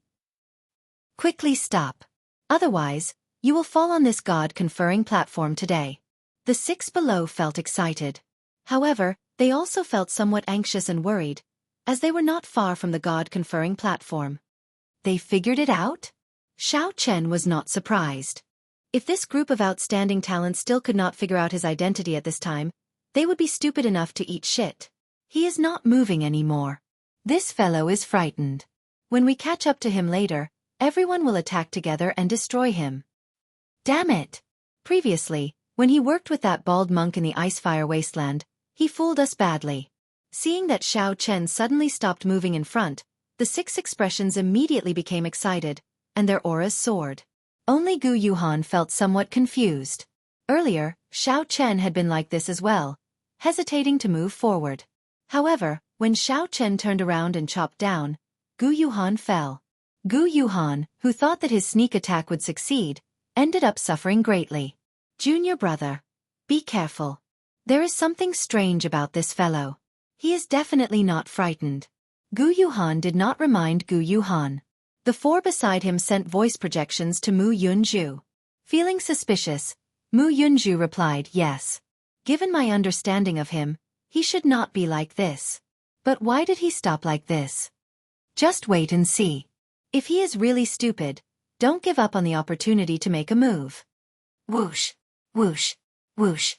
A: Quickly stop. Otherwise, you will fall on this god-conferring platform today. The 6 below felt excited. However, they also felt somewhat anxious and worried, as they were not far from the god-conferring platform. They figured it out? Xiao Chen was not surprised. If this group of outstanding talents still could not figure out his identity at this time, they would be stupid enough to eat shit. He is not moving anymore. This fellow is frightened. When we catch up to him later, everyone will attack together and destroy him. Damn it! Previously, when he worked with that bald monk in the Icefire Wasteland, he fooled us badly. Seeing that Xiao Chen suddenly stopped moving in front, the 6 expressions immediately became excited, and their auras soared. Only Gu Yuhan felt somewhat confused. Earlier, Xiao Chen had been like this as well, hesitating to move forward. However, when Xiao Chen turned around and chopped down, Gu Yuhan fell. Gu Yuhan, who thought that his sneak attack would succeed, ended up suffering greatly. Junior brother, be careful. There is something strange about this fellow. He is definitely not frightened. Gu Yuhan did not remind Gu Yuhan. The 4 beside him sent voice projections to Mu Yunju. Feeling suspicious, Mu Yunju replied, yes. Given my understanding of him, he should not be like this. But why did he stop like this? Just wait and see. If he is really stupid, don't give up on the opportunity to make a move. Whoosh, whoosh, whoosh.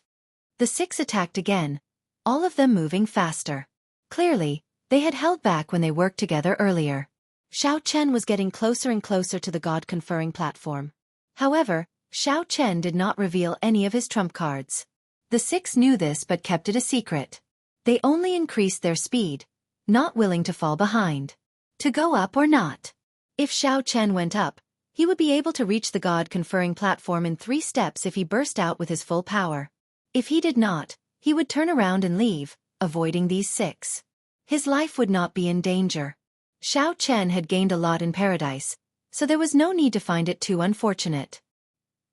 A: The 6 attacked again, all of them moving faster. Clearly, they had held back when they worked together earlier. Xiao Chen was getting closer and closer to the god-conferring platform. However, Xiao Chen did not reveal any of his trump cards. The 6 knew this but kept it a secret. They only increased their speed, not willing to fall behind. To go up or not. If Xiao Chen went up, he would be able to reach the god-conferring platform in 3 steps if he burst out with his full power. If he did not, he would turn around and leave, avoiding these 6. His life would not be in danger. Xiao Chen had gained a lot in paradise, so there was no need to find it too unfortunate.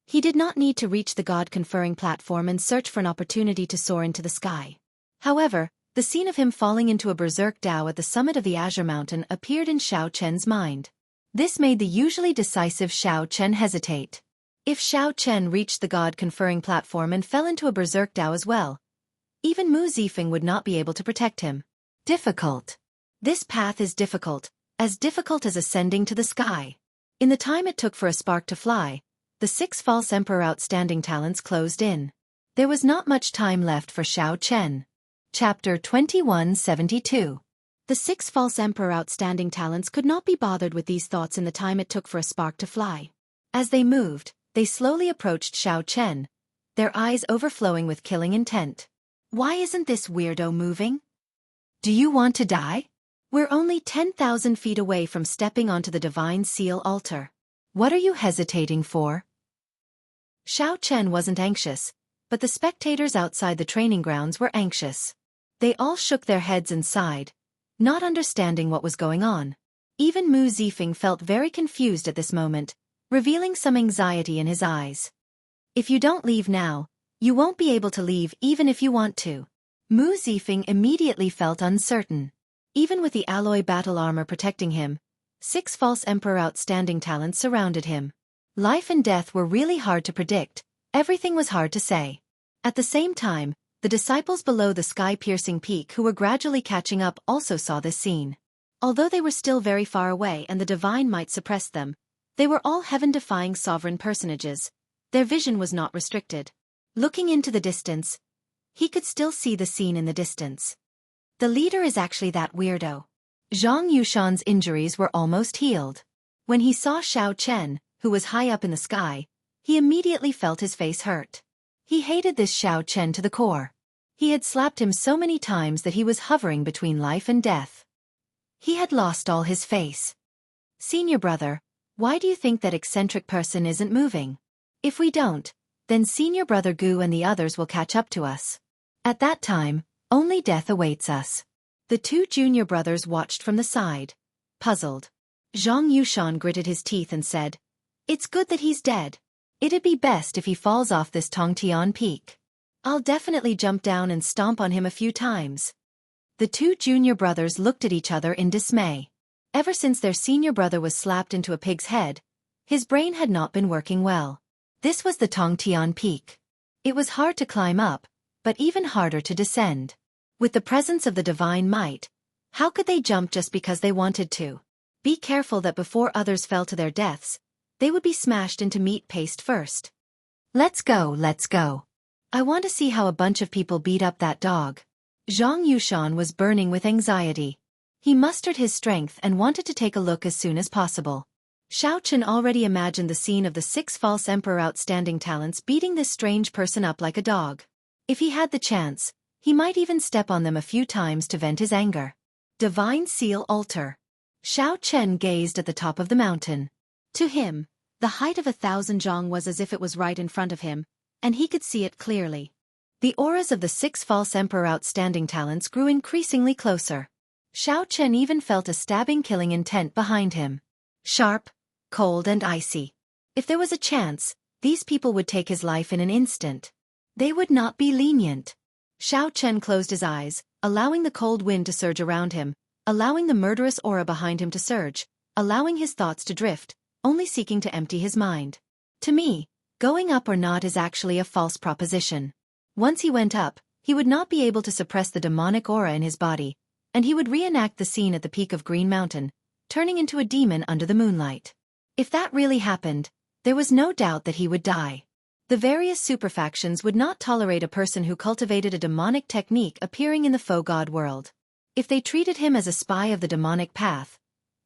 A: He did not need to reach the god-conferring platform and search for an opportunity to soar into the sky. However, the scene of him falling into a berserk Dao at the summit of the Azure Mountain appeared in Xiao Chen's mind. This made the usually decisive Xiao Chen hesitate. If Xiao Chen reached the god-conferring platform and fell into a berserk Dao as well, even Mu Zifeng would not be able to protect him. Difficult. This path is difficult as ascending to the sky. In the time it took for a spark to fly, the 6 false emperor outstanding talents closed in. There was not much time left for Xiao Chen. Chapter 2172. The 6 false emperor outstanding talents could not be bothered with these thoughts in the time it took for a spark to fly. As they moved, they slowly approached Xiao Chen, their eyes overflowing with killing intent. Why isn't this weirdo moving? Do you want to die? We're only 10,000 feet away from stepping onto the divine seal altar. What are you hesitating for? Xiao Chen wasn't anxious, but the spectators outside the training grounds were anxious. They all shook their heads and sighed, not understanding what was going on. Even Mu Zifeng felt very confused at this moment, revealing some anxiety in his eyes. If you don't leave now, you won't be able to leave even if you want to. Mu Zifeng immediately felt uncertain. Even with the alloy battle armor protecting him, 6 false emperor outstanding talents surrounded him. Life and death were really hard to predict, everything was hard to say. At the same time, the disciples below the sky-piercing peak who were gradually catching up also saw this scene. Although they were still very far away and the divine might suppress them, they were all heaven-defying sovereign personages. Their vision was not restricted. Looking into the distance, he could still see the scene in the distance. The leader is actually that weirdo. Zhang Yushan's injuries were almost healed. When he saw Xiao Chen, who was high up in the sky, he immediately felt his face hurt. He hated this Xiao Chen to the core. He had slapped him so many times that he was hovering between life and death. He had lost all his face. Senior brother, why do you think that eccentric person isn't moving? If we don't, then senior brother Gu and the others will catch up to us. At that time, only death awaits us. The 2 junior brothers watched from the side, puzzled. Zhang Yushan gritted his teeth and said, "It's good that he's dead. It'd be best if he falls off this Tongtian peak. I'll definitely jump down and stomp on him a few times." The 2 junior brothers looked at each other in dismay. Ever since their senior brother was slapped into a pig's head, his brain had not been working well. This was the Tongtian peak. It was hard to climb up, but even harder to descend. With the presence of the divine might, how could they jump just because they wanted to? Be careful that before others fell to their deaths, they would be smashed into meat paste first. Let's go, let's go. I want to see how a bunch of people beat up that dog. Zhang Yushan was burning with anxiety. He mustered his strength and wanted to take a look as soon as possible. Xiao Chen already imagined the scene of the 6 false emperor outstanding talents beating this strange person up like a dog. If he had the chance, he might even step on them a few times to vent his anger. Divine Seal Altar. Xiao Chen gazed at the top of the mountain. To him, the height of 1,000 zhang was as if it was right in front of him, and he could see it clearly. The auras of the 6 false emperor outstanding talents grew increasingly closer. Xiao Chen even felt a stabbing killing intent behind him. Sharp, cold and icy. If there was a chance, these people would take his life in an instant. They would not be lenient. Xiao Chen closed his eyes, allowing the cold wind to surge around him, allowing the murderous aura behind him to surge, allowing his thoughts to drift, only seeking to empty his mind. To me, going up or not is actually a false proposition. Once he went up, he would not be able to suppress the demonic aura in his body, and he would reenact the scene at the peak of Green Mountain, turning into a demon under the moonlight. If that really happened, there was no doubt that he would die. The various superfactions would not tolerate a person who cultivated a demonic technique appearing in the faux god world. If they treated him as a spy of the demonic path,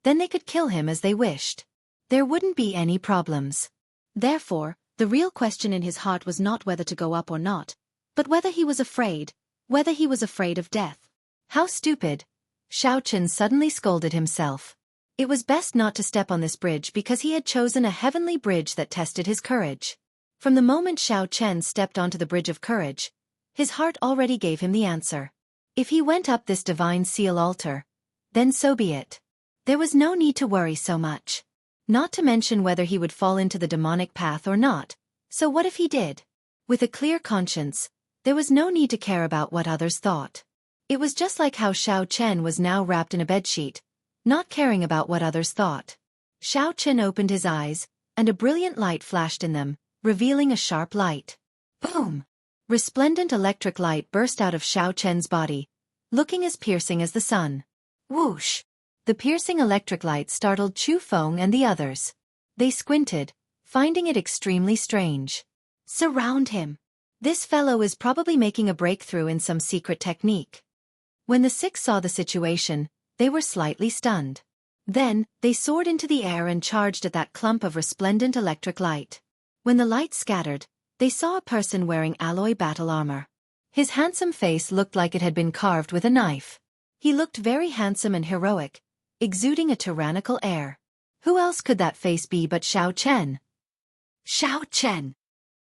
A: then they could kill him as they wished. There wouldn't be any problems. Therefore, the real question in his heart was not whether to go up or not, but whether he was afraid of death. How stupid! Xiao Chen suddenly scolded himself. It was best not to step on this bridge because he had chosen a heavenly bridge that tested his courage. From the moment Xiao Chen stepped onto the bridge of courage, his heart already gave him the answer. If he went up this divine seal altar, then so be it. There was no need to worry so much. Not to mention whether he would fall into the demonic path or not, so what if he did? With a clear conscience, there was no need to care about what others thought. It was just like how Xiao Chen was now wrapped in a bedsheet, not caring about what others thought. Xiao Chen opened his eyes, and a brilliant light flashed in them, revealing a sharp light. Boom! Resplendent electric light burst out of Xiao Chen's body, looking as piercing as the sun. Whoosh! The piercing electric light startled Chu Feng and the others. They squinted, finding it extremely strange. Surround him. This fellow is probably making a breakthrough in some secret technique. When the 6 saw the situation, they were slightly stunned. Then, they soared into the air and charged at that clump of resplendent electric light. When the light scattered, they saw a person wearing alloy battle armor. His handsome face looked like it had been carved with a knife. He looked very handsome and heroic, exuding a tyrannical air. Who else could that face be but Xiao Chen? Xiao Chen!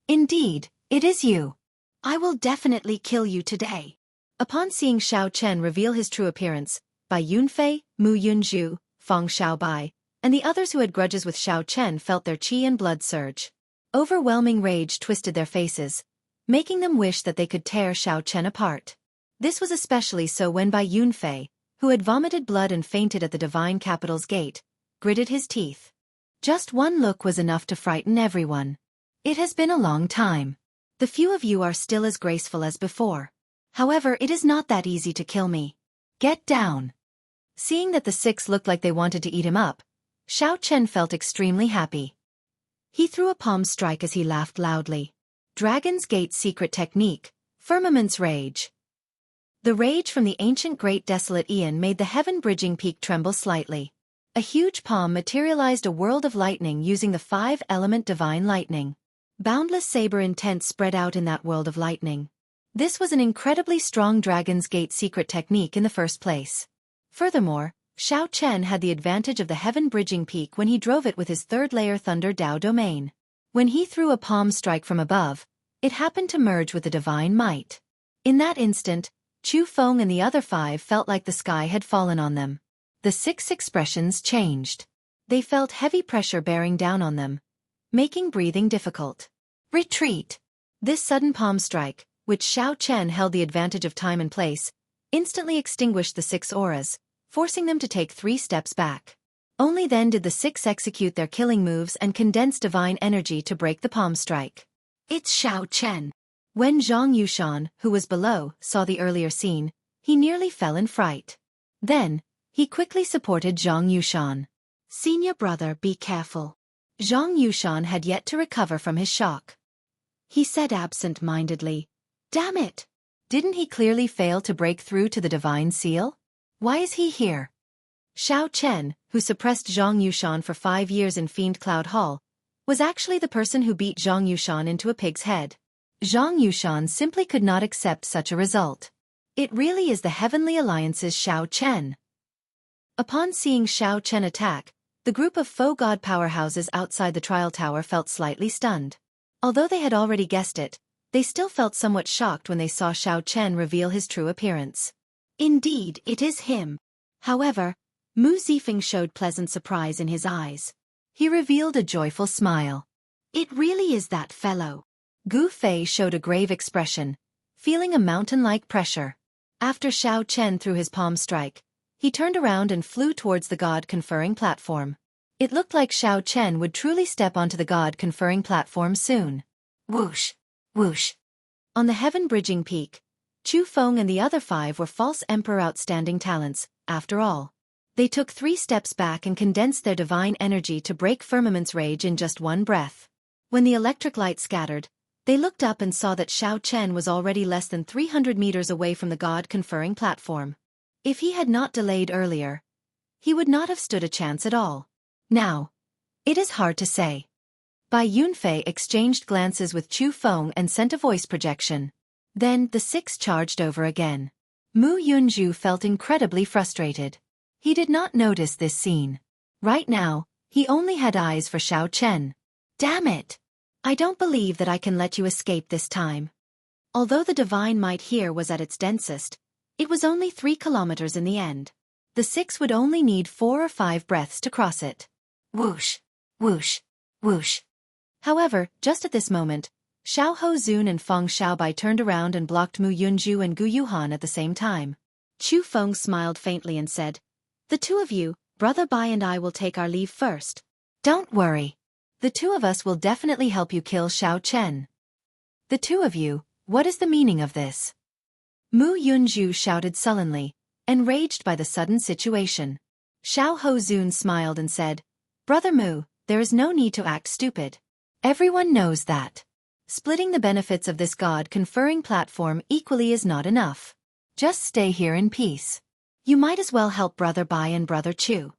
A: Indeed, it is you. I will definitely kill you today. Upon seeing Xiao Chen reveal his true appearance, Bai Yunfei, Mu Yunzhu, Feng Xiaobai, and the others who had grudges with Xiao Chen felt their qi and blood surge. Overwhelming rage twisted their faces, making them wish that they could tear Xiao Chen apart. This was especially so when Bai Yunfei, who had vomited blood and fainted at the divine capital's gate, gritted his teeth. Just one look was enough to frighten everyone. It has been a long time. The few of you are still as graceful as before. However, it is not that easy to kill me. Get down. Seeing that the six looked like they wanted to eat him up, Xiao Chen felt extremely happy. He threw a palm strike as he laughed loudly. Dragon's Gate secret technique, Firmament's Rage. The rage from the ancient great desolate Aeon made the heaven-bridging peak tremble slightly. A huge palm materialized a world of lightning using the five-element divine lightning. Boundless saber intent spread out in that world of lightning. This was an incredibly strong Dragon's Gate secret technique in the first place. Furthermore, Xiao Chen had the advantage of the heaven-bridging peak when he drove it with his third-layer Thunder Dao domain. When he threw a palm strike from above, it happened to merge with the divine might. In that instant, Chu Feng and the other five felt like the sky had fallen on them. The six expressions changed. They felt heavy pressure bearing down on them, making breathing difficult. Retreat! This sudden palm strike, which Xiao Chen held the advantage of time and place, instantly extinguished the six auras, forcing them to take 3 steps back. Only then did the six execute their killing moves and condense divine energy to break the palm strike. It's Xiao Chen. When Zhang Yushan, who was below, saw the earlier scene, he nearly fell in fright. Then, he quickly supported Zhang Yushan. Senior brother, be careful. Zhang Yushan had yet to recover from his shock. He said absent-mindedly, "Damn it! Didn't he clearly fail to break through to the divine seal? Why is he here?" Xiao Chen, who suppressed Zhang Yushan for 5 years in Fiend Cloud Hall, was actually the person who beat Zhang Yushan into a pig's head. Zhang Yushan simply could not accept such a result. It really is the Heavenly Alliance's Xiao Chen. Upon seeing Xiao Chen attack, the group of faux god powerhouses outside the trial tower felt slightly stunned. Although they had already guessed it, they still felt somewhat shocked when they saw Xiao Chen reveal his true appearance. Indeed, it is him. However, Mu Zifeng showed pleasant surprise in his eyes. He revealed a joyful smile. It really is that fellow. Gu Fei showed a grave expression, feeling a mountain-like pressure. After Xiao Chen threw his palm strike, he turned around and flew towards the god-conferring platform. It looked like Xiao Chen would truly step onto the god-conferring platform soon. Whoosh! Whoosh! On the heaven-bridging peak, Chu Feng and the other 5 were false emperor outstanding talents, after all. They took 3 steps back and condensed their divine energy to break Firmament's rage in just one breath. When the electric light scattered, they looked up and saw that Xiao Chen was already less than 300 meters away from the god-conferring platform. If he had not delayed earlier, he would not have stood a chance at all. Now, it is hard to say. Bai Yunfei exchanged glances with Chu Feng and sent a voice projection. Then the 6 charged over again. Mu Yunzhu felt incredibly frustrated. He did not notice this scene. Right now, he only had eyes for Xiao Chen. Damn it! I don't believe that I can let you escape this time. Although the divine might here was at its densest, it was only 3 kilometers in the end. The 6 would only need 4 or 5 breaths to cross it. Whoosh! Whoosh! Whoosh! However, just at this moment, Xiao Hozun and Feng Xiaobai turned around and blocked Mu Yunzhu and Gu Yuhan at the same time. Chu Feng smiled faintly and said, "The 2 of you, Brother Bai and I will take our leave first. Don't worry. The 2 of us will definitely help you kill Xiao Chen." The 2 of you, what is the meaning of this? Mu Yunzhu shouted sullenly, enraged by the sudden situation. Xiao Hozun smiled and said, "Brother Mu, there is no need to act stupid. Everyone knows that. Splitting the benefits of this god-conferring platform equally is not enough. Just stay here in peace. You might as well help Brother Bai and Brother Chu."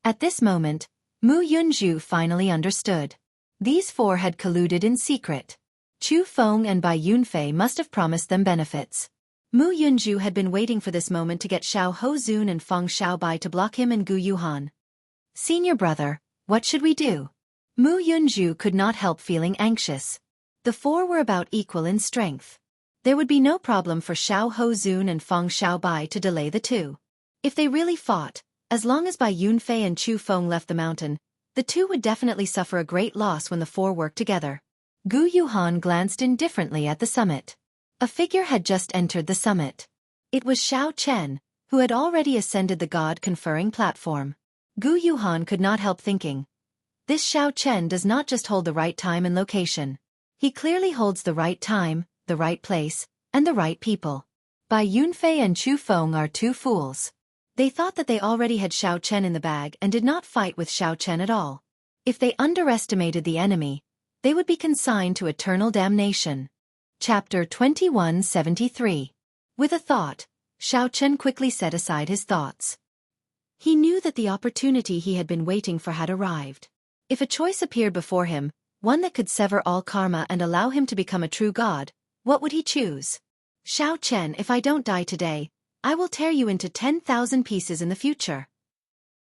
A: At this moment, Mu Yunzhu finally understood. These 4 had colluded in secret. Chu Feng and Bai Yunfei must have promised them benefits. Mu Yunzhu had been waiting for this moment to get Xiao Hozun and Feng Xiaobai to block him and Gu Yuhan. "Senior brother, what should we do?" Mu Yunzhu could not help feeling anxious. The 4 were about equal in strength. There would be no problem for Xiao Hozun and Feng Xiaobai to delay the two. If they really fought, as long as Bai Yunfei and Chu Feng left the mountain, the two would definitely suffer a great loss when the four worked together. Gu Yuhan glanced indifferently at the summit. A figure had just entered the summit. It was Xiao Chen, who had already ascended the god-conferring platform. Gu Yuhan could not help thinking, this Xiao Chen does not just hold the right time and location. He clearly holds the right time, the right place, and the right people. Bai Yunfei and Chu Feng are two fools. They thought that they already had Xiao Chen in the bag and did not fight with Xiao Chen at all. If they underestimated the enemy, they would be consigned to eternal damnation. Chapter 2173. With a thought, Xiao Chen quickly set aside his thoughts. He knew that the opportunity he had been waiting for had arrived. If a choice appeared before him, one that could sever all karma and allow him to become a true god, what would he choose? Xiao Chen, if I don't die today, I will tear you into 10,000 pieces in the future.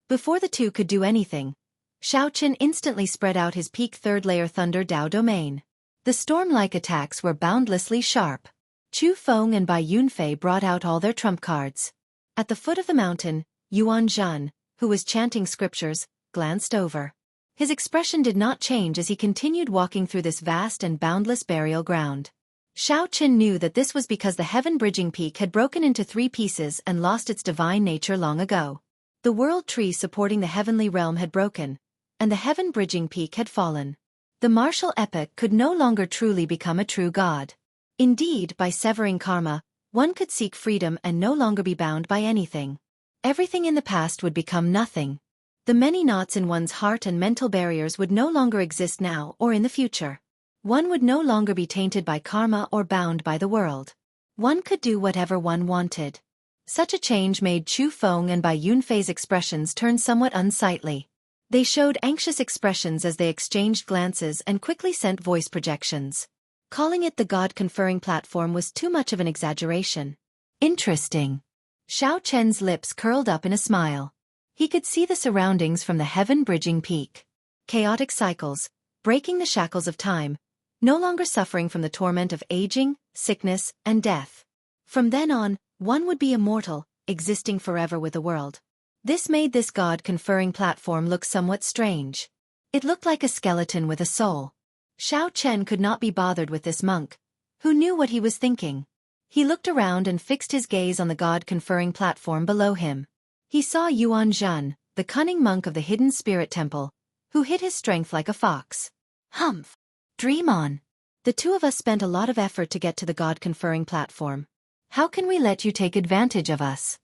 A: Before the two could do anything, Xiao Chen instantly spread out his peak third-layer Thunder Dao domain. The storm-like attacks were boundlessly sharp. Chu Feng and Bai Yunfei brought out all their trump cards. At the foot of the mountain, Yuan Zhan, who was chanting scriptures, glanced over. His expression did not change as he continued walking through this vast and boundless burial ground. Xiao Chen knew that this was because the heaven-bridging peak had broken into 3 pieces and lost its divine nature long ago. The world tree supporting the heavenly realm had broken, and the heaven-bridging peak had fallen. The martial epic could no longer truly become a true god. Indeed, by severing karma, one could seek freedom and no longer be bound by anything. Everything in the past would become nothing. The many knots in one's heart and mental barriers would no longer exist now or in the future. One would no longer be tainted by karma or bound by the world. One could do whatever one wanted. Such a change made Chu Feng and Bai Yunfei's expressions turn somewhat unsightly. They showed anxious expressions as they exchanged glances and quickly sent voice projections. Calling it the god-conferring platform was too much of an exaggeration. Interesting. Xiao Chen's lips curled up in a smile. He could see the surroundings from the heaven-bridging peak. Chaotic cycles, breaking the shackles of time, no longer suffering from the torment of aging, sickness, and death. From then on, one would be immortal, existing forever with the world. This made this god-conferring platform look somewhat strange. It looked like a skeleton with a soul. Xiao Chen could not be bothered with this monk, who knew what he was thinking. He looked around and fixed his gaze on the god-conferring platform below him. He saw Yuan Zhan, the cunning monk of the hidden spirit temple, who hid his strength like a fox. Humph! Dream on. The two of us spent a lot of effort to get to the god-conferring platform. How can we let you take advantage of us?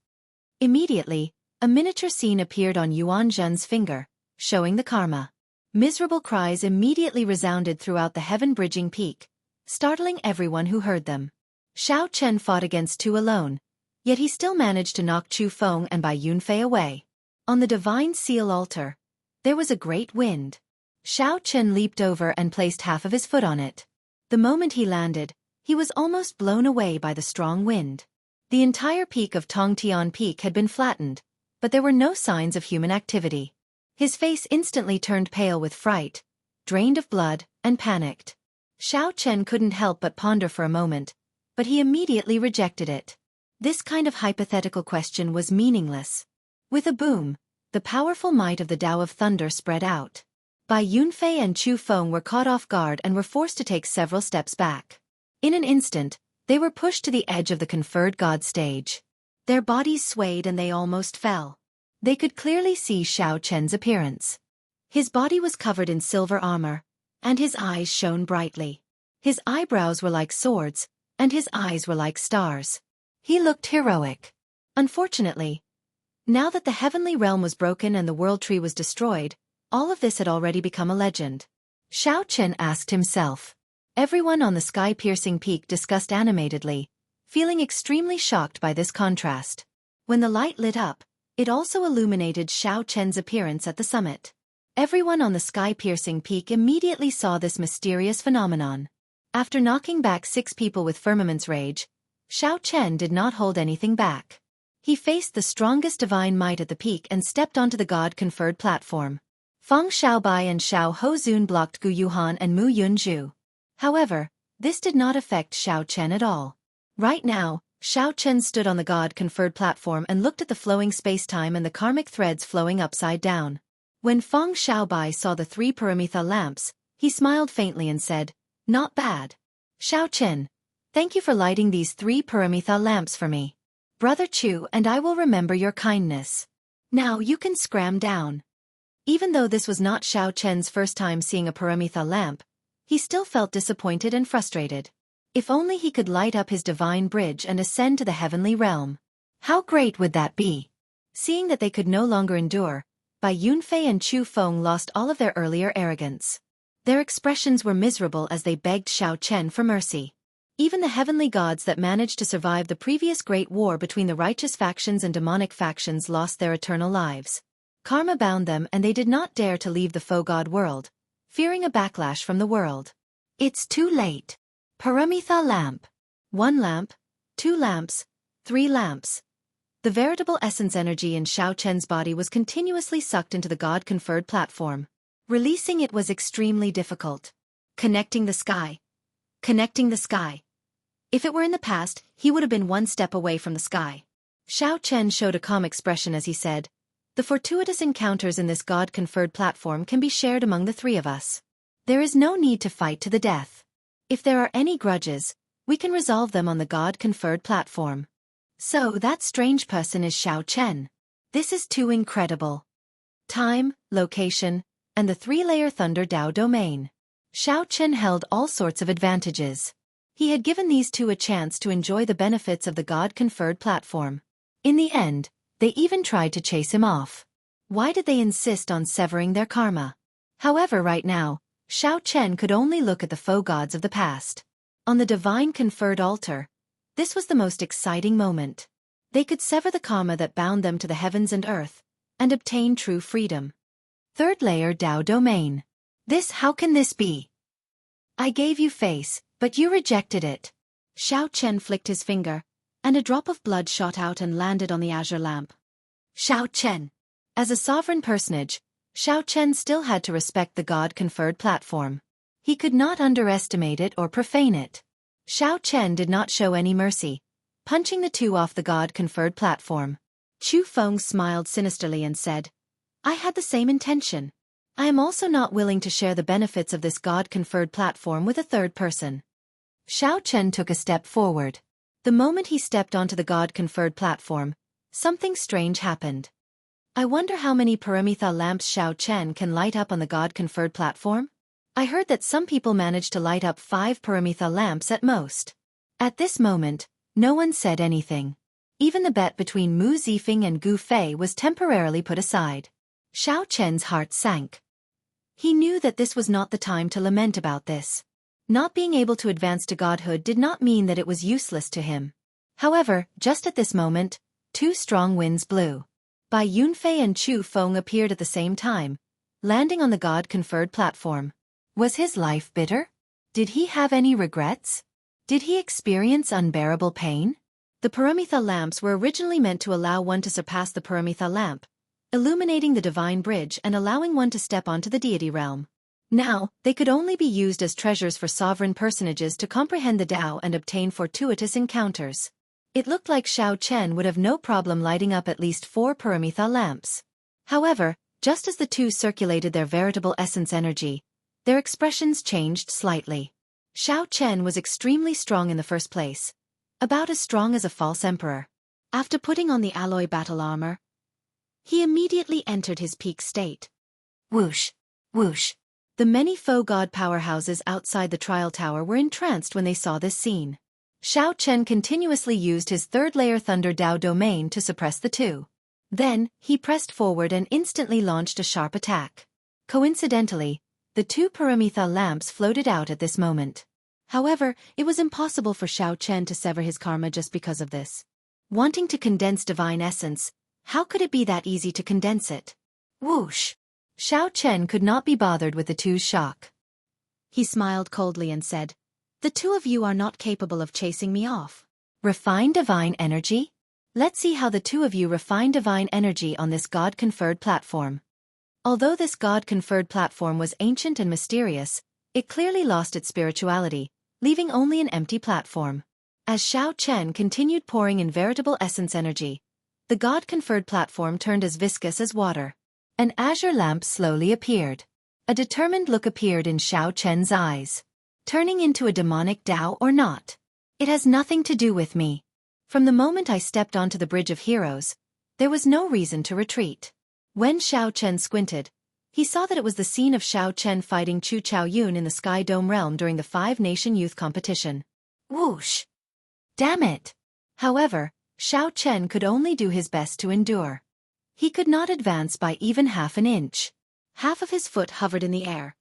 A: Immediately, a miniature scene appeared on Yuan Zhan's finger, showing the karma. Miserable cries immediately resounded throughout the heaven-bridging peak, startling everyone who heard them. Xiao Chen fought against two alone, yet he still managed to knock Chu Feng and Bai Yunfei away. On the divine seal altar, there was a great wind. Xiao Chen leaped over and placed half of his foot on it. The moment he landed, he was almost blown away by the strong wind. The entire peak of Tongtian Peak had been flattened, but there were no signs of human activity. His face instantly turned pale with fright, drained of blood, and panicked. Xiao Chen couldn't help but ponder for a moment, but he immediately rejected it. This kind of hypothetical question was meaningless. With a boom, the powerful might of the Tao of Thunder spread out. Bai Yunfei and Chu Feng were caught off guard and were forced to take several steps back. In an instant, they were pushed to the edge of the conferred god stage. Their bodies swayed and they almost fell. They could clearly see Xiao Chen's appearance. His body was covered in silver armor, and his eyes shone brightly. His eyebrows were like swords, and his eyes were like stars. He looked heroic. Unfortunately, now that the heavenly realm was broken and the world tree was destroyed, all of this had already become a legend. Xiao Chen asked himself. Everyone on the sky-piercing peak discussed animatedly, feeling extremely shocked by this contrast. When the light lit up, it also illuminated Xiao Chen's appearance at the summit. Everyone on the sky-piercing peak immediately saw this mysterious phenomenon. After knocking back 6 people with Firmament's Rage, Xiao Chen did not hold anything back. He faced the strongest divine might at the peak and stepped onto the god-conferred platform. Feng Xiaobai and Xiao Hozun blocked Gu Yuhan and Mu Yunzhu. However, this did not affect Xiao Chen at all. Right now, Xiao Chen stood on the God-conferred platform and looked at the flowing space-time and the karmic threads flowing upside down. When Feng Xiaobai saw the 3 Paramitha lamps, he smiled faintly and said, "Not bad. Xiao Chen, thank you for lighting these 3 Paramitha lamps for me. Brother Chu and I will remember your kindness. Now you can scram down." Even though this was not Xiao Chen's first time seeing a Paramitha lamp, he still felt disappointed and frustrated. If only he could light up his divine bridge and ascend to the heavenly realm. How great would that be? Seeing that they could no longer endure, Bai Yunfei and Chu Feng lost all of their earlier arrogance. Their expressions were miserable as they begged Xiao Chen for mercy. Even the heavenly gods that managed to survive the previous great war between the righteous factions and demonic factions lost their eternal lives. Karma bound them and they did not dare to leave the faux god world, fearing a backlash from the world. It's too late. Paramitha lamp. 1 lamp, 2 lamps, 3 lamps. The veritable essence energy in Xiao Chen's body was continuously sucked into the god-conferred platform. Releasing it was extremely difficult. Connecting the sky. Connecting the sky. If it were in the past, he would have been 1 step away from the sky. Xiao Chen showed a calm expression as he said, "The fortuitous encounters in this god-conferred platform can be shared among the 3 of us. There is no need to fight to the death. If there are any grudges, we can resolve them on the god-conferred platform." So that strange person is Xiao Chen. This is too incredible. Time, location, and the 3-layer Thunder Dao domain. Xiao Chen held all sorts of advantages. He had given these 2 a chance to enjoy the benefits of the god-conferred platform. In the end, they even tried to chase him off. Why did they insist on severing their karma? However, right now, Xiao Chen could only look at the faux gods of the past. On the divine conferred altar, this was the most exciting moment. They could sever the karma that bound them to the heavens and earth, and obtain true freedom. 3rd layer Dao domain. How can this be? I gave you face, but you rejected it. Xiao Chen flicked his finger, and a drop of blood shot out and landed on the azure lamp. Xiao Chen. As a sovereign personage, Xiao Chen still had to respect the god-conferred platform. He could not underestimate it or profane it. Xiao Chen did not show any mercy, punching the 2 off the god-conferred platform. Chu Feng smiled sinisterly and said, "I had the same intention. I am also not willing to share the benefits of this god-conferred platform with a 3rd person." Xiao Chen took a step forward. The moment he stepped onto the god-conferred platform, something strange happened. I wonder how many Paramitha lamps Xiao Chen can light up on the god-conferred platform? I heard that some people manage to light up 5 Paramitha lamps at most. At this moment, no one said anything. Even the bet between Mu Zifeng and Gu Fei was temporarily put aside. Xiao Chen's heart sank. He knew that this was not the time to lament about this. Not being able to advance to godhood did not mean that it was useless to him. However, just at this moment, 2 strong winds blew. Bai Yunfei and Chu Feng appeared at the same time, landing on the god-conferred platform. Was his life bitter? Did he have any regrets? Did he experience unbearable pain? The Paramitha lamps were originally meant to allow one to surpass the Paramitha lamp, illuminating the divine bridge and allowing one to step onto the deity realm. Now, they could only be used as treasures for sovereign personages to comprehend the Tao and obtain fortuitous encounters. It looked like Xiao Chen would have no problem lighting up at least 4 Paramitha lamps. However, just as the 2 circulated their veritable essence energy, their expressions changed slightly. Xiao Chen was extremely strong in the first place, about as strong as a false emperor. After putting on the alloy battle armor, he immediately entered his peak state. Whoosh! Whoosh! The many faux god powerhouses outside the trial tower were entranced when they saw this scene. Xiao Chen continuously used his 3rd-layer Thunder Dao domain to suppress the 2. Then, he pressed forward and instantly launched a sharp attack. Coincidentally, the 2 Paramitha lamps floated out at this moment. However, it was impossible for Xiao Chen to sever his karma just because of this. Wanting to condense divine essence, how could it be that easy to condense it? Whoosh! Xiao Chen could not be bothered with the 2's shock. He smiled coldly and said, "The 2 of you are not capable of chasing me off. Refine divine energy? Let's see how the 2 of you refine divine energy on this god-conferred platform." Although this god-conferred platform was ancient and mysterious, it clearly lost its spirituality, leaving only an empty platform. As Xiao Chen continued pouring in veritable essence energy, the god-conferred platform turned as viscous as water. An azure lamp slowly appeared. A determined look appeared in Xiao Chen's eyes. Turning into a demonic Tao or not? It has nothing to do with me. From the moment I stepped onto the Bridge of Heroes, there was no reason to retreat. When Xiao Chen squinted, he saw that it was the scene of Xiao Chen fighting Chu Chaoyun in the Sky Dome realm during the Five-Nation Youth Competition. Whoosh! Damn it! However, Xiao Chen could only do his best to endure. He could not advance by even half an inch. Half of his foot hovered in the air,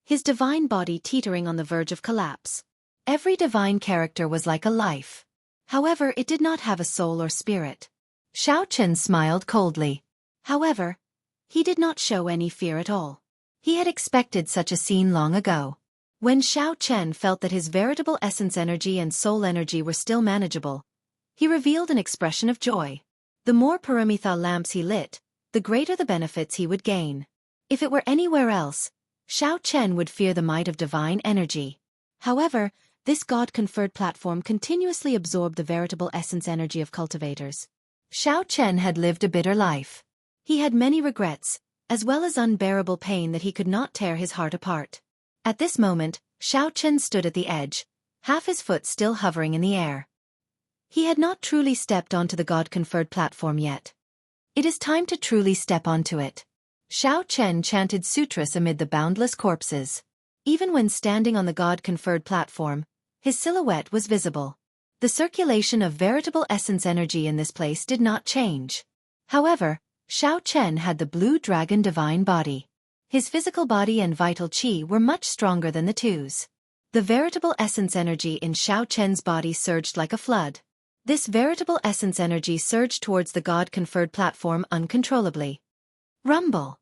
A: his divine body teetering on the verge of collapse. Every divine character was like a life. However, it did not have a soul or spirit. Xiao Chen smiled coldly. However, he did not show any fear at all. He had expected such a scene long ago. When Xiao Chen felt that his veritable essence energy and soul energy were still manageable, he revealed an expression of joy. The more Paramita lamps he lit, the greater the benefits he would gain. If it were anywhere else, Xiao Chen would fear the might of divine energy. However, this god-conferred platform continuously absorbed the veritable essence energy of cultivators. Xiao Chen had lived a bitter life. He had many regrets, as well as unbearable pain that he could not tear his heart apart. At this moment, Xiao Chen stood at the edge, half his foot still hovering in the air. He had not truly stepped onto the god-conferred platform yet. It is time to truly step onto it. Xiao Chen chanted sutras amid the boundless corpses. Even when standing on the god-conferred platform, his silhouette was visible. The circulation of veritable essence energy in this place did not change. However, Xiao Chen had the blue dragon divine body. His physical body and vital qi were much stronger than the two's. The veritable essence energy in Xiao Chen's body surged like a flood. This veritable essence energy surged towards the god-conferred platform uncontrollably. Rumble.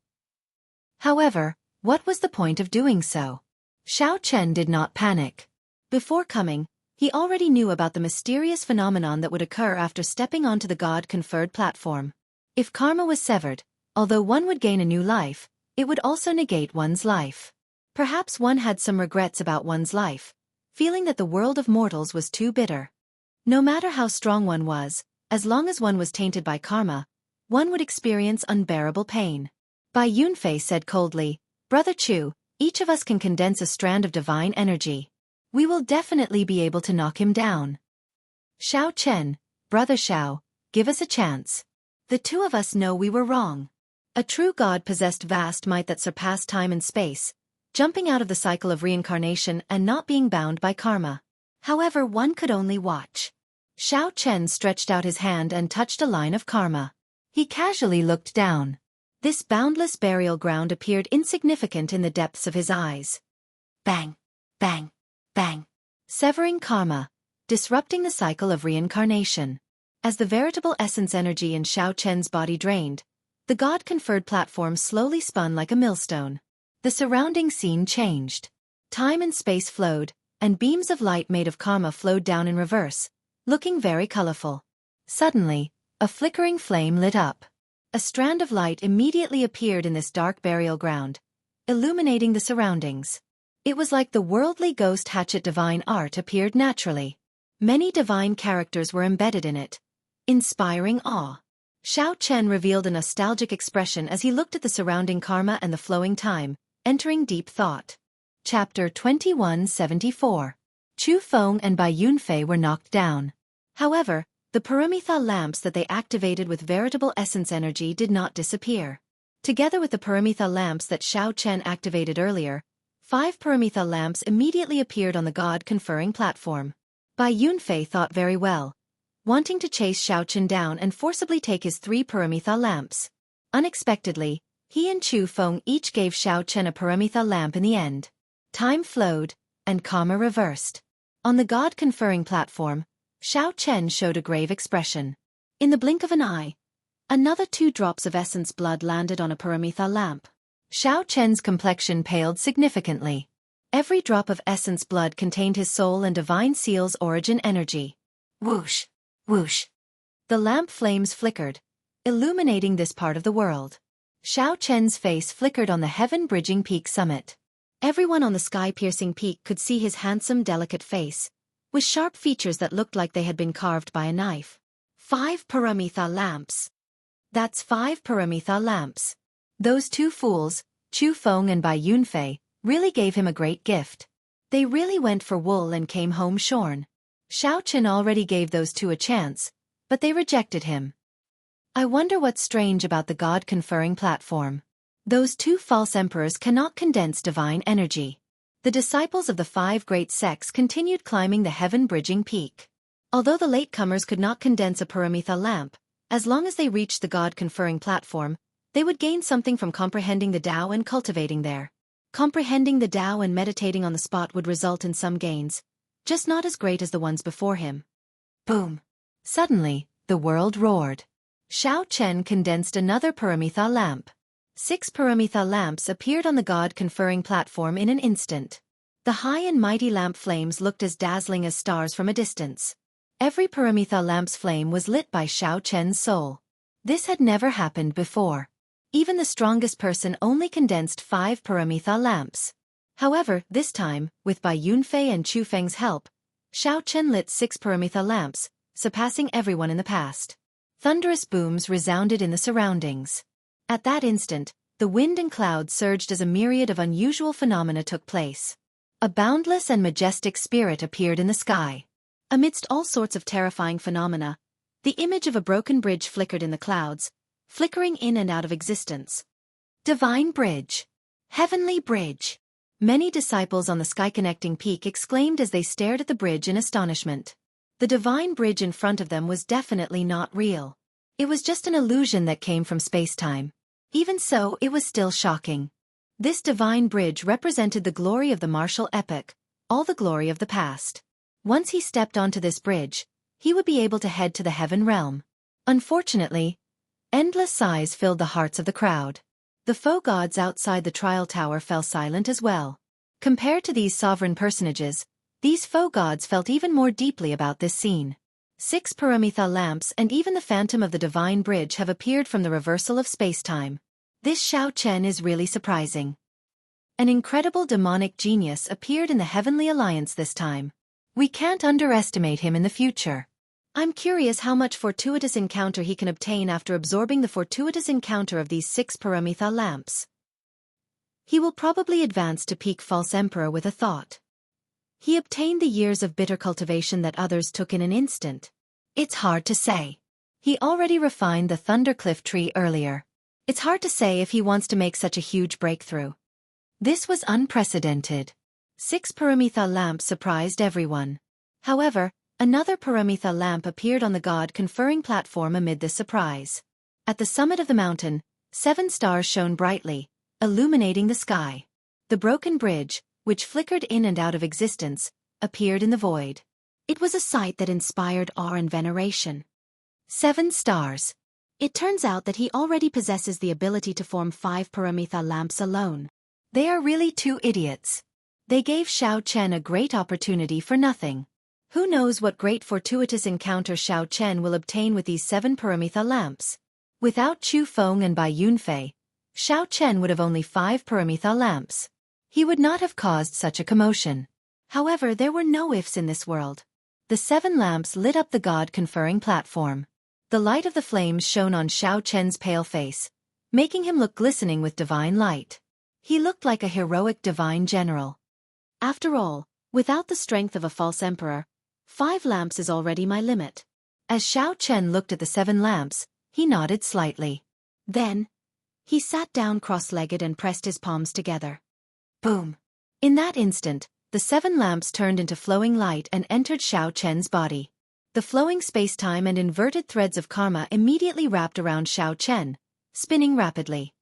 A: However, what was the point of doing so? Xiao Chen did not panic. Before coming, he already knew about the mysterious phenomenon that would occur after stepping onto the god-conferred platform. If karma was severed, although one would gain a new life, it would also negate one's life. Perhaps one had some regrets about one's life, feeling that the world of mortals was too bitter. No matter how strong one was, as long as one was tainted by karma, one would experience unbearable pain. Bai Yunfei said coldly, "Brother Chu, each of us can condense a strand of divine energy. We will definitely be able to knock him down. Xiao Chen, Brother Xiao, give us a chance. The two of us know we were wrong." A true god possessed vast might that surpassed time and space, jumping out of the cycle of reincarnation and not being bound by karma. However, one could only watch. Xiao Chen stretched out his hand and touched a line of karma. He casually looked down. This boundless burial ground appeared insignificant in the depths of his eyes. Bang! Bang! Bang! Severing karma, disrupting the cycle of reincarnation. As the veritable essence energy in Xiao Chen's body drained, the god-conferred platform slowly spun like a millstone. The surrounding scene changed. Time and space flowed, and beams of light made of karma flowed down in reverse, looking very colorful. Suddenly, a flickering flame lit up. A strand of light immediately appeared in this dark burial ground, illuminating the surroundings. It was like the worldly ghost hatchet divine art appeared naturally. Many divine characters were embedded in it, inspiring awe. Xiao Chen revealed a nostalgic expression as he looked at the surrounding karma and the flowing time, entering deep thought. Chapter 2174. Chu Feng and Bai Yunfei were knocked down. However, the Paramitha lamps that they activated with veritable essence energy did not disappear. Together with the Paramitha lamps that Xiao Chen activated earlier, 5 Paramitha lamps immediately appeared on the god-conferring platform. Bai Yunfei thought very well, wanting to chase Xiao Chen down and forcibly take his 3 Paramitha lamps. Unexpectedly, he and Chu Feng each gave Xiao Chen a Paramitha lamp in the end. Time flowed, and karma reversed. On the god-conferring platform, Xiao Chen showed a grave expression. In the blink of an eye, another 2 drops of essence blood landed on a Paramitha lamp. Xiao Chen's complexion paled significantly. Every drop of essence blood contained his soul and divine seal's origin energy. Whoosh! Whoosh! The lamp flames flickered, illuminating this part of the world. Xiao Chen's face flickered on the heaven-bridging peak summit. Everyone on the sky-piercing peak could see his handsome, delicate face, with sharp features that looked like they had been carved by a knife. 5 Paramitha lamps. That's 5 Paramitha lamps. Those two fools, Chu Feng and Bai Yunfei, really gave him a great gift. They really went for wool and came home shorn. Xiao Chen already gave those two a chance, but they rejected him. I wonder what's strange about the God-conferring platform. Those two false emperors cannot condense divine energy. The disciples of the 5 great sects continued climbing the heaven-bridging peak. Although the latecomers could not condense a Paramitha lamp, as long as they reached the God-conferring platform, they would gain something from comprehending the Tao and cultivating there. Comprehending the Tao and meditating on the spot would result in some gains, just not as great as the ones before him. Boom! Suddenly, the world roared. Xiao Chen condensed another Paramitha lamp. 6 Paramitha lamps appeared on the God-conferring platform in an instant. The high and mighty lamp flames looked as dazzling as stars from a distance. Every Paramitha lamp's flame was lit by Xiao Chen's soul. This had never happened before. Even the strongest person only condensed 5 Paramitha lamps. However, this time, with Bai Yunfei and Chu Feng's help, Xiao Chen lit 6 Paramitha lamps, surpassing everyone in the past. Thunderous booms resounded in the surroundings. At that instant, the wind and clouds surged as a myriad of unusual phenomena took place. A boundless and majestic spirit appeared in the sky. Amidst all sorts of terrifying phenomena, the image of a broken bridge flickered in the clouds, flickering in and out of existence. Divine Bridge. Heavenly Bridge. Many disciples on the sky-connecting peak exclaimed as they stared at the bridge in astonishment. The divine bridge in front of them was definitely not real. It was just an illusion that came from space-time. Even so, it was still shocking. This divine bridge represented the glory of the martial epoch, all the glory of the past. Once he stepped onto this bridge, he would be able to head to the heaven realm. Unfortunately, endless sighs filled the hearts of the crowd. The faux gods outside the trial tower fell silent as well. Compared to these sovereign personages, these faux gods felt even more deeply about this scene. 6 Paramitha lamps and even the phantom of the divine bridge have appeared from the reversal of space-time. This Xiao Chen is really surprising. An incredible demonic genius appeared in the Heavenly Alliance this time. We can't underestimate him in the future. I'm curious how much fortuitous encounter he can obtain after absorbing the fortuitous encounter of these 6 Paramitha lamps. He will probably advance to peak false emperor with a thought. He obtained the years of bitter cultivation that others took in an instant. It's hard to say. He already refined the Thundercliff tree earlier. It's hard to say if he wants to make such a huge breakthrough. This was unprecedented. 6 Paramitha lamps surprised everyone. However, another Paramitha lamp appeared on the God-conferring platform amid this surprise. At the summit of the mountain, 7 stars shone brightly, illuminating the sky. The broken bridge, which flickered in and out of existence, appeared in the void. It was a sight that inspired awe and veneration. 7 stars. It turns out that he already possesses the ability to form 5 Paramitha lamps alone. They are really 2 idiots. They gave Xiao Chen a great opportunity for nothing. Who knows what great fortuitous encounter Xiao Chen will obtain with these 7 Paramitha lamps. Without Chu Feng and Bai Yunfei, Xiao Chen would have only 5 Paramitha lamps. He would not have caused such a commotion. However, there were no ifs in this world. The 7 lamps lit up the God-conferring platform. The light of the flames shone on Xiao Chen's pale face, making him look glistening with divine light. He looked like a heroic divine general. After all, without the strength of a false emperor, 5 lamps is already my limit. As Xiao Chen looked at the 7 lamps, he nodded slightly. Then, he sat down cross-legged and pressed his palms together. Boom! In that instant, the 7 lamps turned into flowing light and entered Xiao Chen's body. The flowing space-time and inverted threads of karma immediately wrapped around Xiao Chen, spinning rapidly.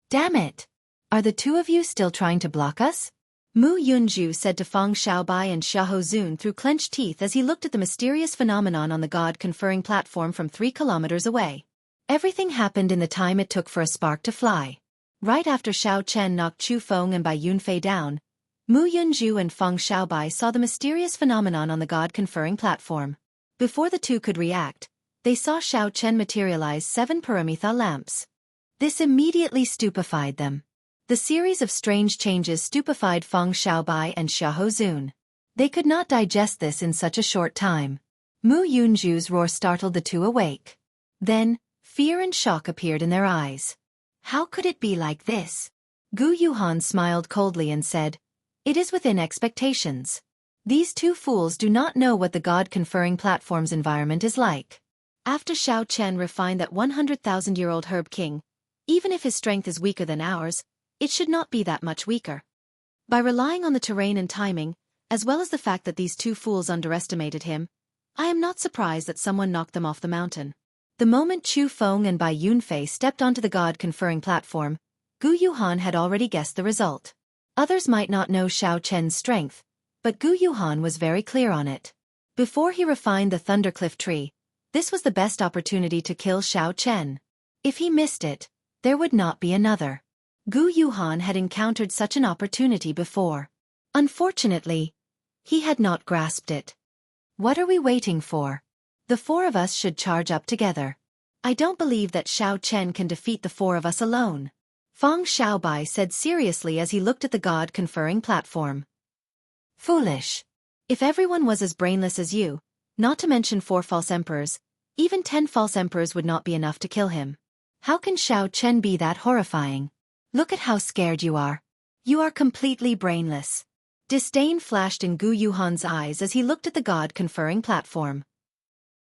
A: Damn it! Are the 2 of you still trying to block us? Mu Yunju said to Fang Xiaobai and Xiahou Zun through clenched teeth as he looked at the mysterious phenomenon on the God-conferring platform from 3 kilometers away. Everything happened in the time it took for a spark to fly. Right after Xiao Chen knocked Chu Feng and Bai Yunfei down, Mu Yunju and Fang Xiaobai saw the mysterious phenomenon on the God-conferring platform. Before the 2 could react, they saw Xiao Chen materialize 7 Paramitha lamps. This immediately stupefied them. The series of strange changes stupefied Fang Xiaobai and Xiahou Zun. They could not digest this in such a short time. Mu Yunju's roar startled the two awake. Then, fear and shock appeared in their eyes. How could it be like this? Gu Yuhan smiled coldly and said, "It is within expectations. These two fools do not know what the God-conferring platform's environment is like." After Xiao Chen refined that 100,000-year-old herb king, even if his strength is weaker than ours, it should not be that much weaker. By relying on the terrain and timing, as well as the fact that these two fools underestimated him, I am not surprised that someone knocked them off the mountain. The moment Chu Feng and Bai Yunfei stepped onto the God-conferring platform, Gu Yuhan had already guessed the result. Others might not know Xiao Chen's strength, but Gu Yuhan was very clear on it. Before he refined the Thundercliff tree, this was the best opportunity to kill Xiao Chen. If he missed it, there would not be another. Gu Yuhan had encountered such an opportunity before. Unfortunately, he had not grasped it. What are we waiting for? The four of us should charge up together. I don't believe that Xiao Chen can defeat the four of us alone. Feng Xiaobai said seriously as he looked at the God-conferring platform. Foolish. If everyone was as brainless as you, not to mention 4 false emperors, even 10 false emperors would not be enough to kill him. How can Xiao Chen be that horrifying? Look at how scared you are. You are completely brainless. Disdain flashed in Gu Yuhan's eyes as he looked at the God-conferring platform.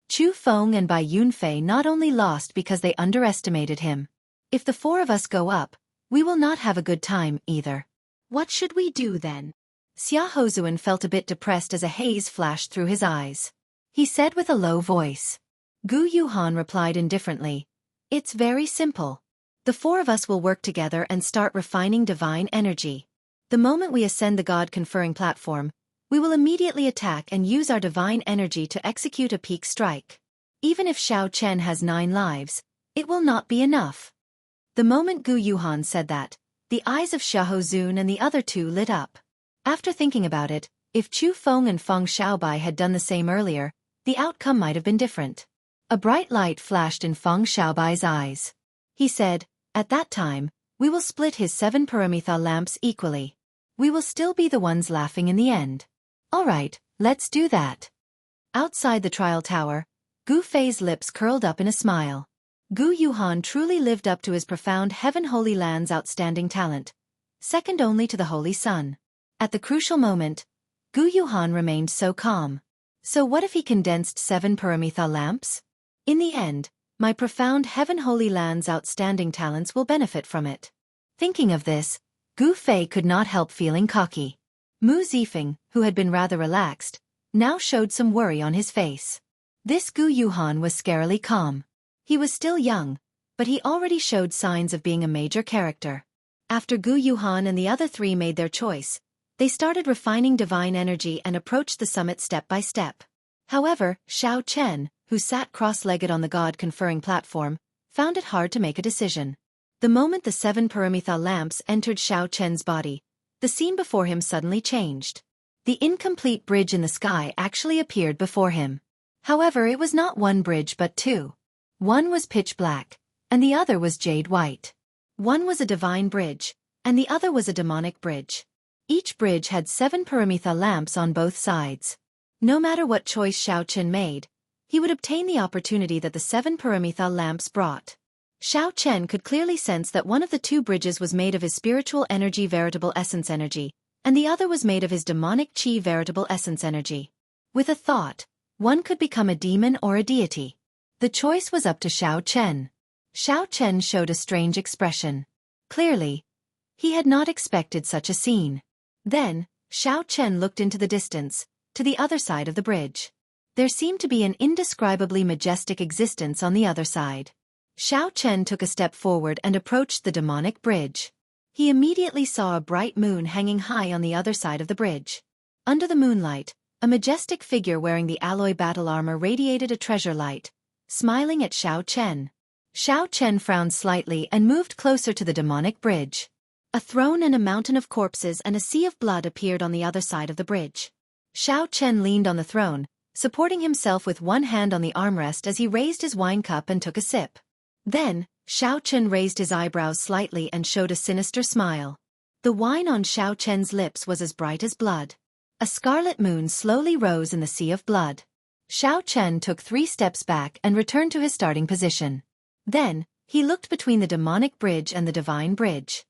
A: Chu Feng and Bai Yunfei not only lost because they underestimated him. If the four of us go up, we will not have a good time either. What should we do then? Xia Hozuan felt a bit depressed as a haze flashed through his eyes. He said with a low voice. Gu Yuhan replied indifferently, "It's very simple. The four of us will work together and start refining divine energy. The moment we ascend the God-conferring platform, we will immediately attack and use our divine energy to execute a peak strike. Even if Xiao Chen has 9 lives, it will not be enough." The moment Gu Yuhan said that, the eyes of Xia Hozun and the other two lit up. After thinking about it, if Chu Feng and Feng Xiaobai had done the same earlier, the outcome might have been different. A bright light flashed in Feng Xiaobai's eyes. He said, "At that time, we will split his 7 paramita lamps equally. We will still be the ones laughing in the end." "All right, let's do that." Outside the trial tower, Gu Fei's lips curled up in a smile. Gu Yuhan truly lived up to his profound Heaven Holy Land's outstanding talent, second only to the Holy Sun. At the crucial moment, Gu Yuhan remained so calm. So what if he condensed 7 paramita lamps? In the end, my profound Heaven Holy Land's outstanding talents will benefit from it. Thinking of this, Gu Fei could not help feeling cocky. Mu Zifeng, who had been rather relaxed, now showed some worry on his face. This Gu Yuhan was scarily calm. He was still young, but he already showed signs of being a major character. After Gu Yuhan and the other 3 made their choice, they started refining divine energy and approached the summit step by step. However, Xiao Chen, who sat cross-legged on the God-conferring platform, found it hard to make a decision. The moment the 7 paramita lamps entered Xiao Chen's body, the scene before him suddenly changed. The incomplete bridge in the sky actually appeared before him. However, it was not 1 bridge but 2. One was pitch black, and the other was jade white. One was a divine bridge, and the other was a demonic bridge. Each bridge had 7 paramita lamps on both sides. No matter what choice Xiao Chen made, he would obtain the opportunity that the 7 paramita lamps brought. Xiao Chen could clearly sense that one of the 2 bridges was made of his spiritual energy veritable essence energy, and the other was made of his demonic chi veritable essence energy. With a thought, one could become a demon or a deity. The choice was up to Xiao Chen. Xiao Chen showed a strange expression. Clearly, he had not expected such a scene. Then, Xiao Chen looked into the distance, to the other side of the bridge. There seemed to be an indescribably majestic existence on the other side. Xiao Chen took a step forward and approached the demonic bridge. He immediately saw a bright moon hanging high on the other side of the bridge. Under the moonlight, a majestic figure wearing the alloy battle armor radiated a treasure light, smiling at Xiao Chen. Xiao Chen frowned slightly and moved closer to the demonic bridge. A throne and a mountain of corpses and a sea of blood appeared on the other side of the bridge. Xiao Chen leaned on the throne, supporting himself with one hand on the armrest as he raised his wine cup and took a sip. Then, Xiao Chen raised his eyebrows slightly and showed a sinister smile. The wine on Xiao Chen's lips was as bright as blood. A scarlet moon slowly rose in the sea of blood. Xiao Chen took 3 steps back and returned to his starting position. Then, he looked between the demonic bridge and the divine bridge.